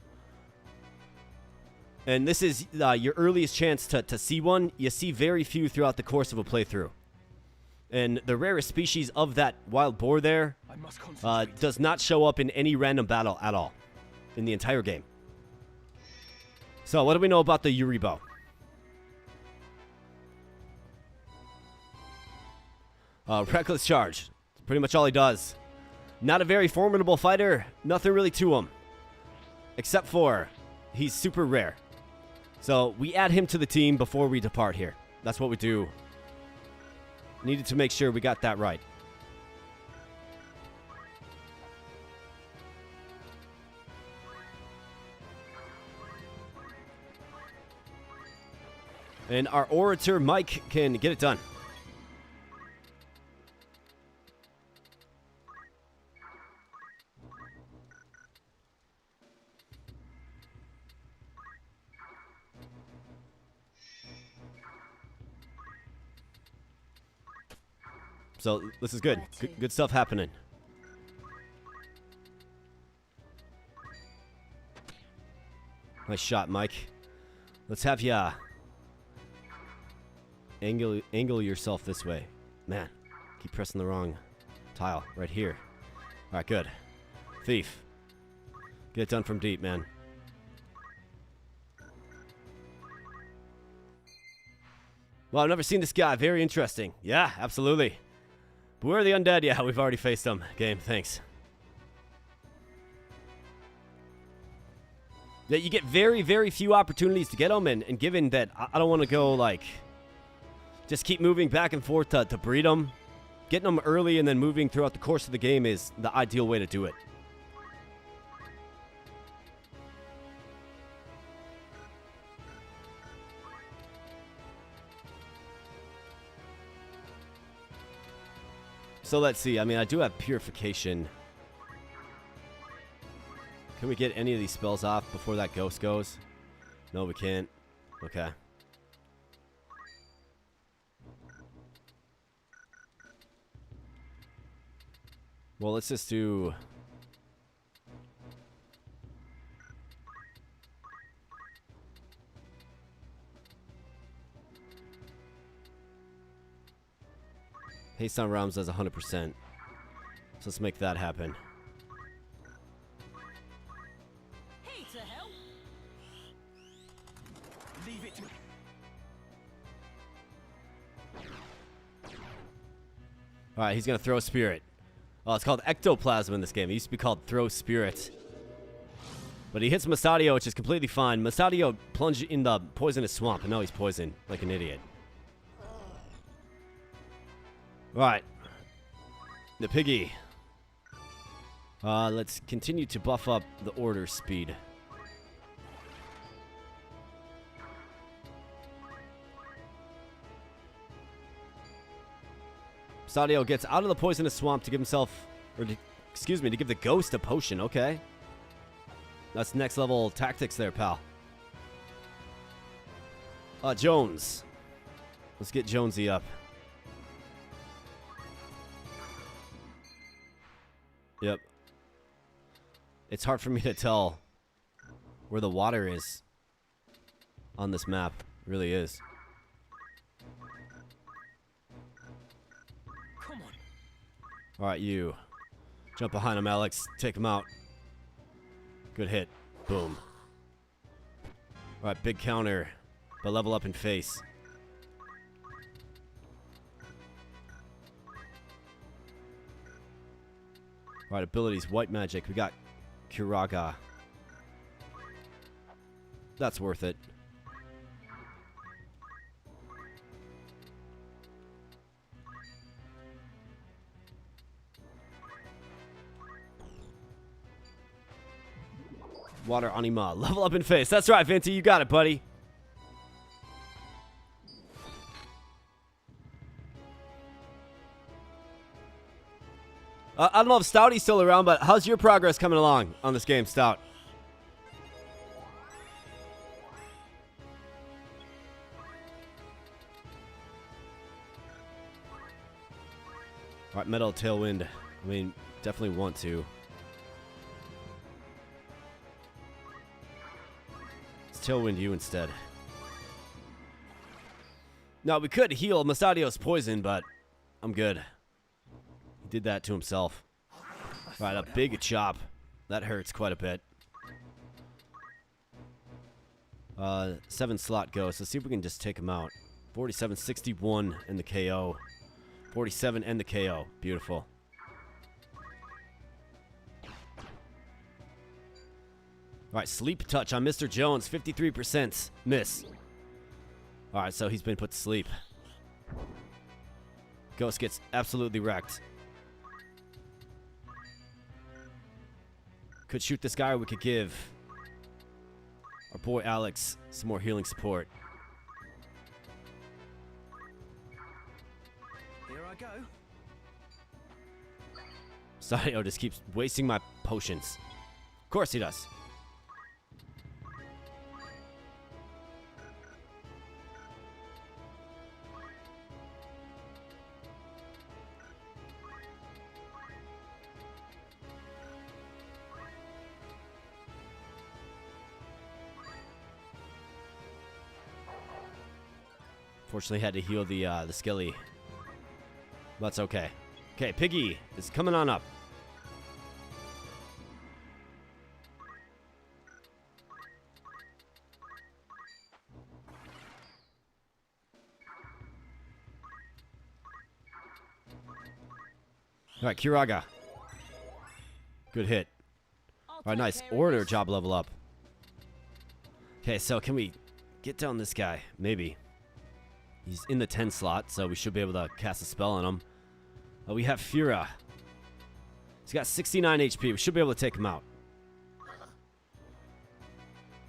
And this is your earliest chance to see one. You see very few throughout the course of a playthrough. And the rarest species of that wild boar there does not show up in any random battle at all in the entire game. So what do we know about the Uribo? Reckless charge. That's pretty much all he does. Not a very formidable fighter. Nothing really to him. Except for he's super rare. So we add him to the team before we depart here. That's what we do. Needed to make sure we got that right. And our orator, Mike, can get it done. So this is good. Good stuff happening. Nice shot, Mike. Let's have ya angle yourself this way. Man, keep pressing the wrong tile right here. All right, good. Thief. Get it done from deep, man. Well, I've never seen this guy. Very interesting. Yeah, absolutely. Beware the undead. Yeah, we've already faced them. Game, thanks. Yeah, you get very, very few opportunities to get them, and given that I don't want to go, like, just keep moving back and forth to breed them, getting them early and then moving throughout the course of the game is the ideal way to do it. So let's see. I mean, I do have purification. Can we get any of these spells off before that ghost goes? No, we can't. Okay. Well, let's just do... Haste on rounds does 100%. So let's make that happen. Hey, to hell! Leave it to me. Alright, he's going to throw Spirit. Oh, it's called Ectoplasm in this game. It used to be called Throw Spirit. But he hits Masadio, which is completely fine. Masadio plunged in the poisonous swamp, and now he's poisoned like an idiot. Right. The piggy. Let's continue to buff up the order speed. Sadio gets out of the poisonous swamp to give himself, or to, excuse me, to give the ghost a potion. Okay. That's next level tactics there, pal. Jones. Let's get Jonesy up. Yep. It's hard for me to tell where the water is on this map. It really is. Come on. Alright, you. Jump behind him, Alex. Take him out. Good hit. Boom. Alright, big counter. But level up in face. Alright, abilities. White magic. We got Kuraga. That's worth it. Water Anima. Level up in face. That's right, Vinty. You got it, buddy. I don't know if Stouty's still around, but how's your progress coming along on this game, Stout? Alright, Metal Tailwind. I mean, definitely want to. Let's Tailwind you instead. Now, we could heal Masadio's poison, but I'm good. He did that to himself. Right, a big chop. That hurts quite a bit. 7 slot ghost. Let's see if we can just take him out. 47, 61 in the KO. 47 and the KO. Beautiful. Alright, sleep touch on Mr. Jones. 53% miss. Alright, so he's been put to sleep. Ghost gets absolutely wrecked. Could shoot this guy, or we could give our boy Alex some more healing support. Here I go. Sadio just keeps wasting my potions. Of course he does. Fortunately, had to heal the Skelly. That's okay. Okay, Piggy is coming on up. Alright, Kiraga. Good hit. Alright, nice. Order job level up. Okay, so can we get down this guy? Maybe. He's in the 10 slot, so we should be able to cast a spell on him. We have Fura. He's got 69 HP. We should be able to take him out.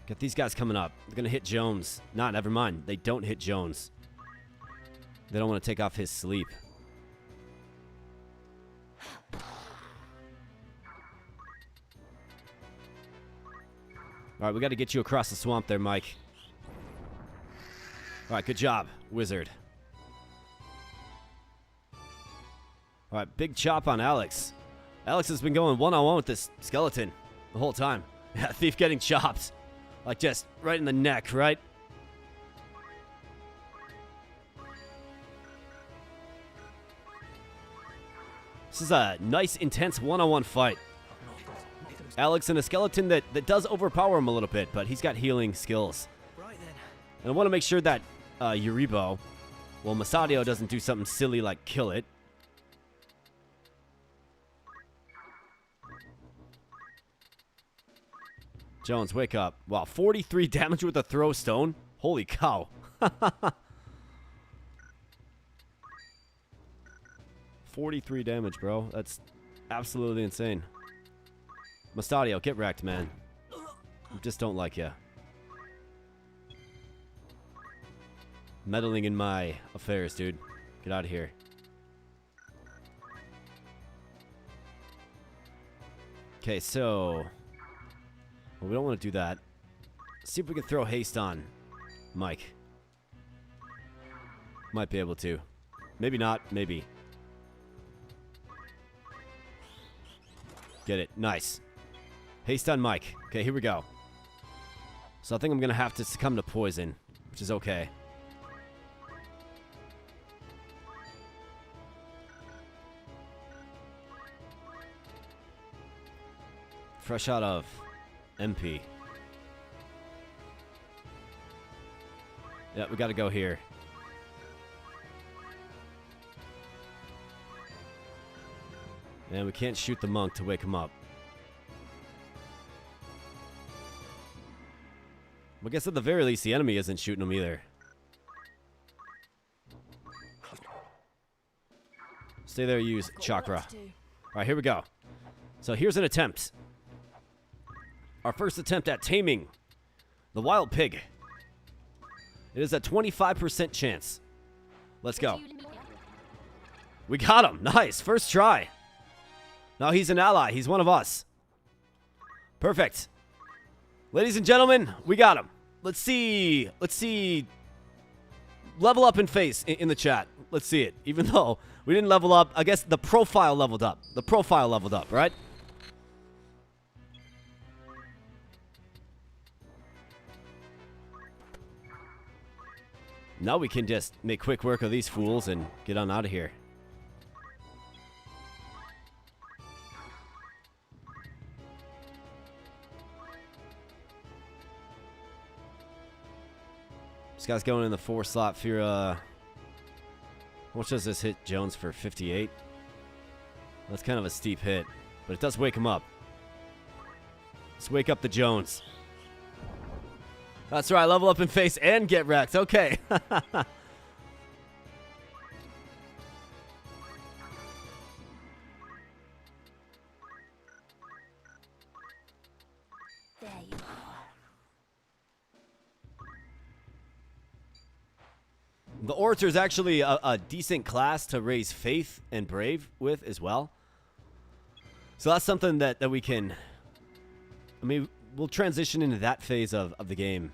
Got these guys coming up. They're going to hit Jones. Nah, never mind. They don't hit Jones. They don't want to take off his sleep. Alright, we got to get you across the swamp there, Mike. Alright, good job, wizard. Alright, big chop on Alex. Alex has been going one-on-one with this skeleton the whole time. Yeah, thief getting chopped. Like just right in the neck, right? This is a nice, intense one-on-one fight. Alex and a skeleton that does overpower him a little bit, but he's got healing skills. And I want to make sure that Uribo, well, Masadio doesn't do something silly like kill it. Jones, wake up. Wow, 43 damage with a throw stone. Holy cow. 43 damage, bro. That's absolutely insane. Mastadio, get wrecked, man. I just don't like you. Meddling in my affairs, dude. Get out of here. Okay, so... Well, we don't want to do that. Let's see if we can throw haste on Mike. Might be able to. Maybe not. Maybe. Get it. Nice. Haste on Mike. Okay, here we go. So I think I'm going to have to succumb to poison, which is okay. Fresh out of MP. Yeah, we got to go here. And we can't shoot the monk to wake him up. I guess at the very least, the enemy isn't shooting him either. Stay there, use chakra. Alright, here we go. So here's an attempt. Our first attempt at taming the wild pig. It is a 25% chance. Let's go. We got him. Nice. First try. Now he's an ally. He's one of us. Perfect. Ladies and gentlemen, we got him. Let's see. Let's see. Level up in face in the chat. Let's see it. Even though we didn't level up, I guess the profile leveled up. The profile leveled up, right? Now we can just make quick work of these fools and get on out of here. This guy's going in the 4 slot for how much does this hit Jones for? 58? That's kind of a steep hit, but it does wake him up. Let's wake up the Jones. That's right, level up in face and get wrecked. Okay. There you are. The Orator is actually a decent class to raise faith and brave with as well. So that's something that we can... I mean, we'll transition into that phase of the game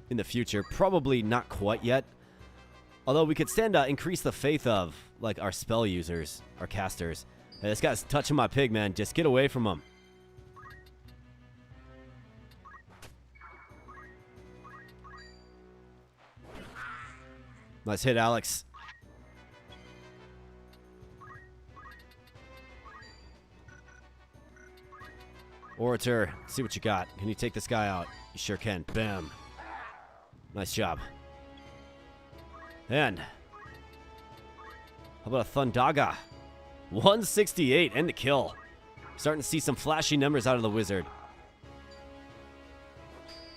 in the future. Probably not quite yet. Although we could stand to increase the faith of, like, our spell users, our casters. Hey, this guy's touching my pig, man. Just get away from him. Nice hit, Alex. Orator, see what you got. Can you take this guy out? You sure can. Bam. Nice job. And How about a Thundaga? 168 and the kill. Starting to see some flashy numbers out of the wizard.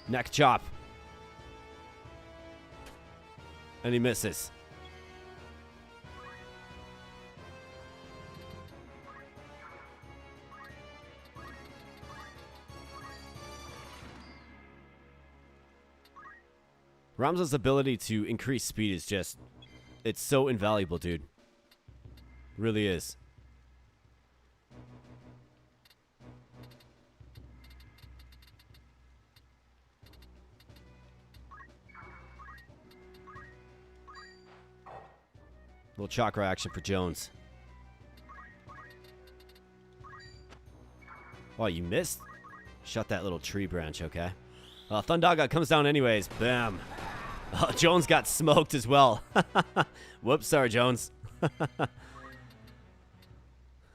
Neck chop. And he misses. Ramza's ability to increase speed is just, it's so invaluable, dude. Really is. Little chakra action for Jones. Oh, you missed? Shut that little tree branch, okay? Thundaga comes down anyways. Bam. Oh, Jones got smoked as well. Whoops, sorry, Jones.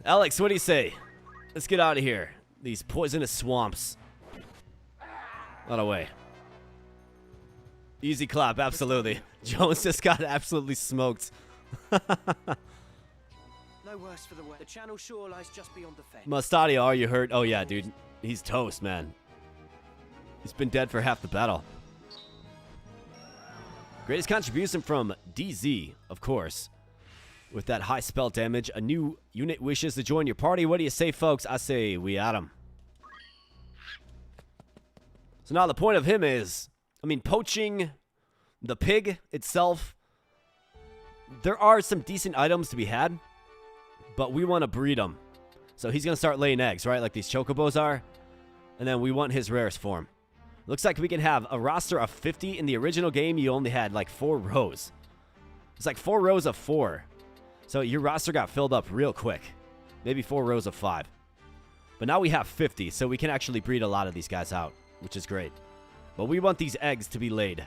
Alex, what do you say? Let's get out of here. These poisonous swamps. Out of the way. Easy clap, absolutely. Jones just got absolutely smoked. No worse for the weather. The channel shore lies just beyond the fence. Mustadio, are you hurt? Oh yeah, dude. He's toast, man. He's been dead for half the battle. Greatest contribution from DZ, of course. With that high spell damage, a new unit wishes to join your party. What do you say, folks? I say we at him. So now the point of him is, I mean, poaching the pig itself. There are some decent items to be had, but we want to breed them. So he's going to start laying eggs, right? Like these chocobos are. And then we want his rarest form. Looks like we can have a roster of 50. In the original game, you only had like 4 rows. It's like 4 rows of 4. So your roster got filled up real quick. Maybe 4 rows of 5. But now we have 50, so we can actually breed a lot of these guys out, which is great. But we want these eggs to be laid.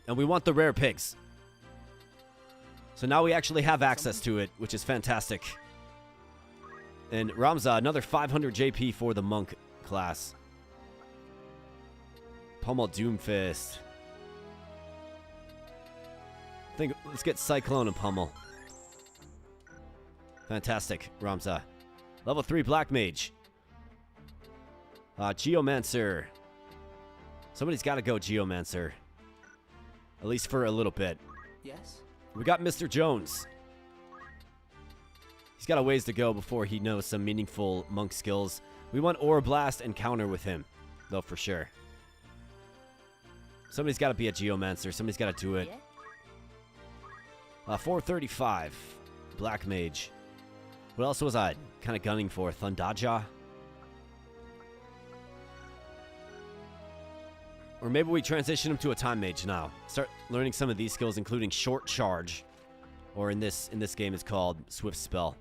And we want the rare pigs. So now we actually have access to it, which is fantastic. And Ramza, another 500 JP for the monk class. Pummel Doomfist. I think let's get Cyclone and Pummel. Fantastic, Ramza. Level 3 Black Mage. Geomancer. Somebody's got to go Geomancer. At least for a little bit. Yes? We got Mr. Jones. He's got a ways to go before he knows some meaningful monk skills. We want Aura Blast and counter with him, though, for sure. Somebody's got to be a Geomancer. Somebody's got to do it. 435. Black Mage. What else was I kind of gunning for? Thundaja? Or maybe we transition him to a Time Mage now. Start learning some of these skills, including Short Charge. Or in this game, it's called Swift Spell.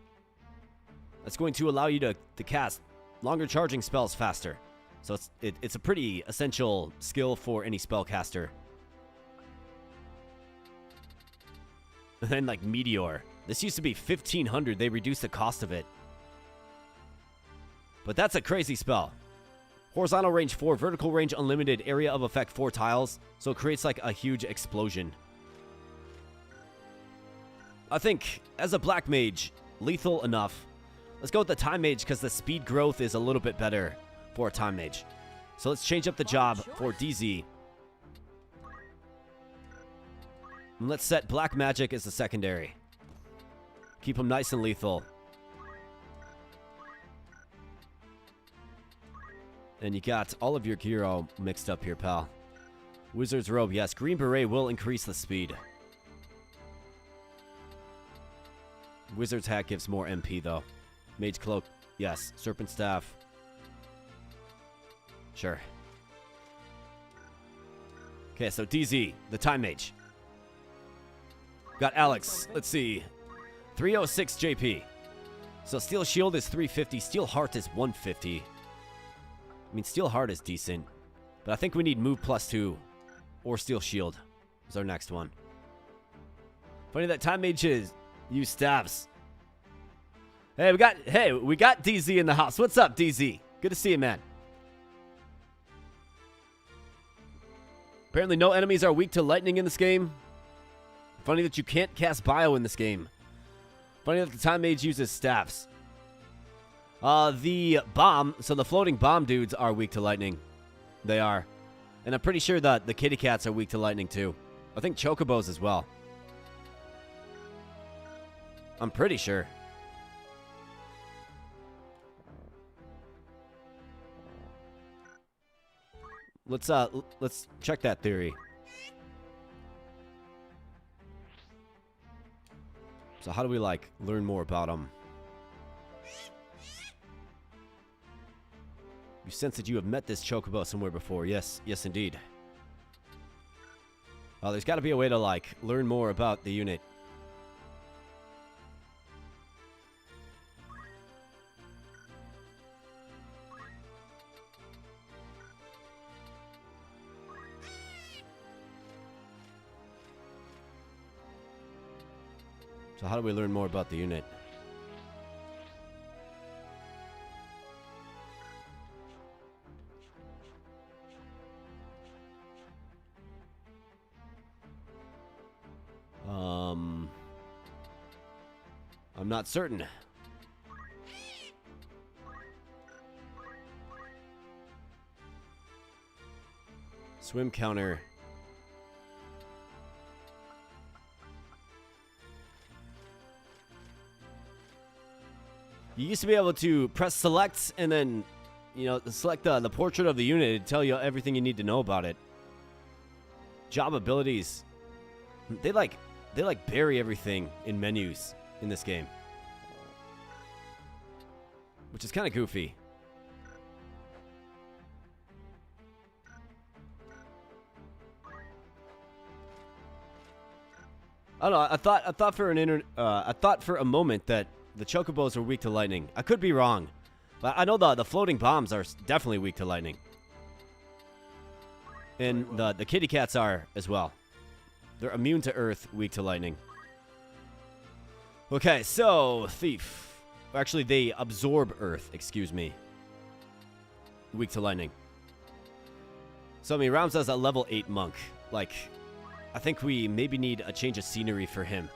That's going to allow you to cast longer charging spells faster. So it's a pretty essential skill for any spellcaster. And then like Meteor. This used to be 1500. They reduced the cost of it. But that's a crazy spell. Horizontal range 4, vertical range unlimited, area of effect 4 tiles. So it creates like a huge explosion. I think as a Black Mage, lethal enough. Let's go with the Time Mage because the speed growth is a little bit better for a Time Mage. So let's change up the job for DZ. And let's set Black Magic as the secondary. Keep him nice and lethal. And you got all of your gear all mixed up here, pal. Wizard's Robe, yes. Green Beret will increase the speed. Wizard's Hat gives more MP, though. Mage Cloak, yes. Serpent Staff. Sure. Okay, so DZ, the Time Mage. Got Alex. Let's see. 306 JP. So Steel Shield is 350. Steel Heart is 150. I mean, Steel Heart is decent. But I think we need Move +2. Or Steel Shield is our next one. Funny that Time Mages use staffs. Hey, we got DZ in the house. What's up, DZ? Good to see you, man. Apparently no enemies are weak to lightning in this game. Funny that you can't cast bio in this game. Funny that the Time Mage uses staffs. The bomb, so the floating bomb dudes are weak to lightning. They are. And I'm pretty sure that the kitty cats are weak to lightning too. I think chocobos as well. I'm pretty sure. Let's check that theory. So how do we learn more about them? You sense that you have met this chocobo somewhere before. Yes, yes indeed. There's got to be a way to learn more about the unit. So how do we learn more about the unit? I'm not certain. Swim counter. You used to be able to press select and then, select the portrait of the unit and tell you everything you need to know about it. Job abilities. They bury everything in menus in this game. Which is kind of goofy. I don't know. I thought for a moment that the chocobos are weak to lightning. I could be wrong, but I know the floating bombs are definitely weak to lightning, and the kitty cats are as well. They're immune to earth, weak to lightning. Okay, so thief. Actually, they absorb earth. Excuse me. Weak to lightning. So I mean, Ramza's a level 8 monk. I think we maybe need a change of scenery for him.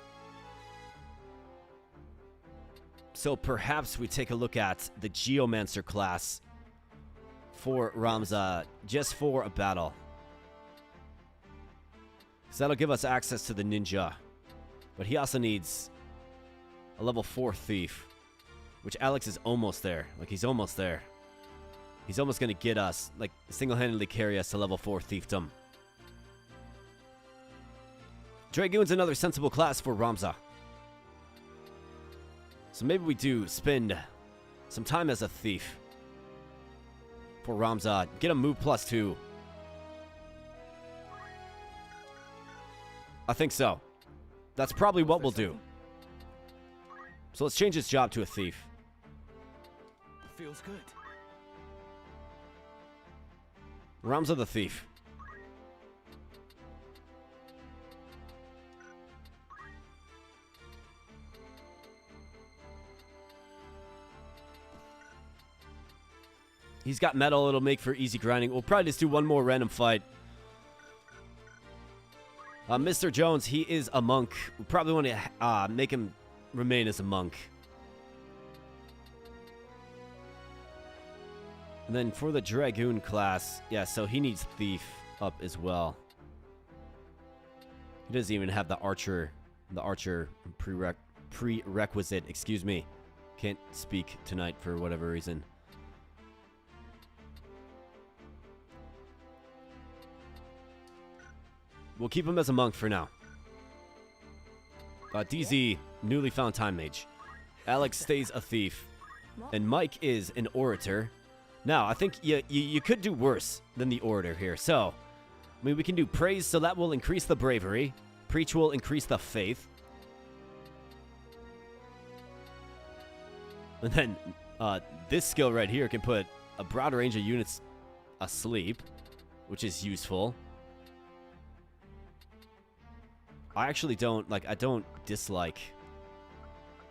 So perhaps we take a look at the Geomancer class for Ramza, just for a battle. So that'll give us access to the ninja. But he also needs a level 4 thief, which Alex is almost there. He's almost there. He's almost going to get us, single-handedly carry us to level 4 thiefdom. Dragoon's another sensible class for Ramza. So maybe we do spend some time as a thief for Ramza. Get a move +2. I think so. That's probably what we'll do. So let's change his job to a thief. Feels good. Ramza the thief. He's got metal. It'll make for easy grinding. We'll probably just do one more random fight. Mr. Jones, he is a monk. We probably want to make him remain as a monk. And then for the Dragoon class, yeah, so he needs Thief up as well. He doesn't even have the Archer prerequisite, excuse me. Can't speak tonight for whatever reason. We'll keep him as a monk for now. DZ, newly found Time Mage. Alex stays a thief. And Mike is an orator. Now, I think you could do worse than the orator here. So, I mean, we can do praise, so that will increase the bravery. Preach will increase the faith. And then, this skill right here can put a broader range of units asleep, which is useful. I actually don't, I don't dislike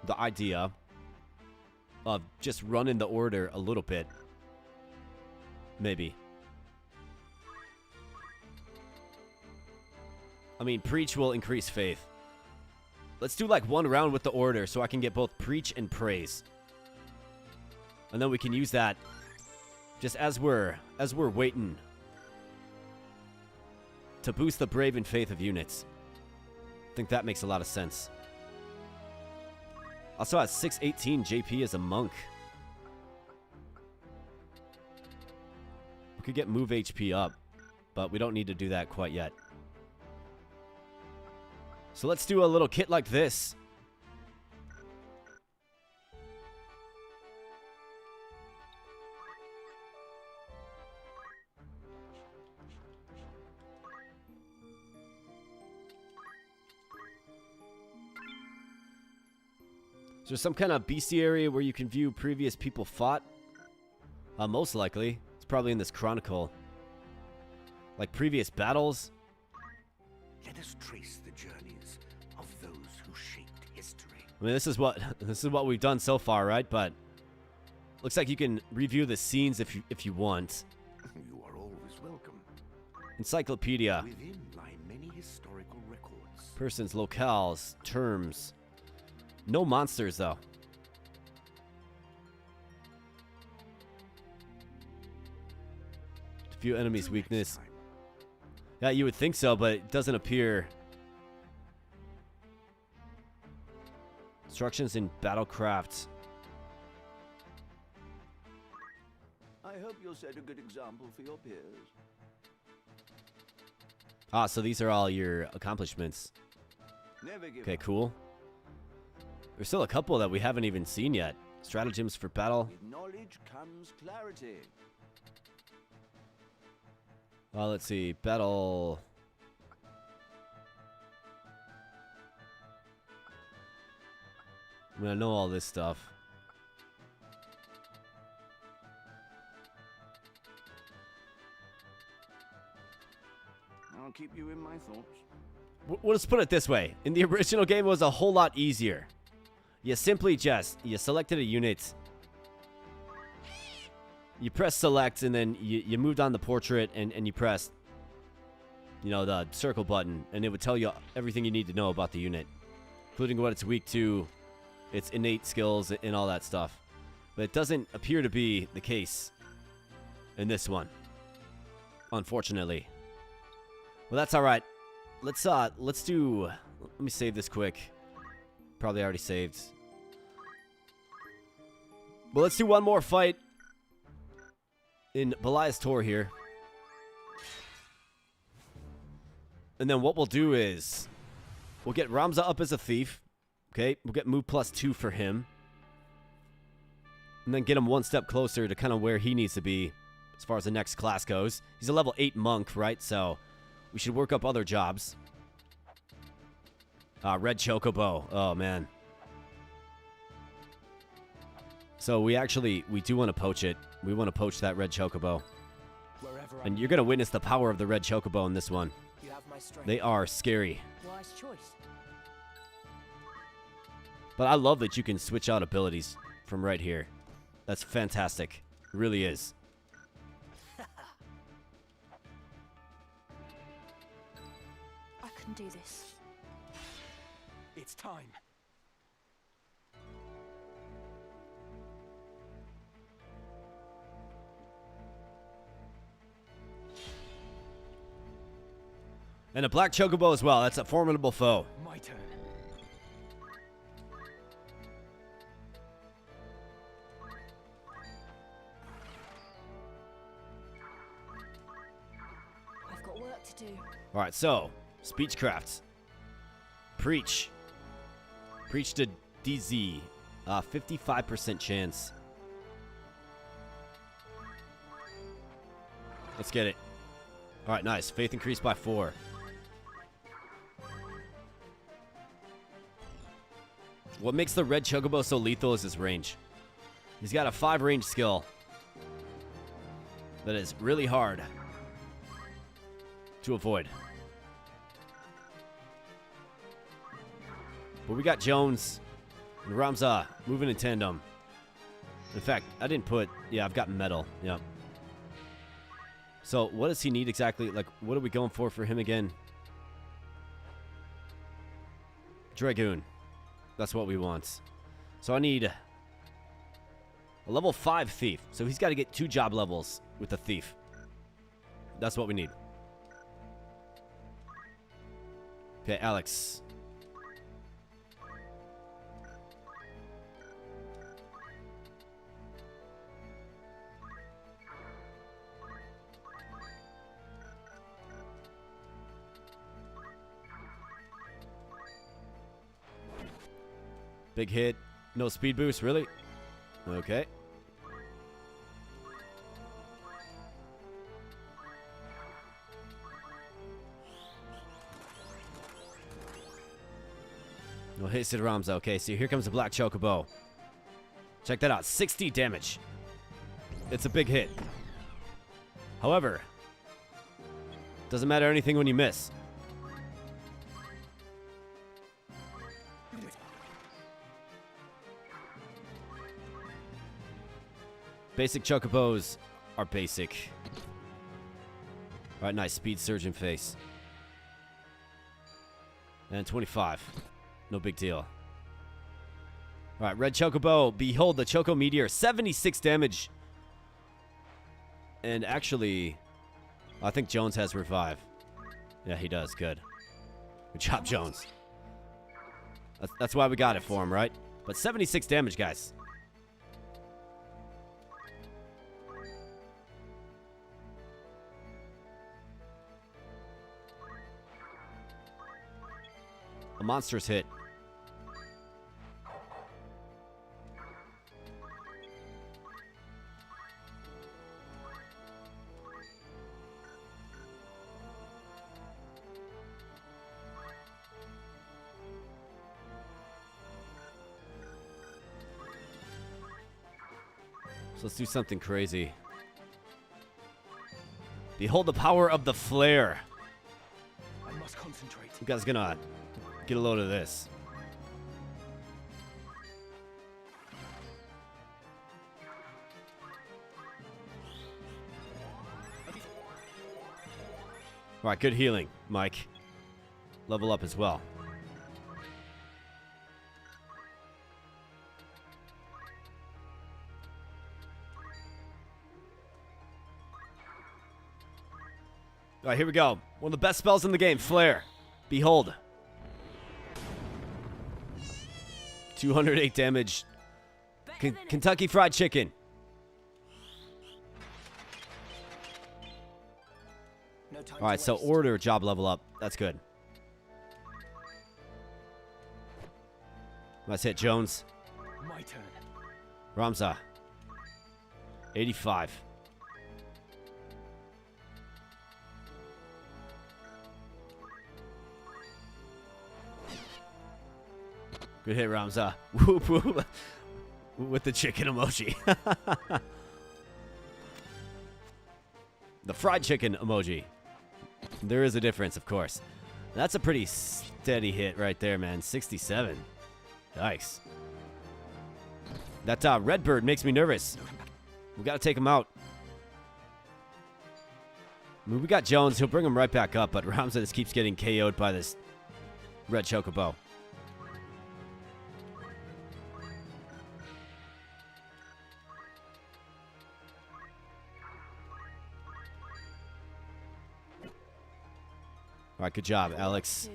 the idea of just running the order a little bit. Maybe. I mean, preach will increase faith. Let's do like one round with the order so I can get both preach and praise. And then we can use that just as we're waiting to boost the brave and faith of units. I think that makes a lot of sense. Also at 618 JP as a monk. We could get move HP up, but we don't need to do that quite yet. So let's do a little kit like this. Is there some kind of bestiary where you can view previous people fought? Most likely. It's probably in this chronicle. Like previous battles. Let us trace the journeys of those who shaped history. I mean, this is what we've done so far, right? But looks like you can review the scenes if you want. You are always welcome. Encyclopedia. Within lie many historical records. Persons, locales, terms. No monsters, though. Few enemies' weakness. Yeah, you would think so, but it doesn't appear. Instructions in Battlecraft. I hope you'll set a good example for your peers. Ah, so these are all your accomplishments. Never give Okay, up. cool. There's still a couple that we haven't even seen yet. Stratagems for battle. With knowledge comes clarity. Let's see. Battle. I mean, I know all this stuff. I'll keep you in my thoughts. We'll just put it this way. In the original game, it was a whole lot easier. You simply you selected a unit. You press select, and then you moved on the portrait, and you pressed, the circle button, and it would tell you everything you need to know about the unit, including what it's weak to, its innate skills, and all that stuff. But it doesn't appear to be the case in this one, unfortunately. Well, that's all right. Let's do. Let me save this quick. Probably already saved. But let's do one more fight in Balias Tor here. And then what we'll do is we'll get Ramza up as a thief. Okay, we'll get move +2 for him. And then get him one step closer to kind of where he needs to be as far as the next class goes. He's a level 8 monk, right? So we should work up other jobs. Red Chocobo. Oh, man. So we do want to poach it. We want to poach that Red Chocobo. And you're going to witness the power of the Red Chocobo in this one. You have my strength. They are scary. Wise choice. But I love that you can switch out abilities from right here. That's fantastic. It really is. I can do this. It's time. And a black chocobo as well. That's a formidable foe. My turn. I've got work to do. All right, so speechcraft. Preach. Preach to DZ. 55% chance. Let's get it. All right, nice. Faith increased by 4. What makes the Red Chocobo so lethal is his range. He's got a 5 range skill that is really hard to avoid. But we got Jones and Ramza moving in tandem. In fact, I didn't put... Yeah, I've got metal. Yep. So, what does he need exactly? Like, what are we going for him again? Dragoon. That's what we want. So I need a level 5 thief. So he's got to get 2 job levels with the thief. That's what we need. Okay, Alex. Big hit. No speed boost, really? Okay. No hit, Sid Ramza. Okay, so here comes the Black Chocobo. Check that out. 60 damage. It's a big hit. However, doesn't matter anything when you miss. Basic Chocobos are basic. Alright, nice. Speed Surgeon face. And 25. No big deal. Alright, Red Chocobo. Behold the Choco Meteor. 76 damage. And actually, I think Jones has Revive. Yeah, he does. Good. Good job, Jones. That's why we got it for him, right? But 76 damage, guys. A monstrous hit. So let's do something crazy. Behold the power of the flare. I must concentrate. You guys gonna get a load of this. Alright, good healing, Mike. Level up as well. Alright, here we go. One of the best spells in the game, Flare. Behold. 208 damage. Kentucky Fried Chicken. Alright, so order job level up. That's good. Let's hit Jones. My turn. Ramza. 85. Good hit, Ramza. Whoop, whoop. With the chicken emoji. The fried chicken emoji. There is a difference, of course. That's a pretty steady hit right there, man. 67. Nice. That Redbird makes me nervous. We got to take him out. I mean, we got Jones. He'll bring him right back up, but Ramza just keeps getting KO'd by this Red Chocobo. All right, good job, Alex.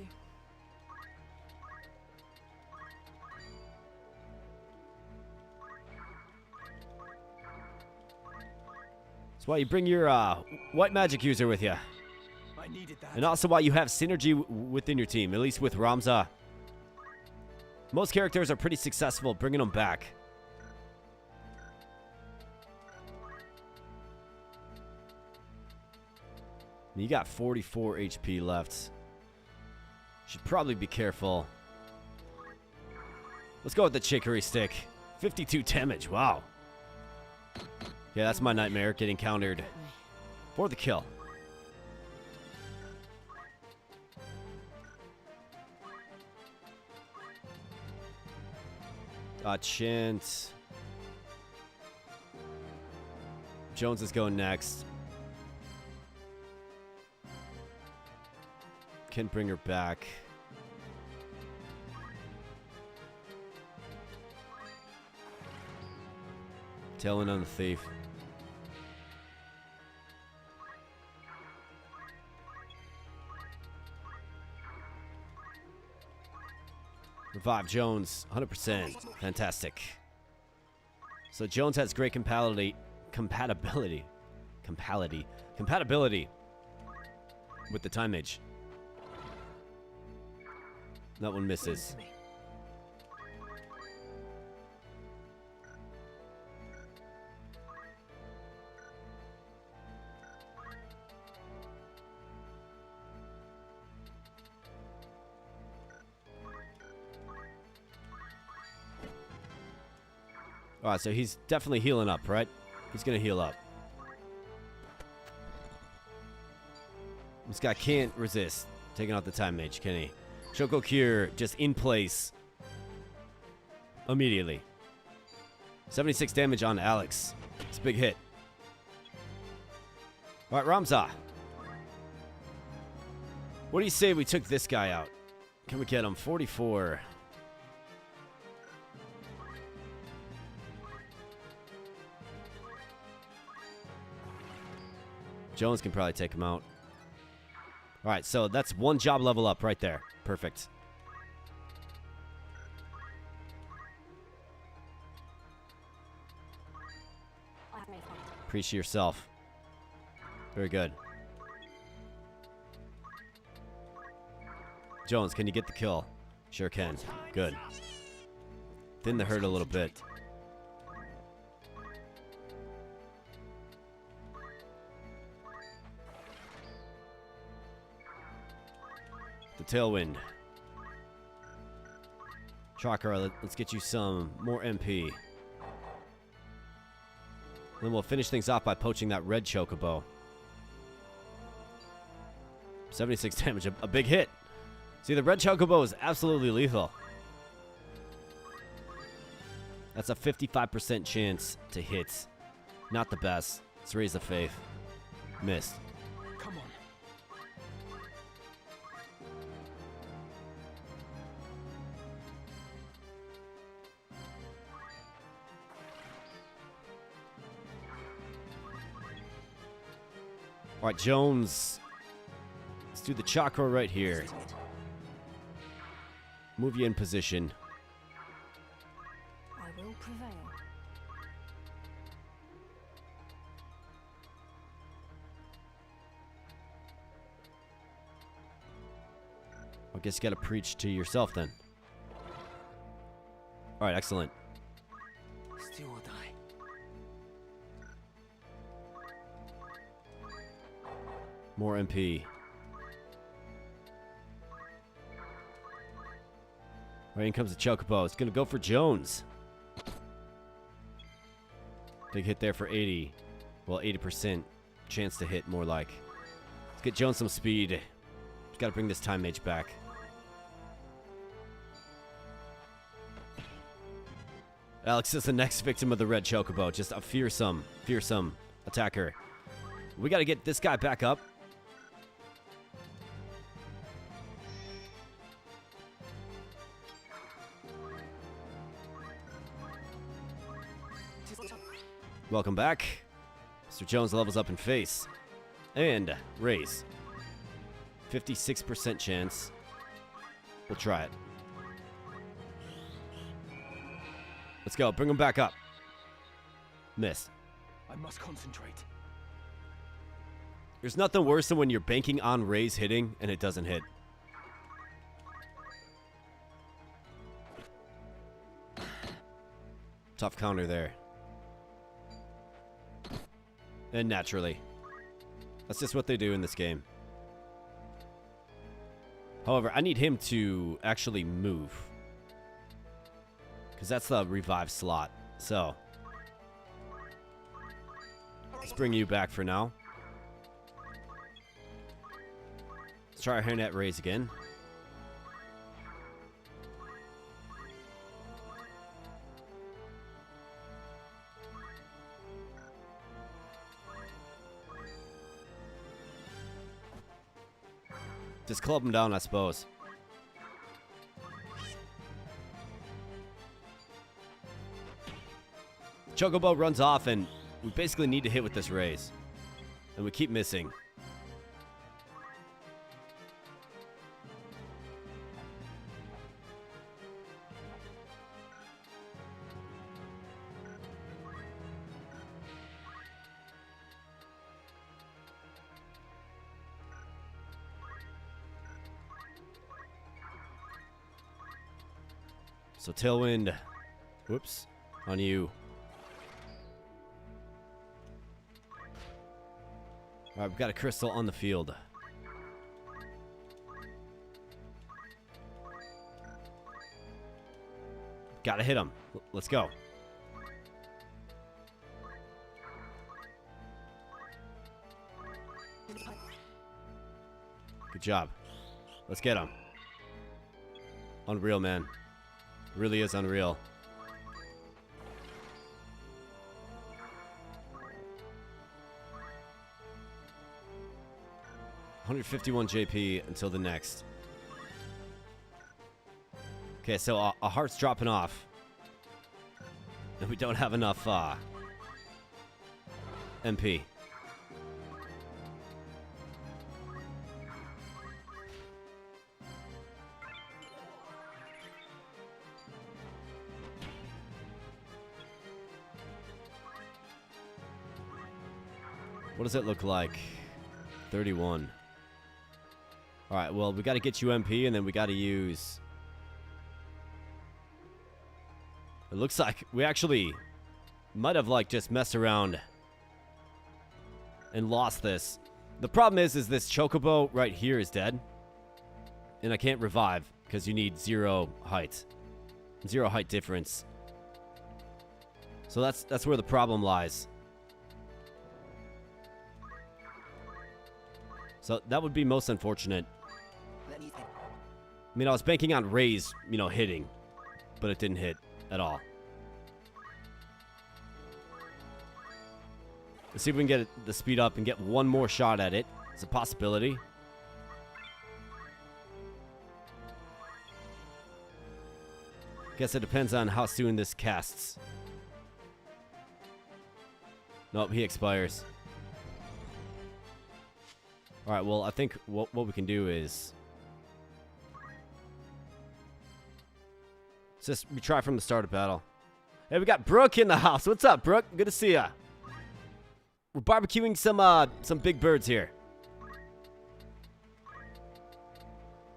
That's why you bring your white magic user with you. I needed that. And also why you have synergy within your team, at least with Ramza. Most characters are pretty successful bringing them back. You got 44 HP left. Should probably be careful. Let's go with the chicory stick. 52 damage. Wow. Yeah, that's my nightmare. Getting countered for the kill. Chint. Jones is going next. Can bring her back. Tailwind on the thief. Revive Jones, 100%. Fantastic. So Jones has great compatibility with the Time Mage. That one misses. Alright, so he's definitely healing up, right? He's gonna heal up. This guy can't resist taking out the Time Mage, can he? Choco Cure just in place immediately. 76 damage on Alex. It's a big hit. Alright, Ramza. What do you say we took this guy out? Can we get him? 44. Jones can probably take him out. Alright, so that's one job level up right there. Perfect. Appreciate yourself. Very good. Jones, can you get the kill? Sure can. Good. Thin the herd a little bit. The Tailwind. Chakra, let's get you some more MP. Then we'll finish things off by poaching that red Chocobo. 76 damage, a big hit. See, the red Chocobo is absolutely lethal. That's a 55% chance to hit. Not the best. Let's raise the faith. Missed. Come on. All right, Jones. Let's do the chakra right here. Move you in position. I will prevail. I guess you gotta preach to yourself then. All right, excellent. Steal or die. More MP. Right, in comes the Chocobo. It's gonna go for Jones. Big hit there for 80. Well, 80% chance to hit, more like. Let's get Jones some speed. Just gotta bring this Time Mage back. Alex is the next victim of the red Chocobo. Just a fearsome attacker. We gotta get this guy back up. Welcome back. Mr. Jones levels up in face. And raise. 56% chance. We'll try it. Let's go. Bring him back up. Miss. I must concentrate. There's nothing worse than when you're banking on raise hitting and it doesn't hit. Tough counter there. And naturally. That's just what they do in this game. However, I need him to actually move. Because that's the revive slot. So. Let's bring you back for now. Let's try our hairnet raise again. Just club him down, I suppose. Chocobo runs off, and we basically need to hit with this raise. And we keep missing. So Tailwind, whoops, on you. All right, we've got a crystal on the field. Gotta hit him. Let's go. Good job. Let's get him. Unreal, man. Really is unreal. $151 JP until the next. Okay, so a heart's dropping off. And we don't have enough MP. What does it look like? 31. All right, well, we got to get you MP, and then we got to use... It looks like we actually might have, like, just messed around and lost this. The problem is this Chocobo right here is dead. And I can't revive because you need 0 height. 0 height difference. So that's where the problem lies. So that would be most unfortunate. I mean, I was banking on Ray's, hitting, but it didn't hit at all. Let's see if we can get the speed up and get one more shot at it. It's a possibility. Guess it depends on how soon this casts. Nope, he expires. Alright, well, I think what we can do is... Just we try from the start of battle. Hey, we got Brooke in the house. What's up, Brooke? Good to see ya. We're barbecuing some big birds here.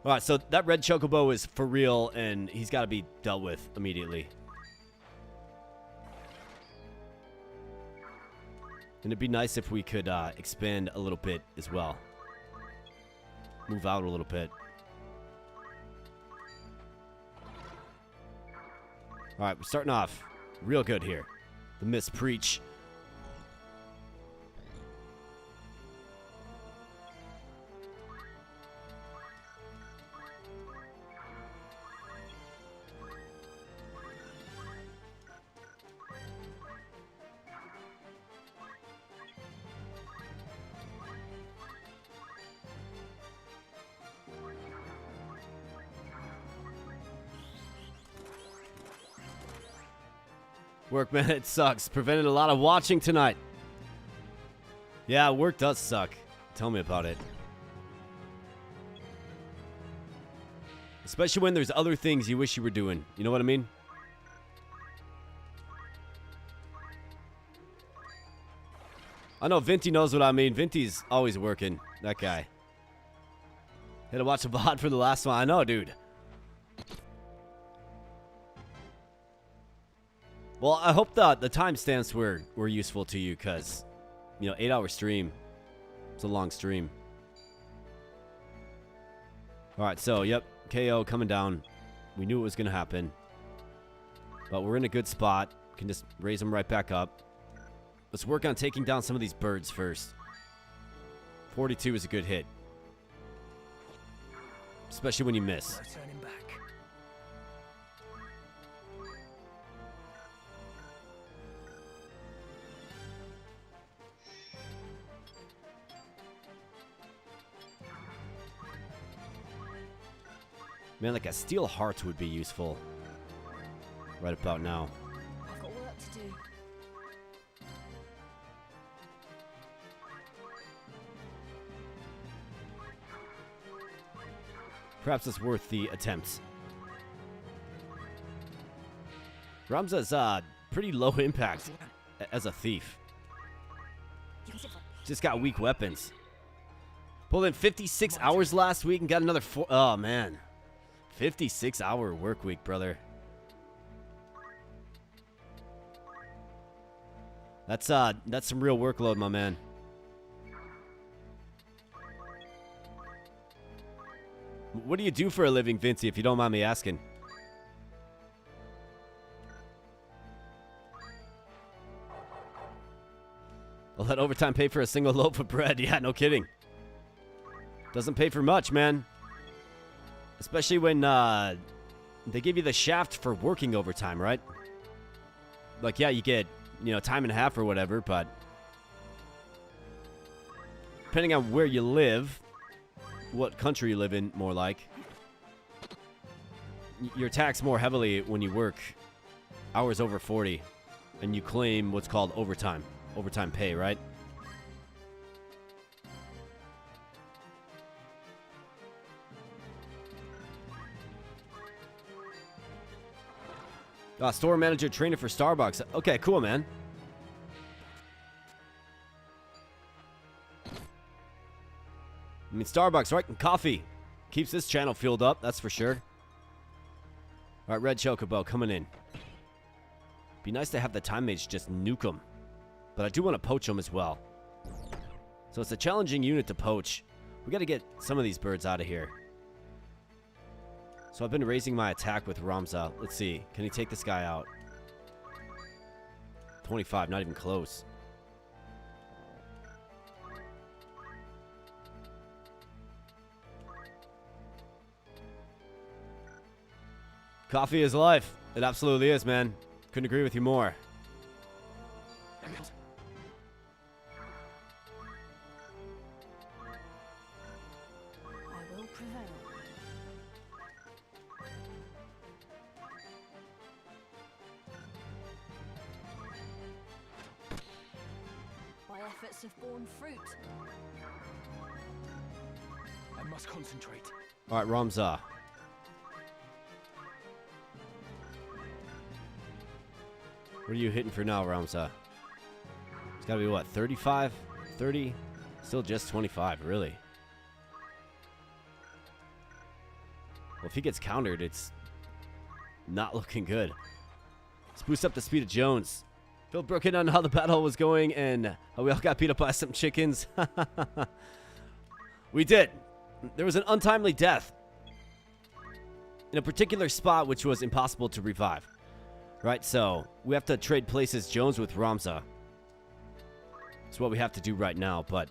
Alright, so that red Chocobo is for real, and he's got to be dealt with immediately. And it'd be nice if we could expand a little bit as well. Move out a little bit. Alright, we're starting off real good here. The Miss Preach. Work, man, it sucks. Prevented a lot of watching tonight. Yeah, work does suck. Tell me about it. Especially when there's other things you wish you were doing. You know what I mean? I know Vinty knows what I mean. Vinty's always working. That guy. Had to watch a VOD for the last one. I know, dude. Well, I hope the timestamps were useful to you, because, 8-hour stream. It's a long stream. Alright, so, yep, KO coming down. We knew it was going to happen. But we're in a good spot. Can just raise them right back up. Let's work on taking down some of these birds first. 42 is a good hit. Especially when you miss. No turning back. Man, like a steel heart would be useful right about now. I've got work to do. Perhaps it's worth the attempt. Ramza's pretty low impact as a thief. Just got weak weapons. Pulled in 56 hours last week and got another 4. Oh, man. 56-hour work week, brother. That's some real workload, my man. What do you do for a living, Vincey, if you don't mind me asking? I'll let overtime pay for a single loaf of bread. Yeah, no kidding. Doesn't pay for much, man. Especially when they give you the shaft for working overtime, right? Like, yeah, you get, time and a half or whatever, but depending on where you live, what country you live in, more like, you're taxed more heavily when you work hours over 40 and you claim what's called overtime pay, right? Store manager trainer for Starbucks. Okay, cool, man. I mean, Starbucks, right? And coffee keeps this channel filled up, that's for sure. All right, Red Chocobo coming in. Be nice to have the Time Mage just nuke him. But I do want to poach him as well. So it's a challenging unit to poach. We got to get some of these birds out of here. So I've been raising my attack with Ramza. Let's see. Can he take this guy out? 25, not even close. Coffee is life. It absolutely is, man. Couldn't agree with you more. I will prevail. My efforts have borne fruit. I must concentrate. All right, Ramza. What are you hitting for now, Ramza? It's got to be, what, 35? 30? Still just 25, really. Well, if he gets countered, it's not looking good. Let's boost up the speed of Jones. Phil broke in on how the battle was going and how we all got beat up by some chickens. We did. There was an untimely death in a particular spot which was impossible to revive. Right, so we have to trade places Jones with Ramza. That's what we have to do right now, but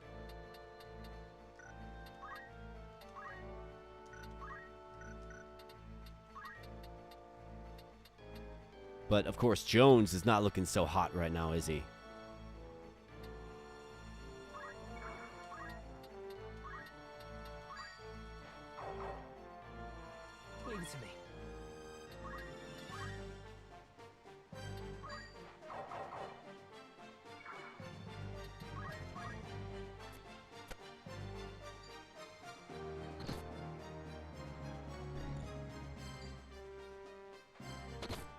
of course, Jones is not looking so hot right now, is he? Leave it to me.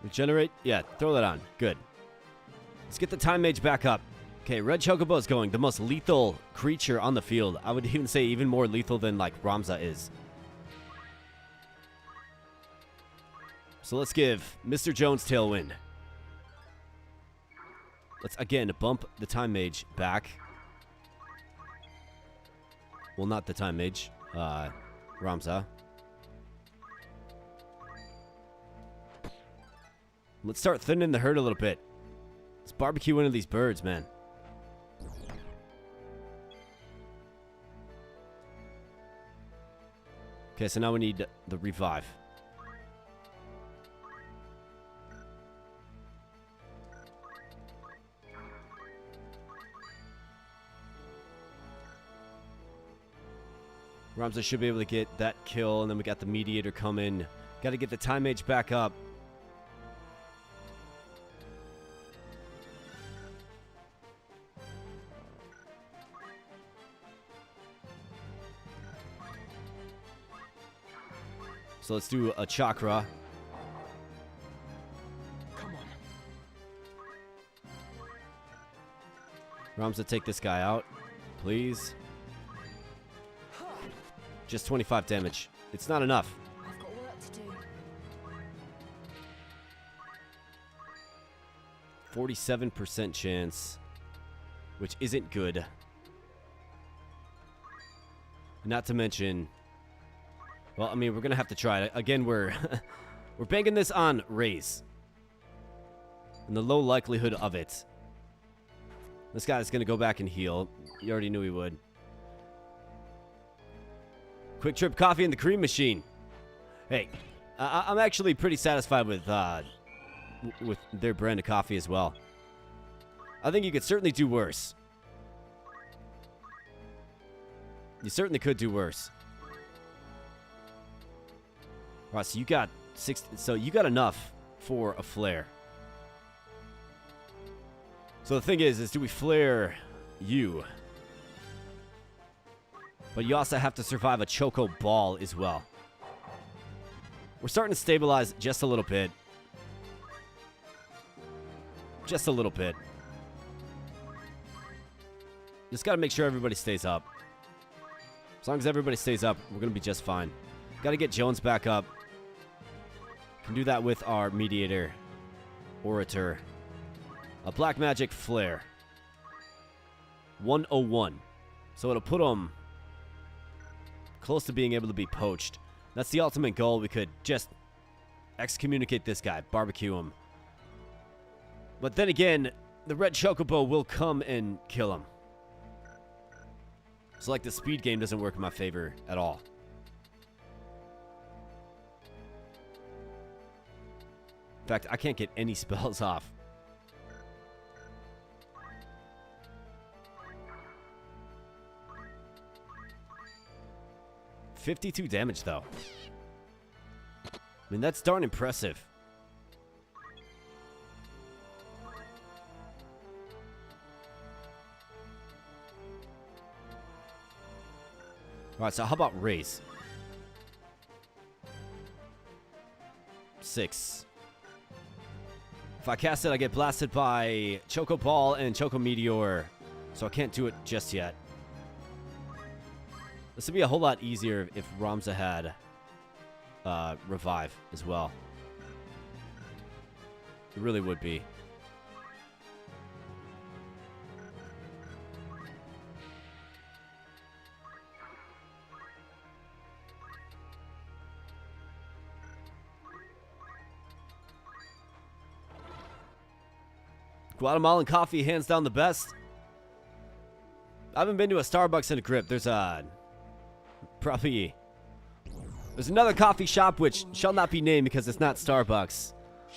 Regenerate? Yeah, throw that on. Good. Let's get the Time Mage back up. Okay, Red Chocobo is going. The most lethal creature on the field. I would even say even more lethal than, like, Ramza is. So let's give Mr. Jones Tailwind. Let's, again, bump the Time Mage back. Well, not the Time Mage. Ramza. Let's start thinning the herd a little bit. Let's barbecue one of these birds, man. Okay, so now we need the revive. Ramza should be able to get that kill, and then we got the mediator coming. Got to get the Time Mage back up. So let's do a chakra. Come on. Ramza, take this guy out, please. Just 25 damage. It's not enough. I've got work to do. 47% chance, which isn't good. Not to mention, well, I mean, we're gonna have to try it again. We're we're banking this on raise, and the low likelihood of it. This guy's gonna go back and heal. You already knew he would. Quick Trip Coffee in the cream machine. Hey, I'm actually pretty satisfied with their brand of coffee as well. I think you could certainly do worse. You certainly could do worse. All right, so you got you got enough for a flare. So the thing is do we flare you? But you also have to survive a Choco Ball as well. We're starting to stabilize just a little bit. Just a little bit. Just got to make sure everybody stays up. As long as everybody stays up, we're going to be just fine. Got to get Jones back up. Can do that with our Mediator. Orator. A Black Magic Flare. 101. So it'll put him close to being able to be poached. That's the ultimate goal. We could just excommunicate this guy. Barbecue him. But then again, the red chocobo will come and kill him. So like the speed game doesn't work in my favor at all. In fact, I can't get any spells off. $52 damage though. I mean, that's darn impressive. Alright, so how about raise? 6. If I cast it, I get blasted by Choco Ball and Choco Meteor. So I can't do it just yet. This would be a whole lot easier if Ramza had Revive as well. It really would be. Guatemalan coffee, hands down the best. I haven't been to a Starbucks in a grip. There's another coffee shop which shall not be named because it's not Starbucks.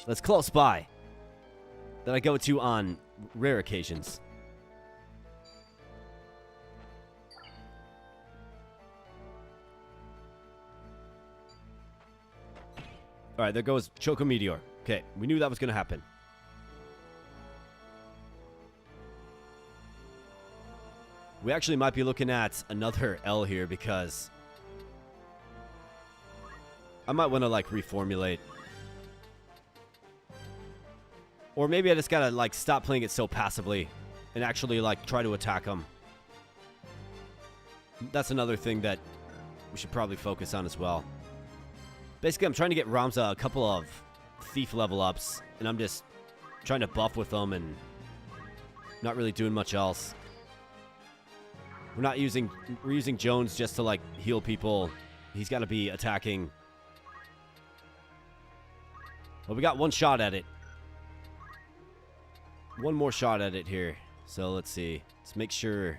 That's close by. That I go to on rare occasions. Alright, there goes Choco Meteor. Okay, we knew that was going to happen. We actually might be looking at another L here because I might want to like reformulate. Or maybe I just gotta like stop playing it so passively and actually like try to attack them. That's another thing that we should probably focus on as well. Basically, I'm trying to get Ramza a couple of thief level ups, and I'm just trying to buff with them and not really doing much else. We're using Jones just to like heal people. He's got to be attacking. Well, we got one shot at it. One more shot at it here. So let's see. Let's make sure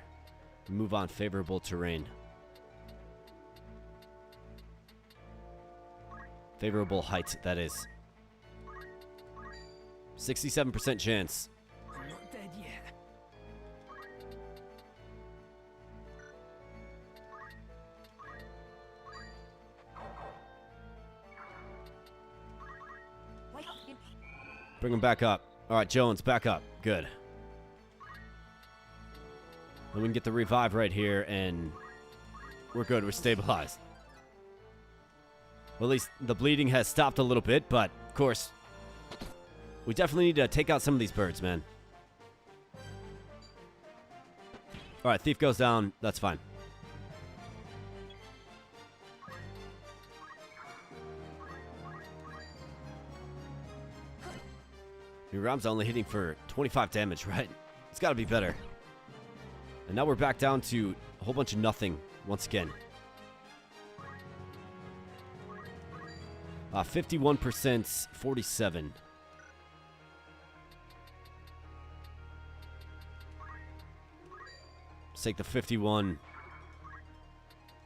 we move on favorable terrain. Favorable height, that is. 67% chance. I'm not dead yet. Bring him back up. All right, Jones, back up. Good. Then we can get the revive right here, and we're good. We're stabilized. Well, at least the bleeding has stopped a little bit, but, of course, we definitely need to take out some of these birds, man. All right, thief goes down. That's fine. Your Ram's only hitting for 25 damage, right? It's got to be better. And now we're back down to a whole bunch of nothing once again. 51%, 47. Let's take the 51.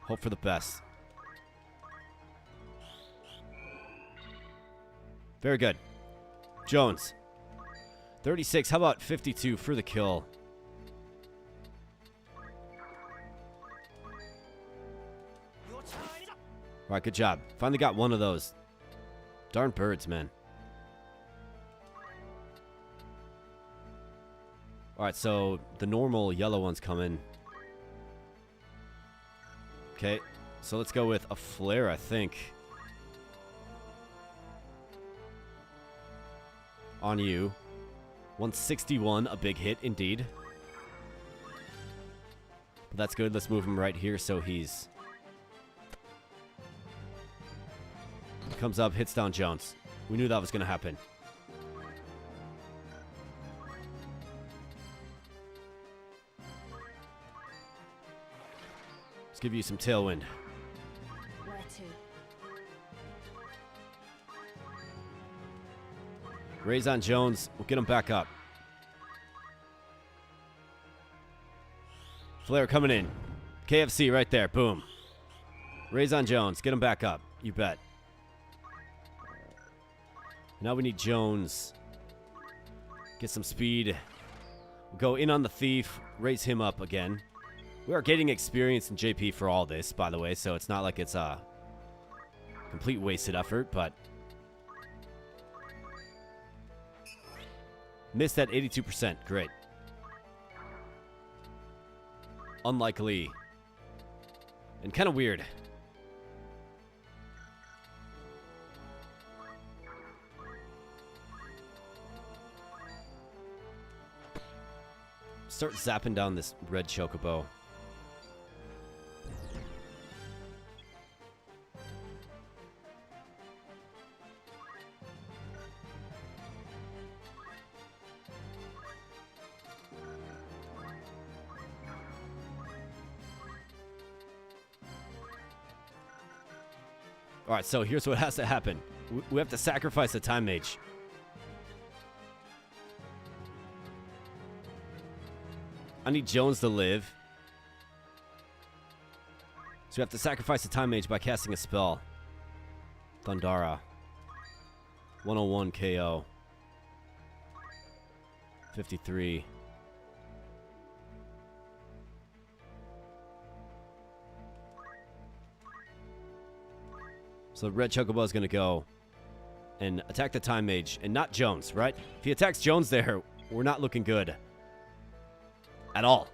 Hope for the best. Very good. Jones. 36. How about 52 for the kill? All right, good job. Finally got one of those. Darn birds, man. All right, so the normal yellow ones come in. Okay, so let's go with a flare, I think. On you. 161, a big hit indeed. But that's good. Let's move him right here so he's... Comes up, hits down Jones. We knew that was going to happen. Let's give you some tailwind. Where to? Raise on Jones. We'll get him back up. Flare coming in. KFC right there. Boom. Raise on Jones. Get him back up. You bet. Now we need Jones. Get some speed. Go in on the thief. Raise him up again. We are getting experience in JP for all this, by the way, so it's not like it's a complete wasted effort, but... Missed at 82%. Great. Unlikely. And kind of weird. Start zapping down this red chocobo. Alright, so here's what has to happen. We have to sacrifice a time mage. I need Jones to live. So we have to sacrifice a time mage by casting a spell. Thundara. 101 KO. 53. So Red Chocobo is going to go and attack the Time Mage, and not Jones, right? If he attacks Jones there, we're not looking good. At all.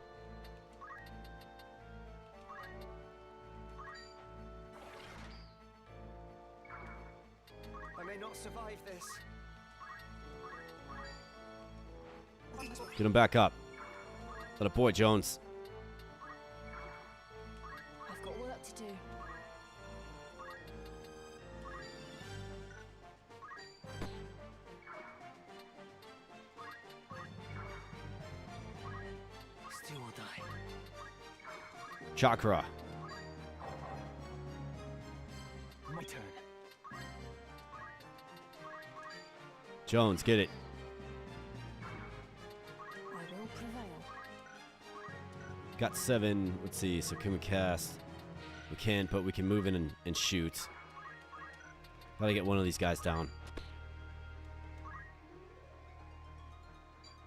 I may not survive this. Get him back up. Let a boy, Jones. I've got work to do. Still will die. Chakra. My turn. Jones, get it. I will prevail. Got 7. Let's see. So can we cast? We can't, but we can move in and shoot. Gotta get one of these guys down.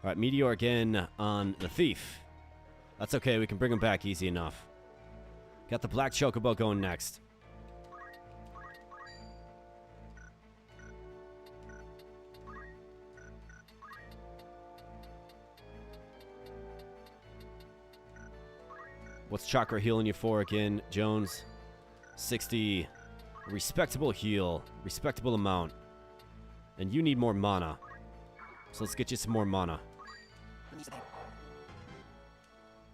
Alright, Meteor again on the Thief. That's okay. We can bring him back easy enough. Got the Black Chocobo going next. What's Chakra healing you for again, Jones? 60. Respectable heal. Respectable amount. And you need more mana. So let's get you some more mana.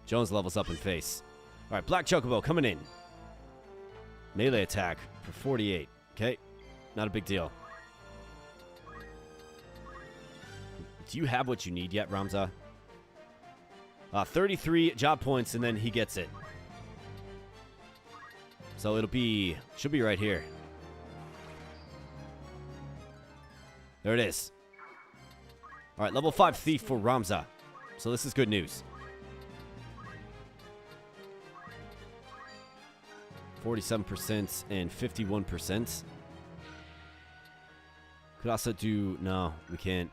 Jones levels up in face. Alright, Black Chocobo coming in. Melee attack for 48. Okay, not a big deal. Do you have what you need yet, Ramza? 33 job points, and then he gets it. So should be right here. There it is. Alright, level 5 Thief for Ramza. So this is good news. 47% and 51%. Could also do... No, we can't.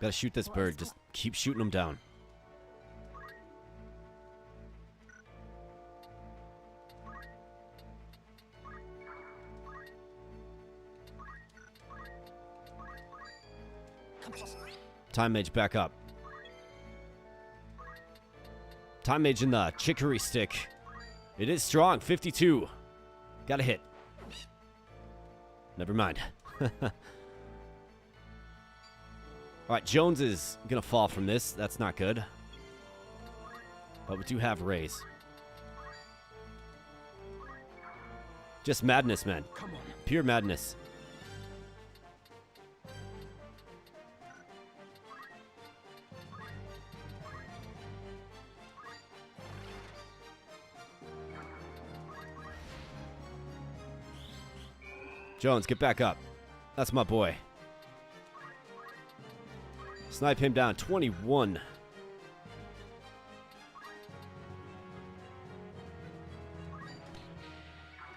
Gotta shoot this bird. Just keep shooting him down. Time Mage back up. Time Mage in the chicory stick. It is strong. 52. Got a hit. Never mind. Alright, Jones is gonna fall from this. That's not good. But we do have Raise. Just madness, man. Come on. Pure madness. Jones, get back up. That's my boy. Snipe him down. 21.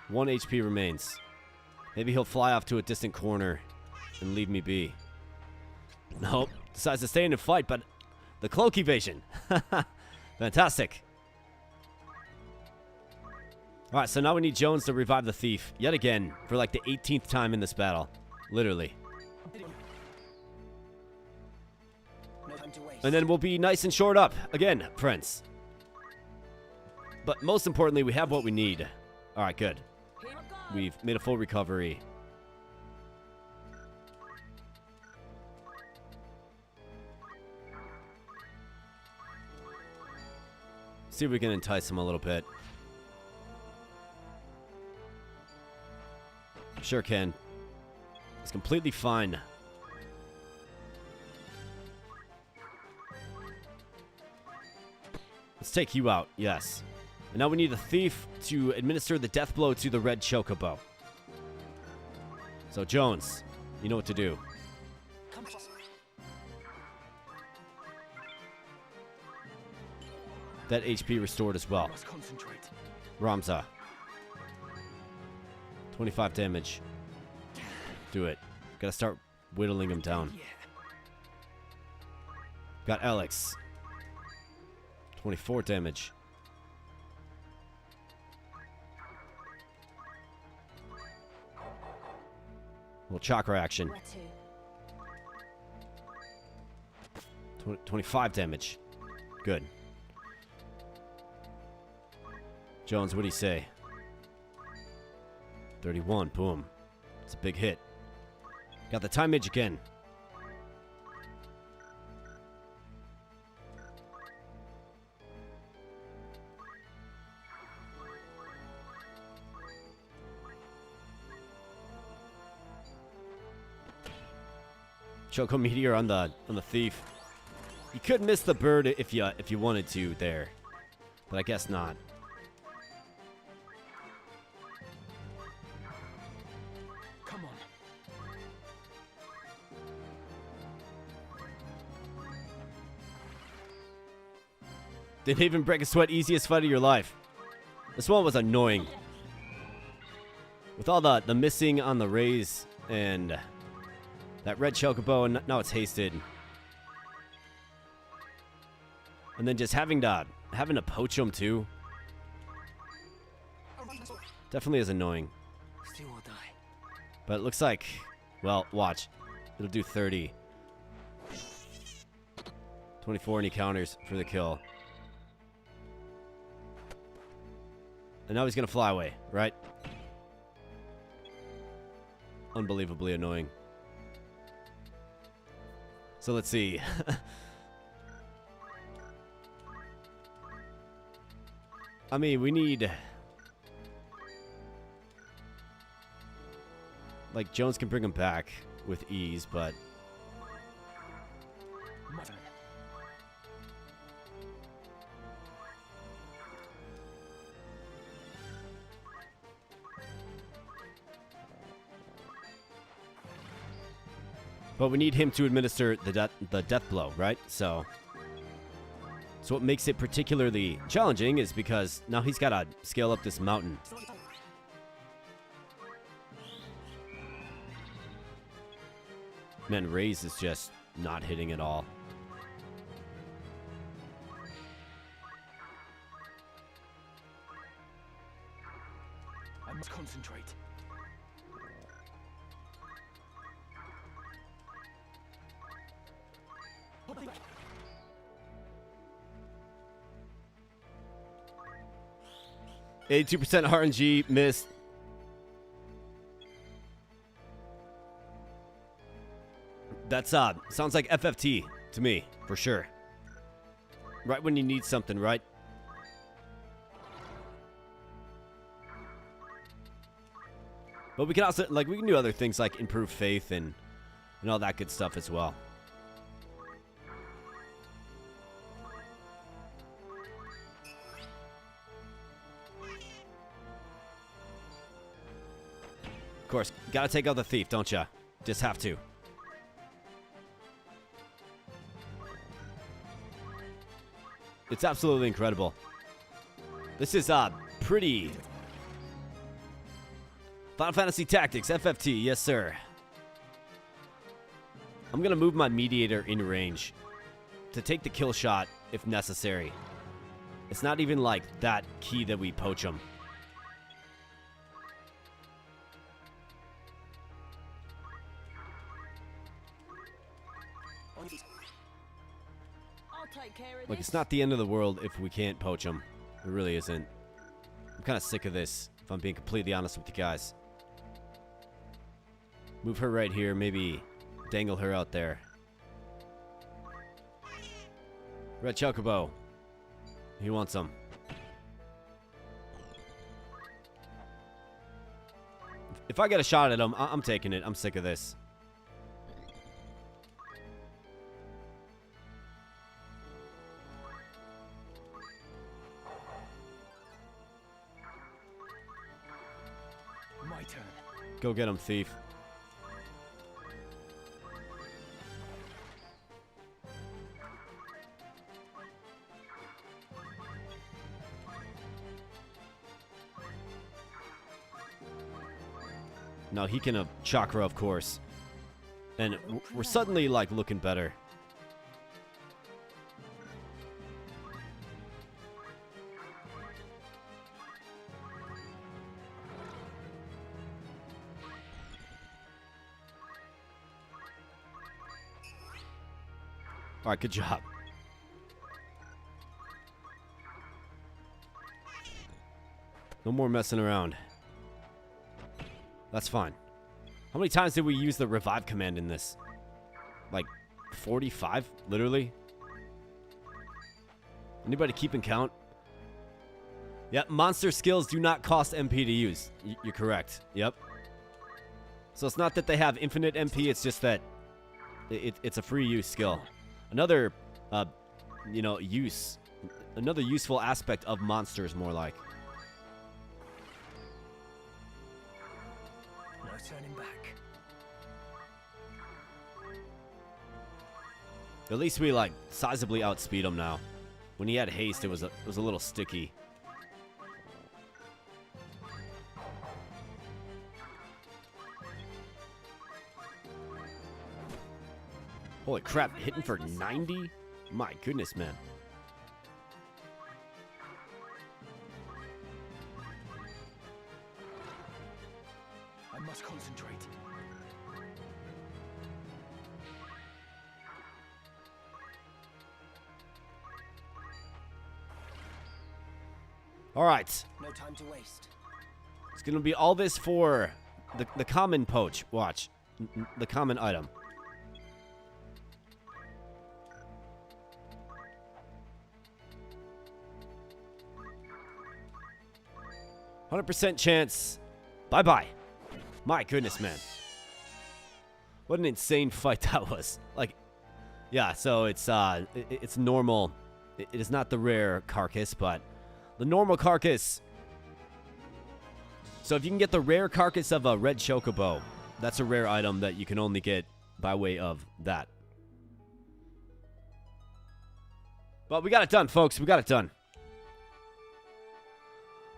One HP remains. Maybe he'll fly off to a distant corner and leave me be. Nope. Decides to stay in and fight, but the cloak evasion. Fantastic. Alright, so now we need Jones to revive the thief yet again for like the 18th time in this battle. Literally. And then we'll be nice and short up again, friends. But most importantly, we have what we need. Alright, good. We've made a full recovery. See if we can entice him a little bit. Sure can. It's completely fine. Let's take you out, yes. And now we need a thief to administer the death blow to the red chocobo. So Jones, you know what to do. That HP restored as well. Ramza. 25 damage. Do it. Gotta start whittling him down. Got Alex. 24 damage. Little chakra action. 25 damage. Good. Jones, what do you say? 31. Boom. It's a big hit. Got the time mage again. Choco Meteor on the thief. You could miss the bird if you wanted to there, but I guess not. Come on. Didn't even break a sweat. Easiest fight of your life. This one was annoying. With all the missing on the raise and that red chocobo, and now it's hasted. And then just having to poach him too. Definitely is annoying. Still will die. But it looks like, well, watch. It'll do 30. 24 and he counters for the kill. And now he's going to fly away, right? Unbelievably annoying. So let's see. I mean, we need... Like, Jones can bring him back with ease, but... But we need him to administer the death blow, right? So what makes it particularly challenging is because now he's got to scale up this mountain. Man, Raze is just not hitting at all. I must concentrate. 82% RNG missed. That's sounds like FFT to me, for sure. Right when you need something, right? But we can also, like, we can do other things like improve faith and all that good stuff as well. Of course, gotta take out the thief, don't ya? Just have to. It's absolutely incredible. This is pretty... Final Fantasy Tactics, FFT, yes sir. I'm gonna move my mediator in range to take the kill shot if necessary. It's not even like that key that we poach him. Like, it's not the end of the world if we can't poach him. It really isn't. I'm kind of sick of this, if I'm being completely honest with you guys. Move her right here, maybe dangle her out there. Red Chocobo. He wants some. If I get a shot at him, I'm taking it. I'm sick of this. My turn. Go get him, thief. Now he can chakra, of course. And we're suddenly, like, looking better. All right, good job. No more messing around. That's fine. How many times did we use the revive command in this? Like 45, literally? Anybody keeping count? Yep, monster skills do not cost MP to use. You're correct. Yep. So it's not that they have infinite MP, it's just that it's a free use skill. Another, you know, another useful aspect of monsters, more like. No turning back. At least we, like, sizably outspeed him now. When he had haste, it was a little sticky. Holy crap, hitting for 90? My goodness, man. I must concentrate. All right. No time to waste. It's going to be all this for the common poach. Watch. The common item. 100% chance. Bye-bye. My goodness, man. What an insane fight that was. Like, yeah, so it's normal. It is not the rare carcass, but the normal carcass. So if you can get the rare carcass of a red chocobo, that's a rare item that you can only get by way of that. But we got it done, folks. We got it done.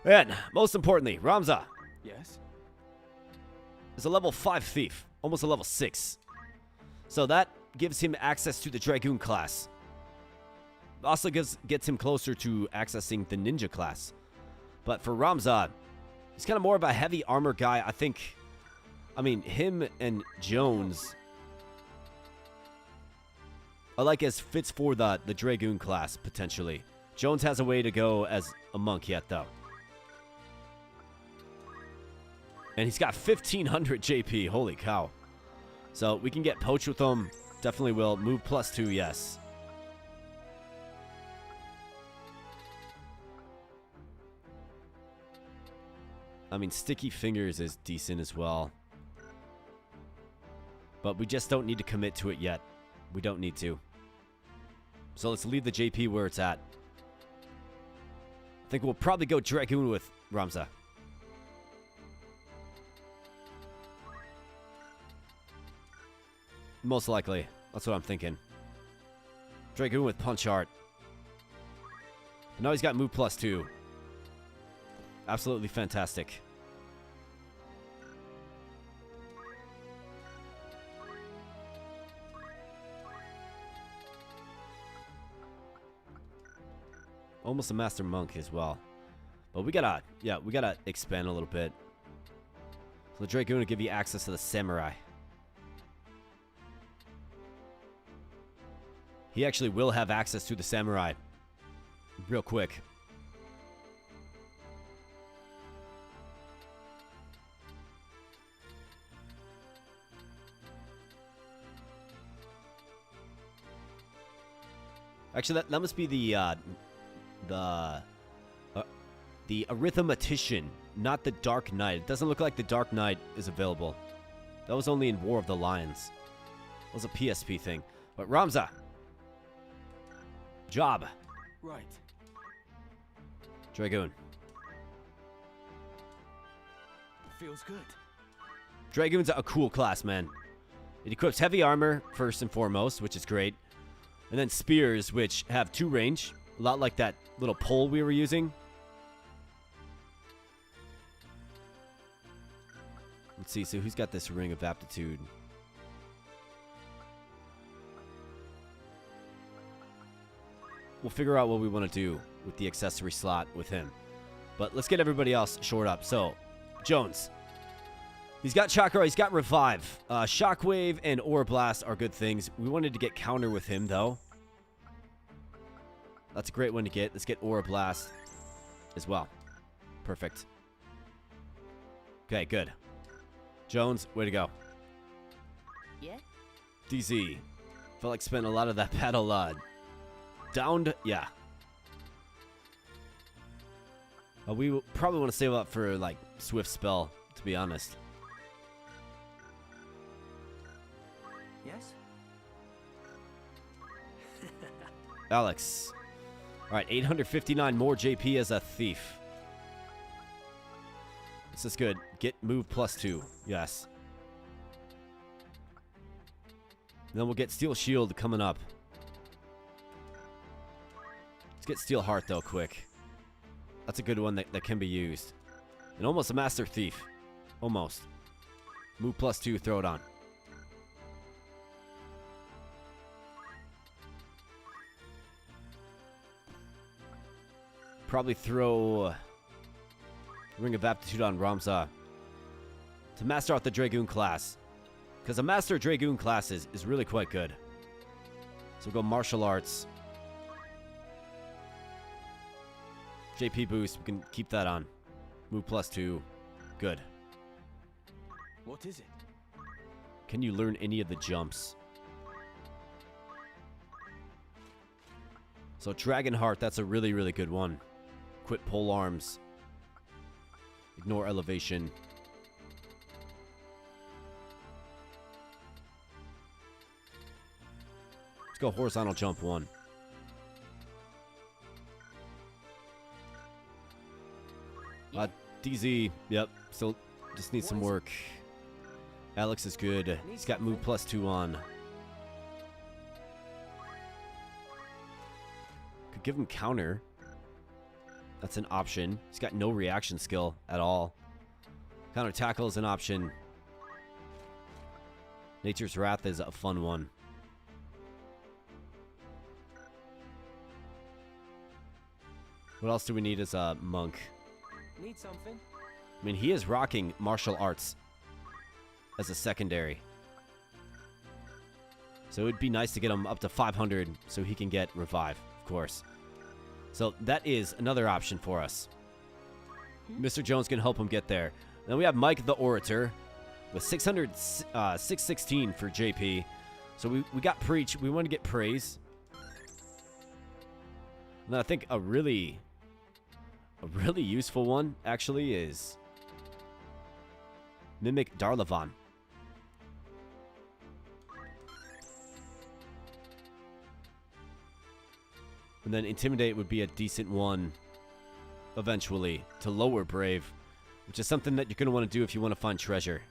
And most importantly, Ramza. Yes? Is a level 5 thief. Almost a level 6. So that gives him access to the Dragoon class. Also gets him closer to accessing the Ninja class. But for Ramza, he's kind of more of a heavy armor guy. I mean, him and Jones I like as fits for the Dragoon class, potentially. Jones has a way to go as a monk yet, though. And he's got 1,500 JP. Holy cow. So we can get poached with him. Definitely will. Move +2, yes. I mean, Sticky Fingers is decent as well. But we just don't need to commit to it yet. We don't need to. So let's leave the JP where it's at. I think we'll probably go Dragoon with Ramza. Most likely. That's what I'm thinking. Dragoon with Punch Art. But now he's got move +2. Absolutely fantastic. Almost a Master Monk as well. But we gotta, we gotta expand a little bit. So the Dragoon will give you access to the Samurai. He actually will have access to the Samurai. Real quick. Actually, that must be the Arithmetician, not the Dark Knight. It doesn't look like the Dark Knight is available. That was only in War of the Lions. That was a PSP thing. But Ramza. Job. Right. Dragoon. Feels good. Dragoon's a cool class, man. It equips heavy armor, first and foremost, which is great. And then spears, which have 2 range. A lot like that little pole we were using. Let's see, so who's got this Ring of Aptitude? We'll figure out what we want to do with the accessory slot with him. But let's get everybody else shored up. So, Jones. He's got Chakra, he's got Revive. Shockwave and Aura Blast are good things. We wanted to get counter with him, though. That's a great one to get. Let's get Aura Blast as well. Perfect. Okay, good. Jones, way to go. Yeah? DZ. Felt like spending a lot of that battle downed. Yeah. We will probably want to save up for, like, Swift Spell, to be honest. Yes? Alex. Alright, 859 more JP as a thief. This is good. Get move +2. Yes. And then we'll get Steel Shield coming up. Let's get Steel Heart, though, quick. That's a good one that can be used. And almost a Master Thief. Almost. Move +2, throw it on. Probably throw Ring of Aptitude on Ramza to master out the Dragoon class. Because a Master Dragoon class is really quite good. So we'll go Martial Arts. JP boost, we can keep that on. Move +2. Good. What is it? Can you learn any of the jumps? So Dragonheart, that's a really, really good one. Quit pole arms. Ignore elevation. Let's go horizontal jump 1. DZ, yep, still just needs some work. Alex is good. He's got move +2 on. Could give him counter. That's an option. He's got no reaction skill at all. Counter tackle is an option. Nature's Wrath is a fun one. What else do we need as a monk? Need something? I mean, he is rocking martial arts as a secondary. So it would be nice to get him up to 500 so he can get revive, of course. So that is another option for us. Mr. Jones can help him get there. Then we have Mike the Orator with 616 for JP. So we got Preach. We want to get Praise. And then I think a really useful one actually is Mimic Darlavan. And then Intimidate would be a decent one eventually to lower Brave, which is something that you're going to want to do if you want to find treasure.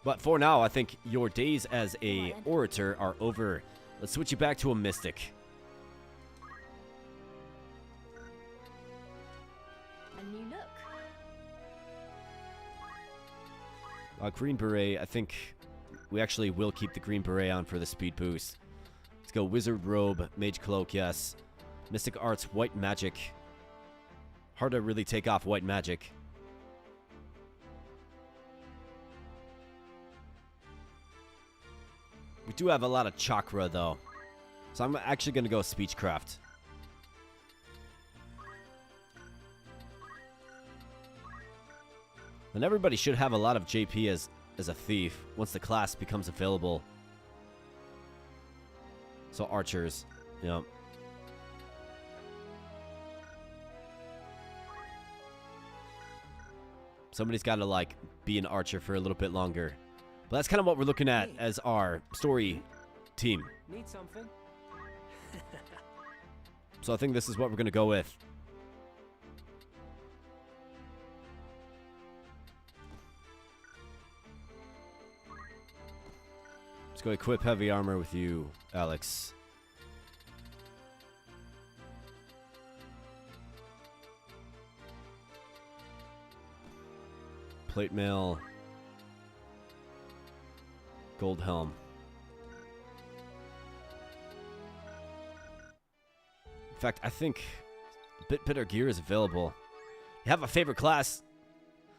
But for now, I think your days as a Orator are over. Let's switch you back to a Mystic. A new look. Green Beret, I think we actually will keep the Green Beret on for the speed boost. Let's go Wizard Robe, Mage Cloak, yes. Mystic Arts, White Magic. Hard to really take off White Magic. We do have a lot of Chakra, though. So I'm actually going to go Speechcraft. And everybody should have a lot of JP as a thief once the class becomes available. So archers, you know. Somebody's got to like be an archer for a little bit longer. But that's kind of what we're looking at as our story team. Need something? So I think this is what we're going to go with. Let's go equip heavy armor with you, Alex. Plate mail. Gold helm. In fact, I think a bit better gear is available. You have a favorite class?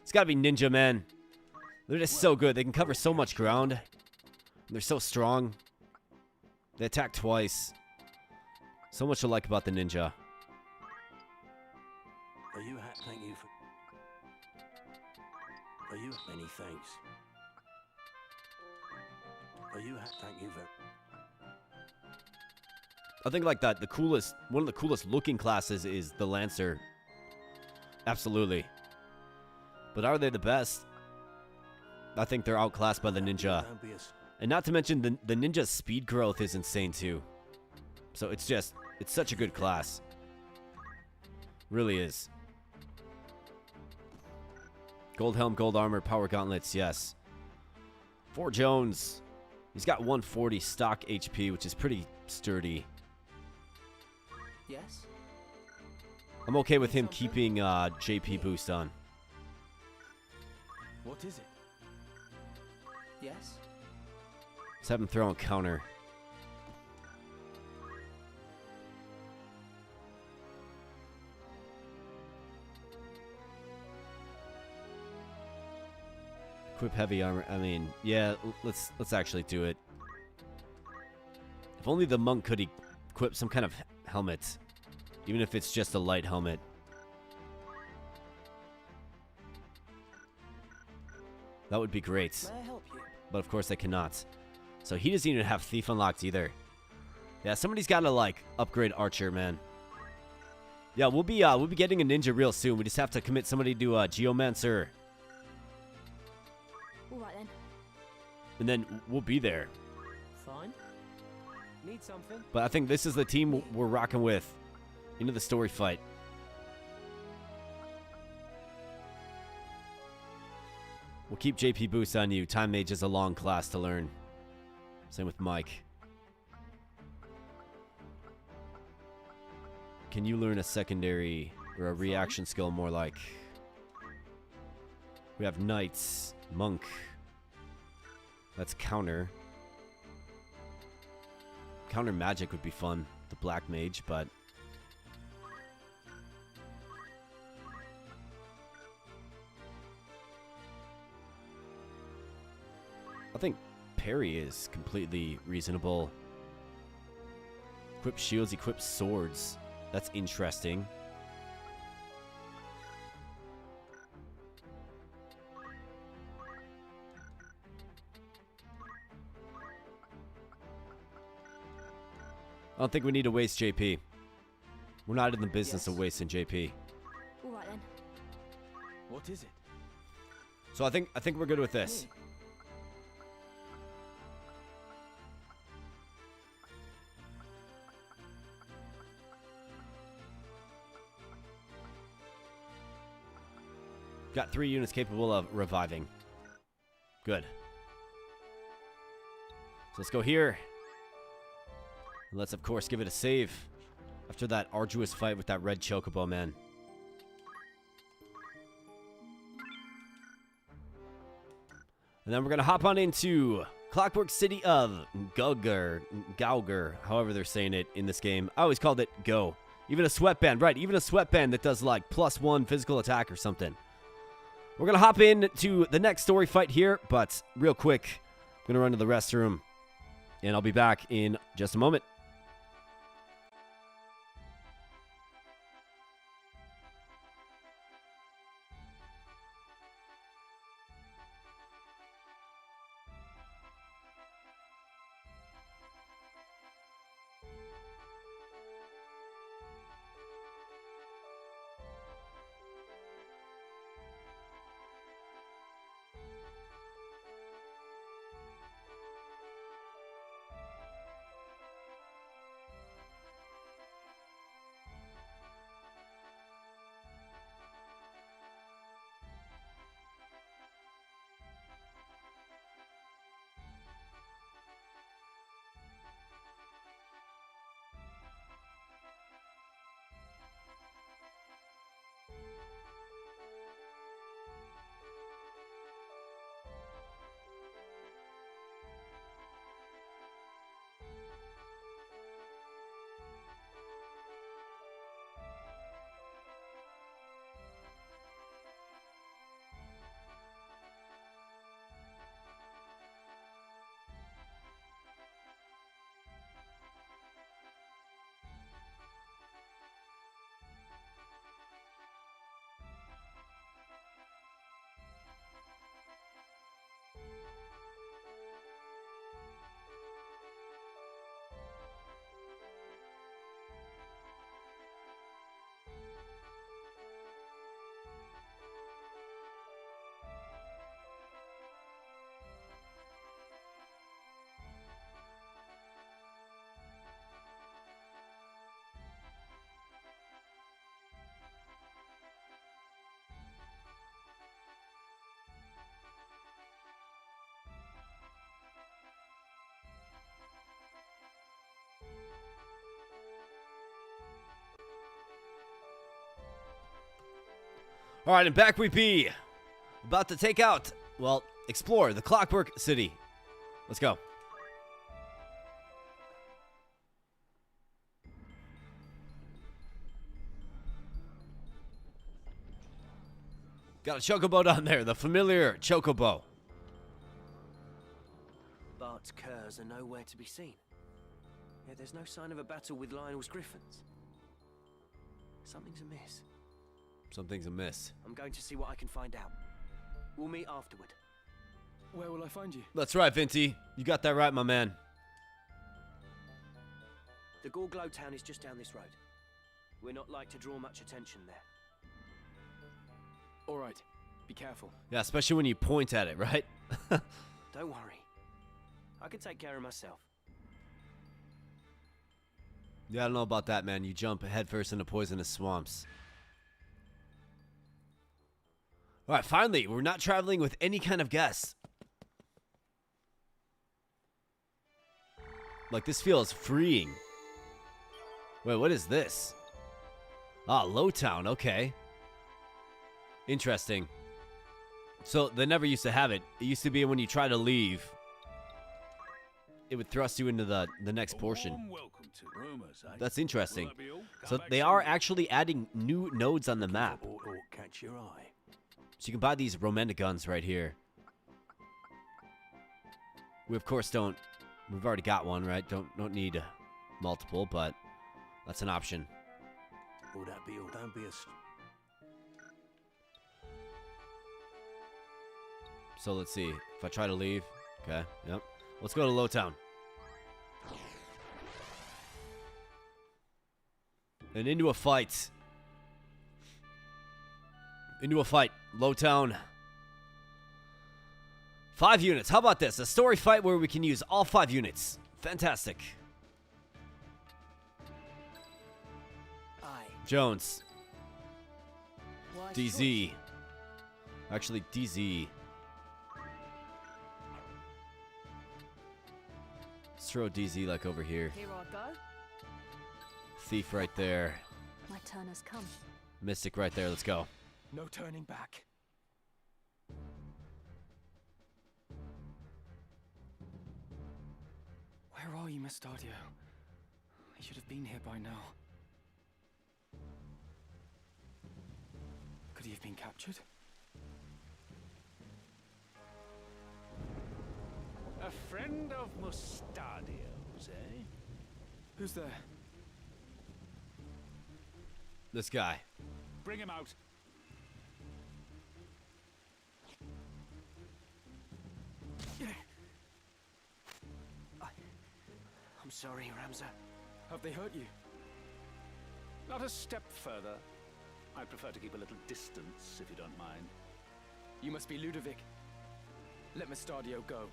It's gotta be Ninja, man. They're just so good. They can cover so much ground. They're so strong. They attack twice. So much to like about the Ninja. Are you thank you for... Are you many thanks? Are you thank you very... I think like that, one of the coolest looking classes is the Lancer. Absolutely. But are they the best? I think they're outclassed by the Ninja. And not to mention the Ninja's speed growth is insane too. So it's such a good class. Really is. Gold helm, gold armor, power gauntlets, yes. For Jones, he's got 140 stock HP, which is pretty sturdy. Yes? I'm okay with him keeping JP boost on. What is it? Yes? Let's have him throw on counter. Equip heavy armor. I mean, yeah, let's actually do it. If only the monk could equip some kind of helmet. Even if it's just a light helmet. That would be great. May I help you? But of course I cannot. So he doesn't even have Thief unlocked either. Yeah, somebody's got to like upgrade Archer, man. Yeah, we'll be getting a ninja real soon. We just have to commit somebody to Geomancer. All right then. And then we'll be there. Fine. Need something? But I think this is the team we're rocking with into the story fight. We'll keep JP boost on you. Time Mage is a long class to learn. Same with Mike. Can you learn a secondary or a reaction skill more like? We have Knights, Monk. That's counter. Counter magic would be fun. The Black Mage, but I think parry is completely reasonable. Equip shields, equip swords. That's interesting. I don't think we need to waste JP. We're not in the business of wasting JP. All right then. What is it? So I think we're good with this. Got 3 units capable of reviving. Good. So let's go here. And let's, of course, give it a save after that arduous fight with that red chocobo, man. And then we're going to hop on into Clockwork City of Gauger, however they're saying it in this game. I always called it Go. Even a sweatband, right, even a sweatband that does like +1 physical attack or something. We're going to hop into the next story fight here, but real quick, I'm going to run to the restroom, and I'll be back in just a moment. All right, and back we be. About to take out, well, explore the Clockwork City. Let's go. Got a chocobo down there, the familiar chocobo. Bart's curs are nowhere to be seen. Yet there's no sign of a battle with Lionel's griffins. Something's amiss. Something's amiss. I'm going to see what I can find out. We'll meet afterward. Where will I find you? That's right, Vinty. You got that right, my man. The Goug Lowtown is just down this road. We're not like to draw much attention there. All right. Be careful. Yeah, especially when you point at it, right? Don't worry. I can take care of myself. Yeah, I don't know about that, man. You jump headfirst into poisonous swamps. All right, finally, we're not traveling with any kind of guests. Like, this feels freeing. Wait, what is this? Ah, Lowtown, okay. Interesting. So, they never used to have it. It used to be when you try to leave, it would thrust you into the next portion. That's interesting. So, they are actually adding new nodes on the map. Catch your eye. So, you can buy these romantic guns right here. We, of course, don't... We've already got one, right? Don't need multiple, but that's an option. Will that be all? Don't be a... So let's see. If I try to leave, okay, yep. Let's go to Lowtown. And into a fight. Into a fight. Lowtown. 5 units. How about this? A story fight where we can use all 5 units. Fantastic. Jones. DZ. Actually, DZ. Let's throw DZ like over here. Here I go. Thief right there. My turn has come. Mystic right there. Let's go. No turning back. Where are you, Mastardio? I should have been here by now. Could he have been captured? A friend of Mustardio's, eh? Who's there? This guy. Bring him out. I'm sorry, Ramza. Have they hurt you? Not a step further. I prefer to keep a little distance, if you don't mind. You must be Ludovic. Let Mastardio go.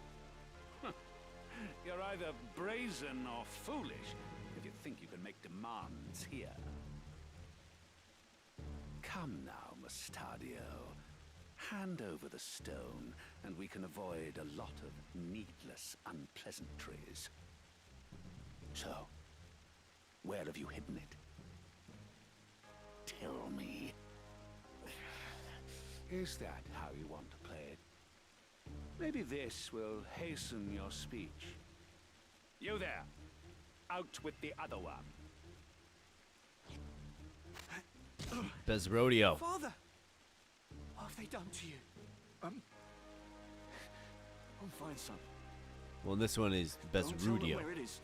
You're either brazen or foolish if you think you can make demands here. Come now, Mastardio. Hand over the stone, and we can avoid a lot of needless unpleasantries. So, where have you hidden it? Tell me. Is that how you want to play it? Maybe this will hasten your speech. You there! Out with the other one. Bez Rodeo. Father! What have they done to you? I'm fine, son. Well, this one is Bez Don't tell them Rodeo. where it is.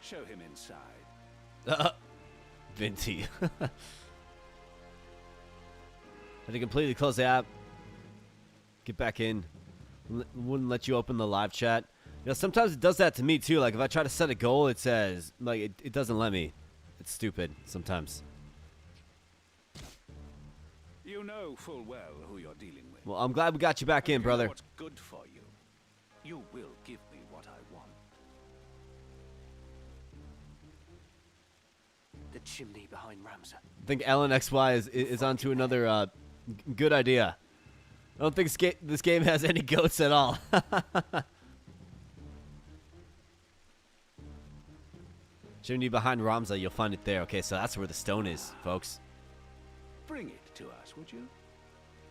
Show him inside. Vinty. Had to completely close the app. Get back in. Wouldn't let you open the live chat. You know, sometimes it does that to me too. Like if I try to set a goal, it says like it doesn't let me. It's stupid sometimes. You know full well who you're dealing with. Well, I'm glad we got you back in, brother. What's good for you? You will give me what I want. The chimney behind Ramza. I think LNXY is onto another good idea. I don't think this game has any goats at all. Chimney behind Ramza, you'll find it there. Okay, so that's where the stone is, folks. Bring it to us, would you?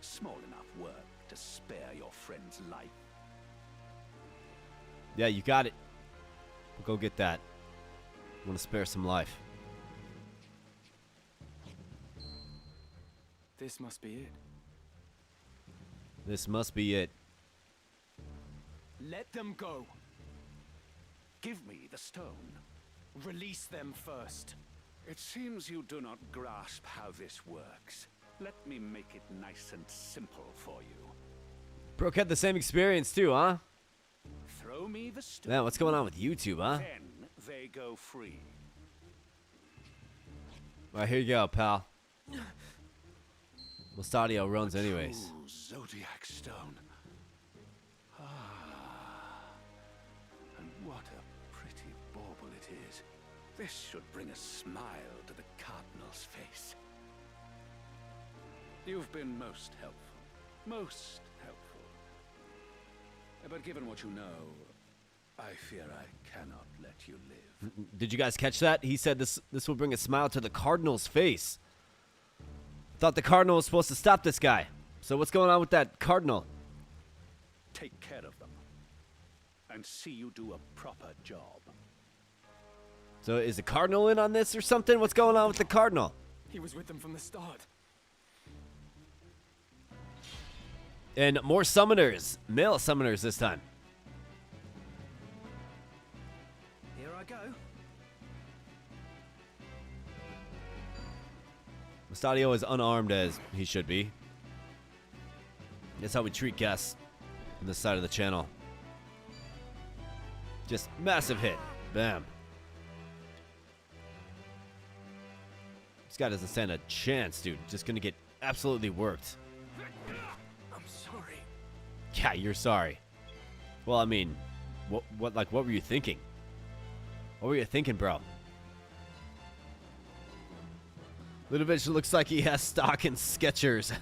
Small enough work to spare your friend's life. Yeah, you got it. We'll go get that. I want to spare some life. This must be it. This must be it. Let them go. Give me the stone. Release them first. It seems you do not grasp how this works. Let me make it nice and simple for you. Brooke had the same experience too, huh? Throw me the stone. Man, what's going on with YouTube, huh? Then they go free. All right, here you go, pal. Mustadio runs anyways. True Zodiac stone. And what a pretty bauble it is. This should bring a smile to the Cardinal's face. You've been most helpful. Most helpful. But given what you know, I fear I cannot let you live. Did you guys catch that? He said this will bring a smile to the Cardinal's face. Thought the Cardinal was supposed to stop this guy. So what's going on with that Cardinal? Take care of them. And see you do a proper job. So is the Cardinal in on this or something? What's going on with the Cardinal? He was with them from the start. And more summoners. Male summoners this time. Here I go. Mustadio is unarmed as he should be. That's how we treat guests on this side of the channel. Just massive hit. Bam. This guy doesn't stand a chance, dude. Just gonna get absolutely worked. I'm sorry. Yeah, you're sorry. Well, I mean, what were you thinking? What were you thinking, bro? Ludovic looks like he has stock in Skechers.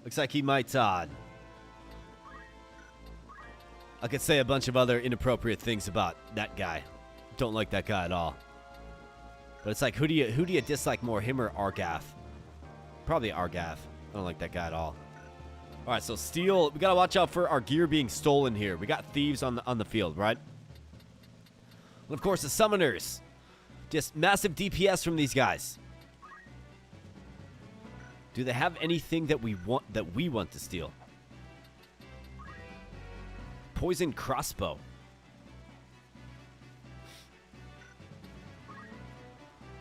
Looks like he might, I could say a bunch of other inappropriate things about that guy. Don't like that guy at all. But it's like, who do you dislike more, him or Argath? Probably Argath. I don't like that guy at all. All right, so steel. We gotta watch out for our gear being stolen here. We got thieves on the field, right? And of course, the summoners. Just massive DPS from these guys. Do they have anything that we want to steal? Poison crossbow.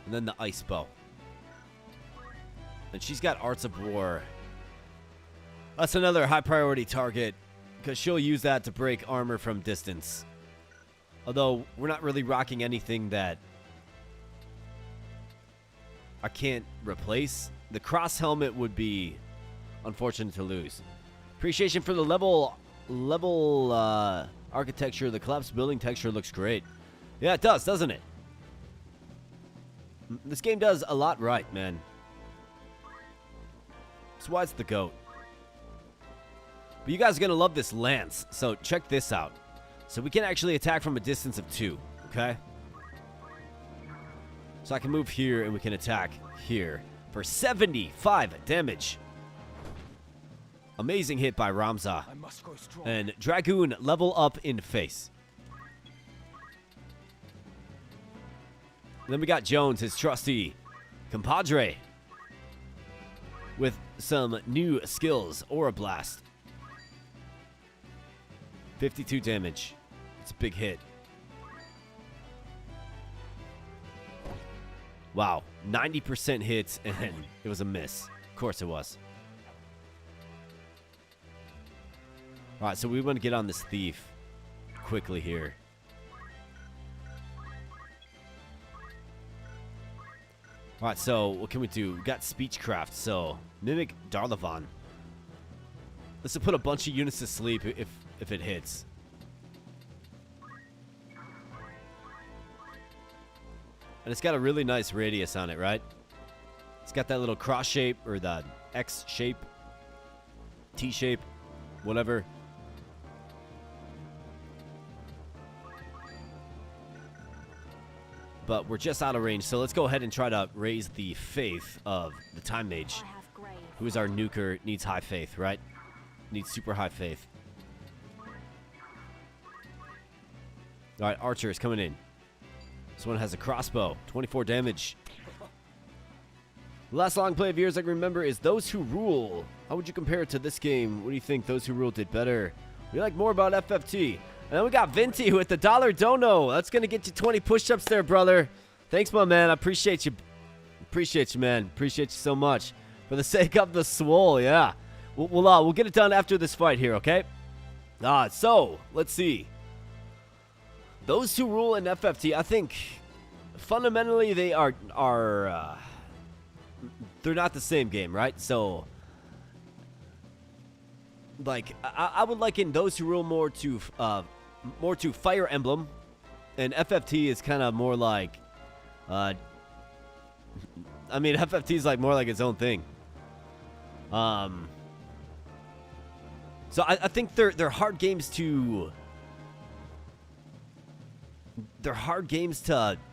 And then the ice bow. And she's got Arts of War. That's another high priority target, because she'll use that to break armor from distance. Although we're not really rocking anything that I can't replace. The cross helmet would be unfortunate to lose. Appreciation for the level architecture. The collapsed building texture looks great. Yeah, it does, doesn't it? This game does a lot right, man. That's why it's the GOAT. But you guys are going to love this lance. So check this out. So we can actually attack from a distance of 2. Okay? So I can move here and we can attack here for 75 damage. Amazing hit by Ramza. And Dragoon level up in face. And then we got Jones, his trusty compadre, with some new skills. Aura Blast. 52 damage. It's a big hit. Wow, 90% hits, and it was a miss. Of course it was. All right, so we want to get on this thief quickly here. All right, so what can we do? We got Speechcraft, so Mimic Darlavan. This will put a bunch of units to sleep if it hits. And it's got a really nice radius on it, right? It's got that little cross shape, or the X shape, T shape, whatever. But we're just out of range, so let's go ahead and try to raise the faith of the Time Mage, who is our nuker. Needs high faith, right? Needs super high faith. All right, Archer is coming in. This one has a crossbow, 24 damage. The last long play of years I can remember is Those Who Rule. How would you compare it to this game? What do you think Those Who Rule did better? What do you like more about FFT? And then we got Vinty with the dollar dono. That's going to get you 20 push-ups there, brother. Thanks, my man. I appreciate you. Appreciate you, man. Appreciate you so much. For the sake of the swole, yeah. We'll get it done after this fight here, okay? So, let's see. Those who rule in FFT, I think, fundamentally, they are they're not the same game, right? So, like, I would liken those who rule more to Fire Emblem, and FFT is kind of more like, I mean, FFT is like more like its own thing. So I think they're hard games to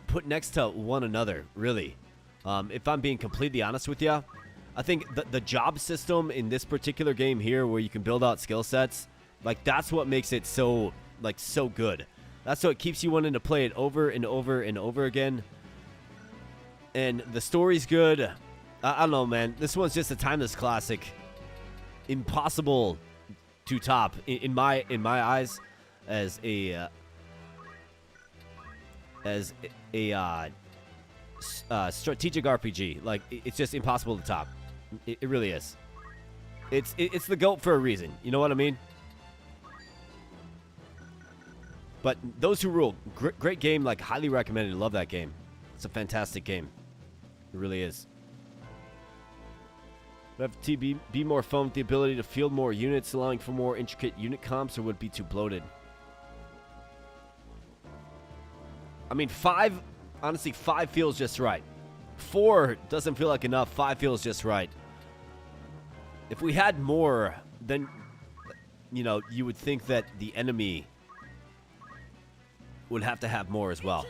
put next to one another, really. If I'm being completely honest with you, I think the job system in this particular game here, where you can build out skill sets, like that's what makes it so good. That's what keeps you wanting to play it over and over and over again. And the story's good. I don't know, man. This one's just a timeless classic. Impossible to top in my eyes as a strategic RPG. Like, it's just impossible to top. It really is. It's the GOAT for a reason. You know what I mean? But Those Who Rule, great game. Like, highly recommended. Love that game. It's a fantastic game. It really is. Would FT be more fun with the ability to field more units, allowing for more intricate unit comps, or would it be too bloated? I mean, 5, honestly, 5 feels just right. 4 doesn't feel like enough. 5 feels just right. If we had more, then, you know, you would think that the enemy would have to have more as well.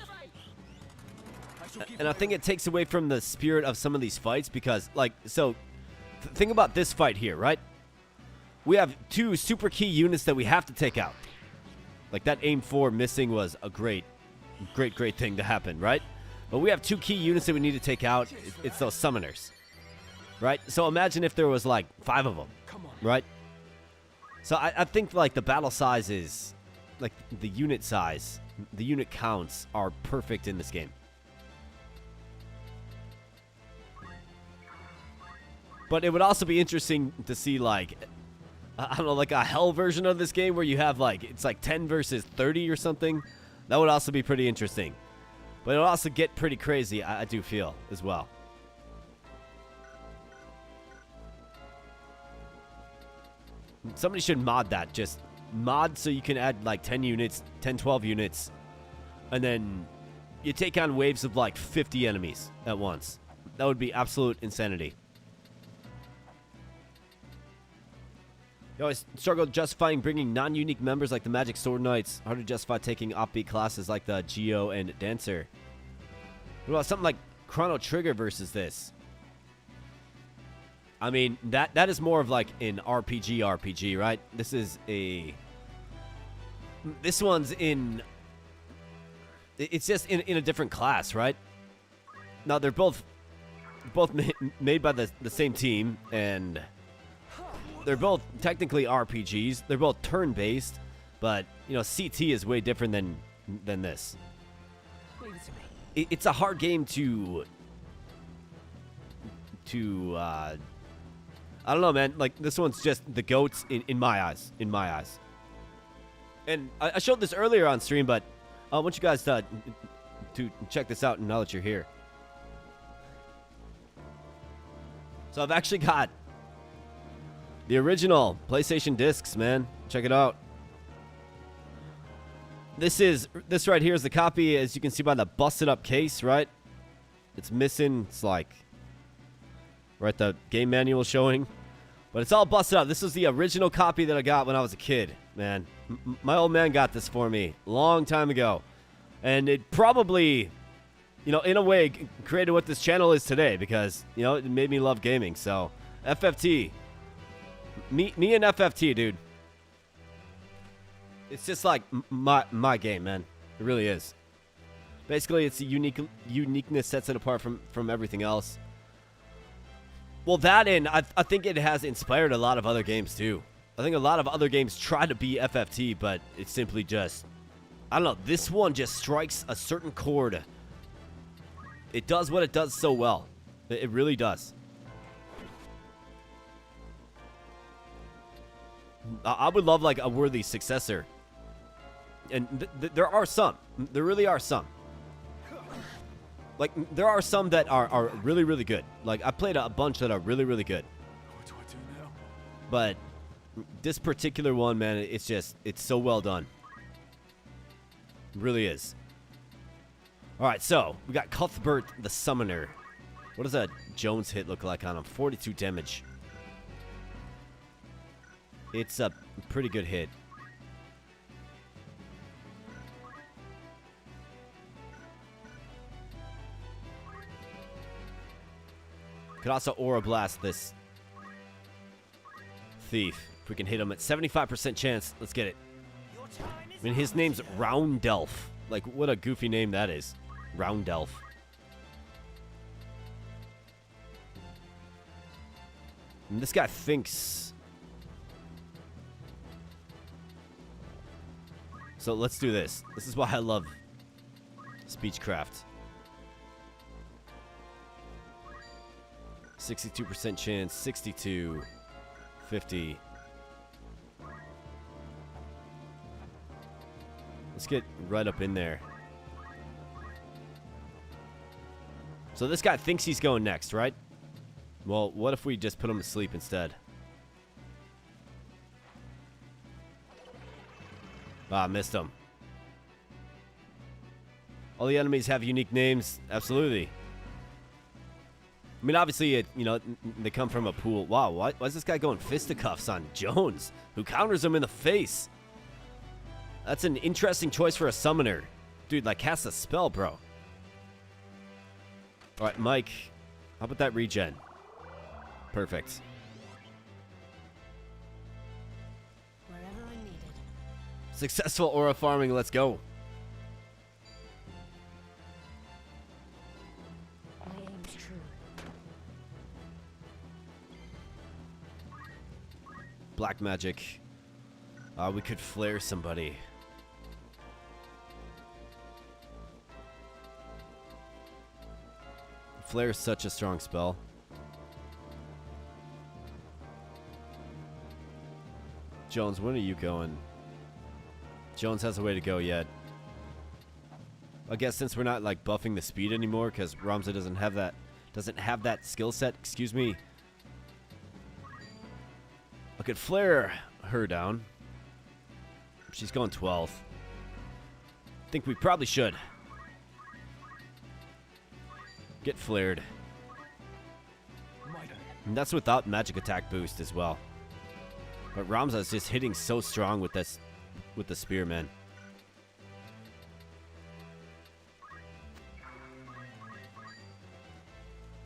And I think it takes away from the spirit of some of these fights because, like, so think about this fight here, right? We have 2 super key units that we have to take out. Like, that aim 4 missing was a great thing to happen, right? But we have 2 key units that we need to take out. It's those summoners, right? So imagine if there was like 5 of them, right? So I think like the battle size is, like the unit size, the unit counts are perfect in this game. But it would also be interesting to see, like, I don't know, like a hell version of this game where you have, like, it's like 10 versus 30 or something. That would also be pretty interesting. But it'll also get pretty crazy, I do feel, as well. Somebody should mod that. Just mod so you can add, like, 10 units, 10, 12 units. And then you take on waves of, like, 50 enemies at once. That would be absolute insanity. You always struggle justifying bringing non-unique members like the Magic Sword Knights. Hard to justify taking offbeat classes like the Geo and Dancer. What about something like Chrono Trigger versus this? I mean, that is more of like an RPG, right? This one's in... It's just in a different class, right? Now, they're both made by the same team, and... They're both technically RPGs. They're both turn-based, but, you know, CT is way different than this. It's a hard game to I don't know, man. Like, this one's just the GOATs in my eyes. In my eyes. And I showed this earlier on stream, but I want you guys to check this out now that you're here. So I've actually got the original PlayStation discs, man. Check it out. This right here is the copy, as you can see by the busted up case, right? It's missing. It's like right, the game manual showing, but it's all busted up. This is the original copy that I got when I was a kid, man. My old man got this for me a long time ago, and it probably, you know, in a way created what this channel is today, because, you know, it made me love gaming. So FFT. Me and FFT, dude. It's just like my game, man. It really is. Basically, it's the uniqueness sets it apart from everything else. Well, that, and I think it has inspired a lot of other games too. I think a lot of other games try to be FFT, but it's simply just, I don't know, this one just strikes a certain chord. It does what it does so well. It really does. I would love like a worthy successor. And there are some. There really are some. Like, there are some that are really, really good. Like, I played a bunch that are really, really good. What do I do now? But this particular one, man, it's just, it's so well done. It really is. Alright, so, we got Cuthbert the Summoner. What does a Jones hit look like on him? 42 damage. It's a pretty good hit. Could also Aura Blast this thief. If we can hit him at 75% chance, let's get it. I mean, his name's Roundelf. Like, what a goofy name that is. Roundelf. And this guy thinks. So let's do this. This is why I love Speechcraft. 62% chance, 62, 50. Let's get right up in there. So this guy thinks he's going next, right? Well, what if we just put him to sleep instead? Ah, missed him. All the enemies have unique names. Absolutely. I mean, obviously, they come from a pool. Wow, why is this guy going fisticuffs on Jones, who counters him in the face? That's an interesting choice for a summoner. Dude, like, cast a spell, bro. All right, Mike, how about that regen? Perfect. Wherever I'm needed. Successful aura farming, let's go. My aim's true. Black magic. We could flare somebody. Flare is such a strong spell. Jones, when are you going? Jones has a way to go yet. I guess since we're not like buffing the speed anymore, because Ramza doesn't have that skill set. Excuse me. I could flare her down. She's going 12th. I think we probably should. Get flared. And that's without magic attack boost as well. But Ramza is just hitting so strong with this, with the spear, man.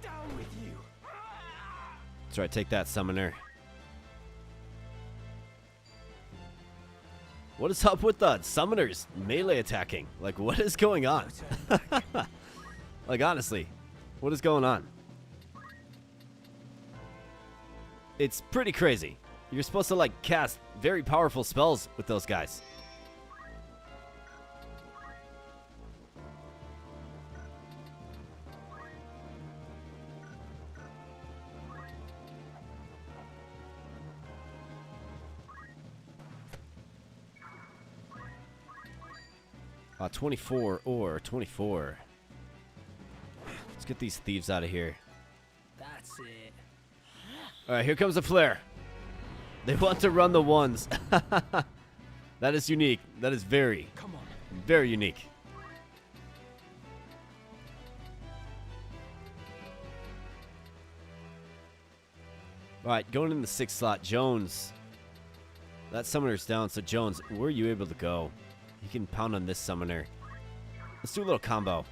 Down with you. That's right, take that, summoner. What is up with the summoners melee attacking? Like, what is going on? Like, honestly, what is going on? It's pretty crazy. You're supposed to, like, cast very powerful spells with those guys. Ah, 24 or 24. Let's get these thieves out of here. That's it. All right, here comes the flare. They want to run the ones. That is unique. That is very, very unique. All right, going in the 6th slot, Jones. That summoner's down, so Jones, where are you able to go? You can pound on this summoner. Let's do a little combo.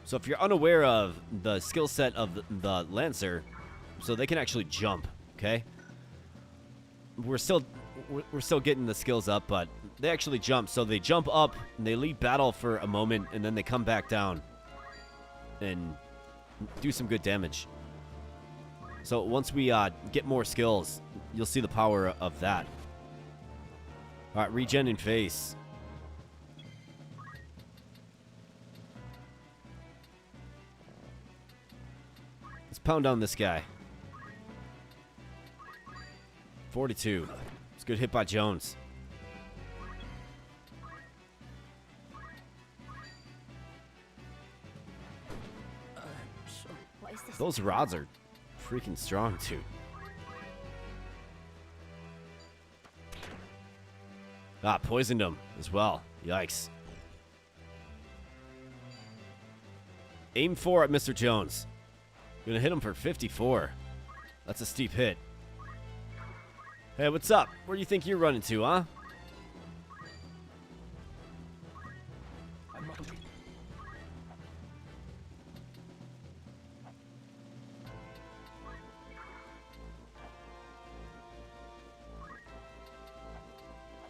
So if you're unaware of the skill set of the Lancer, so they can actually jump, okay? We're still getting the skills up, but they actually jump. So they jump up, and they leave battle for a moment, and then they come back down. And do some good damage. So once we get more skills, you'll see the power of that. All right, regen in face. Let's pound down this guy. 42. It's a good hit by Jones. Those rods are freaking strong, too. Ah, poisoned him as well. Yikes. Aim 4 at Mr. Jones. Gonna hit him for 54. That's a steep hit. Hey, what's up? Where do you think you're running to, huh?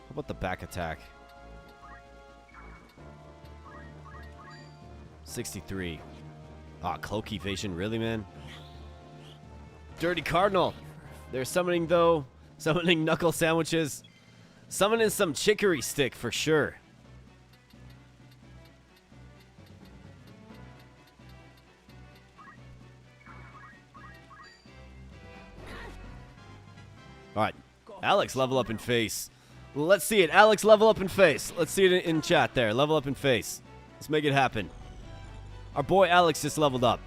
How about the back attack? 63. Ah, cloak evasion, really, man? Dirty Cardinal. They're summoning, though. Summoning knuckle sandwiches. Summoning some chicory stick for sure. Alright. Alex, level up in face. Let's see it. Alex, level up in face. Let's see it in chat there. Level up in face. Let's make it happen. Our boy Alex just leveled up.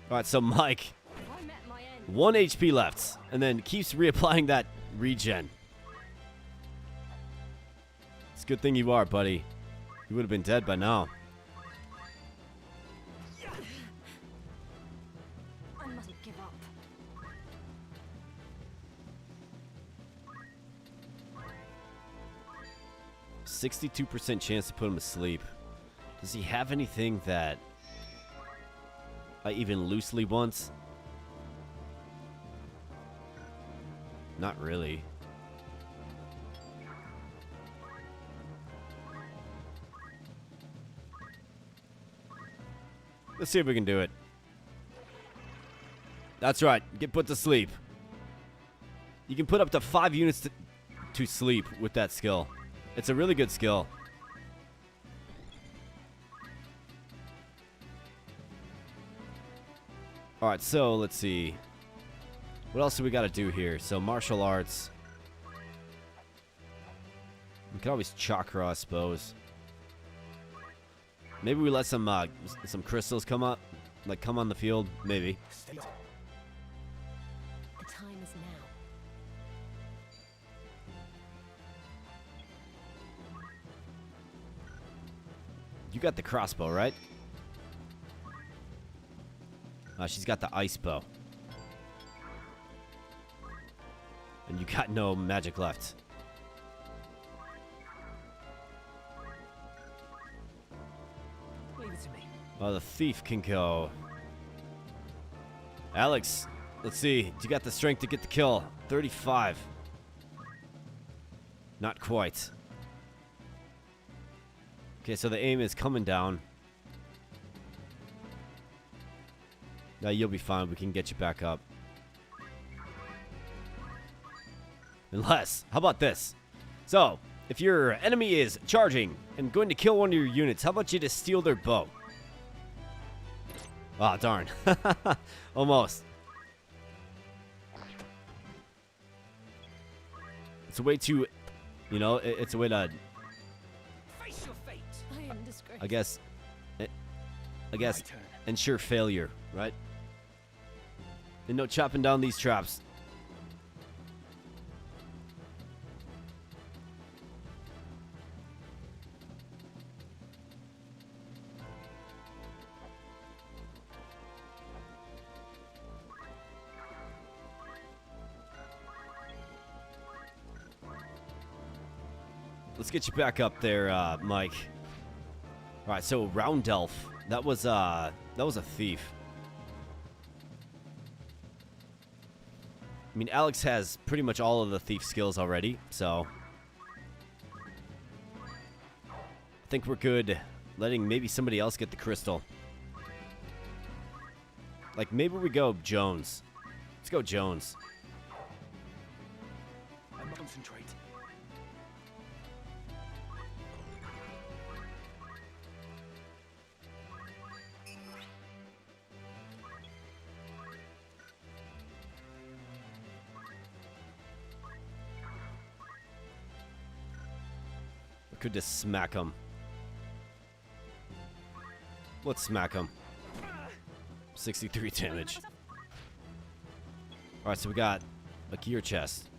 Alright, so Mike. 1 HP left. And then keeps reapplying that regen. It's a good thing you are, buddy. You would have been dead by now. I mustn't give up. 62% chance to put him to sleep. Does he have anything that I even loosely want? Not really. Let's see if we can do it. That's right. Get put to sleep. You can put up to 5 units to sleep with that skill. It's a really good skill. Alright, so let's see. What else do we got to do here? So martial arts. We can always chakra, I suppose. Maybe we let some crystals come up, like come on the field. Maybe. The time is now. You got the crossbow, right? She's got the ice bow. And you got no magic left. Leave it to me. Oh, the thief can go. Alex, let's see. You got the strength to get the kill. 35. Not quite. Okay, so the aim is coming down. Now you'll be fine. We can get you back up. Unless, how about this? So, if your enemy is charging and going to kill one of your units, how about you just steal their bow? Ah, darn. Almost. It's a way to, you know, it's a way to, Face your fate. I am disgraced. I guess, ensure failure, right? And no chopping down these traps. Let's get you back up there, Mike. All right, so Round Elf. That was a thief. I mean, Alex has pretty much all of the thief skills already, so I think we're good letting maybe somebody else get the crystal. Like, maybe we go Jones. Let's go Jones. I'm concentrate. We could just smack him. Let's smack him. 63 damage. Alright, so we got a gear chest.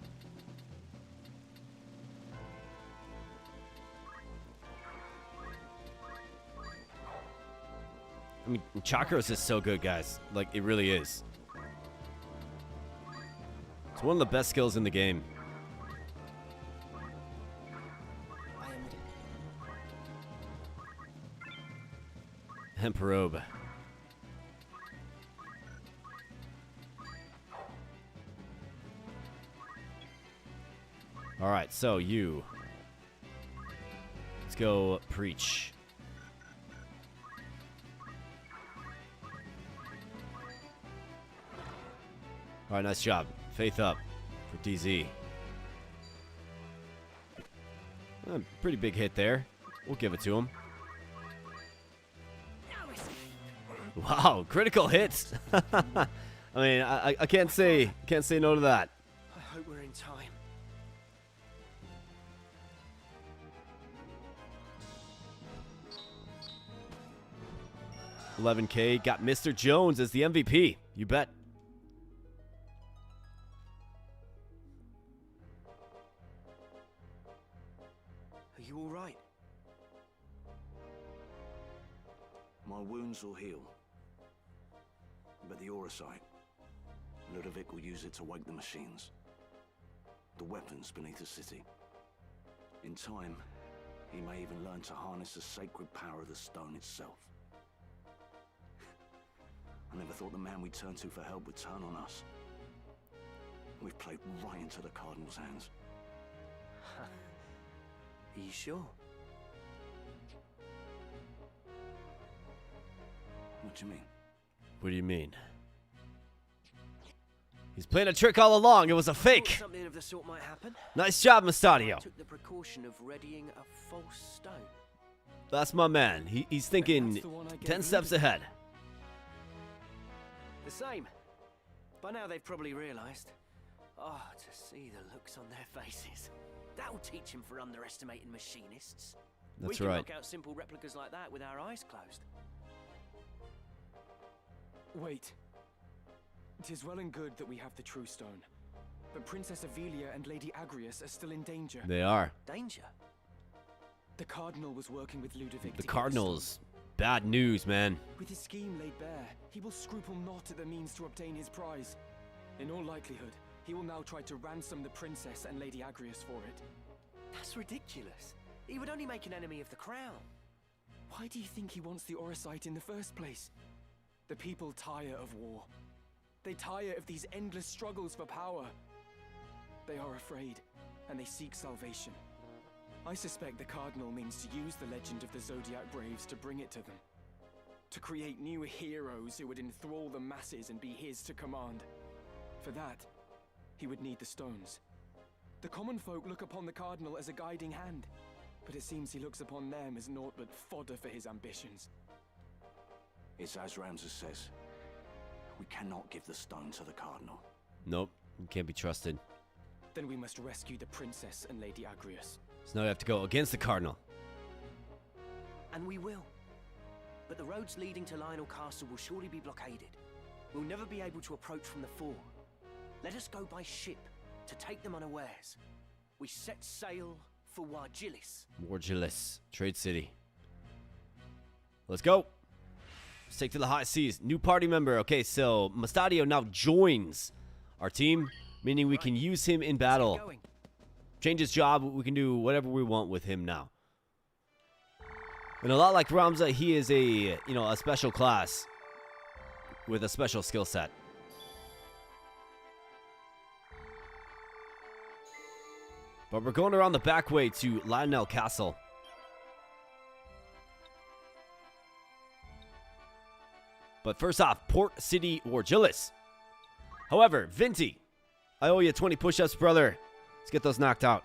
I mean, Chakras is so good, guys. Like, it really is. It's one of the best skills in the game. Hemp robe. All right, so you. Let's go preach. All right, nice job. Faith up for DZ. Pretty big hit there. We'll give it to him. Wow, critical hits. I mean, I can't say no to that. I hope we're in time. 11K got Mr. Jones as the MVP. You bet. Are you all right? My wounds will heal. But the Aurosite, Ludovic will use it to wake the machines. The weapons beneath the city. In time, he may even learn to harness the sacred power of the stone itself. I never thought the man we turned to for help would turn on us. We've played right into the Cardinal's hands. Are you sure? What do you mean? What do you mean? He's playing a trick all along. It was a fake. Something of the sort might happen. Nice job, Mustadio. I took the precaution of readying a false stone. That's my man. He's thinking 10 steps ahead. The same. By now they've probably realized. Oh, to see the looks on their faces. That'll teach them for underestimating machinists. That's we can right. knock out simple replicas like that with our eyes closed. Wait. 'Tis well and good that we have the true stone. But Princess Avelia and Lady Agrias are still in danger. They are. Danger? The Cardinal was working with Ludovic. The Cardinals. Bad news, man. With his scheme laid bare, he will scruple not at the means to obtain his prize. In all likelihood, he will now try to ransom the princess and Lady Agrias for it. That's ridiculous. He would only make an enemy of the crown. Why do you think he wants the Aurosite in the first place? The people tire of war. They tire of these endless struggles for power. They are afraid, and they seek salvation. I suspect the Cardinal means to use the legend of the Zodiac Braves to bring it to them. To create new heroes who would enthrall the masses and be his to command. For that, he would need the stones. The common folk look upon the Cardinal as a guiding hand, but it seems he looks upon them as naught but fodder for his ambitions. It's as Ramses says. We cannot give the stone to the Cardinal. Nope, you can't be trusted. Then we must rescue the princess and Lady Agrias. So now we have to go against the Cardinal. And we will. But the roads leading to Lionel Castle will surely be blockaded. We'll never be able to approach from the fore. Let us go by ship to take them unawares. We set sail for Wargilis. Wargilis, Trade City. Let's go. Let's take to the high seas. New party member. Okay, so Mustadio now joins our team, meaning we can use him in battle. Change his job. We can do whatever we want with him now. And a lot like Ramza, he is a special class with a special skill set. But we're going around the back way to Lionel Castle. But first off, Port City Wargillis. However, Vinty, I owe you 20 push-ups, brother. Let's get those knocked out.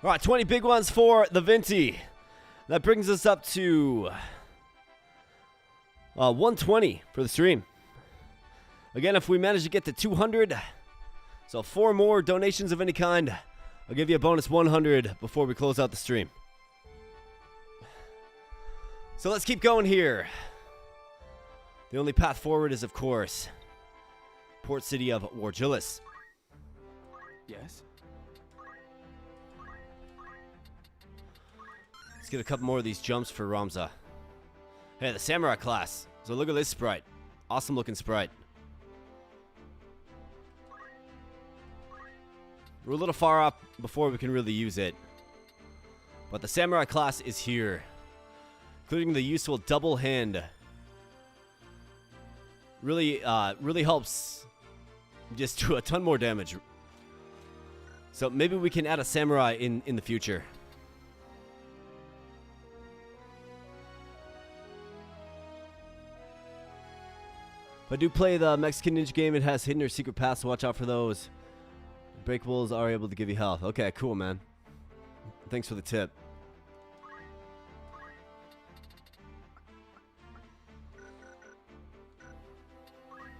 All right, 20 big ones for the Vinty. That brings us up to 120 for the stream. Again, if we manage to get to 200, so 4 more donations of any kind, I'll give you a bonus 100 before we close out the stream. So let's keep going here. The only path forward is, of course, Port City of Wargillis. Yes? Let's get a couple more of these jumps for Ramza. Hey, the Samurai class. So look at this sprite. Awesome looking sprite. We're a little far up before we can really use it. But the Samurai class is here. Including the useful double hand. Really helps just do a ton more damage. So maybe we can add a Samurai in the future. If I do play the Mexican Ninja game, it has hidden or secret paths, so watch out for those. Breakables are able to give you health. Okay, cool, man. Thanks for the tip.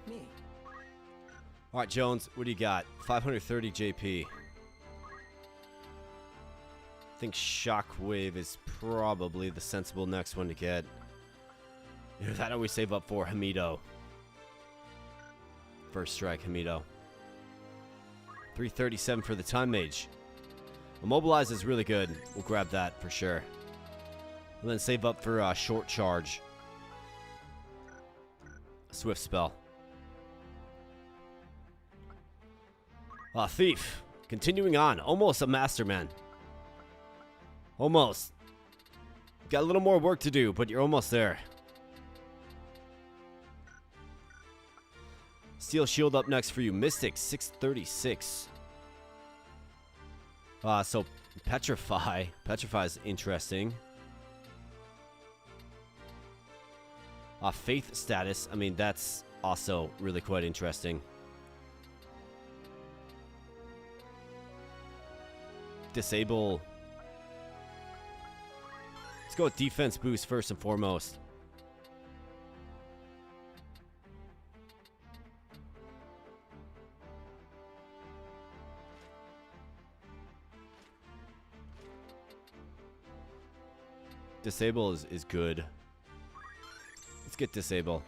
Me. All right, Jones, what do you got? 530 JP. I think Shockwave is probably the sensible next one to get. Either that or we save up for Hamido. First strike, Hamido. 337 for the Time Mage. Immobilize is really good. We'll grab that for sure. And then save up for Short Charge. Swift Spell. Thief. Continuing on. Almost a Master, man. Almost. Got a little more work to do, but you're almost there. Steel Shield up next for you. Mystic, 636. So Petrify. Petrify is interesting. Faith status. I mean, that's also really quite interesting. Disable. Let's go with defense boost first and foremost. Disable is good. Let's get Disable.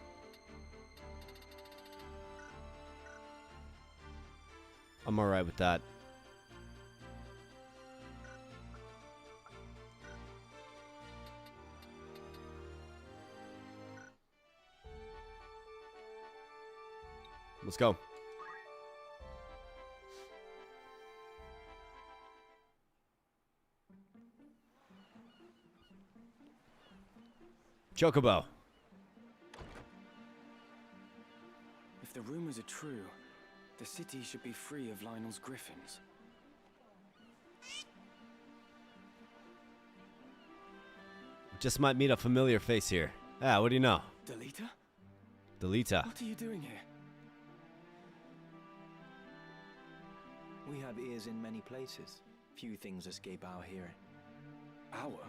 I'm alright with that. Let's go. Chocobo. If the rumors are true, the city should be free of Lionel's griffins. Just might meet a familiar face here. Ah, what do you know? Delita? Delita. What are you doing here? We have ears in many places. Few things escape our hearing. Our?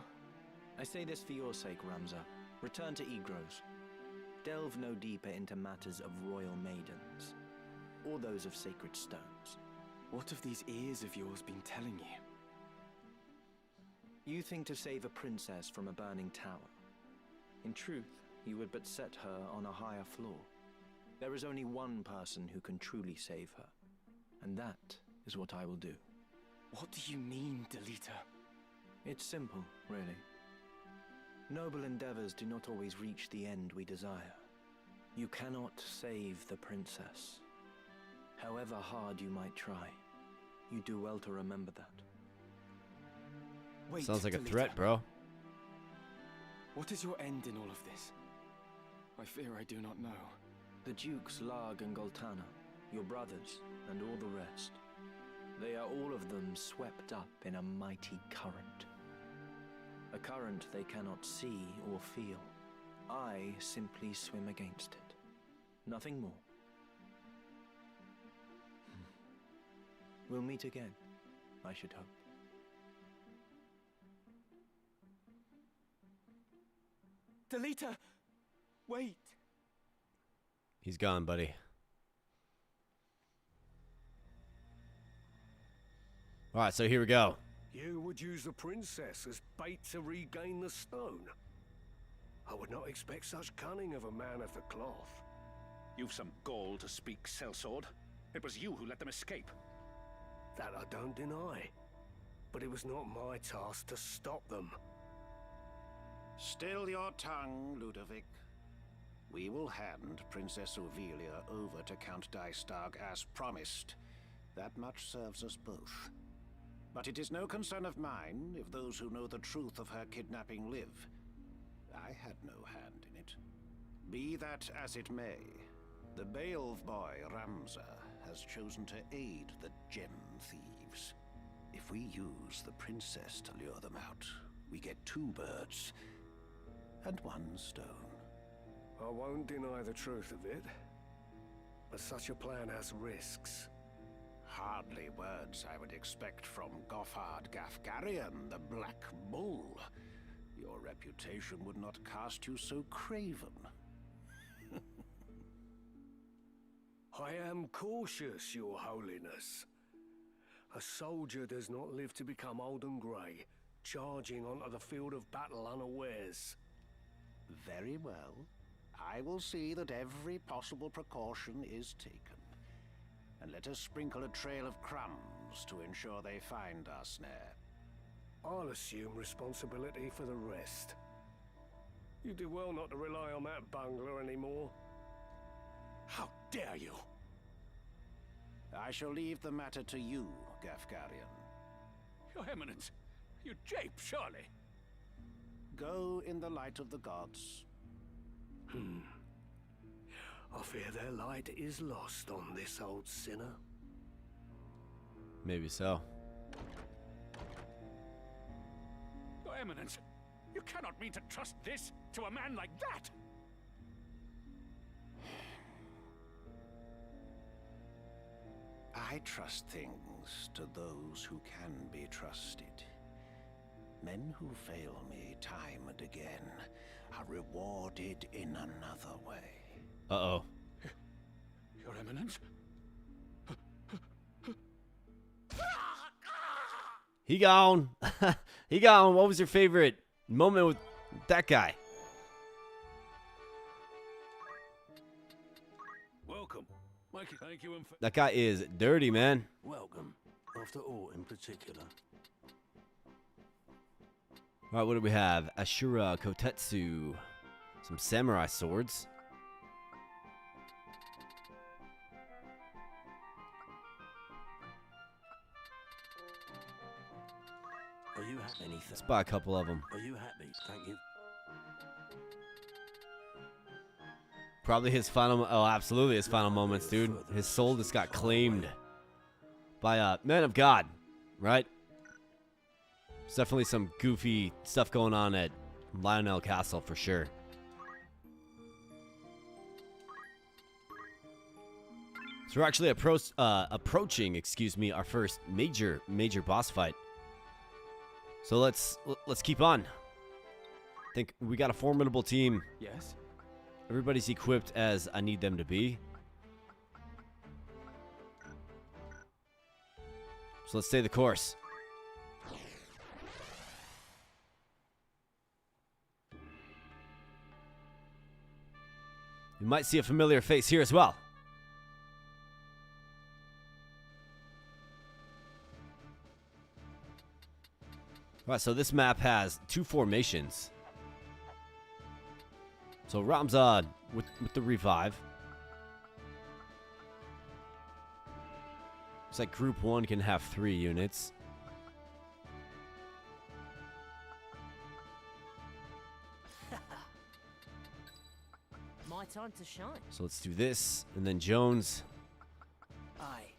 I say this for your sake, Ramza. Return to Egros. Delve no deeper into matters of royal maidens, or those of sacred stones. What have these ears of yours been telling you? You think to save a princess from a burning tower. In truth, you would but set her on a higher floor. There is only one person who can truly save her, and that is what I will do. What do you mean, Delita? It's simple, really. Noble endeavors do not always reach the end we desire. You cannot save the princess. However hard you might try, you do well to remember that. Wait, Sounds like a Delita. threat, bro. What is your end in all of this? I fear I do not know. The Dukes Larg and Goltana, your brothers, and all the rest. They are all of them swept up in a mighty current. A current they cannot see or feel. I simply swim against it. Nothing more. We'll meet again, I should hope. Delita! Wait! He's gone, buddy. All right, so here we go. You would use the princess as bait to regain the stone? I would not expect such cunning of a man of the cloth. You've some gall to speak, sellsword. It was you who let them escape. That I don't deny. But it was not my task to stop them. Still your tongue, Ludovic. We will hand Princess Ovelia over to Count Dystag as promised. That much serves us both. But it is no concern of mine if those who know the truth of her kidnapping live. I had no hand in it. Be that as it may, the Beowulf boy, Ramza, has chosen to aid the gem thieves. If we use the princess to lure them out, we get 2 birds and 1 stone. I won't deny the truth of it. But such a plan has risks. Hardly words I would expect from Goffard Gafgarian, the Black Bull. Your reputation would not cast you so craven. I am cautious, your holiness. A soldier does not live to become old and grey, charging onto the field of battle unawares. Very well. I will see that every possible precaution is taken. And let us sprinkle a trail of crumbs to ensure they find our snare. I'll assume responsibility for the rest. You do well not to rely on that bungler anymore. How dare you! I shall leave the matter to you, Gafgarian. Your Eminence, you jape, surely. Go in the light of the gods. I fear their light is lost on this old sinner. Maybe so. Your Eminence, you cannot mean to trust this to a man like that! I trust things to those who can be trusted. Men who fail me time and again are rewarded in another way. Uh-oh. Your Eminence? He gone. He gone. What was your favorite moment with that guy? Welcome. Thank you. That guy is dirty, man. Welcome. After all, in particular. All right, what do we have? Ashura Kotetsu. Some samurai swords. Are you happy? Let's buy a couple of them. Are you happy? Thank you. Probably his final. Oh, absolutely his final moments, dude. His soul just got claimed by men of God, right? There's definitely some goofy stuff going on at Lionel Castle for sure. So we're actually approaching, excuse me, our first major boss fight. So let's keep on. I think we got a formidable team. Yes? Everybody's equipped as I need them to be. So let's stay the course. You might see a familiar face here as well. Alright, so this map has 2 formations. So Ramza with the revive. Looks like group 1 can have 3 units. My time to shine. So let's do this, and then Jones. Aye.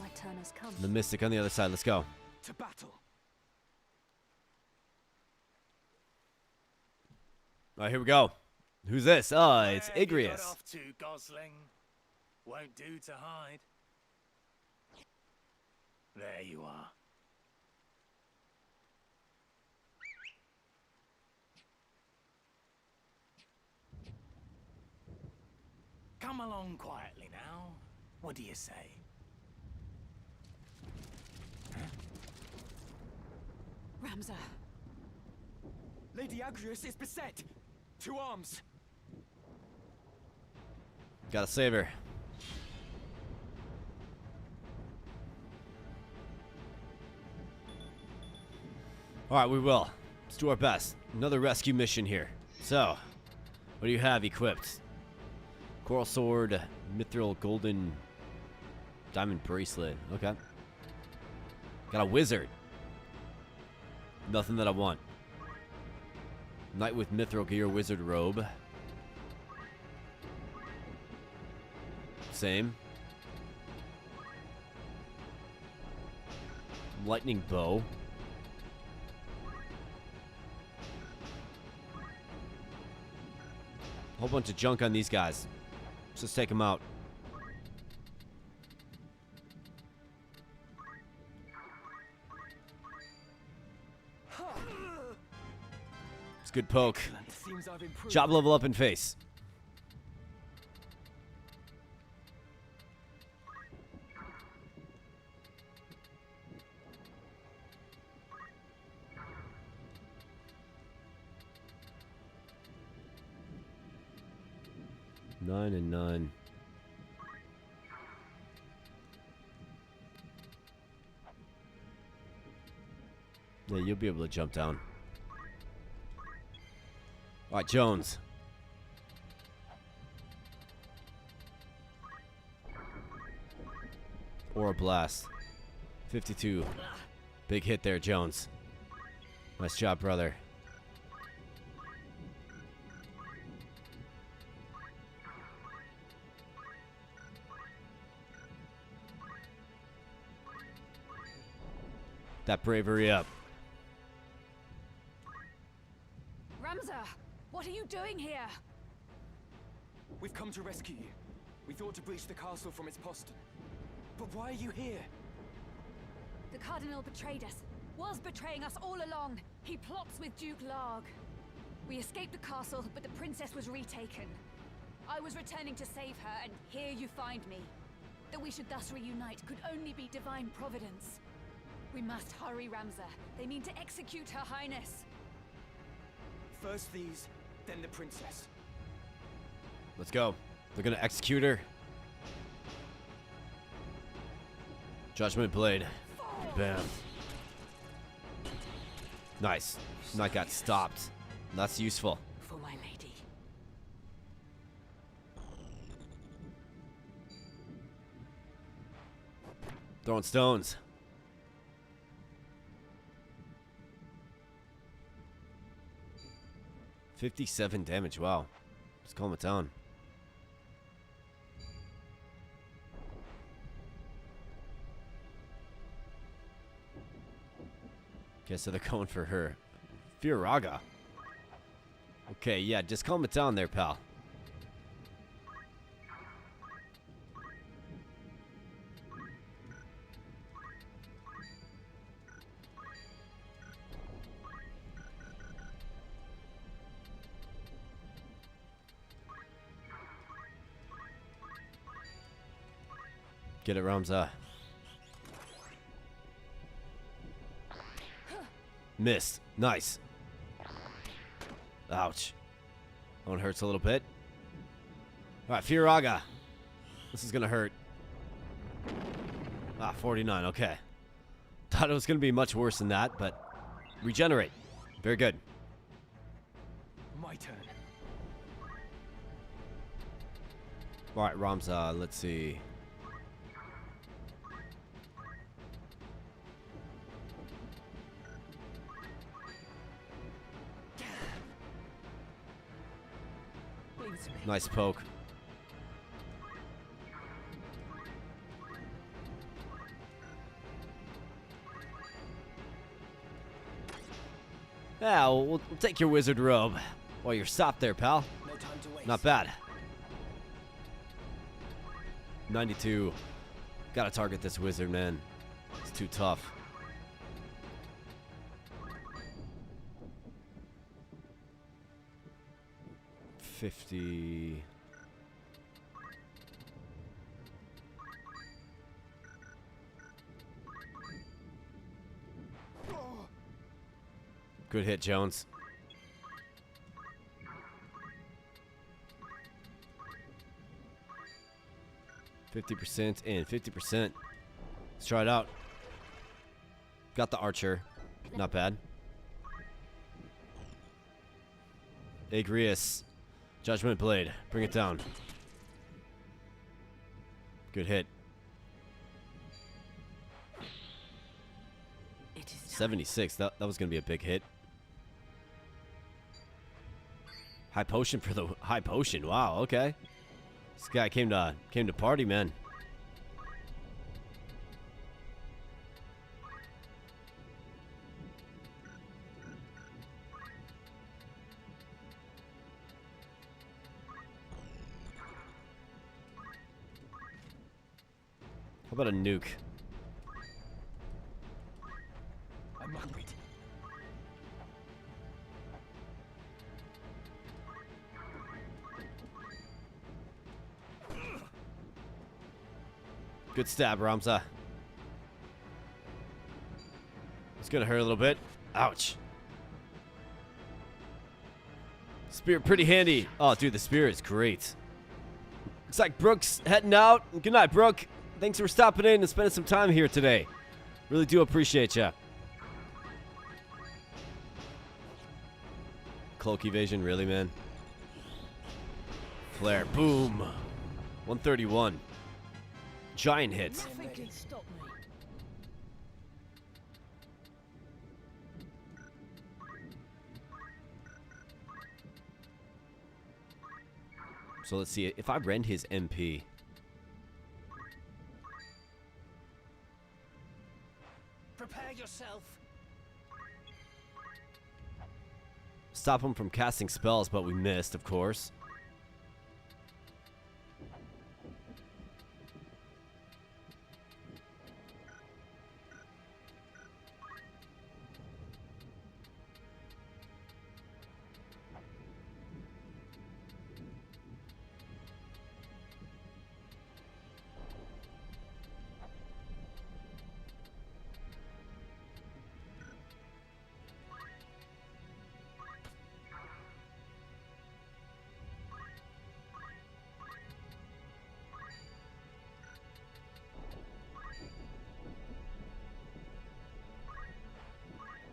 My turn has come. The Mystic on the other side. Let's go. To battle. Alright, here we go. Who's this? Oh, it's Where you Igrius. got off to, Gosling? Won't do to hide. There you are. Come along quietly now. What do you say? Ramza. Lady Agrius is beset. To arms. Gotta save her. Alright, we will. Let's do our best. Another rescue mission here. So, what do you have equipped? Coral sword, mithril golden diamond bracelet. Okay. Got a wizard. Nothing that I want. Knight with mithril gear, wizard robe. Same. Lightning bow. Whole bunch of junk on these guys. Let's just take them out. It's a good poke. Seems I've improved. Job level up in face. Nine and 9. Yeah, you'll be able to jump down. All right, Jones. Or a blast. 52. Big hit there, Jones. Nice job, brother. That bravery up. Ramza, what are you doing here? We've come to rescue you. We thought to breach the castle from its postern. But why are you here? The Cardinal betrayed us. Was betraying us all along. He plots with Duke Larg. We escaped the castle, but the princess was retaken. I was returning to save her, and here you find me. That we should thus reunite could only be divine providence. We must hurry, Ramza. They mean to execute Her Highness. First these, then the princess. Let's go. They're gonna execute her. Judgment Blade. Bam. Nice. Knight got stopped. That's useful. For my lady. Throwing stones. $57 damage. Wow. Let's calm it down. Okay, so they're going for her. Firaga. Okay, yeah, just calm it down there, pal. Get it, Ramza. Missed. Nice. Ouch. That one hurts a little bit. Alright, Firaga. This is gonna hurt. 49, okay. Thought it was gonna be much worse than that, but regenerate. Very good. My turn. Alright, Ramza, let's see. Nice poke. Yeah, we'll take your wizard robe while you're stopped there, pal. No time to waste. Not bad. 92. Gotta target this wizard, man. It's too tough. $50. Good hit, Jones. %50 and 50%. Let's try it out. Got the archer. Not bad. Agrius. Judgment Blade. Bring it down. Good hit. 76. That was going to be a big hit. High potion for the high potion. Wow, okay. This guy came to party, man. How about a nuke? I'm hungry. Good stab, Ramza. It's gonna hurt a little bit. Ouch. Spear pretty handy. Oh, dude, the spear is great. Looks like Brooke's heading out. Good night, Brooke. Thanks for stopping in and spending some time here today. Really do appreciate ya. Cloak evasion, really, man? Flare, boom. 131. Giant hits. Nothing can stop me. So let's see. If I rend his MP. Prepare yourself. Stop him from casting spells, but we missed, of course.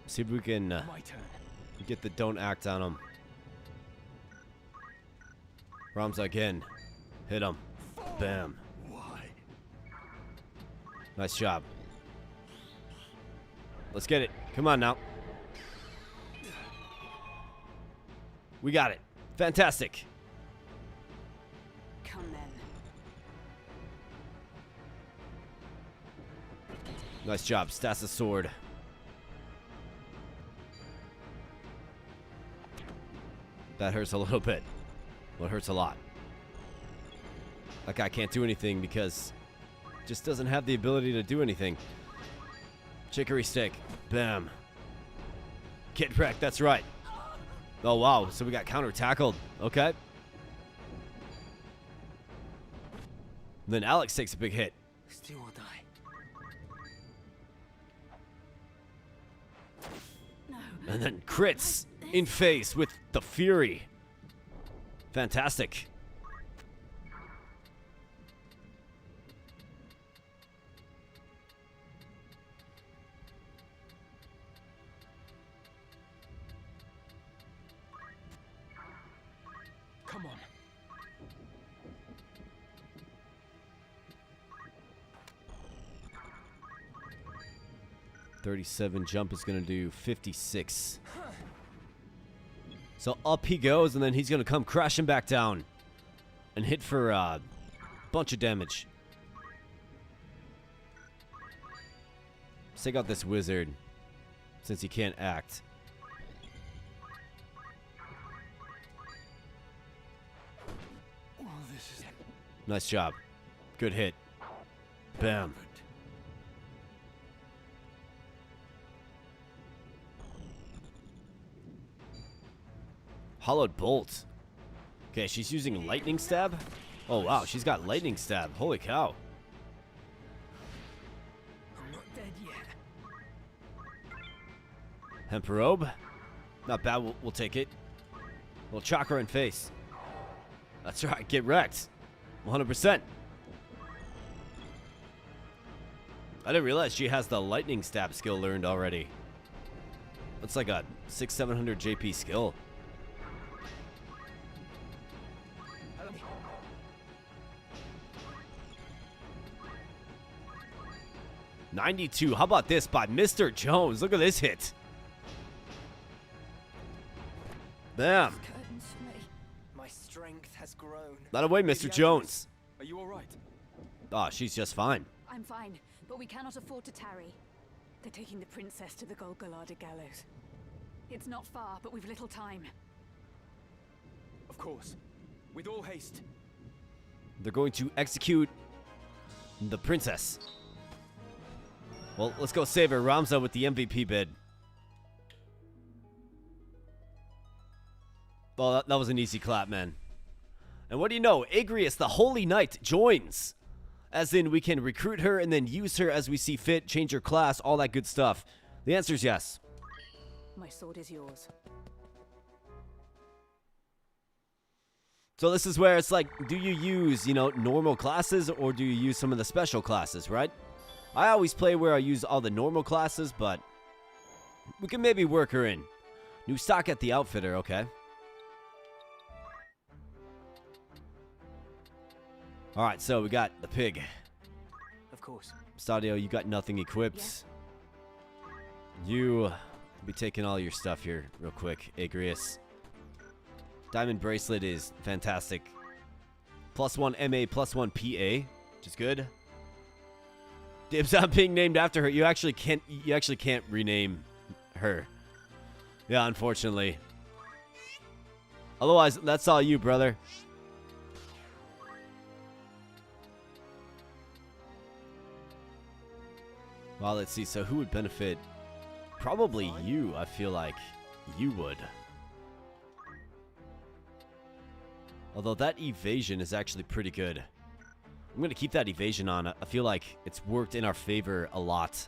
See if we can get the don't act on him. Ramza again. Hit him. Bam. Why? Nice job. Let's get it. Come on now. We got it. Fantastic. Come then. Nice job. Stats the sword. That hurts a little bit. Well, it hurts a lot. That guy can't do anything because just doesn't have the ability to do anything. Chicory stick. Bam. Kid wreck, that's right. Oh, wow. So we got counter-tackled. Okay. Then Alex takes a big hit. Still will die. No. And then crits in face with the Fury. Fantastic. Come on. .37 jump is going to do 56. So up he goes, and then he's going to come crashing back down and hit for a bunch of damage. Let's take out this wizard since he can't act. Oh, this is... Nice job. Good hit. Bam. Hollowed bolt. Okay, she's using lightning stab. Oh wow, she's got lightning stab. Holy cow. I'm not dead yet. Hemp robe. Not bad, we'll take it. Little chakra in face. That's right, get wrecked. 100%. I didn't realize she has the lightning stab skill learned already. That's like a 600-700 JP skill. .92. How about this by Mr. Jones? Look at this hit. Bam. My strength has grown. Not away, Mr. Jones. Are you all right? Oh, she's just fine. I'm fine, but we cannot afford to tarry. They're taking the princess to the Golgollada Gallows. It's not far, but we've little time. Of course. With all haste. They're going to execute the princess. Well, let's go save her. Ramza with the MVP bid. Oh, that was an easy clap, man. And what do you know? Agrius, the Holy Knight, joins. As in, we can recruit her and then use her as we see fit, change her class, all that good stuff. The answer is yes. My sword is yours. So this is where it's like, do you use, normal classes or do you use some of the special classes, right? I always play where I use all the normal classes, but we can maybe work her in. New stock at the outfitter, okay. Alright, so we got the pig. Of course. Stadio, you got nothing equipped. Yeah. You be taking all your stuff here real quick, Agrius. Diamond bracelet is fantastic. +1 MA, +1 PA, which is good. Dibs on being named after her. You actually can't rename her. Yeah, unfortunately. Otherwise, that's all you, brother. Well, let's see. So who would benefit? Probably you. I feel like you would. Although that evasion is actually pretty good. I'm going to keep that evasion on. I feel like it's worked in our favor a lot.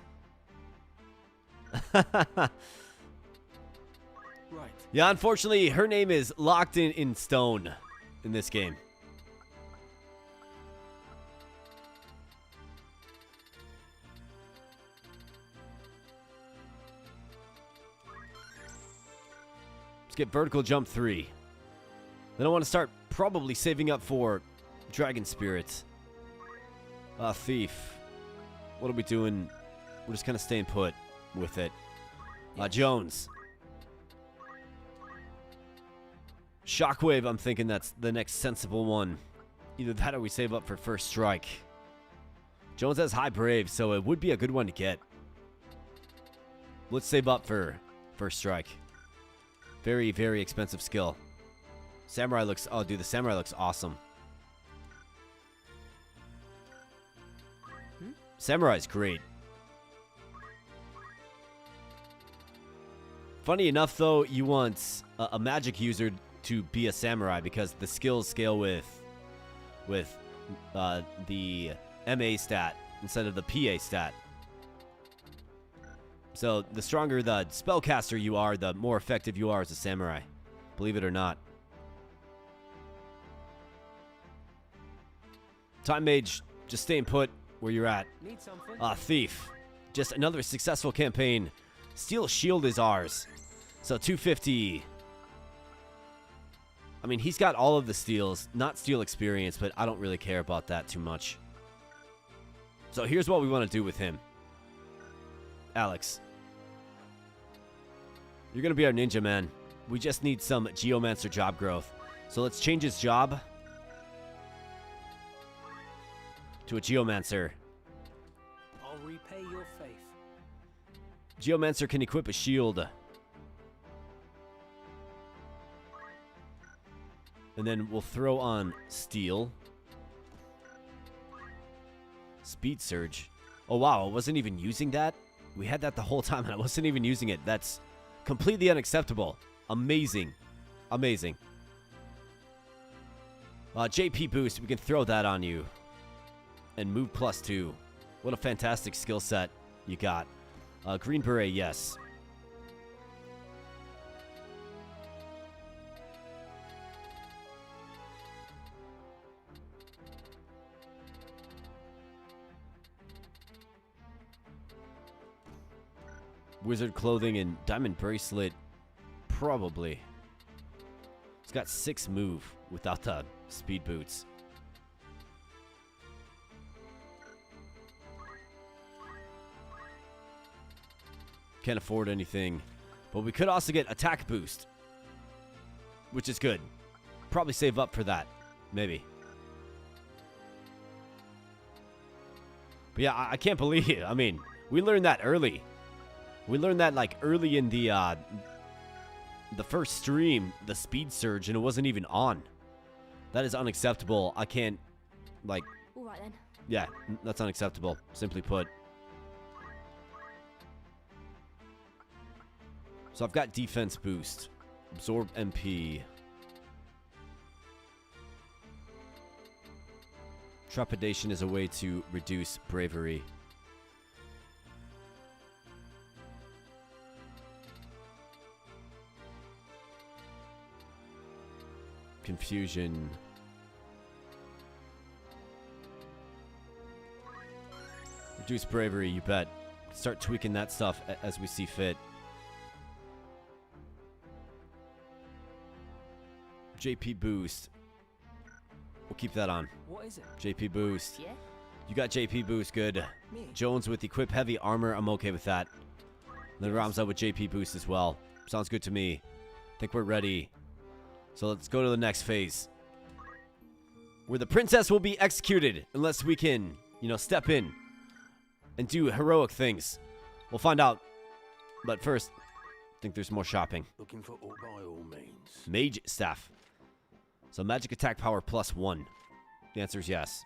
Right. Yeah, unfortunately, her name is locked in stone in this game. Let's get vertical jump 3. Then I want to start probably saving up for Dragon Spirit. Thief. What are we doing? We're just kind of staying put with it. Jones. Shockwave, I'm thinking that's the next sensible one. Either that or we save up for first strike. Jones has high brave, so it would be a good one to get. Let's save up for first strike. Very, very expensive skill. Samurai looks... Oh, dude, the Samurai looks awesome. Samurai's great. Funny enough, though, you want a magic user to be a samurai because the skills scale with the MA stat instead of the PA stat. So the stronger the spellcaster you are, the more effective you are as a samurai. Believe it or not. Time Mage, just staying put where you're at. Need something? Thief. Just another successful campaign. Steel Shield is ours. So 250. I mean, he's got all of the steals. Not steal experience, but I don't really care about that too much. So here's what we want to do with him. Alex. You're going to be our ninja man. We just need some Geomancer job growth. So let's change his job to a Geomancer. I'll repay your faith. Geomancer can equip a shield. And then we'll throw on Steel. Speed Surge. Oh, wow. I wasn't even using that? We had that the whole time, and I wasn't even using it. That's completely unacceptable. Amazing. Amazing. JP Boost. We can throw that on you. And move +2. What a fantastic skill set you got. Green Beret, yes. Wizard clothing and diamond bracelet, probably. He's got 6 move without the speed boots. Can't afford anything, but we could also get attack boost, which is good. Probably save up for that, maybe. But yeah, I can't believe it. I mean, we learned that early. We learned that like early in the first stream, the speed surge, and it wasn't even on. That is unacceptable. I can't, like... All right, then. Yeah, that's unacceptable, simply put. So I've got defense boost. Absorb MP. Trepidation is a way to reduce bravery. Confusion. Reduce bravery, you bet. Start tweaking that stuff as we see fit. JP boost. We'll keep that on. What is it? JP boost. Yeah? You got JP boost, good. Me? Jones with equip heavy armor, I'm okay with that. Then Rams out with JP boost as well. Sounds good to me. Think we're ready. So let's go to the next phase, where the princess will be executed unless we can, you know, step in and do heroic things. We'll find out. But first, I think there's more shopping. Looking for all by all means. Mage staff. So magic attack power +1. The answer is yes.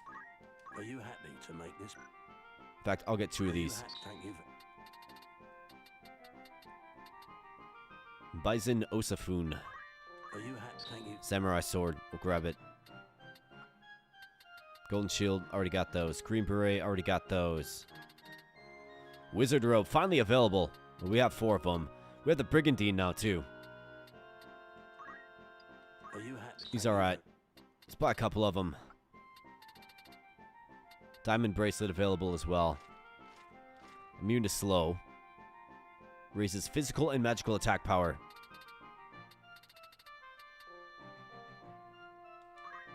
Are you happy to make this? In fact, I'll get 2 of these. Thank you. Bison Osafun. Are you happy? Thank you. Samurai sword. We'll grab it. Golden shield. Already got those. Green beret. Already got those. Wizard robe. Finally available. We have 4 of them. We have the brigandine now too. Are you happy? He's alright. Let's buy a couple of them. Diamond bracelet available as well. Immune to slow. Raises physical and magical attack power.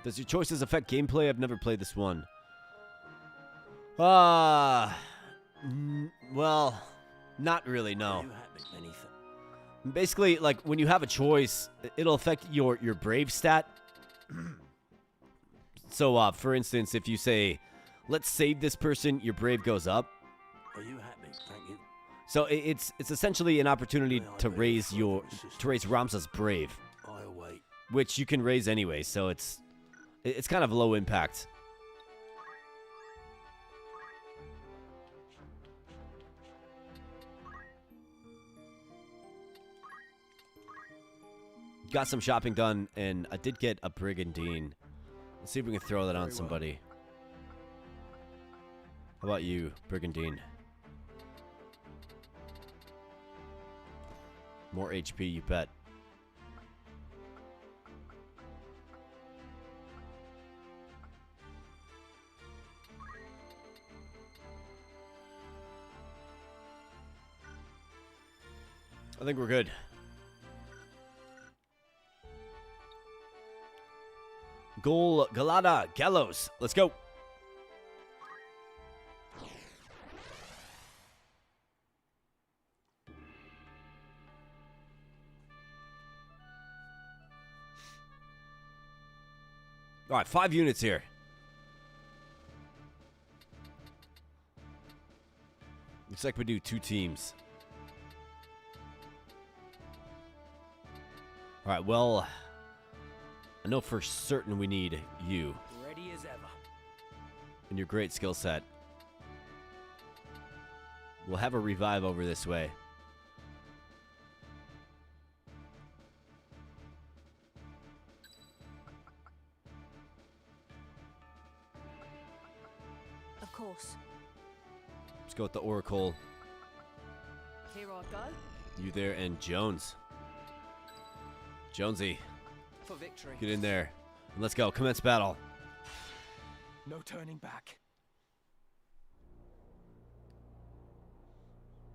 Does your choices affect gameplay? I've never played this one. Well, not really, no. Are you happy? Anything? Basically, like, when you have a choice, it'll affect your brave stat. So, for instance, if you say, let's save this person, your brave goes up. Are you happy? Thank you. So it's essentially an opportunity to raise Ramsa's brave, I'll wait. which you can raise anyway. So it's kind of low impact. Got some shopping done, and I did get a brigandine. Let's see if we can throw that on somebody. How about you, brigandine? More HP, you bet. I think we're good. Golgollada Gallows. Let's go. All right, 5 units here. Looks like we do 2 teams. All right, well, I know for certain we need you Ready as ever. and your great skill set. We'll have a revive over this way. Of course. Let's go with the Oracle. Here I go. You there and Jones. Jonesy, For victory. get in there. And let's go. Commence battle. No turning back.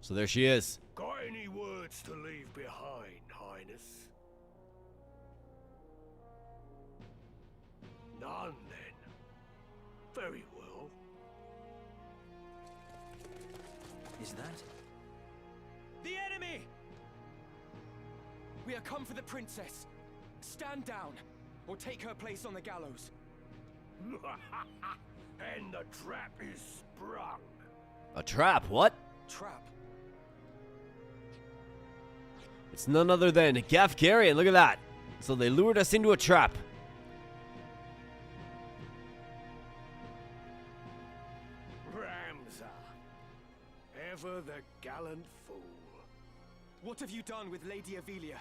So there she is. Got any words to leave behind, Highness? None, then. Very well. Is that? The enemy! We are come for the princess. Stand down, or take her place on the gallows. And the trap is sprung. A trap? What? Trap. It's none other than Gafgarian. Look at that. So they lured us into a trap. Ramza. Ever the gallant fool. What have you done with Lady Avelia?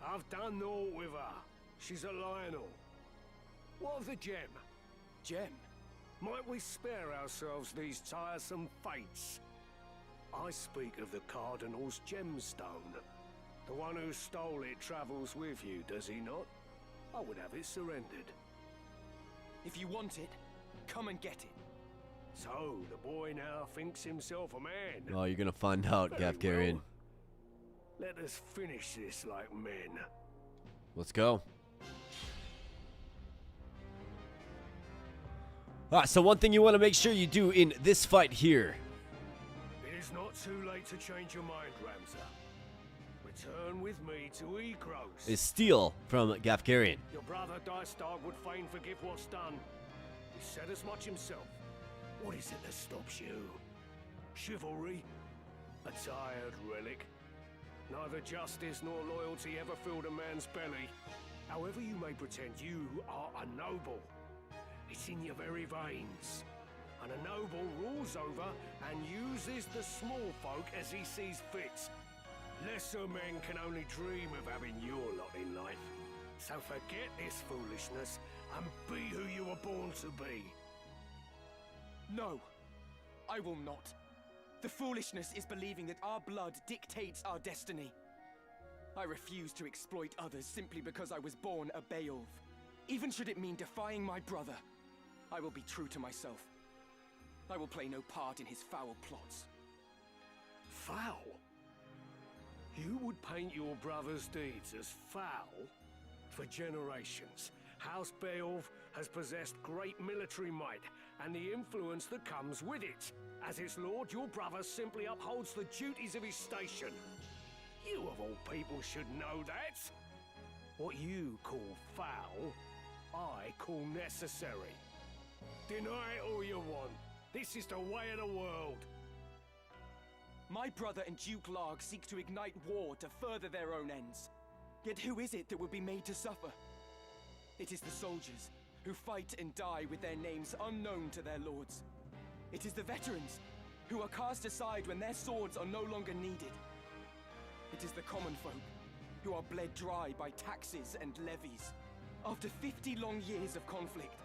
I've done naught with her. She's a Lionel. What of the gem? Gem? Might we spare ourselves these tiresome fates? I speak of the Cardinal's gemstone. The one who stole it travels with you, does he not? I would have it surrendered. If you want it, come and get it. So, the boy now thinks himself a man. Oh, you're going to find out, Very Gafgarian. well. Let us finish this like men. Let's go. All right, so one thing you want to make sure you do in this fight here. It is not too late to change your mind, Ramza. Return with me to Ekros. Is steal from Gafgarian. Your brother Dystag would fain forgive what's done. He said as much himself. What is it that stops you? Chivalry? A tired relic? Neither justice nor loyalty ever filled a man's belly. However you may pretend, you are a noble. It's in your very veins. And a noble rules over and uses the small folk as he sees fit. Lesser men can only dream of having your lot in life. So forget this foolishness and be who you were born to be. No, I will not. The foolishness is believing that our blood dictates our destiny. I refuse to exploit others simply because I was born a Beowulf. Even should it mean defying my brother, I will be true to myself. I will play no part in his foul plots. Foul? You would paint your brother's deeds as foul? For generations, House Beowulf has possessed great military might and the influence that comes with it. As its lord, your brother simply upholds the duties of his station. You of all people should know that. What you call foul, I call necessary. Deny it all you want. This is the way of the world. My brother and Duke Larg seek to ignite war to further their own ends. Yet who is it that would be made to suffer? It is the soldiers, who fight and die with their names unknown to their lords. It is the veterans, who are cast aside when their swords are no longer needed. It is the common folk, who are bled dry by taxes and levies. After 50 long years of conflict,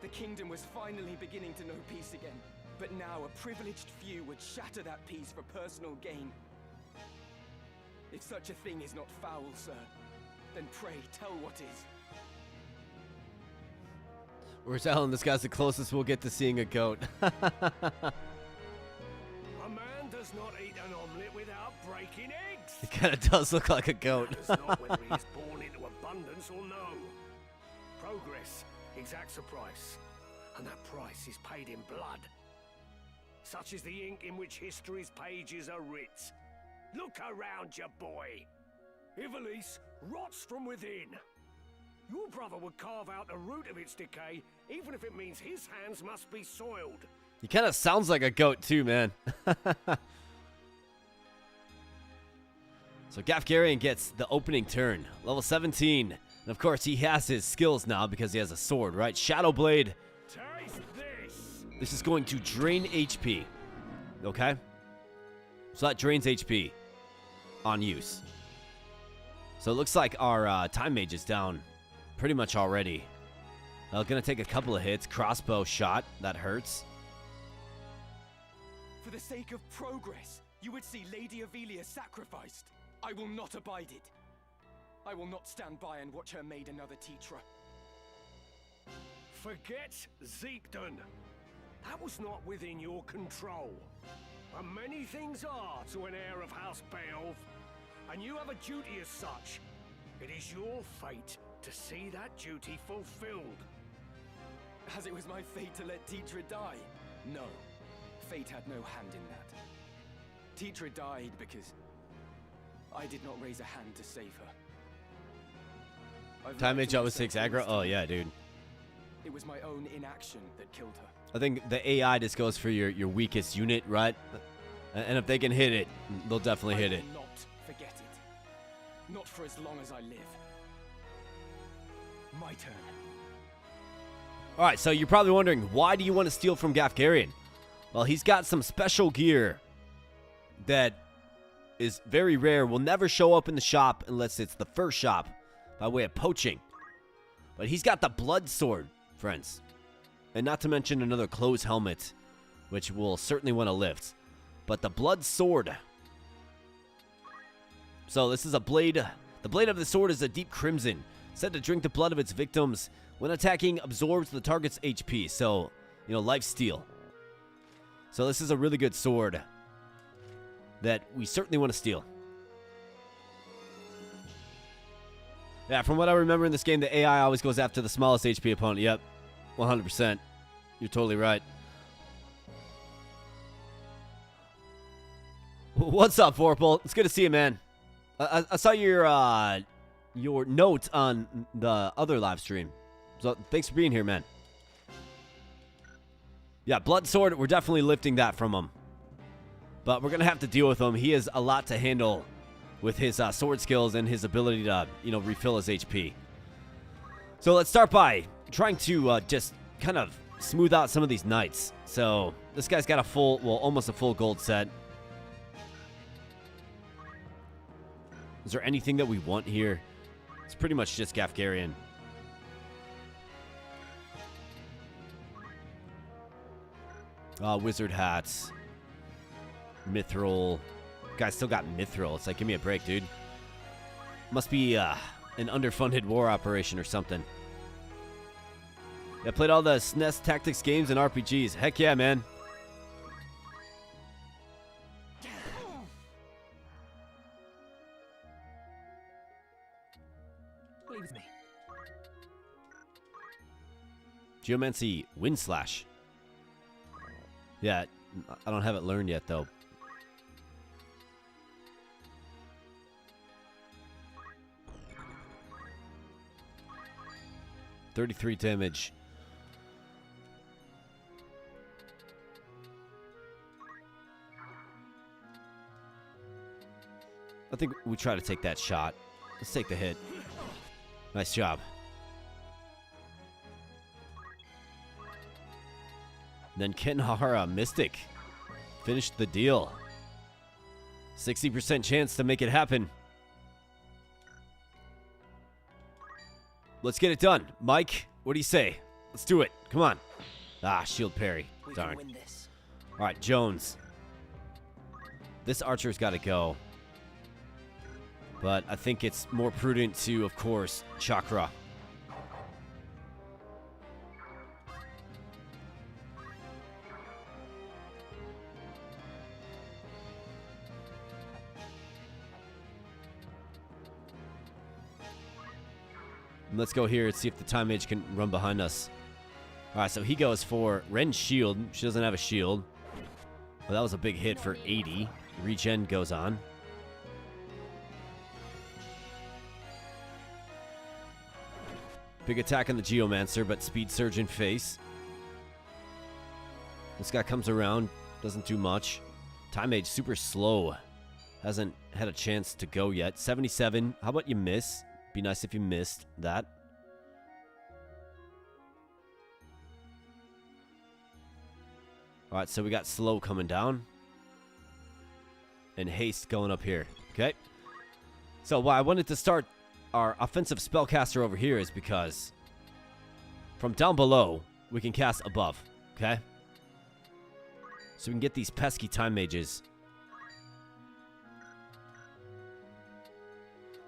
the kingdom was finally beginning to know peace again. But now a privileged few would shatter that peace for personal gain. If such a thing is not foul, sir, then pray tell what is. We're telling this guy's the closest we'll get to seeing a goat. A man does not eat an omelette without breaking eggs. It kind of does look like a goat. Matters not whether he is born into abundance or no. Progress exacts a price, and that price is paid in blood. Such is the ink in which history's pages are writ. Look around you, boy. Ivalice rots from within. Your brother would carve out the root of its decay, even if it means his hands must be soiled. He kind of sounds like a goat too, man. So Gafgarian gets the opening turn, level 17. And of course, he has his skills now because he has a sword, right? Shadow Blade. Taste this. This is going to drain HP. Okay? So that drains HP on use. So it looks like our time mage is down pretty much already. Gonna take a couple of hits. Crossbow shot. That hurts. For the sake of progress, you would see Lady Avelia sacrificed. I will not abide it. I will not stand by and watch her made another Tetra. Forget Zeirchele. That was not within your control. And many things are to an heir of House Beowulf, and you have a duty as such. It is your fate to see that duty fulfilled. As it was my fate to let Tetra die? No. Fate had no hand in that. Tetra died because I did not raise a hand to save her. Time mage always takes aggro. Oh yeah, dude. It was my own inaction that killed her. I think the AI just goes for your weakest unit, right? And if they can hit it, they'll definitely hit it. I will not forget it. Not for as long as I live. My turn. All right, so you're probably wondering, why do you want to steal from Gafgarian? Well, he's got some special gear that is very rare, will never show up in the shop unless it's the first shop by way of poaching. But he's got the blood sword, friends. And not to mention another clothes helmet, which we'll certainly want to lift. But the blood sword. So this is a blade. The blade of the sword is a deep crimson, said to drink the blood of its victims. When attacking, absorbs the target's HP. So, you know, life steal. So this is a really good sword that we certainly want to steal. Yeah, from what I remember in this game, the AI always goes after the smallest HP opponent. Yep, 100%. You're totally right. What's up, Vorpal? It's good to see you, man. I saw your note on the other live stream. So thanks for being here, man. Yeah, blood sword, we're definitely lifting that from him. But we're going to have to deal with him. He has a lot to handle with his sword skills and his ability to, refill his HP. So let's start by trying to just kind of smooth out some of these knights. So this guy's got almost a full gold set. Is there anything that we want here? It's pretty much just Gafgarian. Wizard hats. Mithril. Guy still got Mithril. It's like, give me a break, dude. Must be an underfunded war operation or something. Yeah, played all the SNES tactics games and RPGs. Heck yeah, man. Leave me. Geomancy Wind Slash. Yeah, I don't have it learned yet, though. $33 damage. I think we try to take that shot. Let's take the hit. Nice job. Then Kenhara Mystic finished the deal. 60% chance to make it happen. Let's get it done. Mike, what do you say? Let's do it. Come on. Ah, shield parry. Darn. We can win this. All right, Jones. This archer's got to go. But I think it's more prudent to, of course, Chakra. And let's go here and see if the Time Mage can run behind us. Alright, so he goes for Ren's shield. She doesn't have a shield. Well, that was a big hit for 80. Regen goes on. Big attack on the Geomancer, but Speed Surge in face. This guy comes around, doesn't do much. Time Mage super slow. Hasn't had a chance to go yet. 77. How about you miss? Be nice if you missed that. Alright, so we got slow coming down. And haste going up here. Okay. So why I wanted to start our offensive spellcaster over here is because from down below, we can cast above. Okay? So we can get these pesky Time Mages.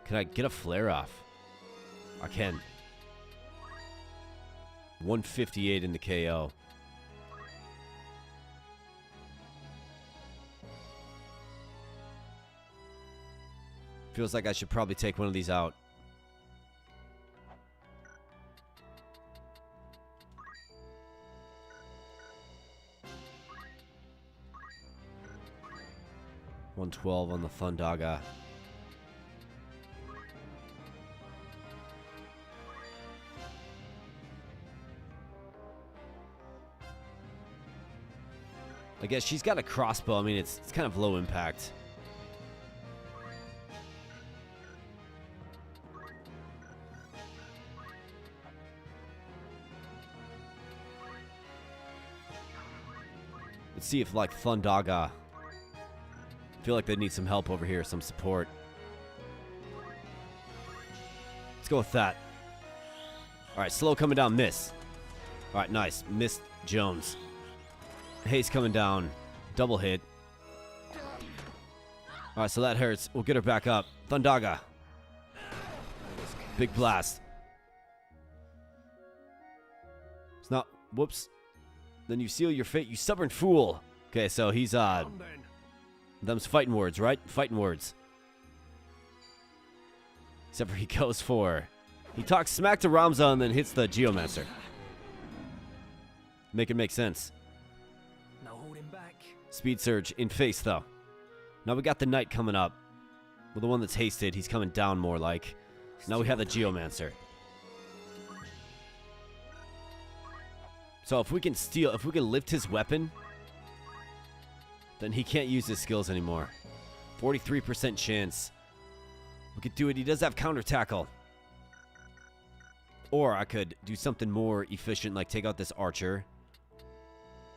Can I get a flare off? I can. 158 in the KO. Feels like I should probably take one of these out. $112 on the Thundaga. I guess she's got a crossbow. I mean, it's kind of low impact. Let's see if, like, Thundaga. I feel like they need some help over here, some support. Let's go with that. Alright, slow coming down, miss. Alright, nice. Missed Jones. Haste coming down. Double hit. Alright, so that hurts. We'll get her back up. Thundaga. Big blast. It's not... Whoops. Then you seal your fate, you stubborn fool. Okay, so he's, them's fighting words, right? Fighting words. Except for he goes for... He talks smack to Ramza and then hits the Geomancer. Make it make sense. No holding back. Speed Surge in face, though. Now we got the Knight coming up. Well, the one that's hasted, he's coming down more like. Now we have the Geomancer. So if we can steal, if we can lift his weapon, then he can't use his skills anymore. 43% chance. We could do it. He does have counter tackle. Or I could do something more efficient, like take out this archer.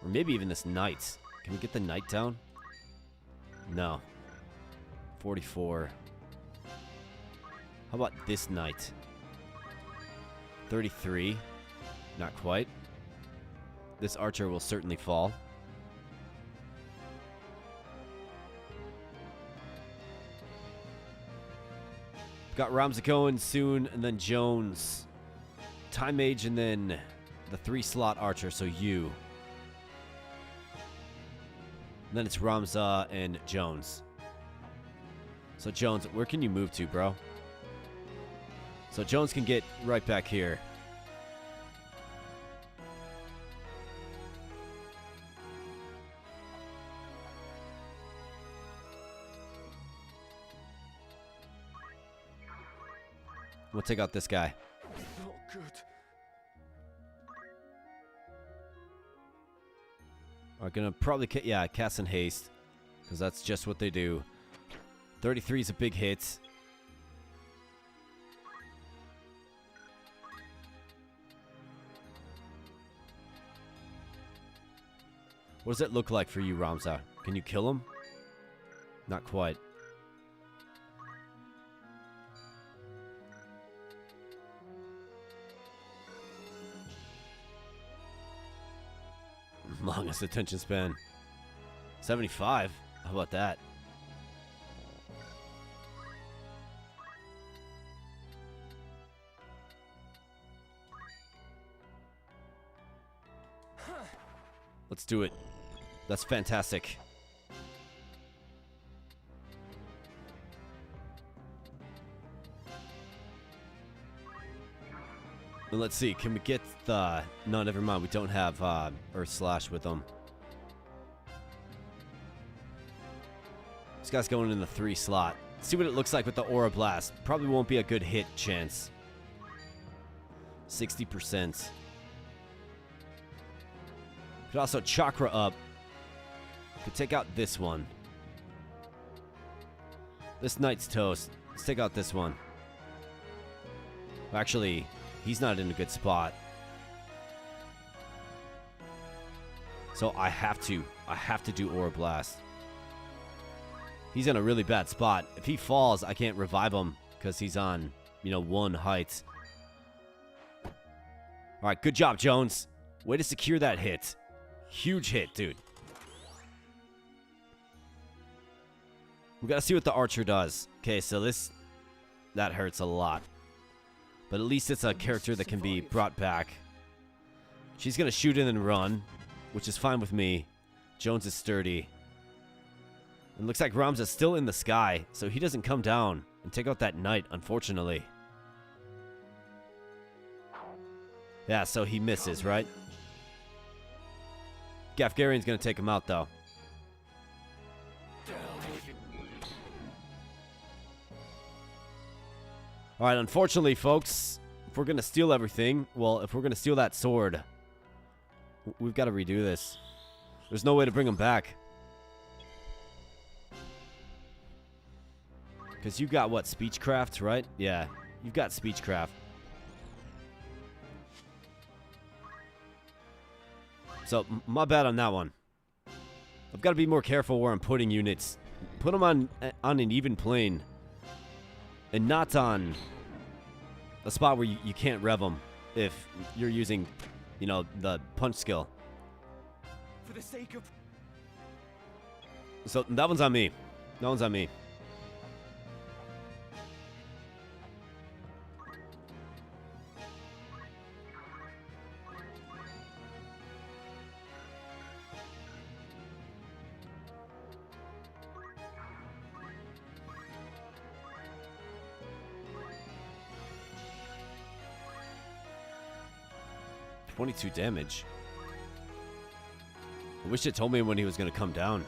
Or maybe even this knight. Can we get the knight down? No. 44. How about this knight? 33. Not quite. This archer will certainly fall. Got Ramza going soon, and then Jones. Time Mage, and then the 3-slot archer, so you. And then it's Ramza and Jones. So Jones, where can you move to, bro? So Jones can get right back here. We'll take out this guy. Not good. We're gonna probably cast in haste, because that's just what they do. 33 is a big hit. What does it look like for you, Ramza? Can you kill him? Not quite. Longest attention span. 75. How about that? Let's do it. That's fantastic. And let's see, can we get the... No, never mind. We don't have Earth Slash with them. This guy's going in the 3 slot. See what it looks like with the Aura Blast. Probably won't be a good hit chance. 60%. Could also Chakra up. Could take out this one. This Knight's toast. Let's take out this one. Actually, he's not in a good spot. So I have to do Aura Blast. He's in a really bad spot. If he falls, I can't revive him because he's on, 1 height. All right, good job, Jones. Way to secure that hit. Huge hit, dude. We gotta see what the archer does. Okay, so that hurts a lot. But at least it's a character that can be brought back. She's gonna shoot in and run, which is fine with me. Jones is sturdy. And looks like Ramza's still in the sky, so he doesn't come down and take out that knight, unfortunately. Yeah, so he misses, right? Gafgarian's gonna take him out, though. Alright, unfortunately, folks, if we're gonna steal everything, well, if we're gonna steal that sword, we've got to redo this. There's no way to bring him back. Because you got, what, Speechcraft, right? Yeah, you've got Speechcraft. So, my bad on that one. I've got to be more careful where I'm putting units. Put them on an even plane. And not on a spot where you can't rev them if you're using, the punch skill. For the sake of... So, that one's on me. That one's on me. .22 damage. I wish it told me when he was going to come down.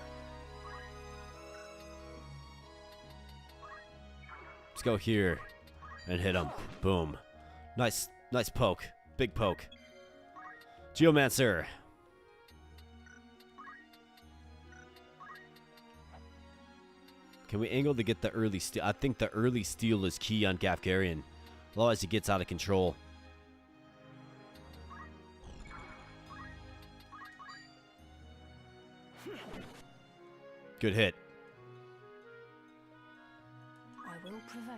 Let's go here and hit him. Boom. Nice poke. Big poke. Geomancer. Can we angle to get the early steal? I think the early steal is key on Gafgarian. Otherwise, he gets out of control. Good hit. I will prevail.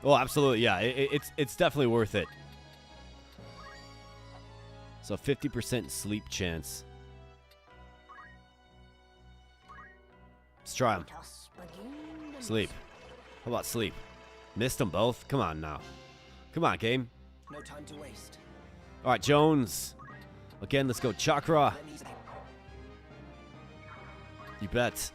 Oh, absolutely, yeah. It's definitely worth it. So 50% sleep chance. Let's try him. Sleep. How about sleep? Missed them both? Come on now. Come on, game. No time to waste. All right, Jones. Again, let's go Chakra. You bet.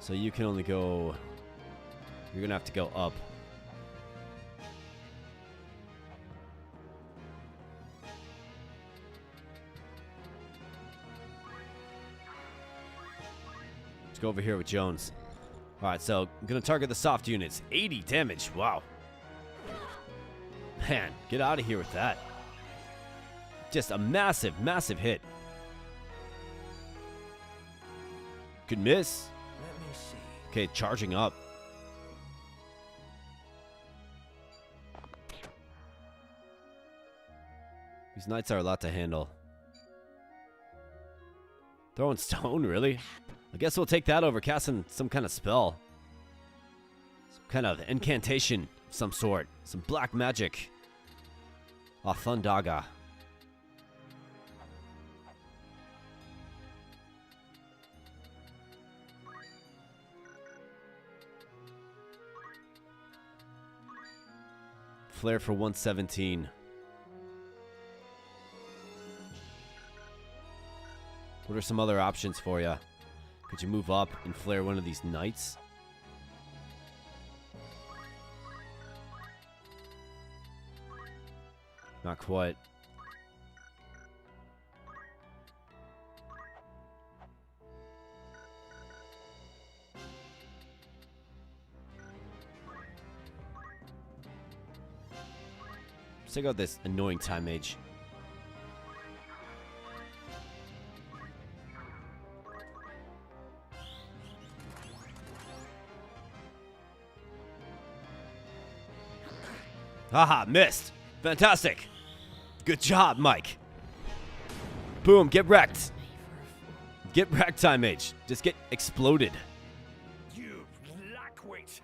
So you can only go... You're going to have to go up. Let's go over here with Jones. All right, so I'm going to target the soft units. 80 damage. Wow. Man, get out of here with that. Just a massive, massive hit. Could miss. Let me see. Okay, charging up. These knights are a lot to handle. Throwing stone, really? I guess we'll take that over casting some kind of spell. Some kind of incantation of some sort. Some black magic. Oh, Thundaga. Flare for 117. What are some other options for you? Could you move up and flare one of these knights? Not quite. Let's check out this annoying time mage. Haha, missed. Fantastic. Good job, Mike. Boom, get wrecked. Get wrecked, time mage. Just get exploded. You lackwit!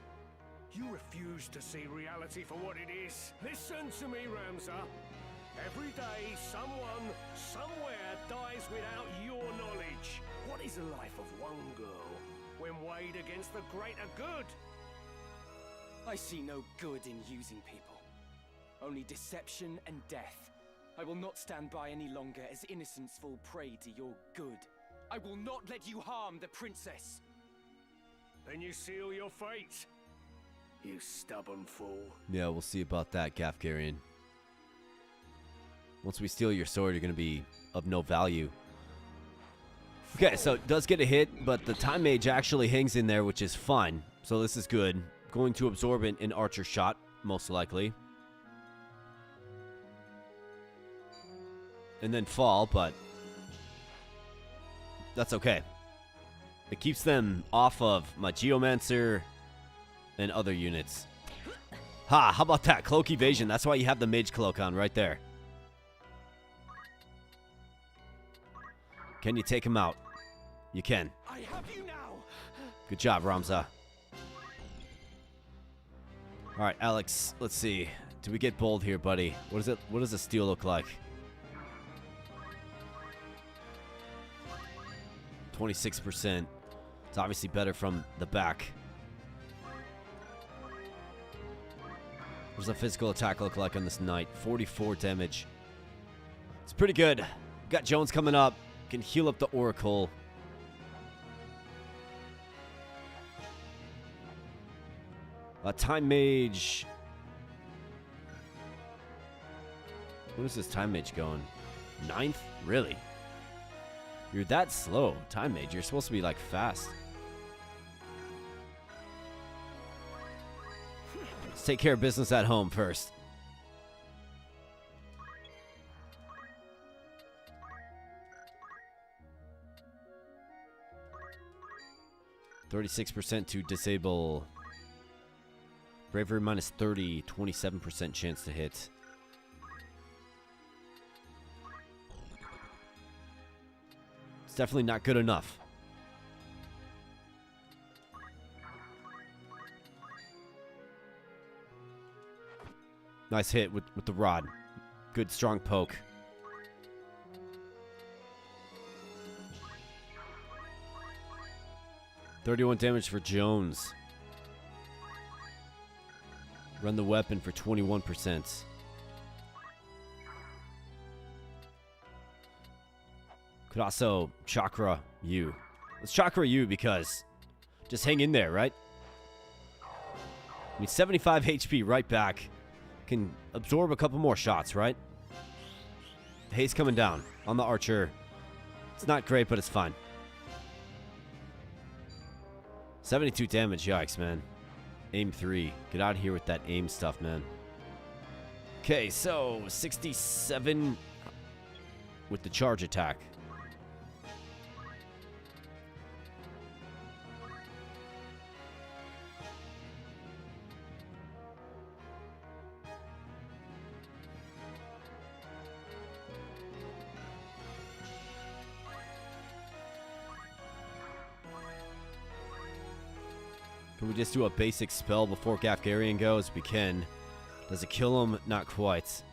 You refuse to see reality for what it is. Listen to me, Ramza. Every day, someone, somewhere dies without your knowledge. What is the life of one girl when weighed against the greater good? I see no good in using people. Only deception and death. I will not stand by any longer as innocents fall prey to your good. I will not let you harm the princess. Then you seal your fate, you stubborn fool. Yeah, we'll see about that, Gafgarian. Once we steal your sword, you're going to be of no value. Okay, so it does get a hit, but the time mage actually hangs in there, which is fine. So this is good. Going to absorb an archer shot, most likely. And then fall, but that's okay. It keeps them off of my Geomancer and other units. Ha, how about that? Cloak evasion. That's why you have the mage cloak on right there. Can you take him out? You can. I have you now. Good job, Ramza. All right, Alex, let's see. Do we get bold here, buddy? What does the steel look like? 26%. It's obviously better from the back. What does the physical attack look like on this knight? 44 damage. It's pretty good. Got Jones coming up. Can heal up the Oracle. Time Mage. What is this Time Mage going? 9th? Really? You're that slow, Time Mage. You're supposed to be, like, fast. Let's take care of business at home first. %36% to disable. Bravery minus 30, 27% chance to hit. It's definitely not good enough. Nice hit with the rod. Good strong poke. $31 damage for Jones. Run the weapon for 21%. Could also chakra you. Let's chakra you because just hang in there, right? I mean, 75 HP right back. Can absorb a couple more shots, right? Haze coming down on the archer. It's not great, but it's fine. 72 damage, yikes, man. Aim 3. Get out of here with that aim stuff, man. Okay, so 67 with the charge attack. Can we just do a basic spell before Gafgarian goes? We can. Does it kill him? Not quite.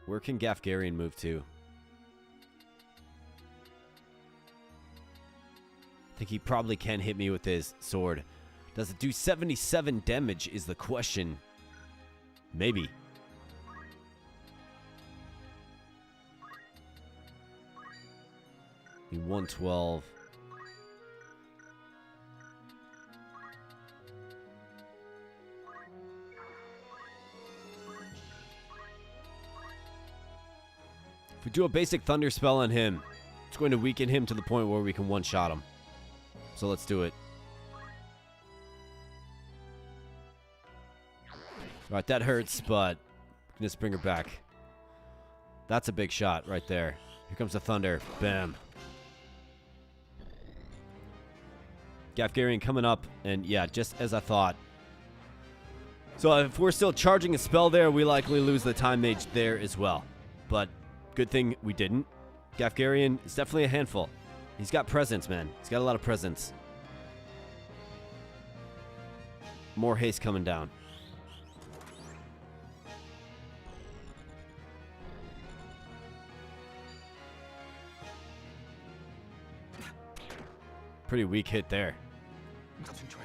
Where can Gafgarian move to? I think he probably can hit me with his sword. Does it do 77 damage is the question. Maybe. Be 112. If we do a basic thunder spell on him, it's going to weaken him to the point where we can one-shot him. So let's do it. Alright, that hurts, but we can just bring her back. That's a big shot right there. Here comes the thunder. Bam. Gafgarian coming up, and yeah, just as I thought. So if we're still charging a spell there, we likely lose the Time Mage there as well. But good thing we didn't. Gafgarian is definitely a handful. He's got presence, man. He's got a lot of presence. More haste coming down. Pretty weak hit there. Concentrate.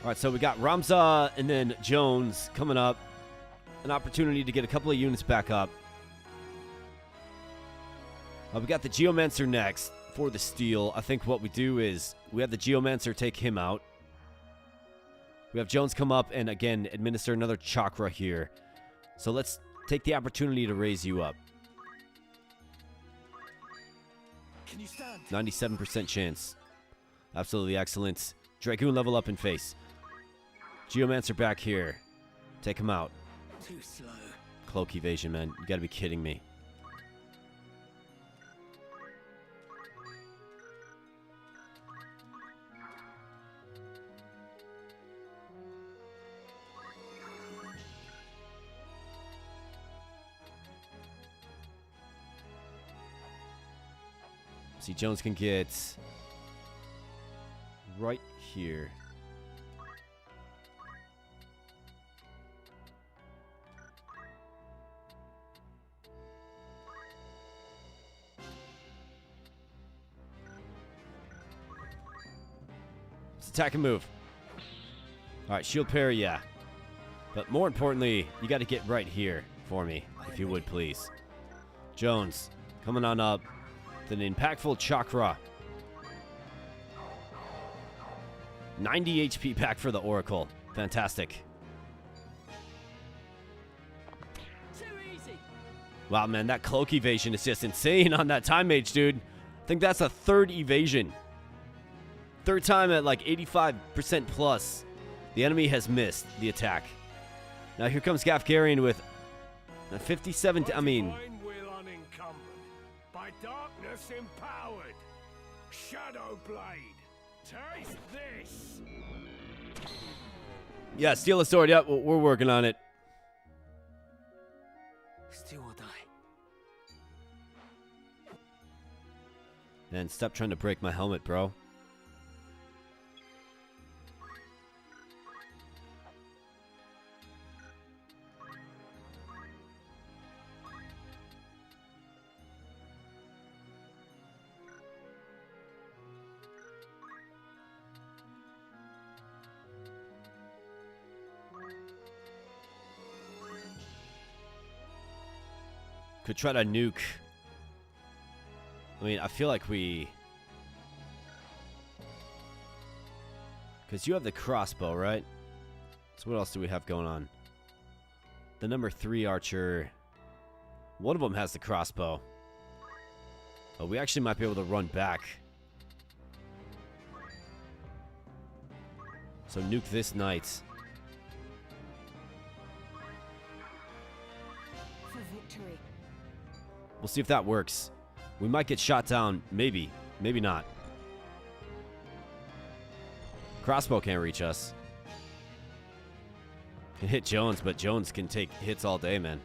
All right, so we got Ramza and then Jones coming up. An opportunity to get a couple of units back up. We got the Geomancer next for the steal. I think what we do is we have the Geomancer take him out. We have Jones come up and, again, administer another chakra here. So let's take the opportunity to raise you up. Can you stand? 97% chance. Absolutely excellent. Dragoon level up in face. Geomancer back here. Take him out. Too slow. Cloak evasion, man. You gotta be kidding me. See, Jones can get right here. Let's attack and move. All right, shield parry, yeah. But more importantly, you got to get right here for me, if you would, please. Jones, coming on up. An impactful chakra. 90 HP back for the Oracle. Fantastic. Too easy. Wow, man, that cloak evasion is just insane on that Time Mage, dude. I think that's a third evasion. Third time at like 85% plus. The enemy has missed the attack. Now here comes Gafgarian with a 57. I mean, by darkness empowered. Shadow Blade. Taste this. yeah, steal a sword. Yep, we're working on it. Steal or die. And stop trying to break my helmet, bro. Could try to nuke. I mean, I feel like we... Because you have the crossbow, right? So what else do we have going on? The number 3 archer. One of them has the crossbow. Oh, we actually might be able to run back. So nuke this knight. For victory. We'll see if that works. We might get shot down. Maybe. Maybe not. Crossbow can't reach us. Can hit Jones, but Jones can take hits all day, man.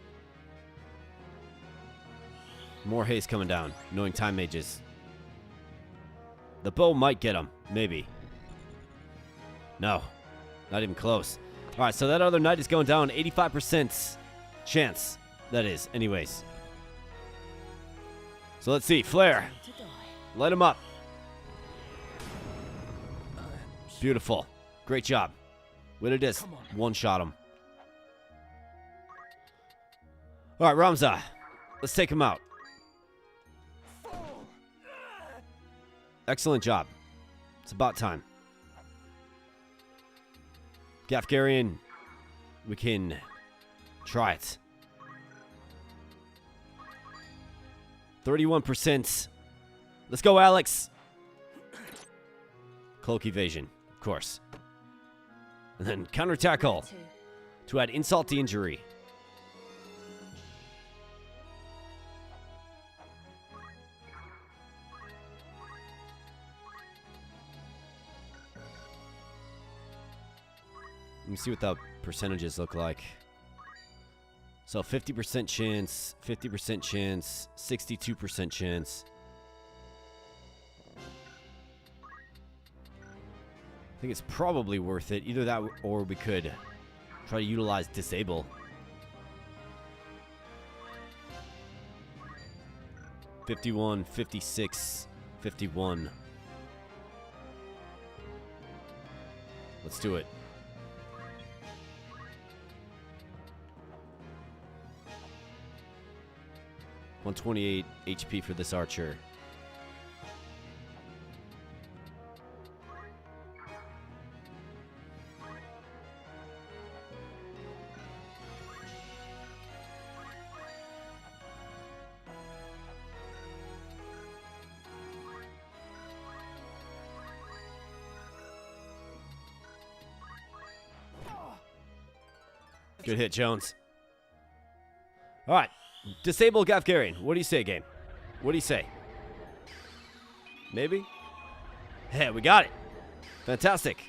More haste coming down. Knowing Time Mages. The bow might get him. Maybe. No. Not even close. Alright, so that other knight is going down. 85% chance. That is. Anyways. So let's see. Flare. Light him up. Beautiful. Great job. What it is. One-shot him. All right, Ramza. Let's take him out. Excellent job. It's about time. Gafgarian, we can try it. 31%. Let's go, Alex. Cloak evasion, of course. And then counter tackle to add insult to injury. Let me see what the percentages look like. So 50% chance, 50% chance, 62% chance. I think it's probably worth it. Either that or we could try to utilize disable. 51, 56, 51. Let's do it. $128 HP for this archer. Good hit, Jones. All right. Disable Gafgarian. What do you say, game? What do you say? Maybe? Hey, we got it. Fantastic.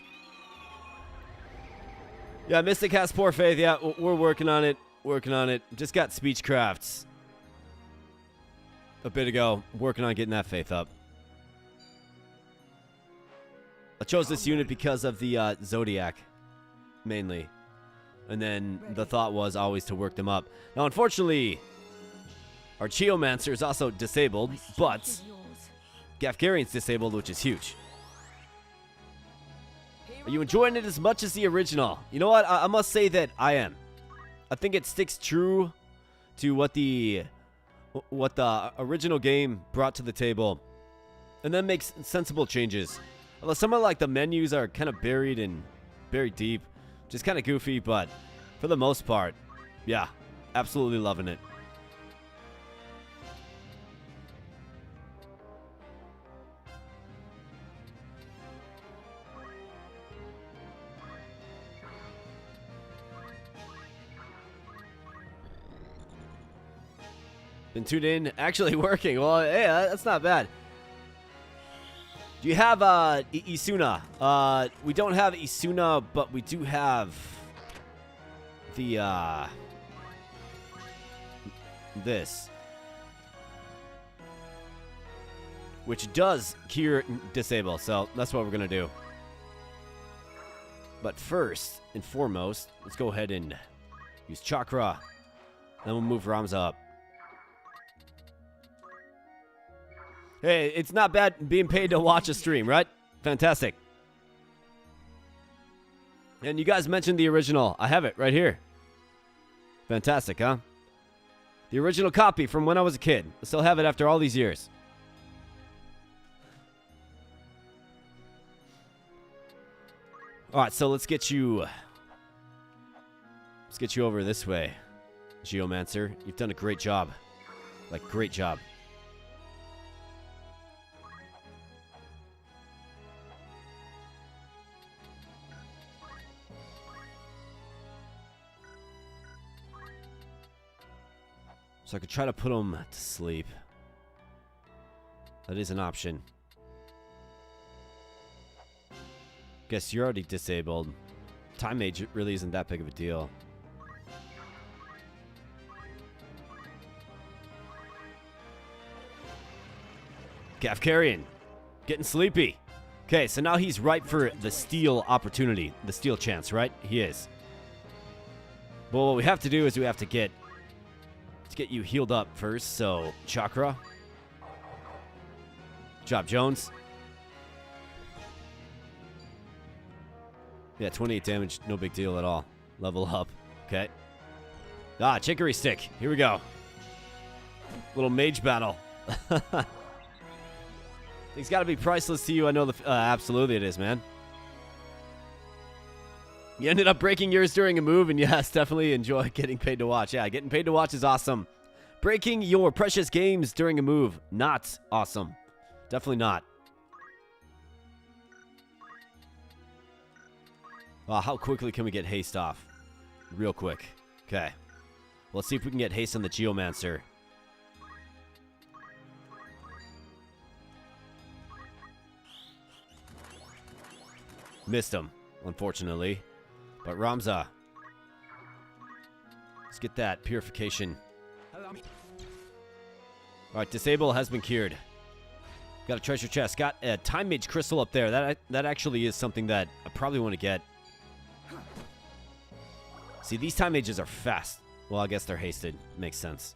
Yeah, Mystic has poor faith. Yeah, we're working on it. Working on it. Just got speech crafts a bit ago. Working on getting that faith up. I chose this unit because of the Zodiac, mainly. And then the thought was always to work them up. Now, unfortunately, our Geomancer is also disabled, but Gafgarian's disabled, which is huge. Are you enjoying it as much as the original? You know what? I must say that I am. I think it sticks true to what the original game brought to the table, and then makes sensible changes. Although some of like the menus are kind of buried deep. Just kind of goofy, but for the most part, yeah, absolutely loving it. Been tuned in, actually working. Well, hey, that's not bad. Do you have Isuna? We don't have Isuna, but we do have the this, which does cure disable. So that's what we're gonna do. But first and foremost, let's go ahead and use Chakra. Then we'll move Ramza up. Hey, it's not bad being paid to watch a stream, right? Fantastic. And you guys mentioned the original. I have it right here. Fantastic, huh? The original copy from when I was a kid. I still have it after all these years. All right, so let's get you over this way, Geomancer. You've done a great job. Like, great job. So I could try to put him to sleep. That is an option. Guess you're already disabled. Time Mage really isn't that big of a deal. Gafgarian, getting sleepy. Okay, so now he's ripe for the steal opportunity. The steal chance, right? He is. But what we have to do is we have to get you healed up first. So Chakra. Good job, Jones. Yeah, 28 damage, no big deal at all. Level up. Okay. Ah, chicory stick. Here we go. Little mage battle. It's got to be priceless to you. I know absolutely it is, man. You ended up breaking yours during a move, and yes, definitely enjoy getting paid to watch. Yeah, getting paid to watch is awesome. Breaking your precious games during a move, not awesome. Definitely not. Wow, how quickly can we get haste off? Real quick. Okay. Let's see if we can get haste on the Geomancer. Missed him, unfortunately. But Ramza. Let's get that purification. Alright, disable has been cured. Got a treasure chest. Got a time mage crystal up there. That actually is something that I probably want to get. See, these time mages are fast. Well, I guess they're hasted. Makes sense.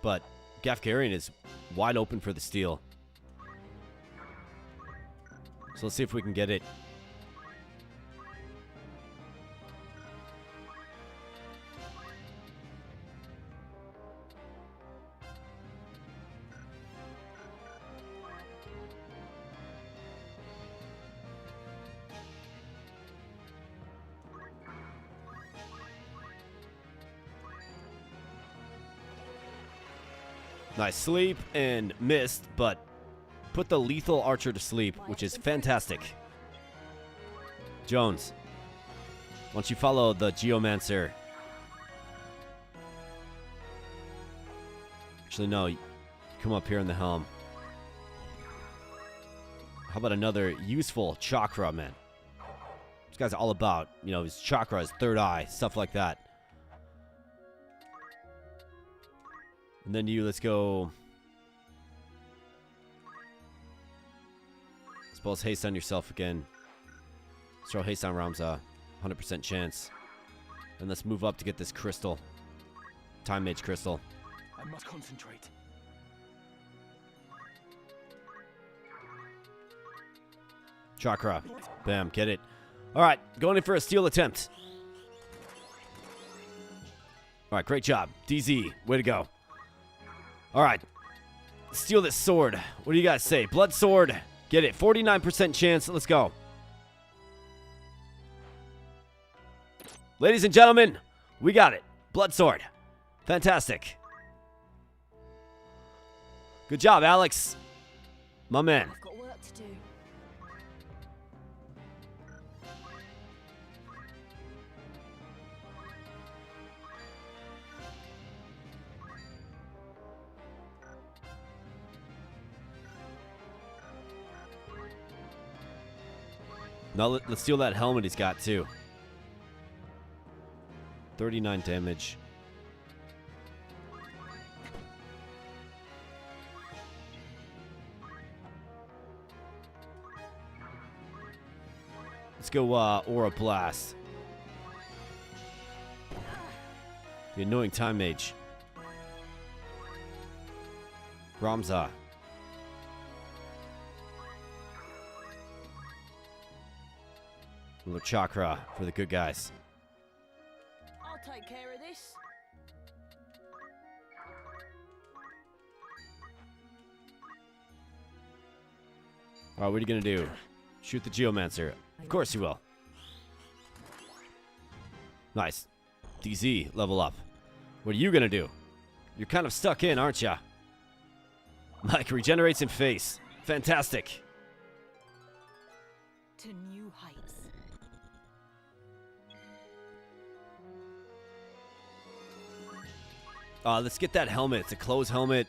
But Gafgarian is wide open for the steal. So let's see if we can get it. Nice sleep and missed, but put the lethal archer to sleep, which is fantastic. Jones, once you follow the Geomancer. Actually, no. Come up here in the helm. How about another useful chakra, man? This guy's all about, you know, his chakra, his third eye, stuff like that. And then you, let's go. Suppose haste on yourself again. Let's throw haste on Ramza. 100% chance. And let's move up to get this crystal. Time mage crystal. I must concentrate. Chakra. Bam, get it. Alright, going in for a steal attempt. Alright, great job. DZ, way to go. Alright. Steal this sword. What do you guys say? Blood sword. Get it. 49% chance. Let's go. Ladies and gentlemen, we got it. Blood sword. Fantastic. Good job, Alex. My man. I've got work to do. Now let's steal that helmet he's got too. 39 damage. Let's go Aura Blast. The annoying time mage. Ramza. A little chakra for the good guys. I'll take care of this. Alright, what are you gonna do? Shoot the Geomancer. Of course you will. Nice. DZ, level up. What are you gonna do? You're kind of stuck in, aren't ya? Mike regenerates in face. Fantastic. To new heights. Let's get that helmet. It's a closed helmet.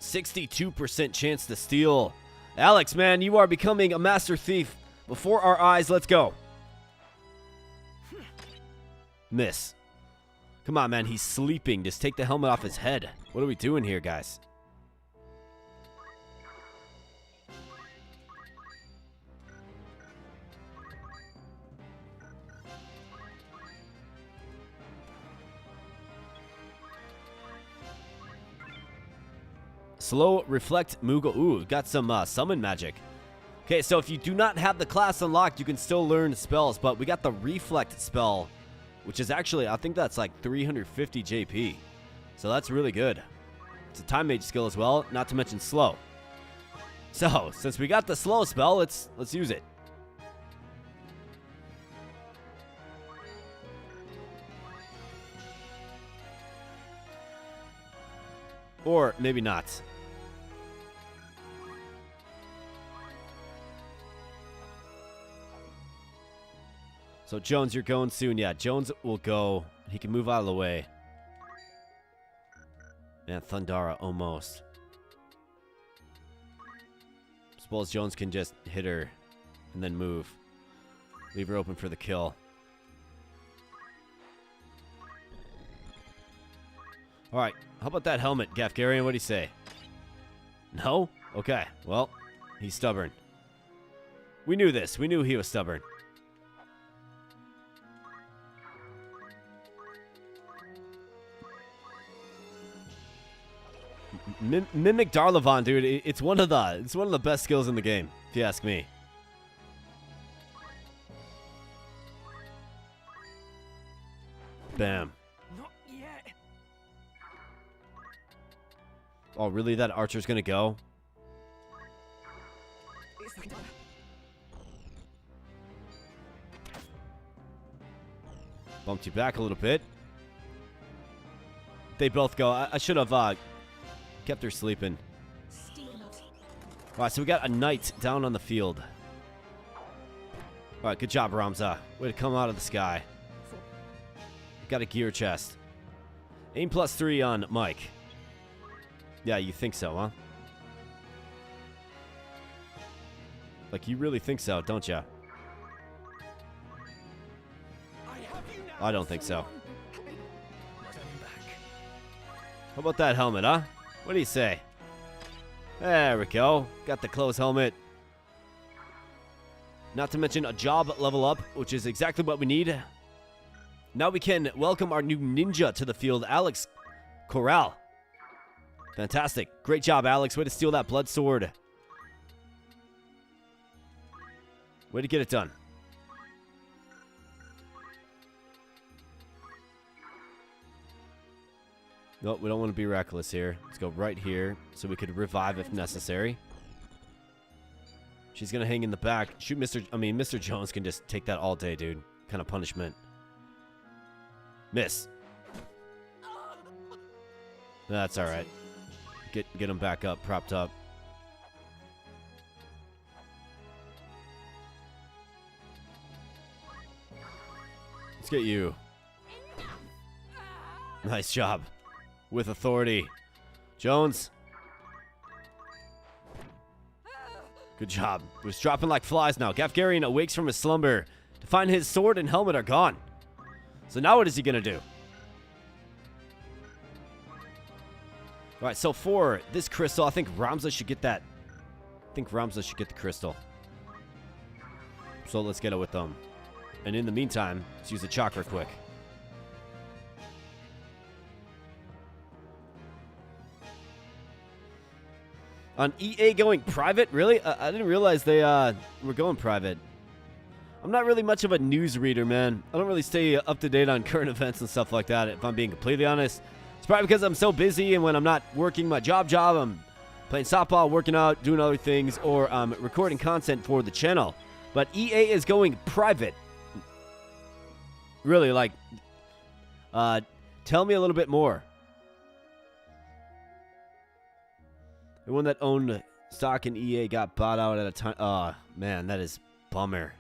62% chance to steal. Alex, man, you are becoming a master thief before our eyes. Let's go. Miss. Come on, man. He's sleeping. Just take the helmet off his head. What are we doing here, guys? Slow Reflect Moogle. Ooh, got some summon magic. Okay, so if you do not have the class unlocked, you can still learn spells, but we got the Reflect spell, which is actually, I think that's like 350 JP. So that's really good. It's a time mage skill as well, not to mention slow. So, since we got the slow spell, let's use it. Or maybe not. So Jones, you're going soon. Yeah, Jones will go. He can move out of the way. Man, Thundara almost. Suppose Jones can just hit her and then move. Leave her open for the kill. All right, how about that helmet, Gafgarian? What do you say? No? Okay, well, he's stubborn. We knew this. We knew he was stubborn. Mimic Darlavon, dude, it's one of the best skills in the game, if you ask me. Bam. Not yet. Oh, really? That archer's gonna go? Bumped you back a little bit. They both go. I should have kept her sleeping. All right, so we got a knight down on the field. All right, good job, Ramza. Way to come out of the sky. Got a gear chest. Aim +3 on Mike. Yeah, you think so, huh? Like, you really think so, don't ya? I don't think so. How about that helmet, huh? What do you say? There we go. Got the close helmet. Not to mention a job level up, which is exactly what we need. Now we can welcome our new ninja to the field, Alex Corral. Fantastic. Great job, Alex. Way to steal that blood sword. Way to get it done. Nope, we don't want to be reckless here. Let's go right here so we could revive if necessary. She's going to hang in the back. Shoot Mr. Jones can just take that all day, dude. Kind of punishment. Miss. That's all right. Get him back up, propped up. Let's get you. Nice job. With authority. Jones. Good job. He was dropping like flies now. Gafgarian awakes from his slumber to find his sword and helmet are gone. So now what is he going to do? All right, so for this crystal, I think Ramza should get that. I think Ramza should get the crystal. So let's get it with them. And in the meantime, let's use the chakra quick. On EA going private? Really? I didn't realize they were going private. I'm not really much of a news reader, man. I don't really stay up to date on current events and stuff like that, if I'm being completely honest. It's probably because I'm so busy, and when I'm not working my job, I'm playing softball, working out, doing other things, or recording content for the channel. But EA is going private. Really, like, tell me a little bit more. The one that owned stock in EA got bought out at a time. Oh, man, that is bummer.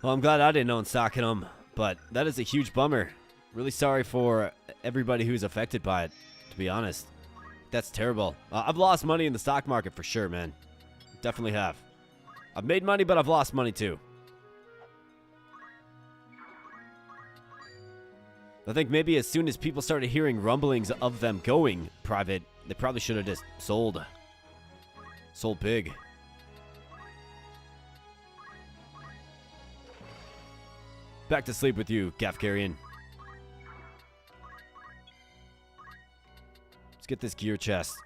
Well, I'm glad I didn't own stock in them, but that is a huge bummer. Really sorry for everybody who's affected by it, to be honest. That's terrible. I've lost money in the stock market for sure, man. Definitely have. I've made money, but I've lost money too. I think maybe as soon as people started hearing rumblings of them going private, they probably should have just sold. Sold big. Back to sleep with you, Gafgarian. Let's get this gear chest.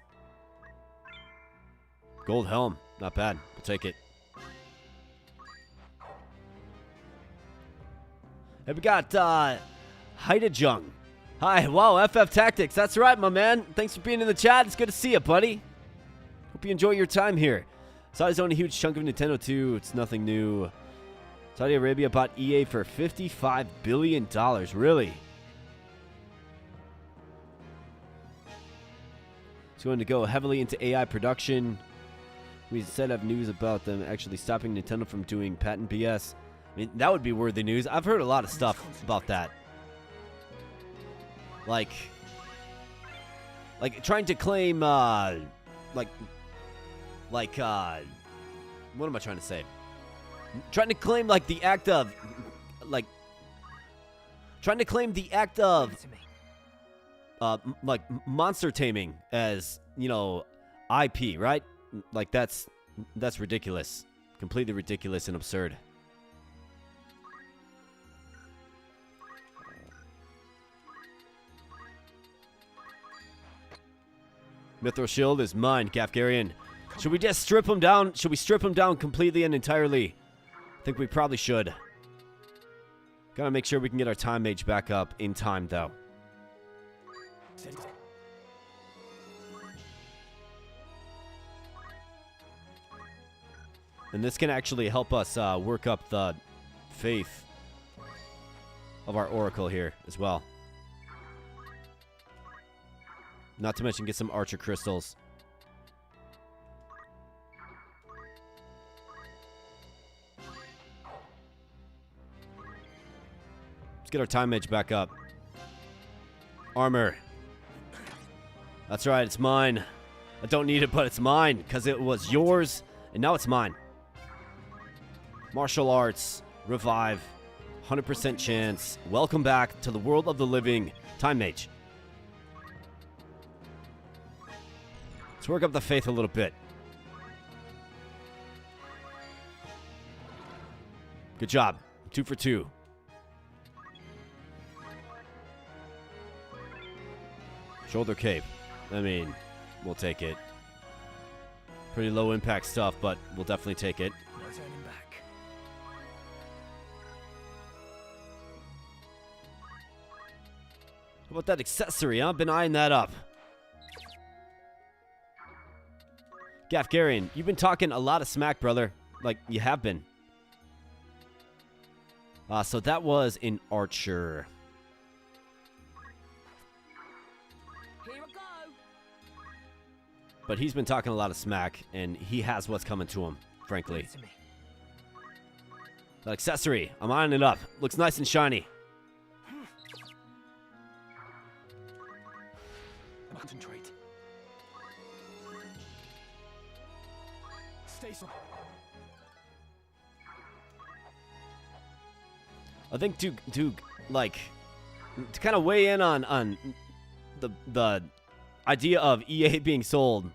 Gold helm. Not bad. We'll take it. And we got Haidajung. Hi. Wow, FF Tactics. That's right, my man. Thanks for being in the chat. It's good to see you, buddy. Hope you enjoy your time here. Saudi's own a huge chunk of Nintendo, too. It's nothing new. Saudi Arabia bought EA for $55 billion. Really? It's going to go heavily into AI production. We said have news about them actually stopping Nintendo from doing patent BS. I mean, that would be worthy news. I've heard a lot of stuff about that. Like trying to claim, what am I trying to say? Trying to claim, like, the act of, like, monster taming as, you know, IP, right? Like, that's ridiculous. Completely ridiculous and absurd. Mithril Shield is mine, Gafgarian. Should we just strip him down? Should we strip him down completely and entirely? I think we probably should. Gotta make sure we can get our time mage back up in time, though. And this can actually help us work up the faith of our oracle here as well. Not to mention get some archer crystals. Let's get our time mage back up. Armor. That's right, it's mine. I don't need it, but it's mine because it was yours and now it's mine. Martial arts. Revive. 100% chance. Welcome back to the world of the living. Time mage. Let's work up the faith a little bit. Good job. 2 for 2. Shoulder cape. I mean, we'll take it. Pretty low impact stuff, but we'll definitely take it. No turning back. How about that accessory, huh? Been eyeing that up. Gafgarian, you've been talking a lot of smack, brother. Like, you have been. So that was an archer. Here we go. But he's been talking a lot of smack, and he has what's coming to him, frankly. That accessory, I'm eyeing it up. Looks nice and shiny. Concentrate. Stay strong. I think to kind of weigh in on the idea of EA being sold,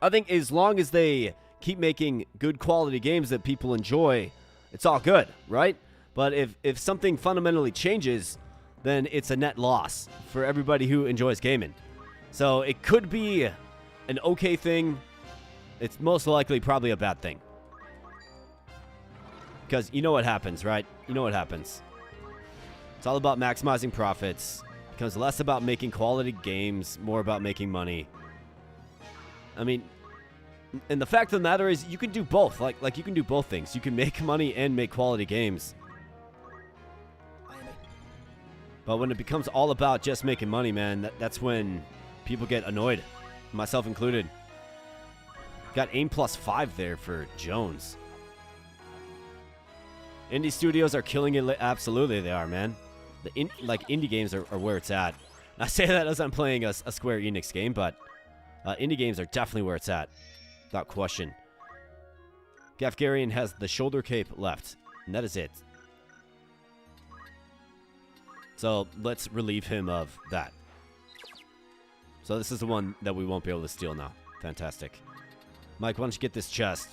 I think as long as they keep making good quality games that people enjoy, it's all good, right? But if something fundamentally changes, then it's a net loss for everybody who enjoys gaming. So it could be an okay thing. It's most likely probably a bad thing. Because you know what happens, right? You know what happens. It's all about maximizing profits. It becomes less about making quality games, more about making money. I mean, and the fact of the matter is you can do both. Like you can do both things. You can make money and make quality games. But when it becomes all about just making money, man, that's when people get annoyed, myself included. Got aim +5 there for Jones. Indie studios are killing it. Absolutely, they are, man. Indie games are where it's at. I say that as I'm playing a Square Enix game, but indie games are definitely where it's at, without question. Gafgarian has the shoulder cape left, and that is it. So let's relieve him of that. So this is the one that we won't be able to steal now. Fantastic. Mike, why don't you get this chest?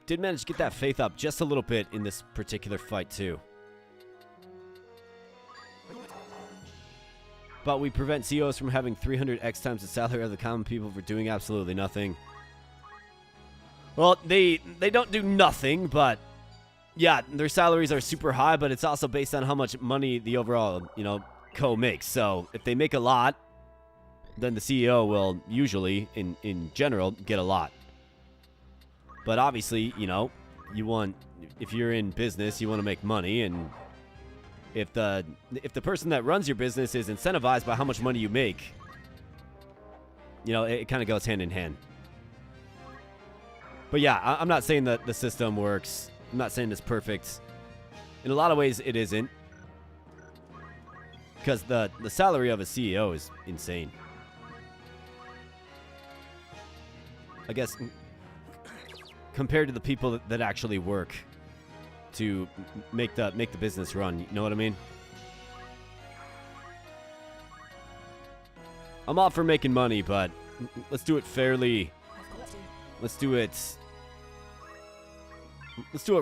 Did manage to get that faith up just a little bit in this particular fight, too. but we prevent CEOs from having 300x times the salary of the common people for doing absolutely nothing. Well, they don't do nothing, but yeah, their salaries are super high, but it's also based on how much money the overall, co makes. So if they make a lot, then the CEO will usually, in general, get a lot. But obviously, if you're in business, you want to make money, and if the person that runs your business is incentivized by how much money you make, it kind of goes hand in hand. But yeah, I'm not saying that the system works. I'm not saying it's perfect. In a lot of ways, it isn't. Because the salary of a CEO is insane. I guess compared to the people that actually work to make the business run, you know what I mean? I'm all for making money, but let's do it fairly. Let's do it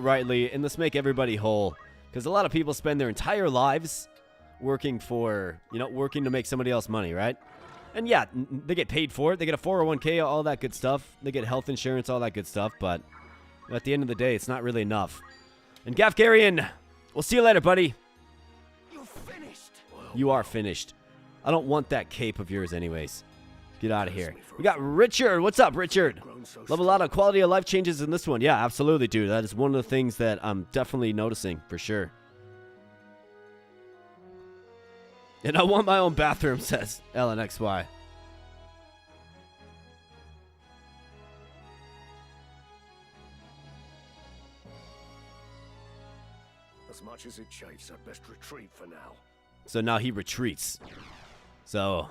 rightly, and let's make everybody whole. Because a lot of people spend their entire lives working to make somebody else money, right? And yeah, they get paid for it. They get a 401k, all that good stuff. They get health insurance, all that good stuff. But at the end of the day, it's not really enough. And Gafgarian, we'll see you later, buddy. You're finished. You are finished. I don't want that cape of yours anyways. Get out of here. We got Richard. What's up, Richard? Love a lot of quality of life changes in this one. Yeah, absolutely, dude. That is one of the things that I'm definitely noticing, for sure. And I want my own bathroom, says LNXY. As much as it chafes, I'd best retreat for now. So now he retreats. So,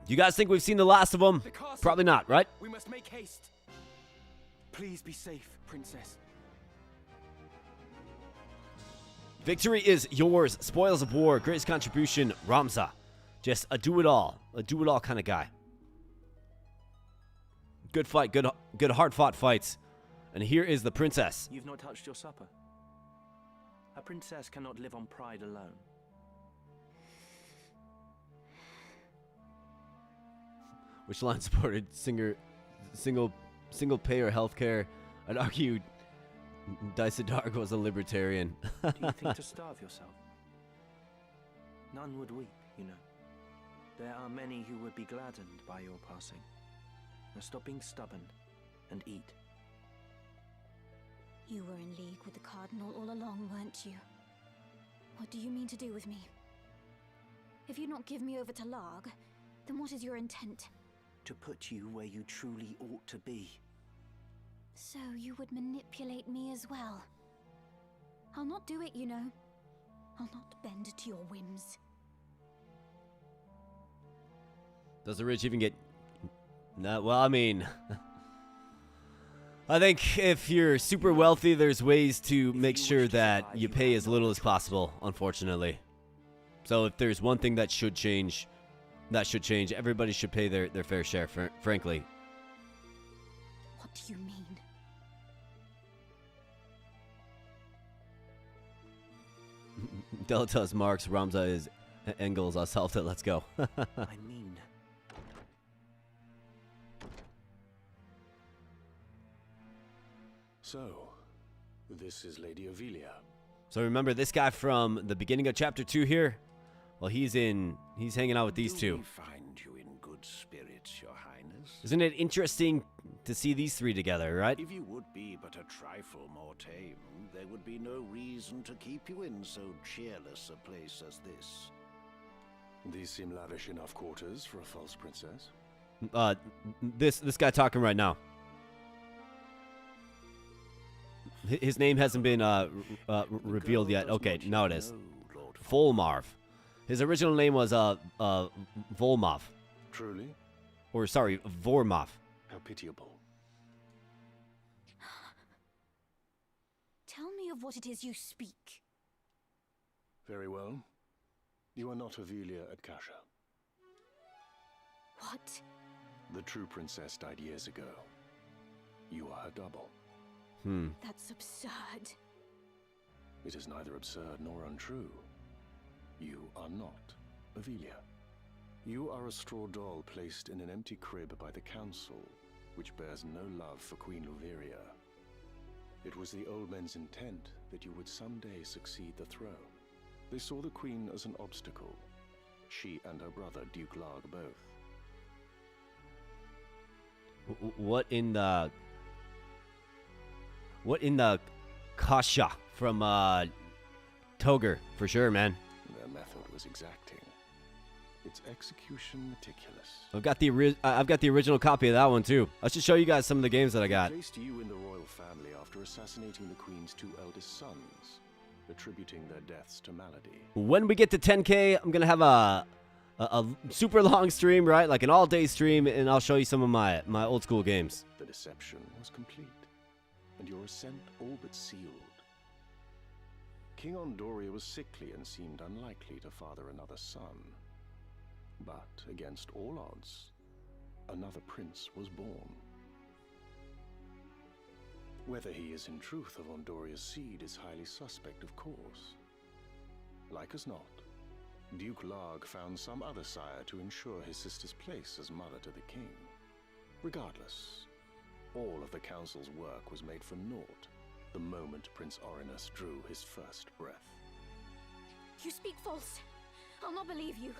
you guys think we've seen the last of them? Probably not, right? We must make haste. Please be safe, Princess. Victory is yours. Spoils of war. Greatest contribution, Ramza. Just a do-it-all kind of guy. Good fight. Good hard-fought fights. And here is the princess. You've not touched your supper. A princess cannot live on pride alone. Which line supported single payer healthcare? I'd argue Dysadarg was a libertarian. Do you think to starve yourself? None would weep, you know. There are many who would be gladdened by your passing. Now stop being stubborn and eat. You were in league with the Cardinal all along, weren't you? What do you mean to do with me? If you not give me over to Larg, then what is your intent? To put you where you truly ought to be. So you would manipulate me as well? I'll not do it, you know. I'll not bend to your whims. Does the rich even get... No, well, I mean... I think if you're super wealthy, there's ways to make sure that you pay as little as possible, unfortunately. So if there's one thing that should change, that should change. Everybody should pay their fair share, frankly. What do you mean? Delta is Marx, Ramza is Engels, Asalta, let's go. I mean... So, this is Lady Ovelia. So remember this guy from the beginning of chapter 2 here? Well, he's hanging out with these two. We find you in good spirits, Your Highness. Isn't it interesting to see these three together, right? If you would be but a trifle more tame, there would be no reason to keep you in so cheerless a place as this. These seem lavish enough quarters for a false princess. This guy talking right now. His name hasn't been revealed yet. Okay, now it is. Volmarv. His original name was Volmov. Truly? Or sorry, Vormov. How pitiable. Tell me of what it is you speak. Very well. You are not Ovelia at Kasha. What? The true princess died years ago. You are her double. That's absurd. It is neither absurd nor untrue. You are not Avilia. You are a straw doll placed in an empty crib by the council, which bears no love for Queen Luveria. It was the old men's intent that you would someday succeed the throne. They saw the queen as an obstacle. She and her brother, Duke Larg, both. What in the Kasha from Toger, for sure, man. Their method was exacting. Its execution meticulous. I've got the original copy of that one too. I should show you guys some of the games that I got. They placed you in the royal family after assassinating the queen's 2 eldest sons, attributing their deaths to malady. When we get to 10K, I'm gonna have a super long stream, right? Like an all-day stream, and I'll show you some of my old school games. The deception was complete, and your ascent all but sealed. King Ondoria was sickly and seemed unlikely to father another son. But, against all odds, another prince was born. Whether he is in truth of Ondoria's seed is highly suspect, of course. Like as not, Duke Larg found some other sire to ensure his sister's place as mother to the king. Regardless, all of the council's work was made for naught the moment Prince Orinus drew his first breath. You speak false. I'll not believe you.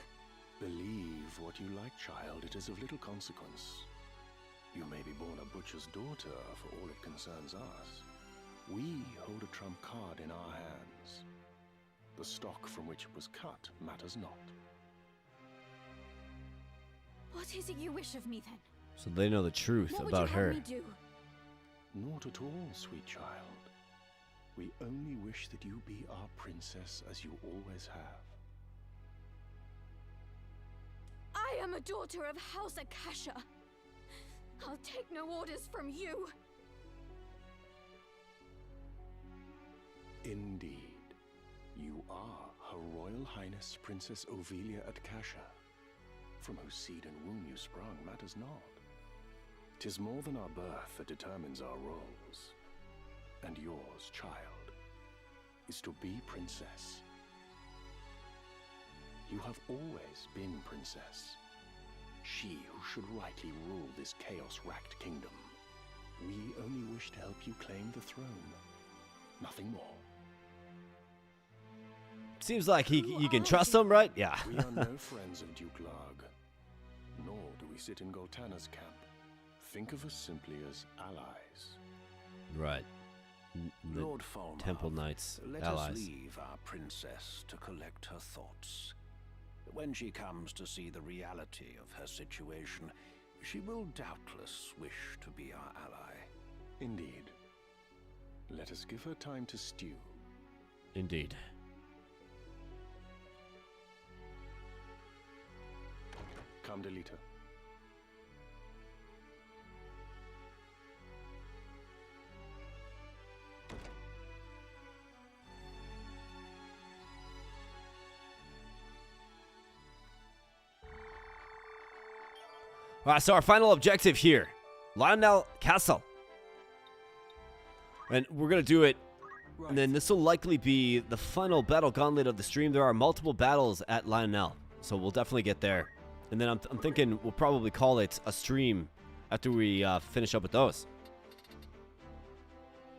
Believe what you like, child. It is of little consequence. You may be born a butcher's daughter, for all it concerns us. We hold a trump card in our hands. The stock from which it was cut matters not. What is it you wish of me, then? So they know the truth about her. What would you have me do? Not at all, sweet child. We only wish that you be our princess as you always have. I am a daughter of House Akasha. I'll take no orders from you. Indeed. You are Her Royal Highness Princess Ovilia Akasha. From whose seed and womb you sprung matters not. 'Tis more than our birth that determines our roles. And yours, child, is to be princess. You have always been princess. She who should rightly rule this chaos-racked kingdom. We only wish to help you claim the throne. Nothing more. Seems like you can trust him, right? Yeah. We are no friends of Duke Larg. Nor do we sit in Goltana's camp. Think of us simply as allies. Right. The Lord Falmouth, Temple Knights, let allies. us leave our princess to collect her thoughts. When she comes to see the reality of her situation, she will doubtless wish to be our ally. Indeed. Let us give her time to stew. Indeed. Come, Delita. Alright, so our final objective here. Lionel Castle. And we're going to do it. And then this will likely be the final battle gauntlet of the stream. There are multiple battles at Lionel. So we'll definitely get there. And then I'm thinking we'll probably call it a stream after we finish up with those.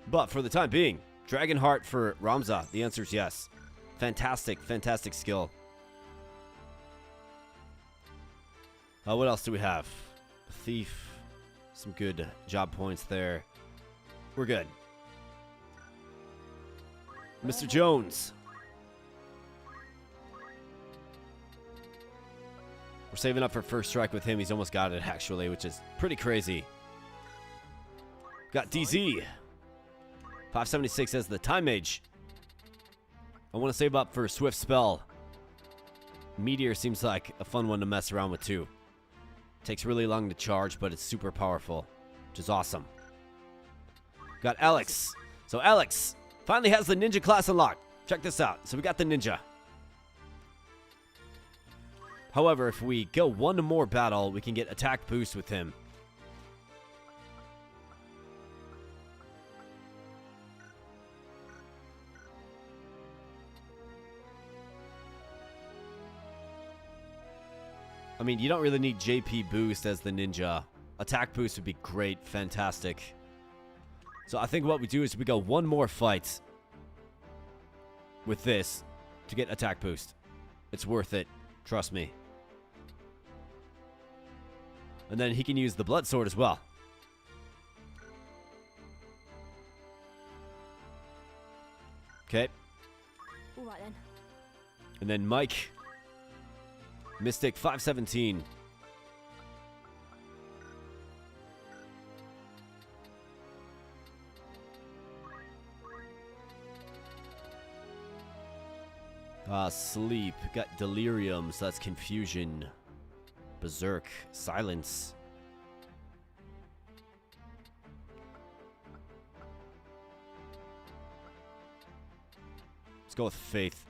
But for the time being, Dragonheart for Ramza. The answer is yes. Fantastic, fantastic skill. What else do we have? Thief. Some good job points there. We're good. Mr. Jones. We're saving up for first strike with him. He's almost got it, actually, which is pretty crazy. Got DZ. 576 as the time mage. I want to save up for Swift Spell. Meteor seems like a fun one to mess around with, too. Takes really long to charge, but it's super powerful, which is awesome. Got Alex. So Alex finally has the ninja class unlocked. Check this out. So we got the ninja. However, if we go one more battle, we can get attack boost with him. I mean, you don't really need JP boost as the ninja. Attack boost would be great. Fantastic. So I think what we do is we go one more fight with this to get attack boost. It's worth it. Trust me. And then he can use the blood sword as well. Okay. All right then. And then Mike. Mystic 517. Sleep. Got delirium, so that's confusion. Berserk. Silence. Let's go with faith.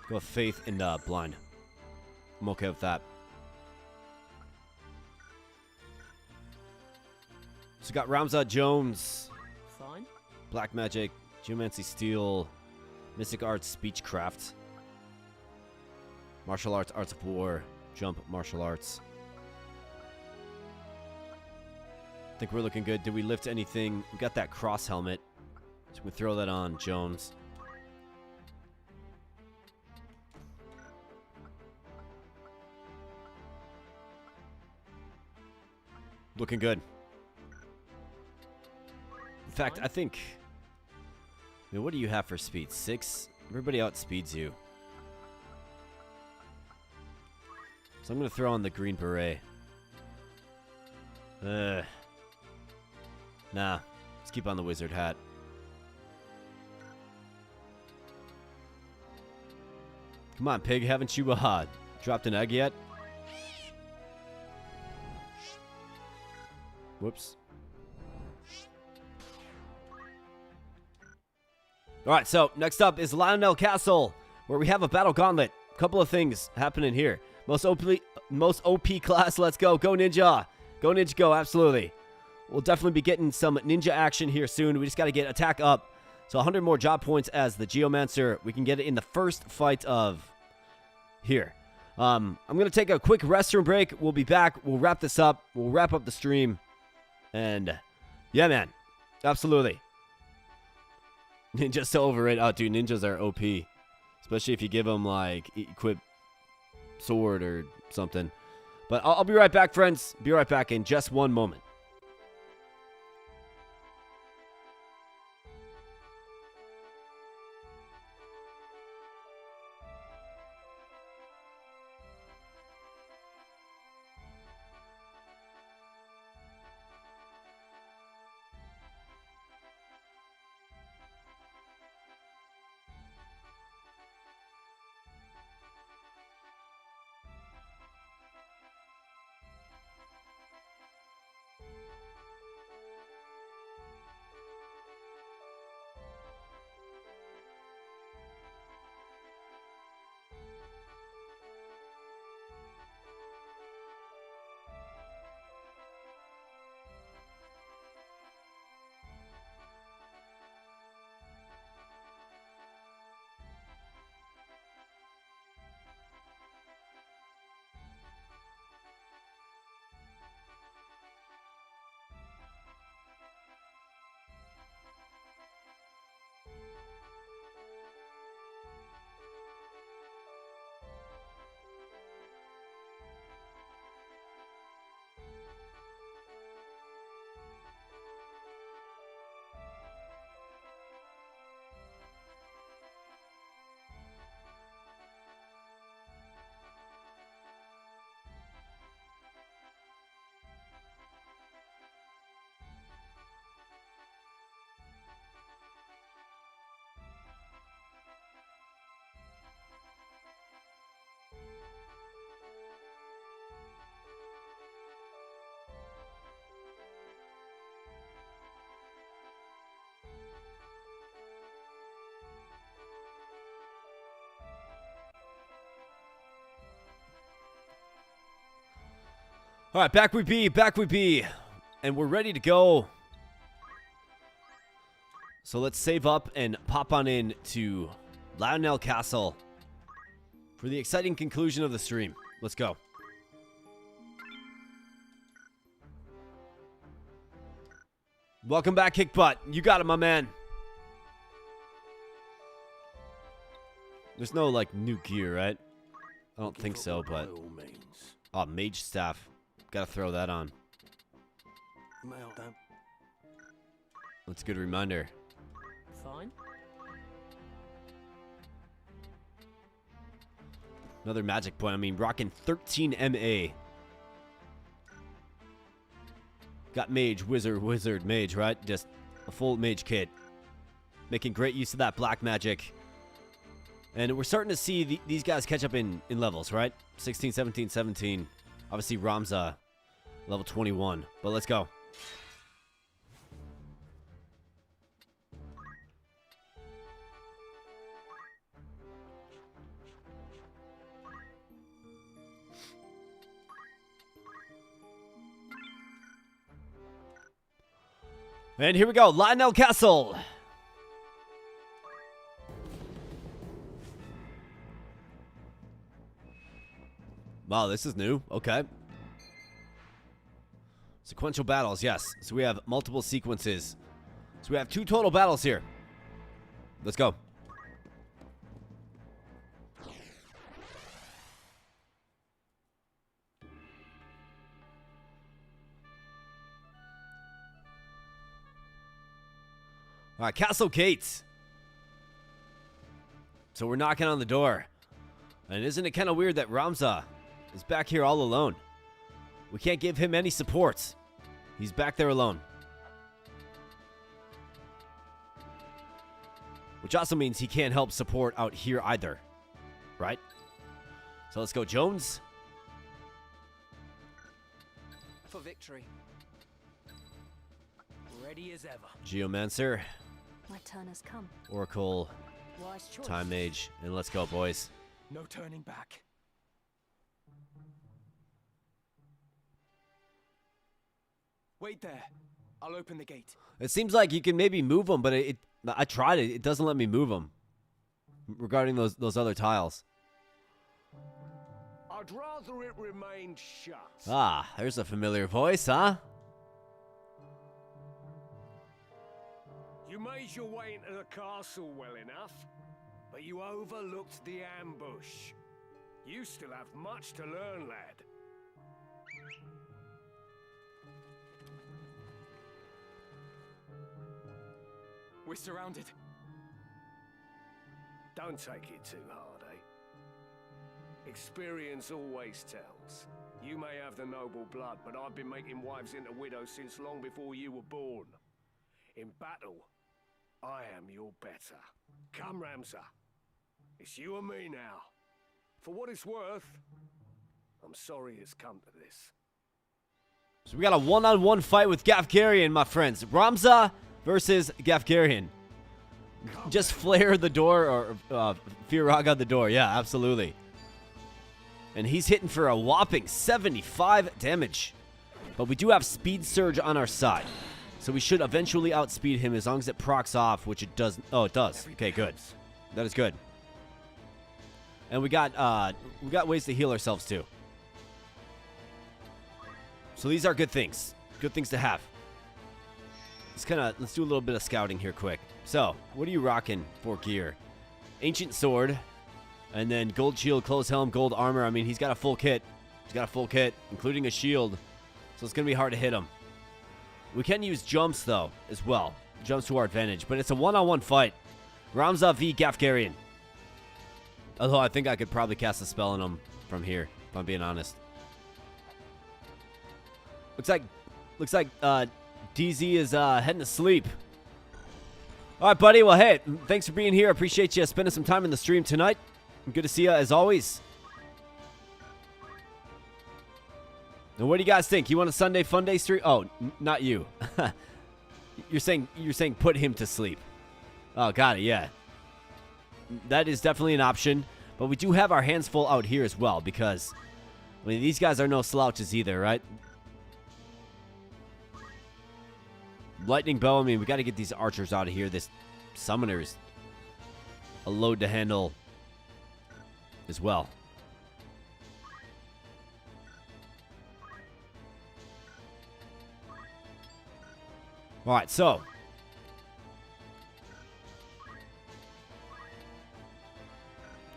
Go with faith and blind. I'm okay with that. So we got Ramza Jones. Fine. Black Magic, Geomancy Steel, Mystic Arts, Speechcraft, Martial Arts, Arts of War, Jump, Martial Arts. I think we're looking good. Did we lift anything? We got that cross helmet. So we throw that on Jones. Looking good. In fact, I think... I mean, what do you have for speed? 6? Everybody outspeeds you. So I'm going to throw on the green beret. Nah. Let's keep on the wizard hat. Come on, pig. Haven't you dropped an egg yet? Whoops. Alright, so next up is Lionel Castle, where we have a battle gauntlet. Couple of things happening here. Most OP class, let's go. Go Ninja. Go Ninja, go, absolutely. We'll definitely be getting some ninja action here soon. We just got to get attack up. So 100 more job points as the Geomancer. We can get it in the first fight of here. I'm going to take a quick restroom break. We'll be back. We'll wrap this up. We'll wrap up the stream. And yeah, man. Absolutely. Ninja's so overrated. Oh, dude, ninjas are OP. Especially if you give them, like, equip sword or something. But I'll be right back, friends. Be right back in just one moment. All right, back we be, and we're ready to go. So let's save up and pop on in to Lionel Castle. For the exciting conclusion of the stream. Let's go. Welcome back, Kickbutt. You got it, my man. There's no, like, new gear, right? I don't think so, but... Oh, mage staff. Gotta throw that on. That's a good reminder. Fine. Another magic point. I mean, rocking 13 MA. Got mage, wizard, mage, right? Just a full mage kit. Making great use of that black magic. And we're starting to see these guys catch up in levels, right? 16, 17, 17. Obviously, Ramza, level 21. But let's go. And here we go, Lionel Castle. Wow, this is new. Okay. Sequential battles, yes. So we have multiple sequences. So we have 2 total battles here. Let's go. All right, Castle Gates. So we're knocking on the door. And isn't it kind of weird that Ramza is back here all alone? We can't give him any support. He's back there alone. Which also means he can't help support out here either. Right? So let's go, Jones. For victory. Ready as ever. Geomancer. My turn has come. Oracle. Wise choice. Time Mage. And let's go, boys. No turning back. Wait there. I'll open the gate. It seems like you can maybe move them, but I tried it. It doesn't let me move them. Regarding those other tiles. I'd rather it remained shut. Ah, there's a familiar voice, huh? You made your way into the castle well enough, but you overlooked the ambush. You still have much to learn, lad. We're surrounded. Don't take it too hard, eh? Experience always tells. You may have the noble blood, but I've been making wives into widows since long before you were born. In battle, I am your better. Come, Ramza. It's you and me now. For what it's worth, I'm sorry it's come to this. So we got a one-on-one fight with Gafgarian, my friends. Ramza versus Gafgarian. Just flare the door, or Firaga the door. Yeah, absolutely. And he's hitting for a whopping 75 damage. But we do have Speed Surge on our side. So we should eventually outspeed him as long as it procs off, which it does. Oh, it does. Okay, good. That is good. And we got ways to heal ourselves too. So these are good things. Good things to have. Let's do a little bit of scouting here quick. So, what are you rocking for gear? Ancient Sword. And then Gold Shield, Close Helm, Gold Armor. I mean, he's got a full kit. He's got a full kit, including a shield. So it's going to be hard to hit him. We can use jumps, though, as well. Jumps to our advantage. But it's a one-on-one fight. Ramza v. Gafgarian. Although I think I could probably cast a spell on him from here, if I'm being honest. Looks like DZ is heading to sleep. All right, buddy. Well, hey, thanks for being here. I appreciate you spending some time in the stream tonight. Good to see you, as always. Now, what do you guys think? You want a Sunday Fun Day stream? Oh, not you. You're saying put him to sleep. Oh, got it. Yeah. That is definitely an option. But we do have our hands full out here as well, because I mean, these guys are no slouches either, right? Lightning Bow, I mean, we got to get these archers out of here. This summoner's a load to handle as well. All right, so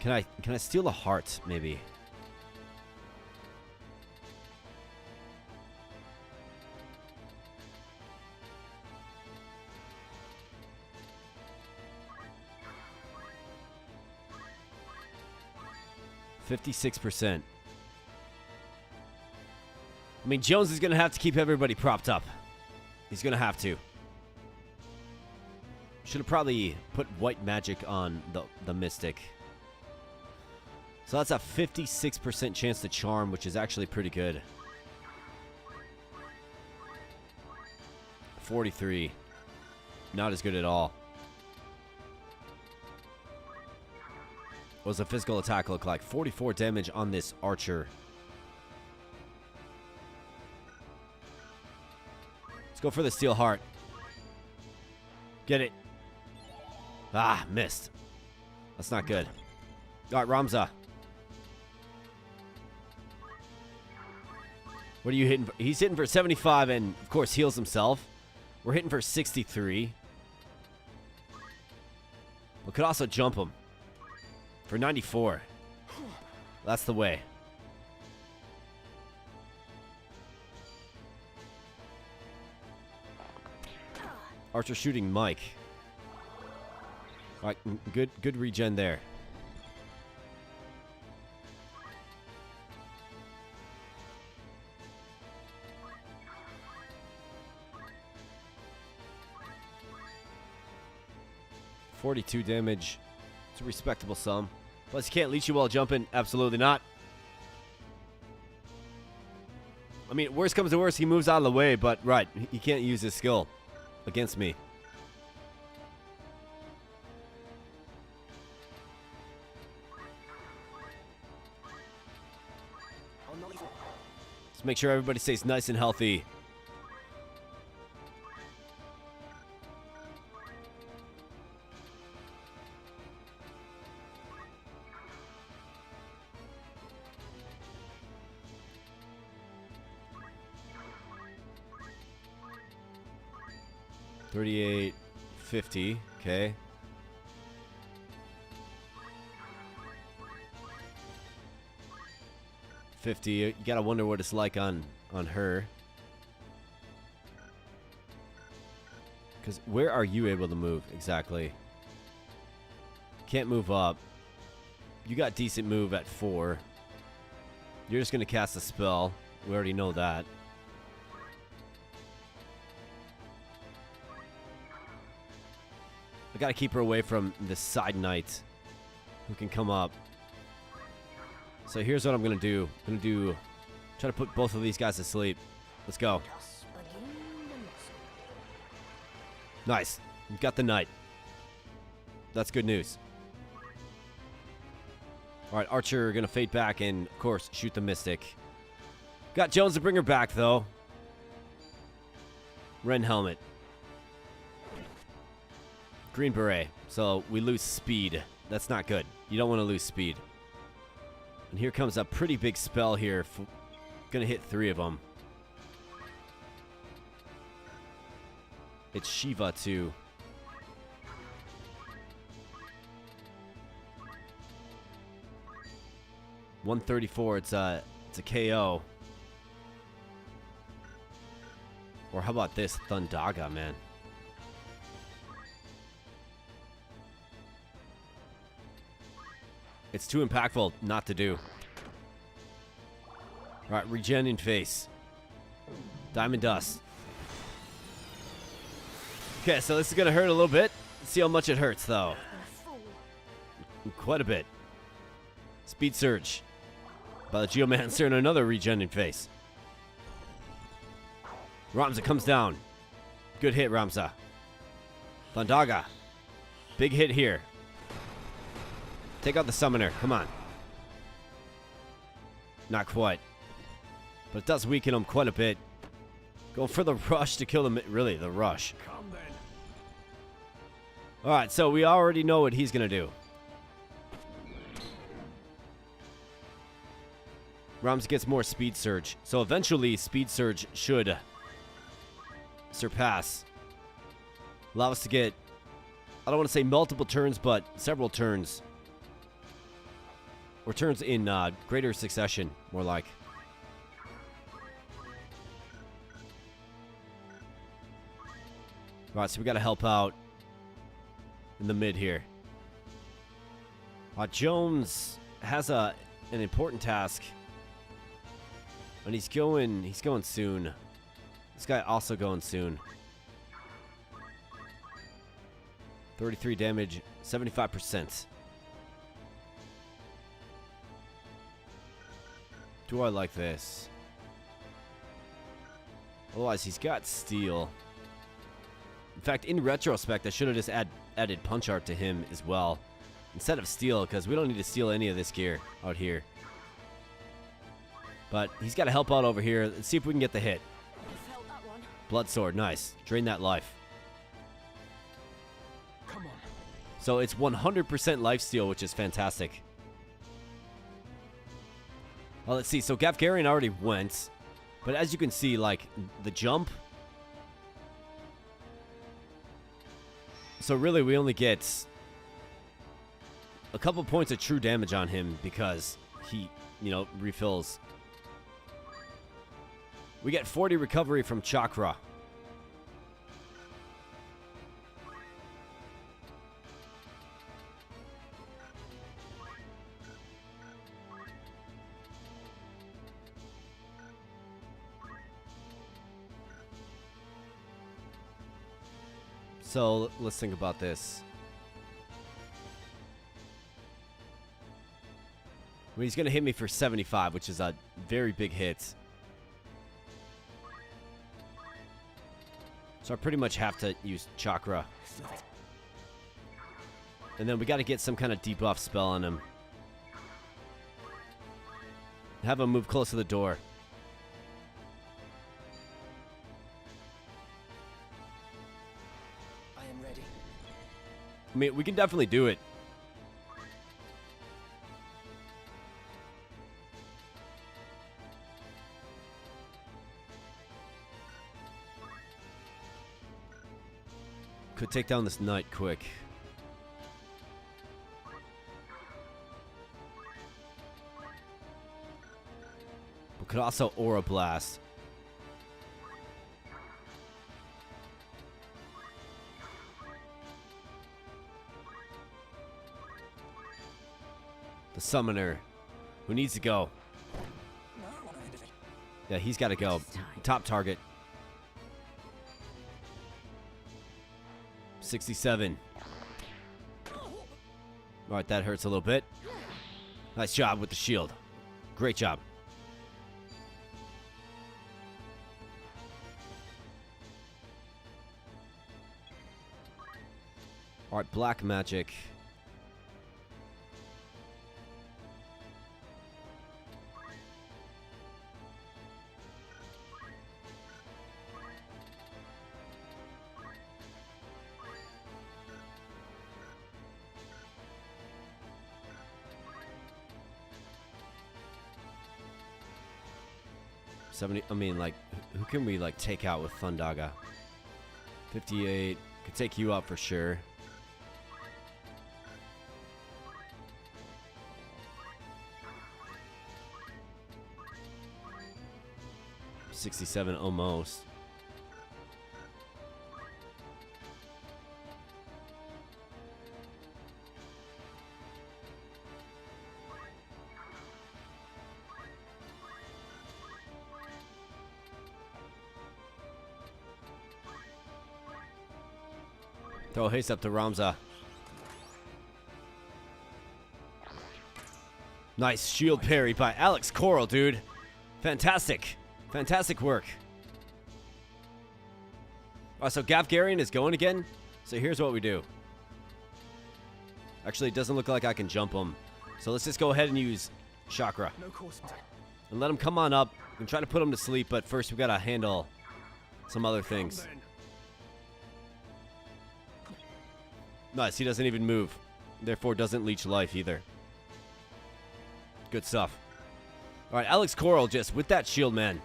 can I steal a heart maybe? %56. I mean, Jones is going to have to keep everybody propped up. He's going to have to. Should have probably put white magic on the Mystic. So that's a 56% chance to charm, which is actually pretty good. 43. Not as good at all. What does the physical attack look like? 44 damage on this archer. Let's go for the steel heart. Get it. Ah, missed. That's not good. All right, Ramza. What are you hitting for? He's hitting for 75 and, of course, heals himself. We're hitting for 63. We could also jump him for 94. That's the way. Archer shooting Mike. All right, good regen there. $42 damage. It's a respectable sum. Plus, you can't leech you while jumping. Absolutely not. I mean, worst comes to worst, he moves out of the way, but right, he can't use his skill against me. Let's make sure everybody stays nice and healthy. $38.50. Okay. $50. You gotta wonder what it's like on her. Because where are you able to move exactly? Can't move up. You got decent move at 4. You're just gonna cast a spell. We already know that. I gotta keep her away from this side knight who can come up. So here's what I'm gonna do. I'm gonna try to put both of these guys to sleep. Let's go. Nice. You've got the knight. That's good news. All right, Archer gonna fade back and, of course, shoot the Mystic. Got Jones to bring her back, though. Ren helmet. Green beret. So we lose speed. That's not good. You don't want to lose speed. And here comes a pretty big spell here. Gonna hit 3 of them. It's Shiva too. $134. It's a KO. Or how about this Thundaga, man? It's too impactful not to do. All right, regen in face. Diamond dust. Okay, so this is gonna hurt a little bit. Let's see how much it hurts, though. Quite a bit. Speed surge by the Geomancer and another regen in face. Ramza comes down. Good hit, Ramza. Thundaga. Big hit here. Take out the summoner. Come on. Not quite. But it does weaken him quite a bit. Going for the rush to kill him. Really, the rush. Alright, so we already know what he's going to do. Ramza gets more speed surge. So eventually, speed surge should surpass. Allow us to get, I don't want to say multiple turns, but several turns. Or turns in greater succession, more like. Alright, so we got to help out in the mid here. Jones has an important task. And he's going soon. This guy also going soon. 33 damage, 75%. Do I like this? Otherwise, he's got steel. In fact, in retrospect, I should have just added punch art to him as well. Instead of steel, because we don't need to steal any of this gear out here. But he's got to help out over here. Let's see if we can get the hit. Blood sword, nice. Drain that life. Come on. So it's 100% lifesteal, which is fantastic. Well, let's see. So Gafgarian already went. But as you can see, like, the jump. So really, we only get a couple points of true damage on him because he, refills. We get 40 recovery from Chakra. So let's think about this. I mean, he's going to hit me for 75, which is a very big hit. So I pretty much have to use Chakra. And then we got to get some kind of debuff spell on him. Have him move close to the door. I am ready. I mean, we can definitely do it. Could take down this knight quick. We could also Aura Blast. The summoner, who needs to go. Yeah, he's got to go. Top target. 67. Alright, that hurts a little bit. Nice job with the shield. Great job. Alright, black magic. I mean, like, who can we, like, take out with Thundaga? 58. Could take you out for sure. $67 almost. Throw haste up to Ramza. Nice shield parry by Alex Coral, dude. Fantastic. Fantastic work. Alright, so Gafgarian is going again. So here's what we do. Actually, it doesn't look like I can jump him. So let's just go ahead and use Chakra. No course. And let him come on up. We can try to put him to sleep, but first we gotta handle some other things. Nice, he doesn't even move. Therefore doesn't leech life either. Good stuff. All right, Alex Coral just with that shield, man.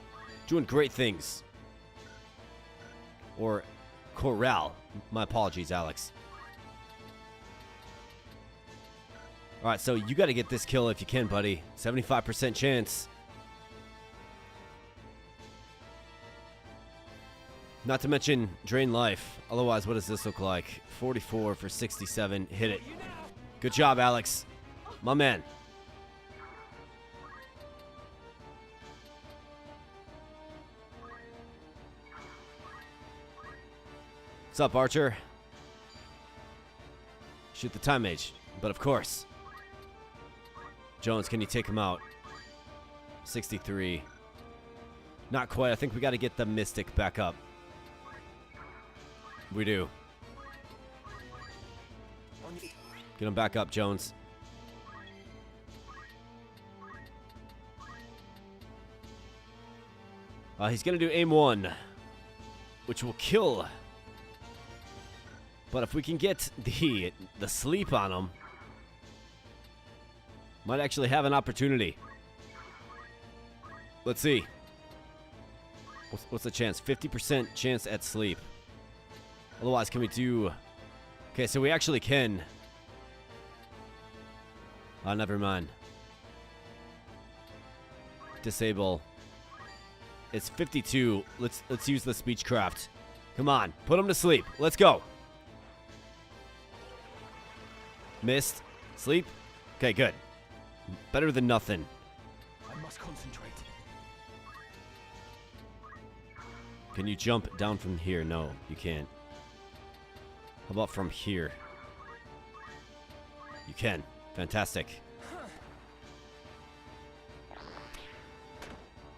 Doing great things. Or Coral. My apologies, Alex. All right, so you got to get this kill if you can, buddy. 75% chance. Not to mention drain life. Otherwise, what does this look like? 44 for 67. Hit it. Good job, Alex. My man. What's up, Archer? Shoot the time mage. But of course. Jones, can you take him out? 63. Not quite. I think we got to get the Mystic back up. We do. Get him back up, Jones. He's going to do aim 1, which will kill. But if we can get the sleep on him, might actually have an opportunity. Let's see. What's the chance? 50% chance at sleep. Otherwise, can we do... Okay, so we actually can... never mind. Disable. It's 52. Let's use the speechcraft. Come on, put him to sleep. Let's go. Missed. Sleep. Okay, good. Better than nothing. I must concentrate. Can you jump down from here? No, you can't. How about from here? You can. Fantastic.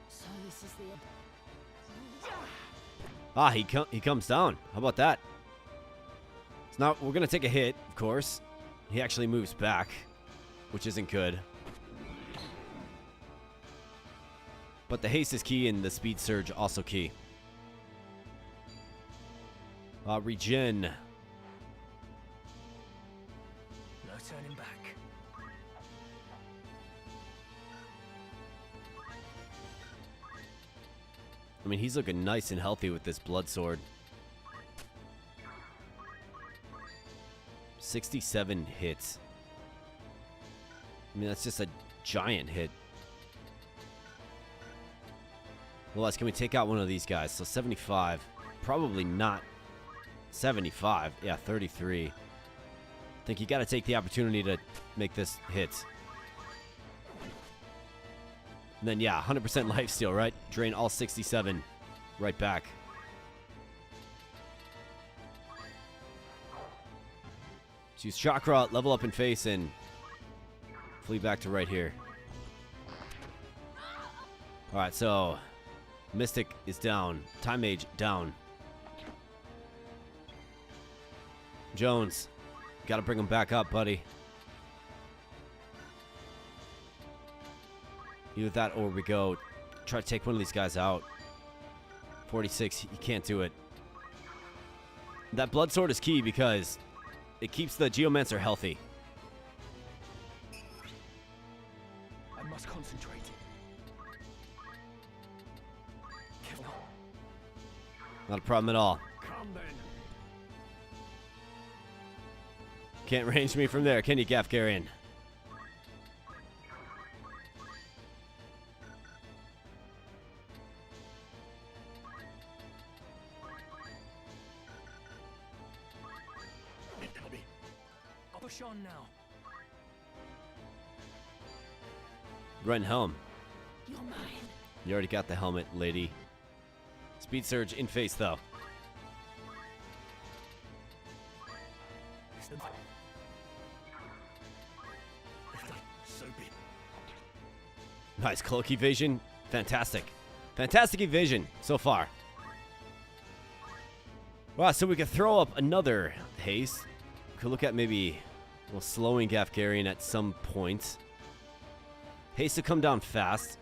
So this is the He comes down. How about that? It's not. We're gonna take a hit, of course. He actually moves back, which isn't good. But the haste is key and the speed surge also key. Regen. No turning back. I mean, he's looking nice and healthy with this blood sword. 67 hits. I mean, that's just a giant hit. Otherwise, can we take out one of these guys? So 75. Probably not 75. Yeah, 33. I think you got to take the opportunity to make this hit. And then, yeah, 100% lifesteal, right? Drain all 67 right back. Use Chakra, level up in face, and flee back to right here. Alright, so Mystic is down. Time Mage down. Jones, gotta bring him back up, buddy. Either that or we go try to take one of these guys out. 46, you can't do it. That blood sword is key because it keeps the Geomancer healthy. I must concentrate. Not a problem at all. Come then. Can't range me from there, can you, Gafgarian? I'll push on now. Ren Helm. You're mine. You already got the helmet, lady. Speed surge in face, though. Nice cloak evasion. Fantastic. Fantastic evasion so far. Wow, so we could throw up another haste. Could look at maybe slowing Gafgarian at some point. Haste to come down fast.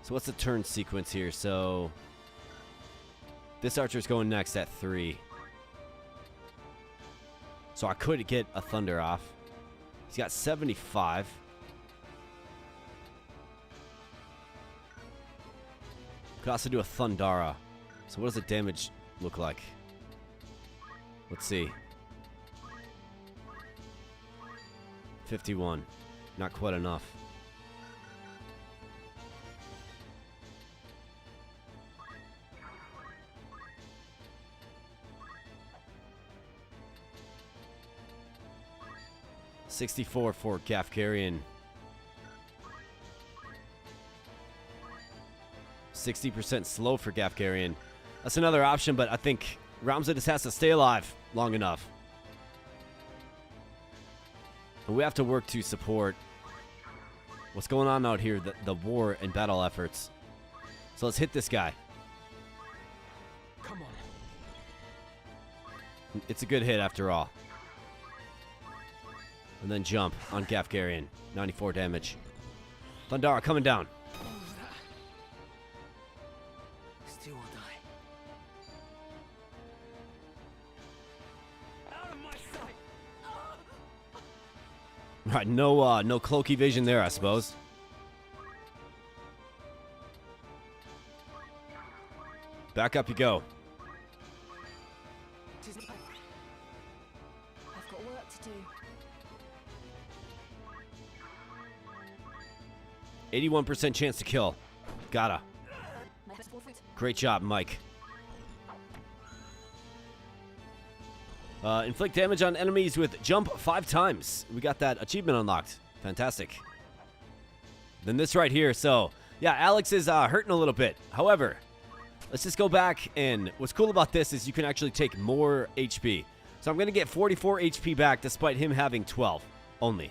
So what's the turn sequence here? So this archer's going next at 3. So I could get a thunder off. He's got 75. Could also do a Thundara. So what does the damage look like? Let's see. 51. Not quite enough. $64 for Gafgarian. 60% slow for Gafgarian. That's another option, but I think Ramza just has to stay alive long enough. And we have to work to support what's going on out here, the war and battle efforts. So let's hit this guy. Come on. It's a good hit after all. And then jump on Gafgarian. 94 damage. Thundara coming down. Still will die. Out of my sight. Right, no cloak evasion there, I suppose. Back up you go. I've got work to do. 81% chance to kill. Gotta. Great job, Mike. Inflict damage on enemies with jump 5 times. We got that achievement unlocked. Fantastic. Then this right here. So, yeah, Alex is hurting a little bit. However, let's just go back, and what's cool about this is you can actually take more HP. So I'm going to get 44 HP back despite him having 12 only.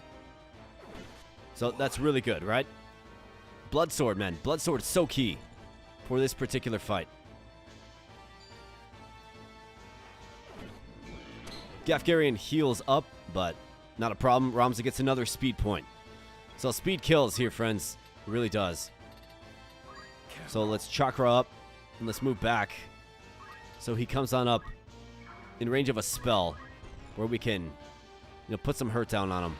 So that's really good, right? Bloodsword, man. Bloodsword is so key for this particular fight. Gafgarian heals up, but not a problem. Ramza gets another speed point. So speed kills here, friends. It really does. So let's chakra up, and let's move back. So he comes on up in range of a spell where we can, put some hurt down on him.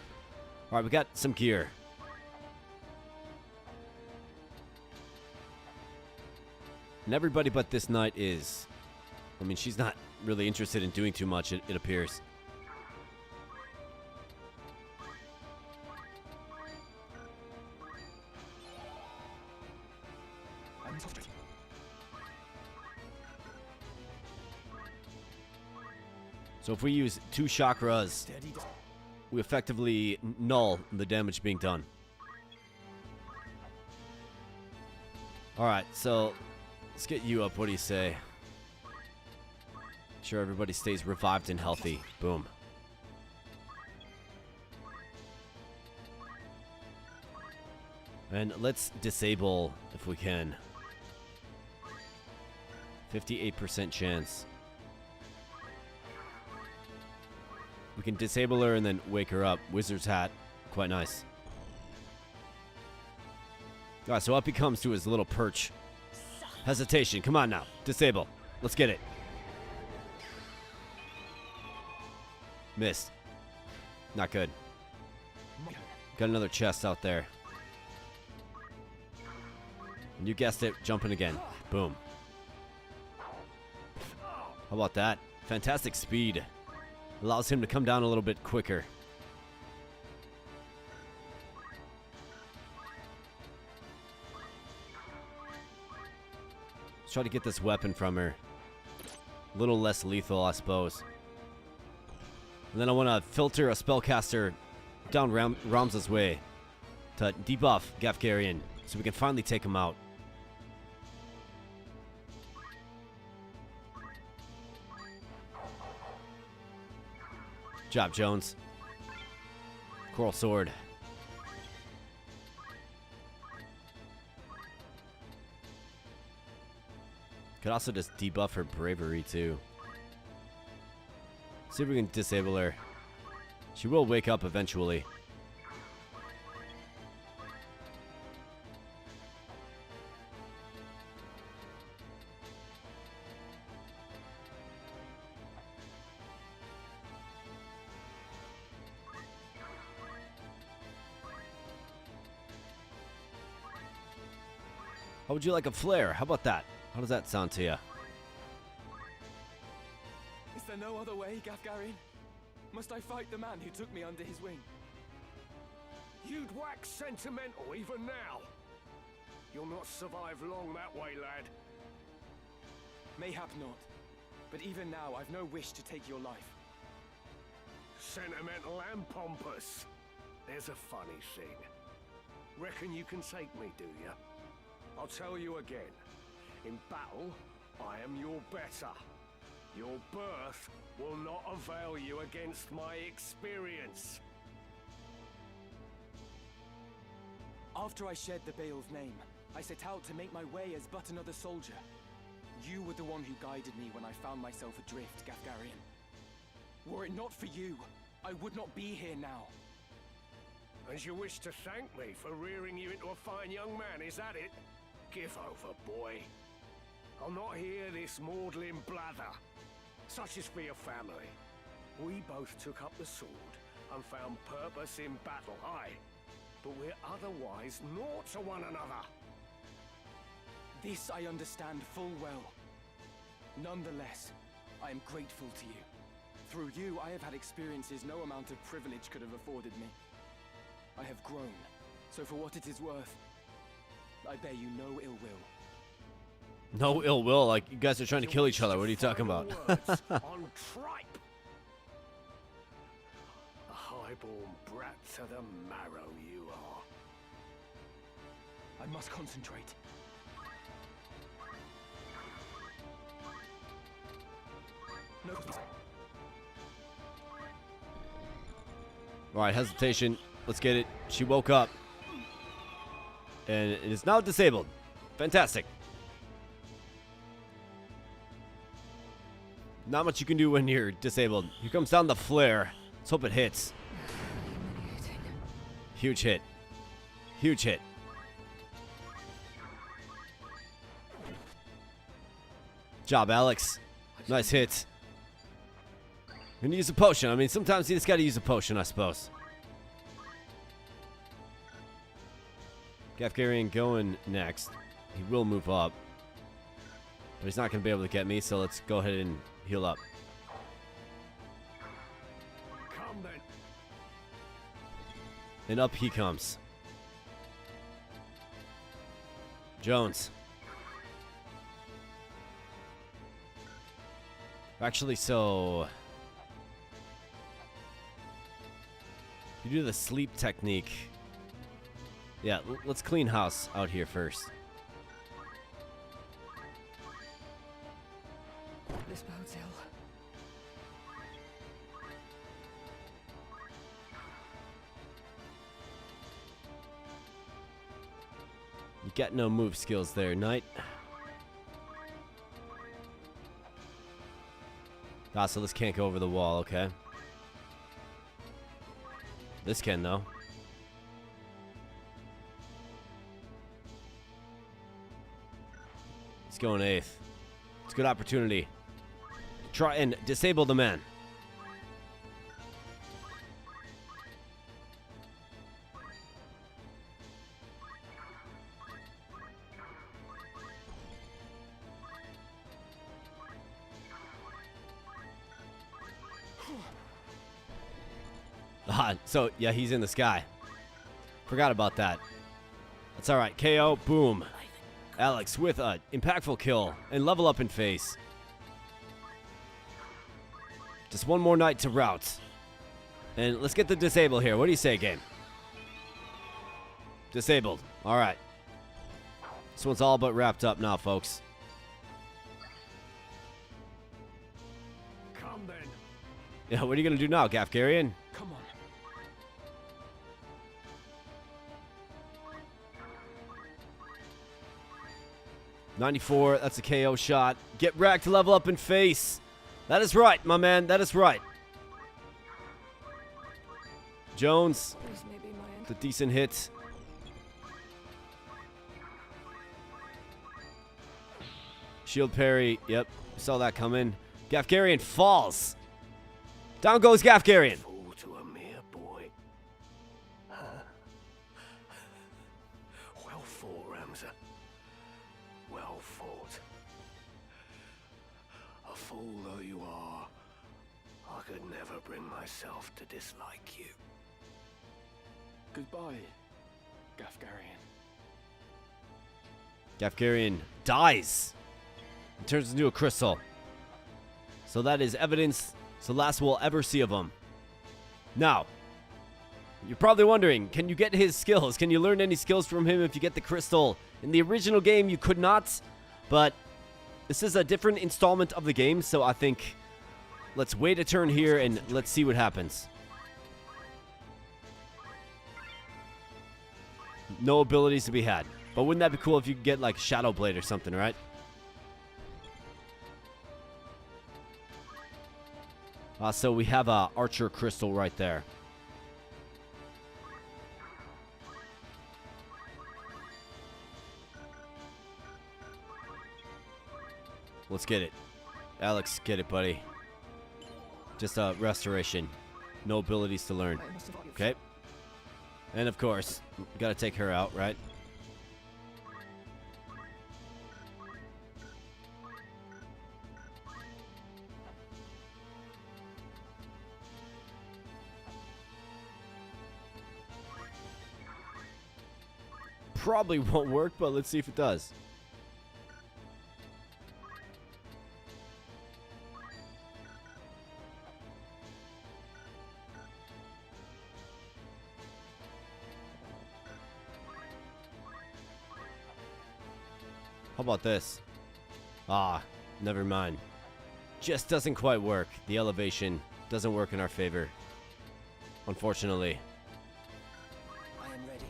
All right, we got some gear. And everybody but this knight is, she's not really interested in doing too much, it appears. So if we use 2 chakras, we effectively null the damage being done. Alright, so let's get you up. What do you say? Sure, everybody stays revived and healthy. Boom. And let's disable if we can. 58% chance. We can disable her and then wake her up. Wizard's hat. Quite nice. Alright, so up he comes to his little perch. Hesitation. Come on now. Disable. Let's get it. Missed. Not good. Got another chest out there. And you guessed it. Jumping again. Boom. How about that? Fantastic speed. Allows him to come down a little bit quicker. Let's try to get this weapon from her. A little less lethal, I suppose. And then I want to filter a spellcaster down Ramza's way to debuff Gafgarian so we can finally take him out. Good job, Jones. Coral Sword. Could also just debuff her bravery, too. See if we can disable her. She will wake up eventually. How would you like a flare? How about that? How does that sound to you? Is there no other way, Gafgarian? Must I fight the man who took me under his wing? You'd wax sentimental even now. You'll not survive long that way, lad. Mayhap not. But even now, I've no wish to take your life. Sentimental and pompous. There's a funny thing. Reckon you can take me, do ya? I'll tell you again. In battle, I am your better. Your birth will not avail you against my experience. After I shed the Bale's name, I set out to make my way as but another soldier. You were the one who guided me when I found myself adrift, Gafgarian. Were it not for you, I would not be here now. And you wish to thank me for rearing you into a fine young man, is that it? Give over, boy. I'll not hear this maudlin blather. Such is for your family. We both took up the sword and found purpose in battle, aye. But we're otherwise naught to one another. This I understand full well. Nonetheless, I am grateful to you. Through you, I have had experiences no amount of privilege could have afforded me. I have grown, so for what it is worth, I bear you no ill will. No ill will? Like, you guys are trying to kill each other. What are you talking about? On tripe. A highborn brat to the marrow you are. I must concentrate. No. Alright, hesitation. Let's get it. She woke up. And it is now disabled. Fantastic. Not much you can do when you're disabled. Here comes down the flare. Let's hope it hits. Huge hit. Huge hit. Job, Alex. Nice hit. Gonna use a potion. I mean, sometimes you just gotta use a potion, I suppose. Gafgarian going next. He will move up. But he's not gonna be able to get me, so let's go ahead and heal up. Come then. And up he comes. Jones. Actually, so... you do the sleep technique. Yeah, let's clean house out here first. This bodes ill. You got no move skills there, Knight. Ah, so this can't go over the wall, okay. This can, though. He's going 8th. It's a good opportunity. Try and disable the man. So, yeah, he's in the sky. Forgot about that. That's alright. KO. Boom. Alex with a impactful kill and level up in face. Just one more night to route. And let's get the disable here. What do you say, game? Disabled. Alright. This one's all but wrapped up now, folks. Come then. Yeah, what are you going to do now, Gafgarian? Come on. 94, that's a KO shot. Get wrecked, level up in face. That is right, my man, that is right. Jones, it's a decent hit. Shield parry, yep, saw that coming. Gafgarian falls. Down goes Gafgarian. Fool to a mere boy. Well fought, Ramza. Well fought. A fool though you are, I could never bring myself to dislike you. Goodbye, Gafgarian. Gafgarian dies and turns into a crystal. So that is evidence. It's the last we'll ever see of him. Now, you're probably wondering, can you get his skills? Can you learn any skills from him if you get the crystal? In the original game, you could not, but this is a different installment of the game, so I think let's wait a turn here and let's see what happens. No abilities to be had. But wouldn't that be cool if you could get like Shadow Blade or something, right? So we have a Archer Crystal right there. Let's get it. Alex, get it, buddy. Just a restoration. No abilities to learn. Okay. And of course, gotta take her out, right? Probably won't work, but let's see if it does. How about this? Ah, never mind. Just doesn't quite work. The elevation doesn't work in our favor. Unfortunately. I am ready.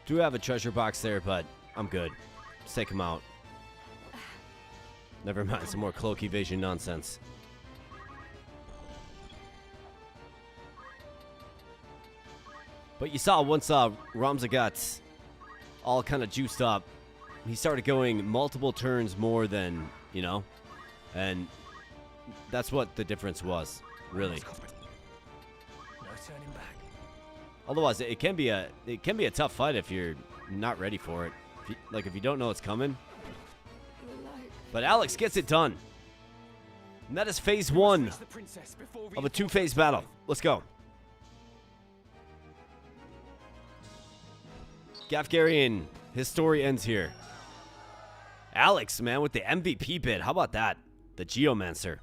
Do have a treasure box there, but I'm good. Let's take him out. Never mind, some more cloak evasion nonsense. But you saw once Ramza got all kind of juiced up, he started going multiple turns more than, you know, and that's what the difference was, really. No turning back. Otherwise, it can be a tough fight if you're not ready for it. If you don't know it's coming. But Alex gets it done. And that is phase 1 of a 2-phase battle. Let's go. Gafgarian, his story ends here. Alex, man, with the MVP bid. How about that? The Geomancer.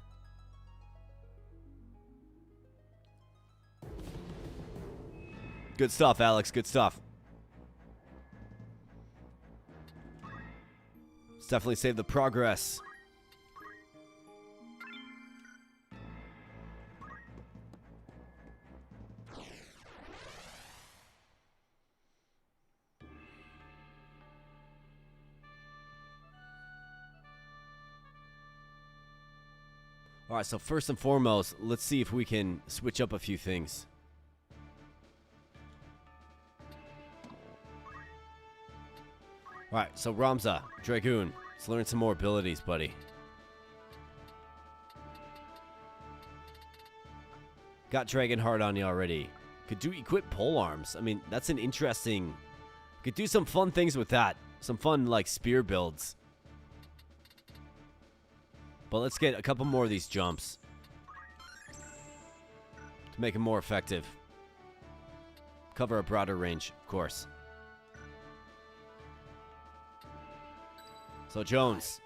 Good stuff, Alex. Good stuff. Let's definitely save the progress. All right, so first and foremost, let's see if we can switch up a few things. All right, so Ramza, Dragoon, let's learn some more abilities, buddy. Got Dragonheart on you already. Could do equip pole arms. I mean, that's an interesting... Could do some fun things with that. Some fun, like, spear builds. But let's get a couple more of these jumps to make them more effective. Cover a broader range, of course. So Jones.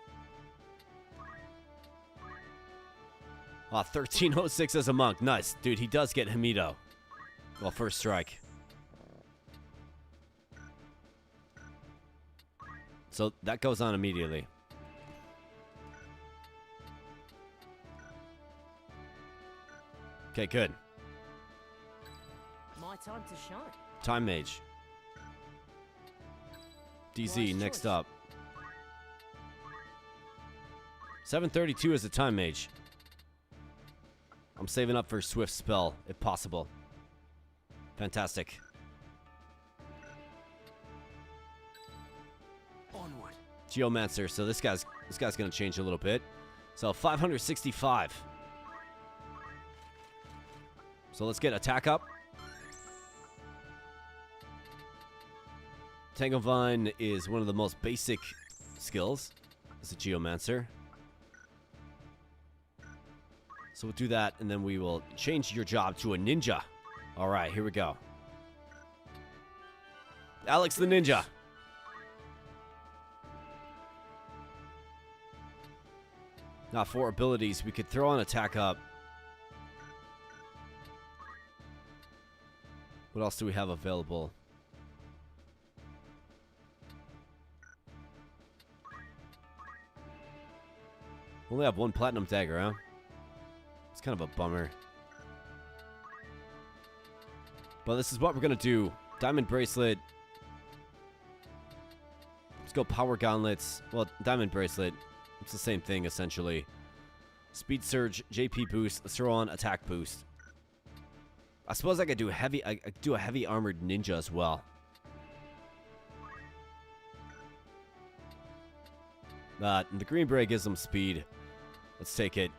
1306 as a monk. Nice. Dude, he does get Hamido. Well, first strike. So that goes on immediately. Okay, good. My time to shine. Time Mage. DZ next up. 732 is a Time Mage. I'm saving up for Swift Spell, if possible. Fantastic. Onward. Geomancer, so this guy's gonna change a little bit. So 565. So let's get attack up. Tango Vine is one of the most basic skills as a Geomancer. So we'll do that, and then we will change your job to a ninja. All right, here we go. Alex the Ninja. Now, for abilities, we could throw on Attack Up. What else do we have available? We only have one Platinum Dagger, huh? It's kind of a bummer. But this is what we're going to do. Diamond Bracelet. Let's go Power Gauntlets. Well, Diamond Bracelet. It's the same thing, essentially. Speed Surge, JP Boost. Let's throw on Attack Boost. I suppose I could do heavy. I could do a heavy armored ninja as well. And the Green Beret gives them speed. Let's take it.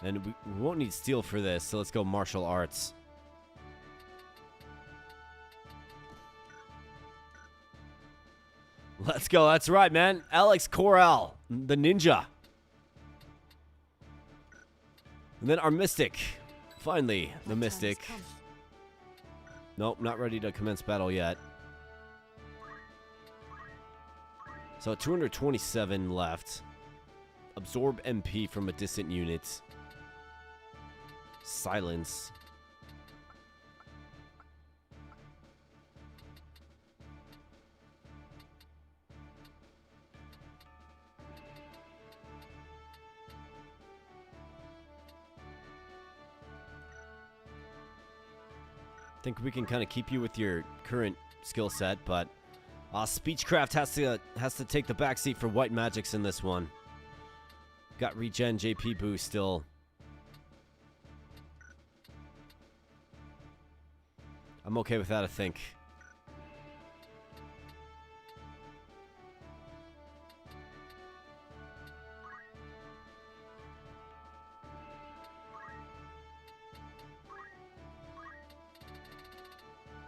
And we won't need steel for this, so let's go martial arts. Let's go. That's right, man. Alex Corral, the ninja. And then our mystic. Finally, the mystic. Nope, not ready to commence battle yet. So 227 left. Absorb MP from a distant unit. Silence. I think we can kind of keep you with your current skill set, but Speechcraft has to take the backseat for White Magics in this one. Got regen JP boost still. I'm okay with that, I think.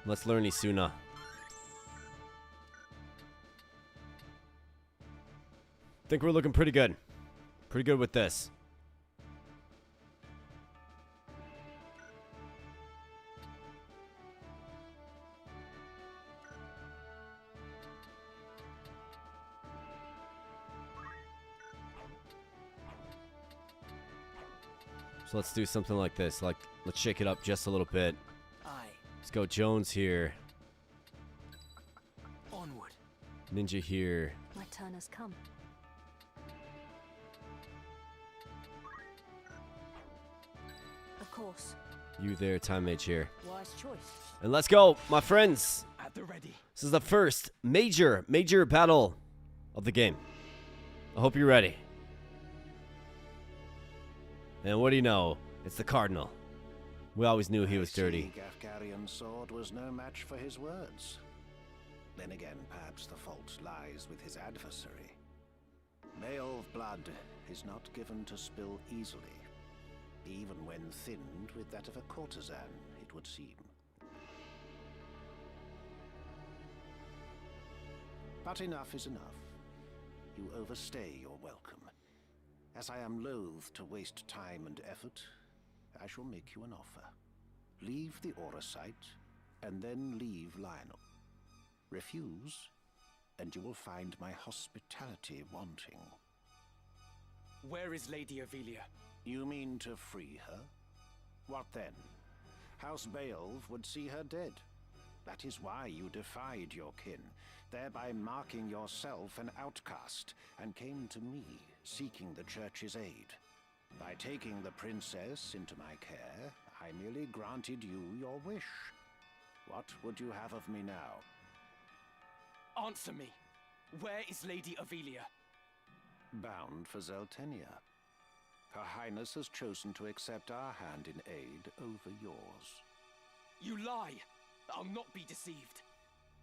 Let's learn Isuna. Think we're looking pretty good. Pretty good with this. So let's do something like this. Like, let's shake it up just a little bit. Let's go Jones here. Onward. Ninja here. My turn has come. Of course. You there, Time Mage here. Wise choice. And let's go, my friends. At the ready. This is the first major battle of the game. I hope you're ready. And what do you know? It's the Cardinal. We always knew he was dirty. Gafgarian's sword was no match for his words. Then again, perhaps the fault lies with his adversary. Male blood is not given to spill easily, even when thinned with that of a courtesan, it would seem. But enough is enough. You overstay your welcome. As I am loath to waste time and effort, I shall make you an offer. Leave the Aura site, and then leave Lionel. Refuse, and you will find my hospitality wanting. Where is Lady Avelia? You mean to free her? What then? House Beowulf would see her dead. That is why you defied your kin, thereby marking yourself an outcast, and came to me, seeking the Church's aid. By taking the princess into my care, I merely granted you your wish. What would you have of me now? Answer me. Where is Lady Avelia? Bound for Zeltenia. Her Highness has chosen to accept our hand in aid over yours. You lie! I'll not be deceived.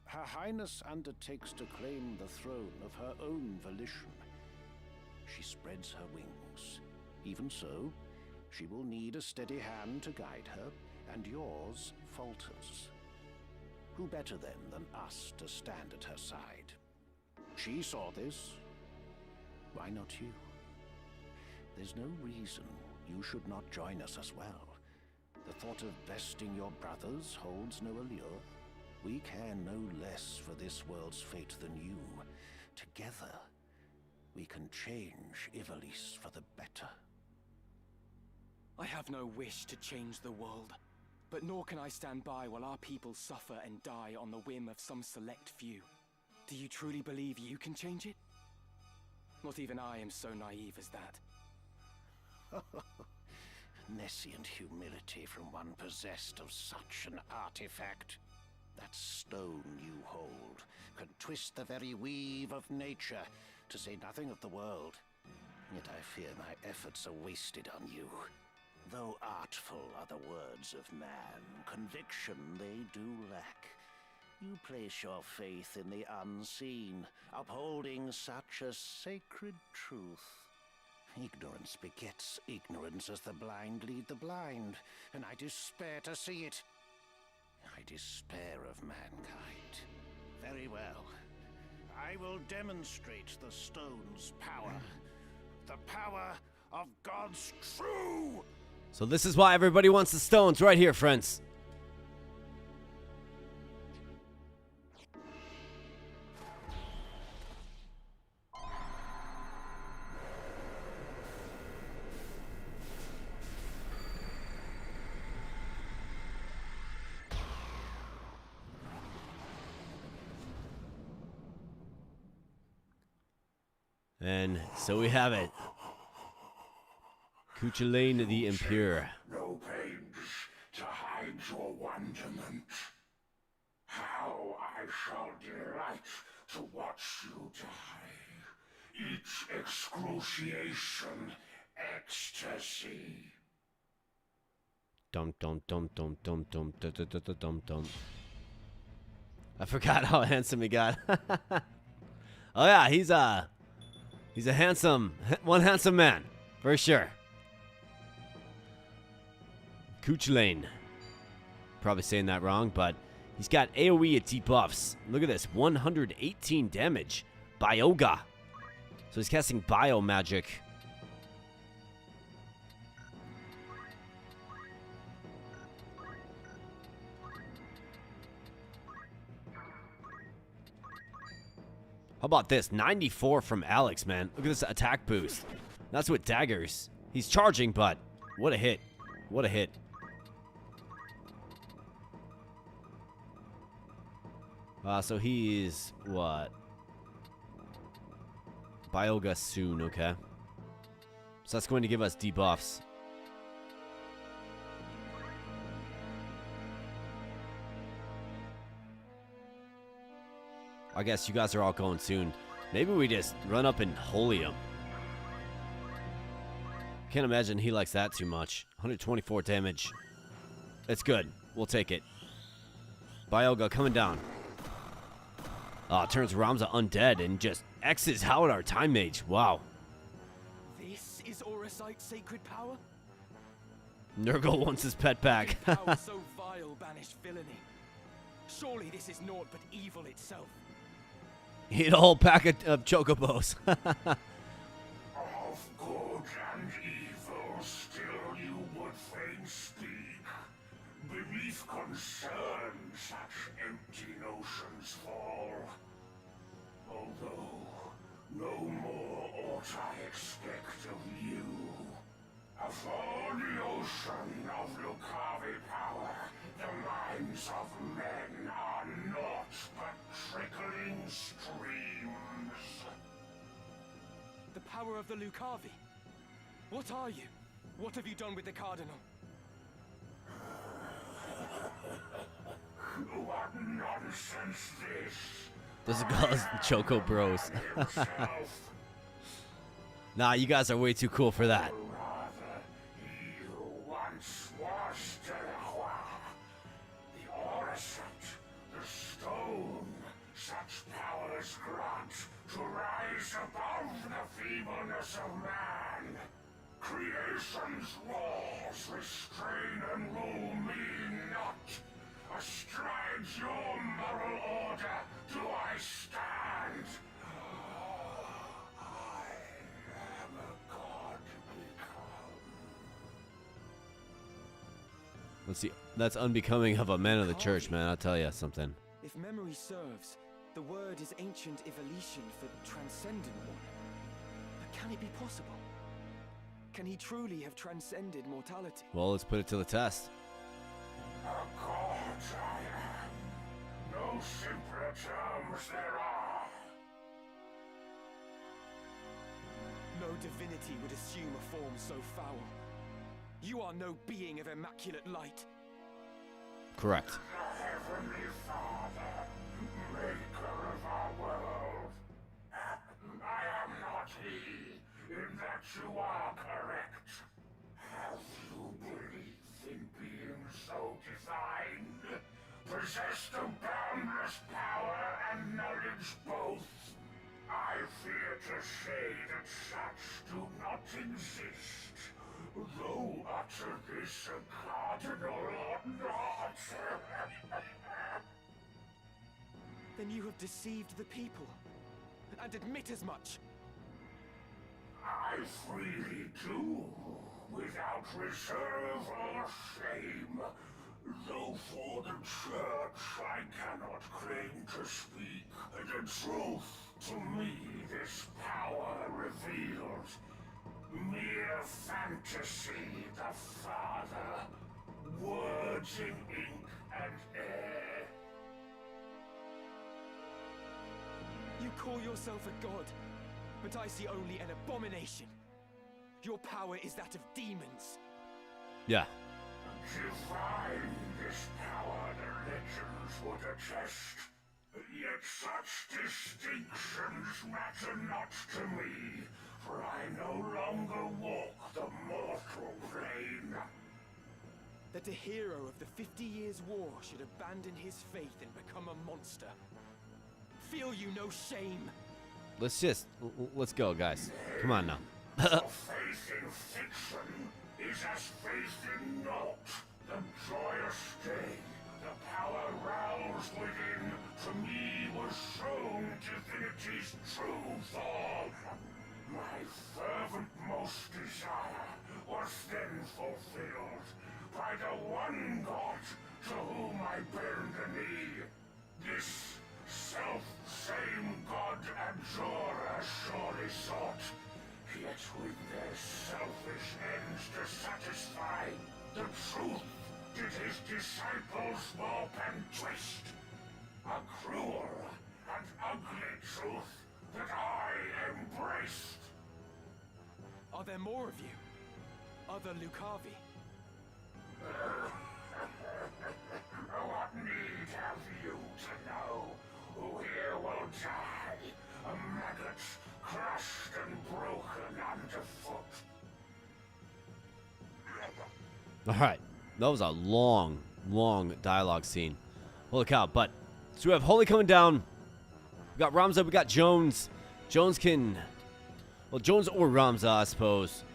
Her Highness undertakes to claim the throne of her own volition. She spreads her wings. Even so, she will need a steady hand to guide her, and yours falters. Who better then than us to stand at her side? She saw this. Why not you? There's no reason you should not join us as well. The thought of besting your brothers holds no allure. We care no less for this world's fate than you. Together, we can change Ivalice for the better. I have no wish to change the world, but nor can I stand by while our people suffer and die on the whim of some select few. Do you truly believe you can change it? Not even I am so naive as that. Nescient humility from one possessed of such an artifact. That stone you hold can twist the very weave of nature, to say nothing of the world. Yet I fear my efforts are wasted on you. Though artful are the words of man, conviction they do lack. You place your faith in the unseen, upholding such a sacred truth. Ignorance begets ignorance as the blind lead the blind, and I despair to see it. I despair of mankind. Very well. I will demonstrate the stone's power. The power of God's true... So this is why everybody wants the stones right here, friends. And so we have it. Chattin the Impure. No pains to hide your wonderment. How I shall delight to watch you die. Each excruciation, ecstasy. Dum dum dum dum dum dum dum dum dum dum dum. I forgot how handsome he got. Oh yeah, he's a one handsome man for sure. Chattin. Probably saying that wrong, but he's got AoE at debuffs. Look at this, 118 damage. Bioga. So he's casting bio magic. How about this? 94 from Alex, man. Look at this attack boost. That's with daggers. He's charging, but what a hit. What a hit. So he's what? Bioga soon, okay. So that's going to give us debuffs. I guess you guys are all going soon. Maybe we just run up and holy him. Can't imagine he likes that too much. 124 damage. It's good. We'll take it. Bioga coming down. Turns Ramza undead and just X's out our time mage. Wow. This is Auracite's sacred power? Nurgle wants his pet back. Power so vile banished villainy. Surely this is naught but evil itself. Eat a whole pack of chocobos. Of good and evil still you would fain speak. Beneath concern such empty notions fall. Although no more ought I expect of you. Afar the ocean of Lucavi power, the minds of men are naught but trickling streams. The power of the Lucavi? What are you? What have you done with the Cardinal? What nonsense this? Those are called Choco Bros. Nah, you guys are way too cool for that. Once was Delacroix. The Auracite, the stone, such powers grant to rise above the feebleness of man. Creation's laws restrain and rule me not. Astride your moral order do I stand. I am a god become. Let's see. That's unbecoming of a man of the church, man. I'll tell you something. If memory serves, the word is ancient Ivalician for transcendent one. But can it be possible? Can he truly have transcended mortality? Well, let's put it to the test. A god I am. No simpler terms there are. No divinity would assume a form so foul. You are no being of immaculate light. Correct. The Heavenly Father, maker of our world. I am not he, in that you are correct. Have you belief in being so designed? Possessed of boundless power and knowledge both? I fear to say that such do not exist, though utter this a cardinal ought not. Then you have deceived the people, and admit as much. I freely do, without reserve or shame. Though for the church I cannot claim to speak. The truth to me this power reveals. Mere fantasy, the Father. Words in ink and air. You call yourself a god, but I see only an abomination. Your power is that of demons. Yeah. Divine this power the legends would attest. Yet such distinctions matter not to me, for I no longer walk the mortal plane. That a hero of the 50 Years' War should abandon his faith and become a monster. Feel you no shame? Let's go, guys. Come on now. Faith in fiction is as faith in naught. The joyous day, the power roused within, to me was shown divinity's true form. My fervent most desire was then fulfilled by the one God to whom I bend the knee. This self-same God Abjurer surely sought, yet with their selfish ends to satisfy the truth did his disciples warp and twist. A cruel and ugly truth that I embraced. Are there more of you? Other Lucavi? What need have you to know? Who here will die? A maggot crushed and broken underfoot. Alright. That was a long, long dialogue scene. Holy cow. But, so we have Holy coming down. We got Ramza, we got Jones. Jones can... Well, Jones or Ramza, I suppose.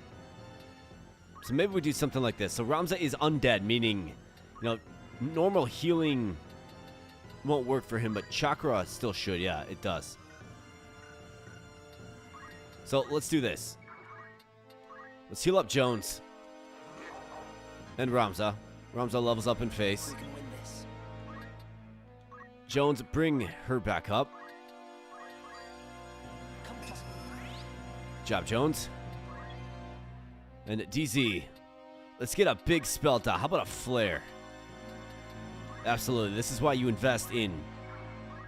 So maybe we do something like this. So Ramza is undead, meaning, you know, normal healing won't work for him, but chakra still should. Yeah, it does. So let's do this. Let's heal up Jones. And Ramza. Ramza levels up in face. We can win this. Jones, bring her back up. Job, Jones. And DZ. Let's get a big spell down. How about a flare? Absolutely. This is why you invest in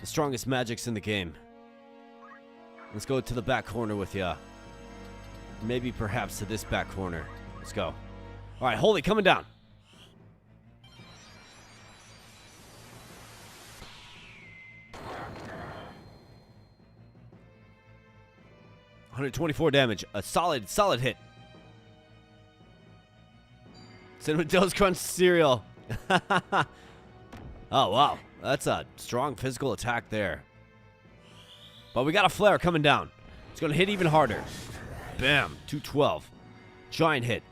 the strongest magics in the game. Let's go to the back corner with ya. Maybe perhaps to this back corner. Let's go. All right, Holy coming down. $124 damage. A solid hit. Cinnamon Toast Crunch cereal. Oh, wow. That's a strong physical attack there. But we got a flare coming down. It's going to hit even harder. Bam. 212. Giant hit.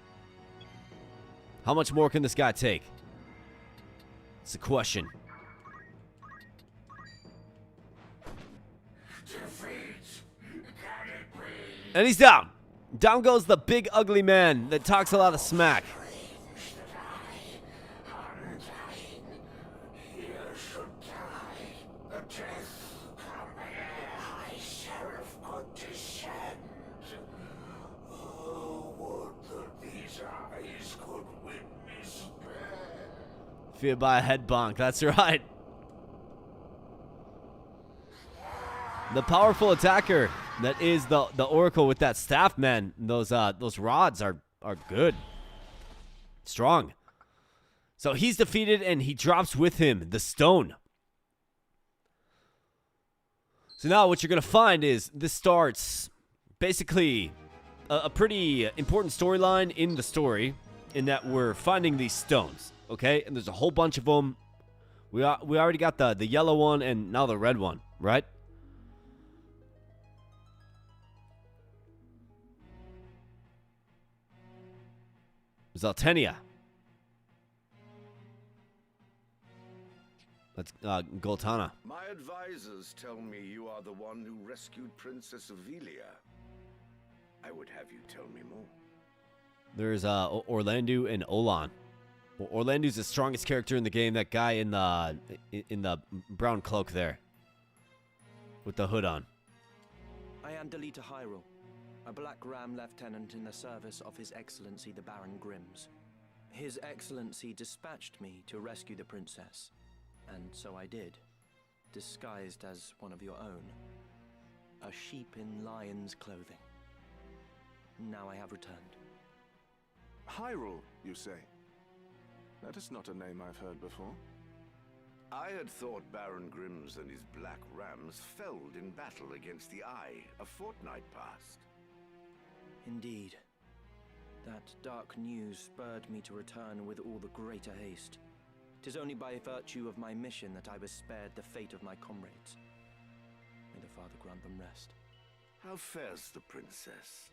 How much more can this guy take? It's the question. And he's down. Down goes the big ugly man that talks a lot of smack. Feared by a head bonk, that's right. The powerful attacker that is the Oracle with that staff, man. Those rods are good. Strong. So he's defeated and he drops with him the stone. So now what you're going to find is this starts basically a pretty important storyline in the story in that we're finding these stones, okay? And there's a whole bunch of them. We already got the yellow one and now the red one, right? Zaltenia. That's Goltana. My advisors tell me you are the one who rescued Princess Avelia. I would have you tell me more. There's Orlando and Olan. Orlando's the strongest character in the game. That guy in the brown cloak there, with the hood on. I am Delita Hyrule, a Black Ram lieutenant in the service of His Excellency the Baron Grimms. His Excellency dispatched me to rescue the princess, and so I did, disguised as one of your own. A sheep in lion's clothing. Now I have returned. Hyrule, you say? That is not a name I've heard before. I had thought Baron Grimms and his Black Rams felled in battle against the Eye a fortnight past. Indeed. That dark news spurred me to return with all the greater haste. 'Tis only by virtue of my mission that I was spared the fate of my comrades. May the Father grant them rest. How fares the princess?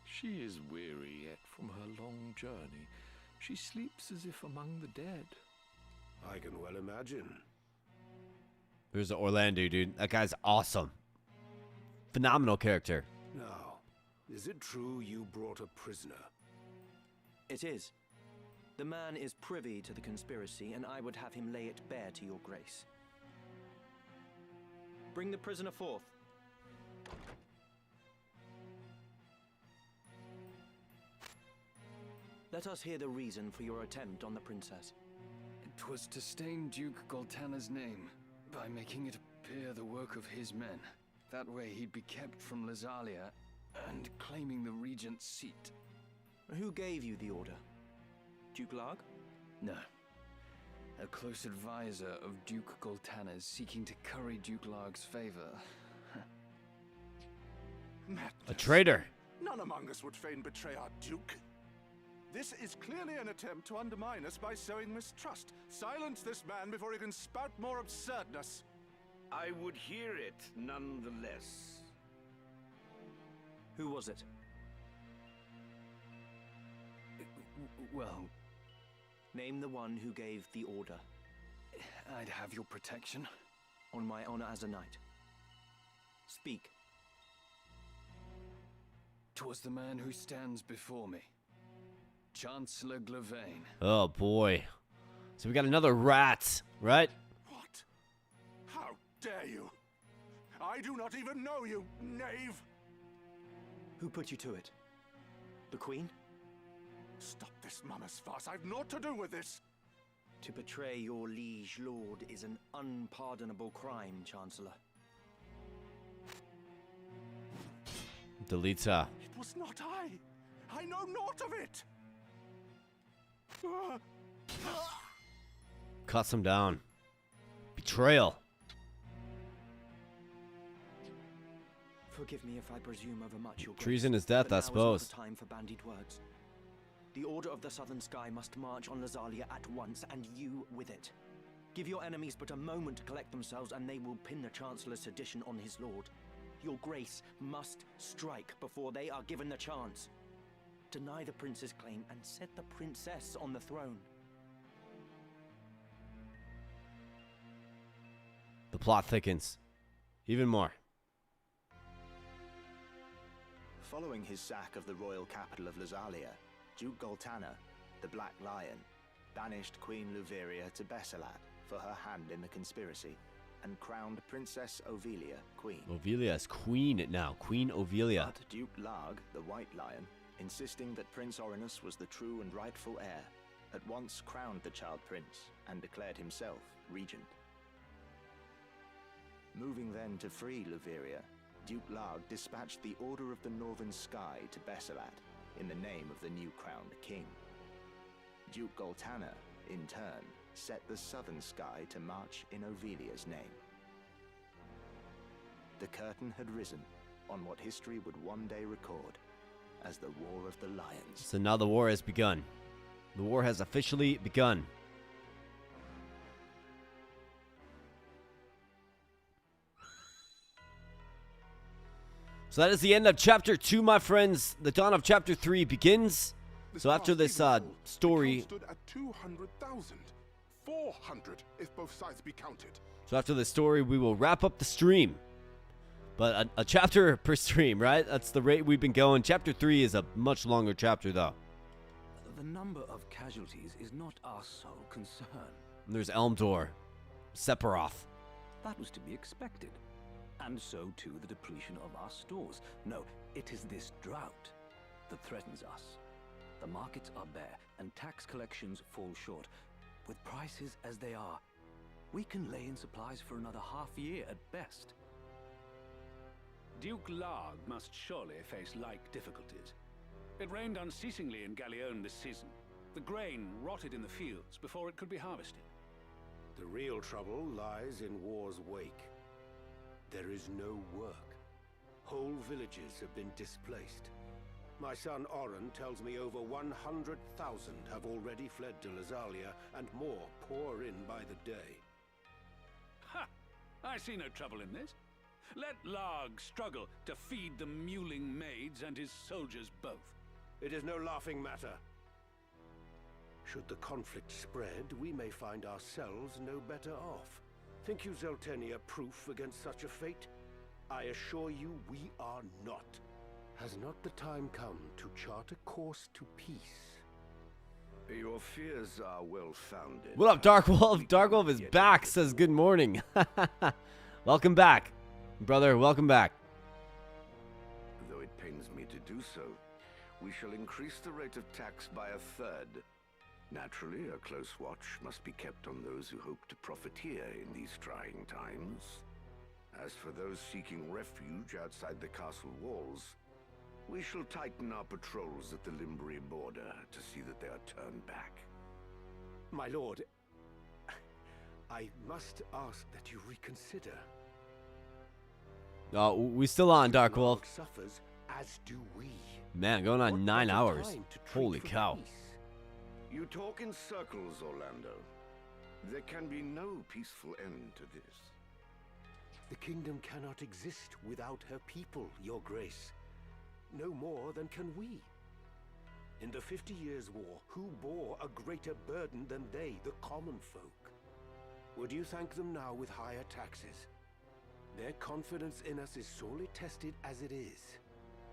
She is weary yet from her long journey. She sleeps as if among the dead. I can well imagine. There's Orlando, dude. That guy's awesome. Phenomenal character. Now, is it true you brought a prisoner? It is. The man is privy to the conspiracy, and I would have him lay it bare to your grace. Bring the prisoner forth. Let us hear the reason for your attempt on the princess. It was to stain Duke Goltana's name by making it appear the work of his men. That way he'd be kept from Lazalia and claiming the regent's seat. Who gave you the order? Duke Larg? No. A close advisor of Duke Goltana's seeking to curry Duke Larg's favor. A traitor. None among us would fain betray our Duke. This is clearly an attempt to undermine us by sowing mistrust. Silence this man before he can spout more absurdness. I would hear it nonetheless. Who was it? Well... Name the one who gave the order. I'd have your protection. On my honor as a knight. Speak. 'Twas the man who stands before me. Chancellor Glavain. Oh boy. So we got another rat, right? What? How dare you? I do not even know you, knave! Who put you to it? The Queen? Stop this mama's farce. I've naught to do with this. To betray your liege lord is an unpardonable crime, Chancellor. Delita. It was not I. I know naught of it. Cuts him down. Betrayal. Forgive me if I presume overmuch your grace. Treason is death, but I now is not suppose. the time for bandied words. The Order of the Southern Sky must march on Lazalia at once, and you with it. Give your enemies but a moment to collect themselves, and they will pin the Chancellor's sedition on his lord. Your grace must strike before they are given the chance. Deny the prince's claim and set the princess on the throne. The plot thickens even more. Following his sack of the royal capital of Lazalia, Duke Goltana, the Black Lion, banished Queen Luveria to Bessalad for her hand in the conspiracy, and crowned Princess Ovelia queen. Ovelia is queen now. Queen Ovelia. But Duke Larg, the White Lion, insisting that Prince Orinus was the true and rightful heir, at once crowned the child prince and declared himself regent. Moving then to free Luveria, Duke Larg dispatched the Order of the Northern Sky to Bessalad in the name of the new crowned king. Duke Goltana, in turn, set the Southern Sky to march in Ovelia's name. The curtain had risen on what history would one day record as the War of the Lions. So now the war has begun. The war has officially begun. So that is the end of chapter 2, my friends. The dawn of chapter 3 begins. So after this story, stood at 200,000, 400 if both sides be counted. So after the story, we will wrap up the stream. But a chapter per stream, right? That's the rate we've been going. Chapter 3 is a much longer chapter, though. The number of casualties is not our sole concern. And there's Elmdor, Sephiroth. That was to be expected. And so too the depletion of our stores. No, it is this drought that threatens us. The markets are bare, and tax collections fall short. With prices as they are, we can lay in supplies for another half year at best. Duke Larg must surely face like difficulties. It rained unceasingly in Gallione this season. The grain rotted in the fields before it could be harvested. The real trouble lies in war's wake. There is no work. Whole villages have been displaced. My son Oren tells me over 100,000 have already fled to Lazalia, and more pour in by the day. Ha! I see no trouble in this. Let Larg struggle to feed the mewling maids and his soldiers both. It is no laughing matter. Should the conflict spread, we may find ourselves no better off. Think you Zeltenia proof against such a fate? I assure you we are not. Has not the time come to chart a course to peace? Your fears are well-founded. What up, Dark Wolf? Dark Wolf is back, says good morning. Welcome back, brother. Welcome back. Though it pains me to do so, we shall increase the rate of tax by a third. Naturally, a close watch must be kept on those who hope to profiteer in these trying times. As for those seeking refuge outside the castle walls, we shall tighten our patrols at the Limbri border to see that they are turned back. My lord, I must ask that you reconsider. Oh, we still on, Dark Wolf. Suffers, as do we. Man, going on 9 hours. Holy cow. Peace. You talk in circles, Orlando. There can be no peaceful end to this. The kingdom cannot exist without her people, Your Grace. No more than can we. In the 50 Years' War, who bore a greater burden than they, the common folk? Would you thank them now with higher taxes? Their confidence in us is sorely tested as it is.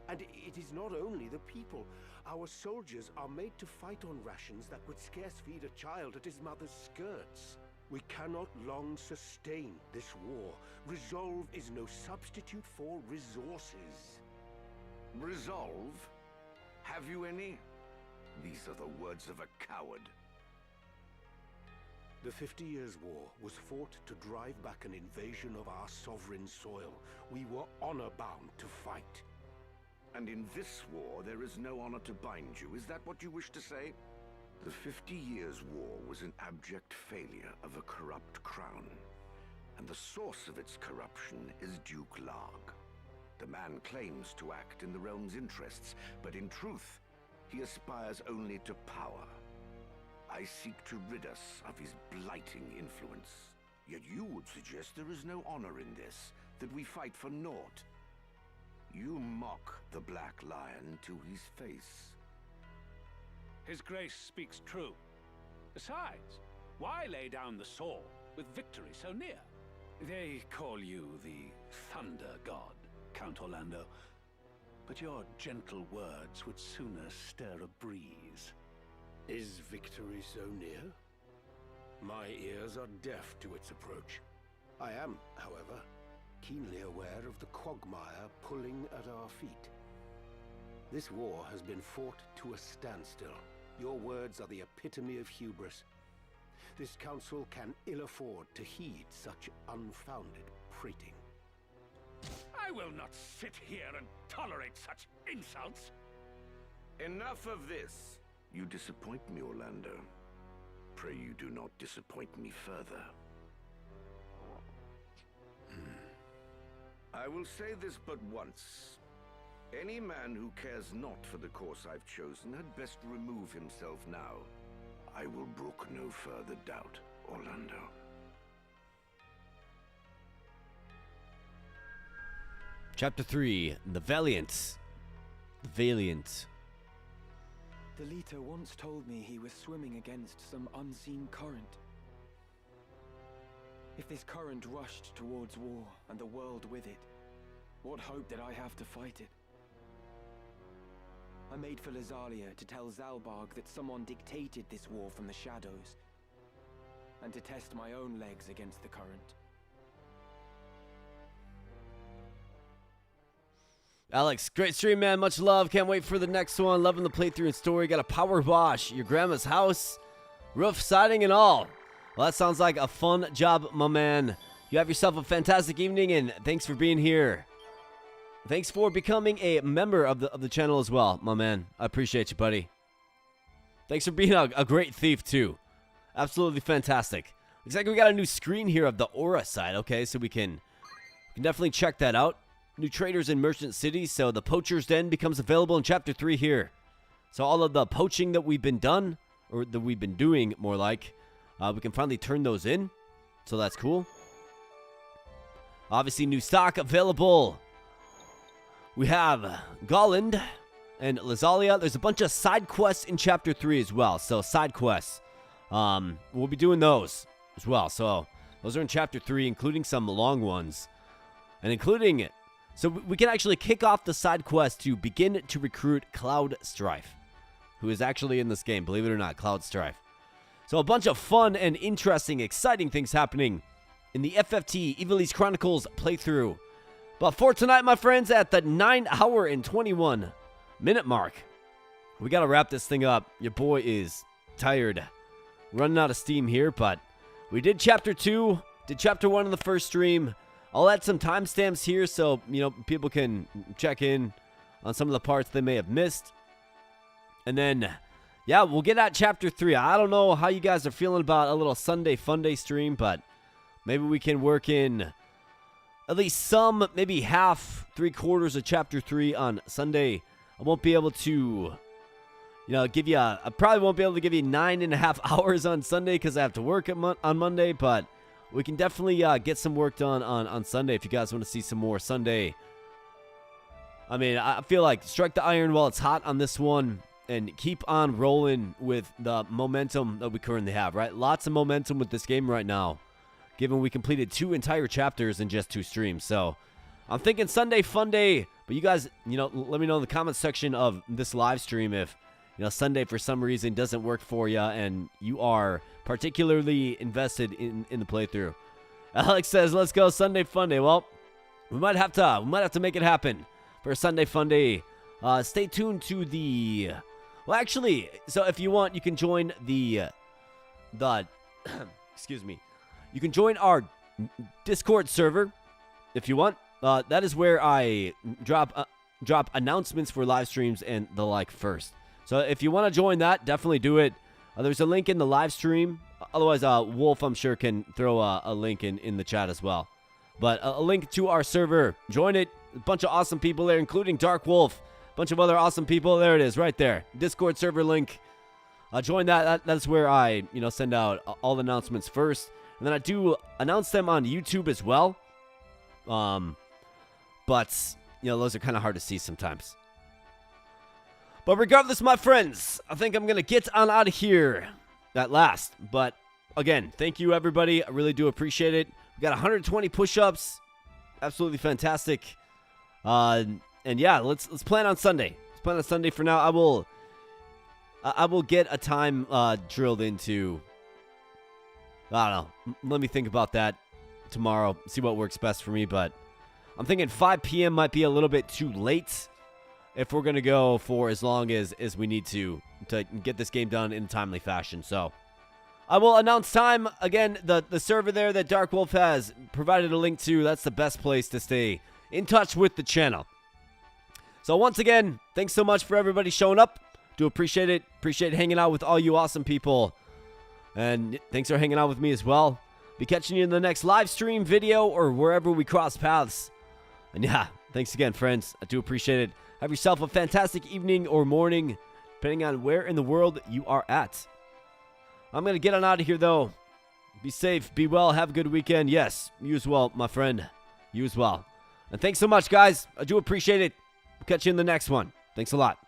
And it is not only the people. Our soldiers are made to fight on rations that would scarce feed a child at his mother's skirts. We cannot long sustain this war. Resolve is no substitute for resources. Resolve? Have you any? These are the words of a coward. The 50 Years' War was fought to drive back an invasion of our sovereign soil. We were honor-bound to fight. And in this war, there is no honor to bind you. Is that what you wish to say? The 50 Years' War was an abject failure of a corrupt crown. And the source of its corruption is Duke Larg. The man claims to act in the realm's interests, but in truth, he aspires only to power. I seek to rid us of his blighting influence. Yet you would suggest there is no honor in this, that we fight for naught. You mock the Black Lion to his face. His Grace speaks true. Besides, why lay down the sword with victory so near? They call you the Thunder God, Count Orlando. But your gentle words would sooner stir a breeze. Is victory so near? My ears are deaf to its approach. I am, however, keenly aware of the quagmire pulling at our feet. This war has been fought to a standstill. Your words are the epitome of hubris. This council can ill afford to heed such unfounded prating. I will not sit here and tolerate such insults. Enough of this. You disappoint me, Orlando. Pray you do not disappoint me further. I will say this but once. Any man who cares not for the course I've chosen had best remove himself now. I will brook no further doubt, Orlando. Chapter 3, The Valiant. The Valiant. The leader once told me he was swimming against some unseen current. If this current rushed towards war, and the world with it, what hope did I have to fight it? I made for Lazalia to tell Zalbarg that someone dictated this war from the shadows, and to test my own legs against the current. Alex, great stream, man. Much love. Can't wait for the next one. Loving the playthrough and story. Got a power wash, your grandma's house, roof, siding, and all. Well, that sounds like a fun job, my man. You have yourself a fantastic evening, and thanks for being here. Thanks for becoming a member of the channel as well, my man. I appreciate you, buddy. Thanks for being a great thief, too. Absolutely fantastic. Looks like we got a new screen here of the Aura side. Okay, so we can definitely check that out. New traders in Merchant City, so the Poacher's Den becomes available in Chapter 3 here. So all of the poaching that we've been doing, more like, we can finally turn those in. So that's cool. Obviously, new stock available. We have Zaland and Lazalia. There's a bunch of side quests in Chapter 3 as well. So side quests. We'll be doing those as well. So those are in Chapter 3, including some long ones. And including it. So we can actually kick off the side quest to begin to recruit Cloud Strife, who is actually in this game, believe it or not, Cloud Strife. So a bunch of fun and interesting, exciting things happening in the FFT Ivalice Chronicles playthrough. But for tonight, my friends, at the 9-hour and 21-minute mark, we got to wrap this thing up. Your boy is tired, running out of steam here, but we did Chapter 2, did Chapter 1 in the first stream. I'll add some timestamps here so, people can check in on some of the parts they may have missed. And then, yeah, we'll get at Chapter 3. I don't know how you guys are feeling about a little Sunday Fun Day stream, but maybe we can work in at least some, maybe half, 3/4 of Chapter 3 on Sunday. I won't be able to, give you I probably won't be able to give you 9.5 hours on Sunday because I have to work on Monday, but we can definitely get some work done on Sunday if you guys want to see some more Sunday. I mean, I feel like strike the iron while it's hot on this one and keep on rolling with the momentum that we currently have, right? Lots of momentum with this game right now, given we completed 2 entire chapters in just 2 streams. So I'm thinking Sunday Fun Day, but you guys, let me know in the comments section of this live stream if, Sunday for some reason doesn't work for you and you are particularly invested in the playthrough. Alex says, let's go Sunday Fun Day. Well, we might have to make it happen for Sunday Fun Day. Stay tuned to the, well, actually, so if you want, you can join the excuse me, you can join our Discord server if you want. That is where I drop announcements for live streams and the like first. So if you want to join that, definitely do it. There's a link in the live stream. Otherwise, Wolf, I'm sure, can throw a link in the chat as well. But a link to our server. Join it. A bunch of awesome people there, including Dark Wolf. A bunch of other awesome people. There it is, right there. Discord server link. Join that. That's where I, send out all the announcements first. And then I do announce them on YouTube as well. But, those are kind of hard to see sometimes. But regardless, my friends, I think I'm going to get on out of here at last. But again, thank you, everybody. I really do appreciate it We got 120 push-ups. Absolutely fantastic. And yeah, let's plan on Sunday. Let's plan on Sunday for now. I will get a time drilled into. I don't know. Let me think about that tomorrow. See what works best for me. But I'm thinking 5 p.m. might be a little bit too late if we're going to go for as long as we need to get this game done in a timely fashion. So I will announce time. Again, the server there that Dark Wolf has provided a link to, that's the best place to stay in touch with the channel. So once again, thanks so much for everybody showing up. Do appreciate it. Appreciate hanging out with all you awesome people. And thanks for hanging out with me as well. Be catching you in the next live stream, video, or wherever we cross paths. And yeah, thanks again, friends. I do appreciate it. Have yourself a fantastic evening or morning, depending on where in the world you are at. I'm going to get on out of here, though. Be safe, be well, have a good weekend. Yes, you as well, my friend. You as well. And thanks so much, guys. I do appreciate it. We'll catch you in the next one. Thanks a lot.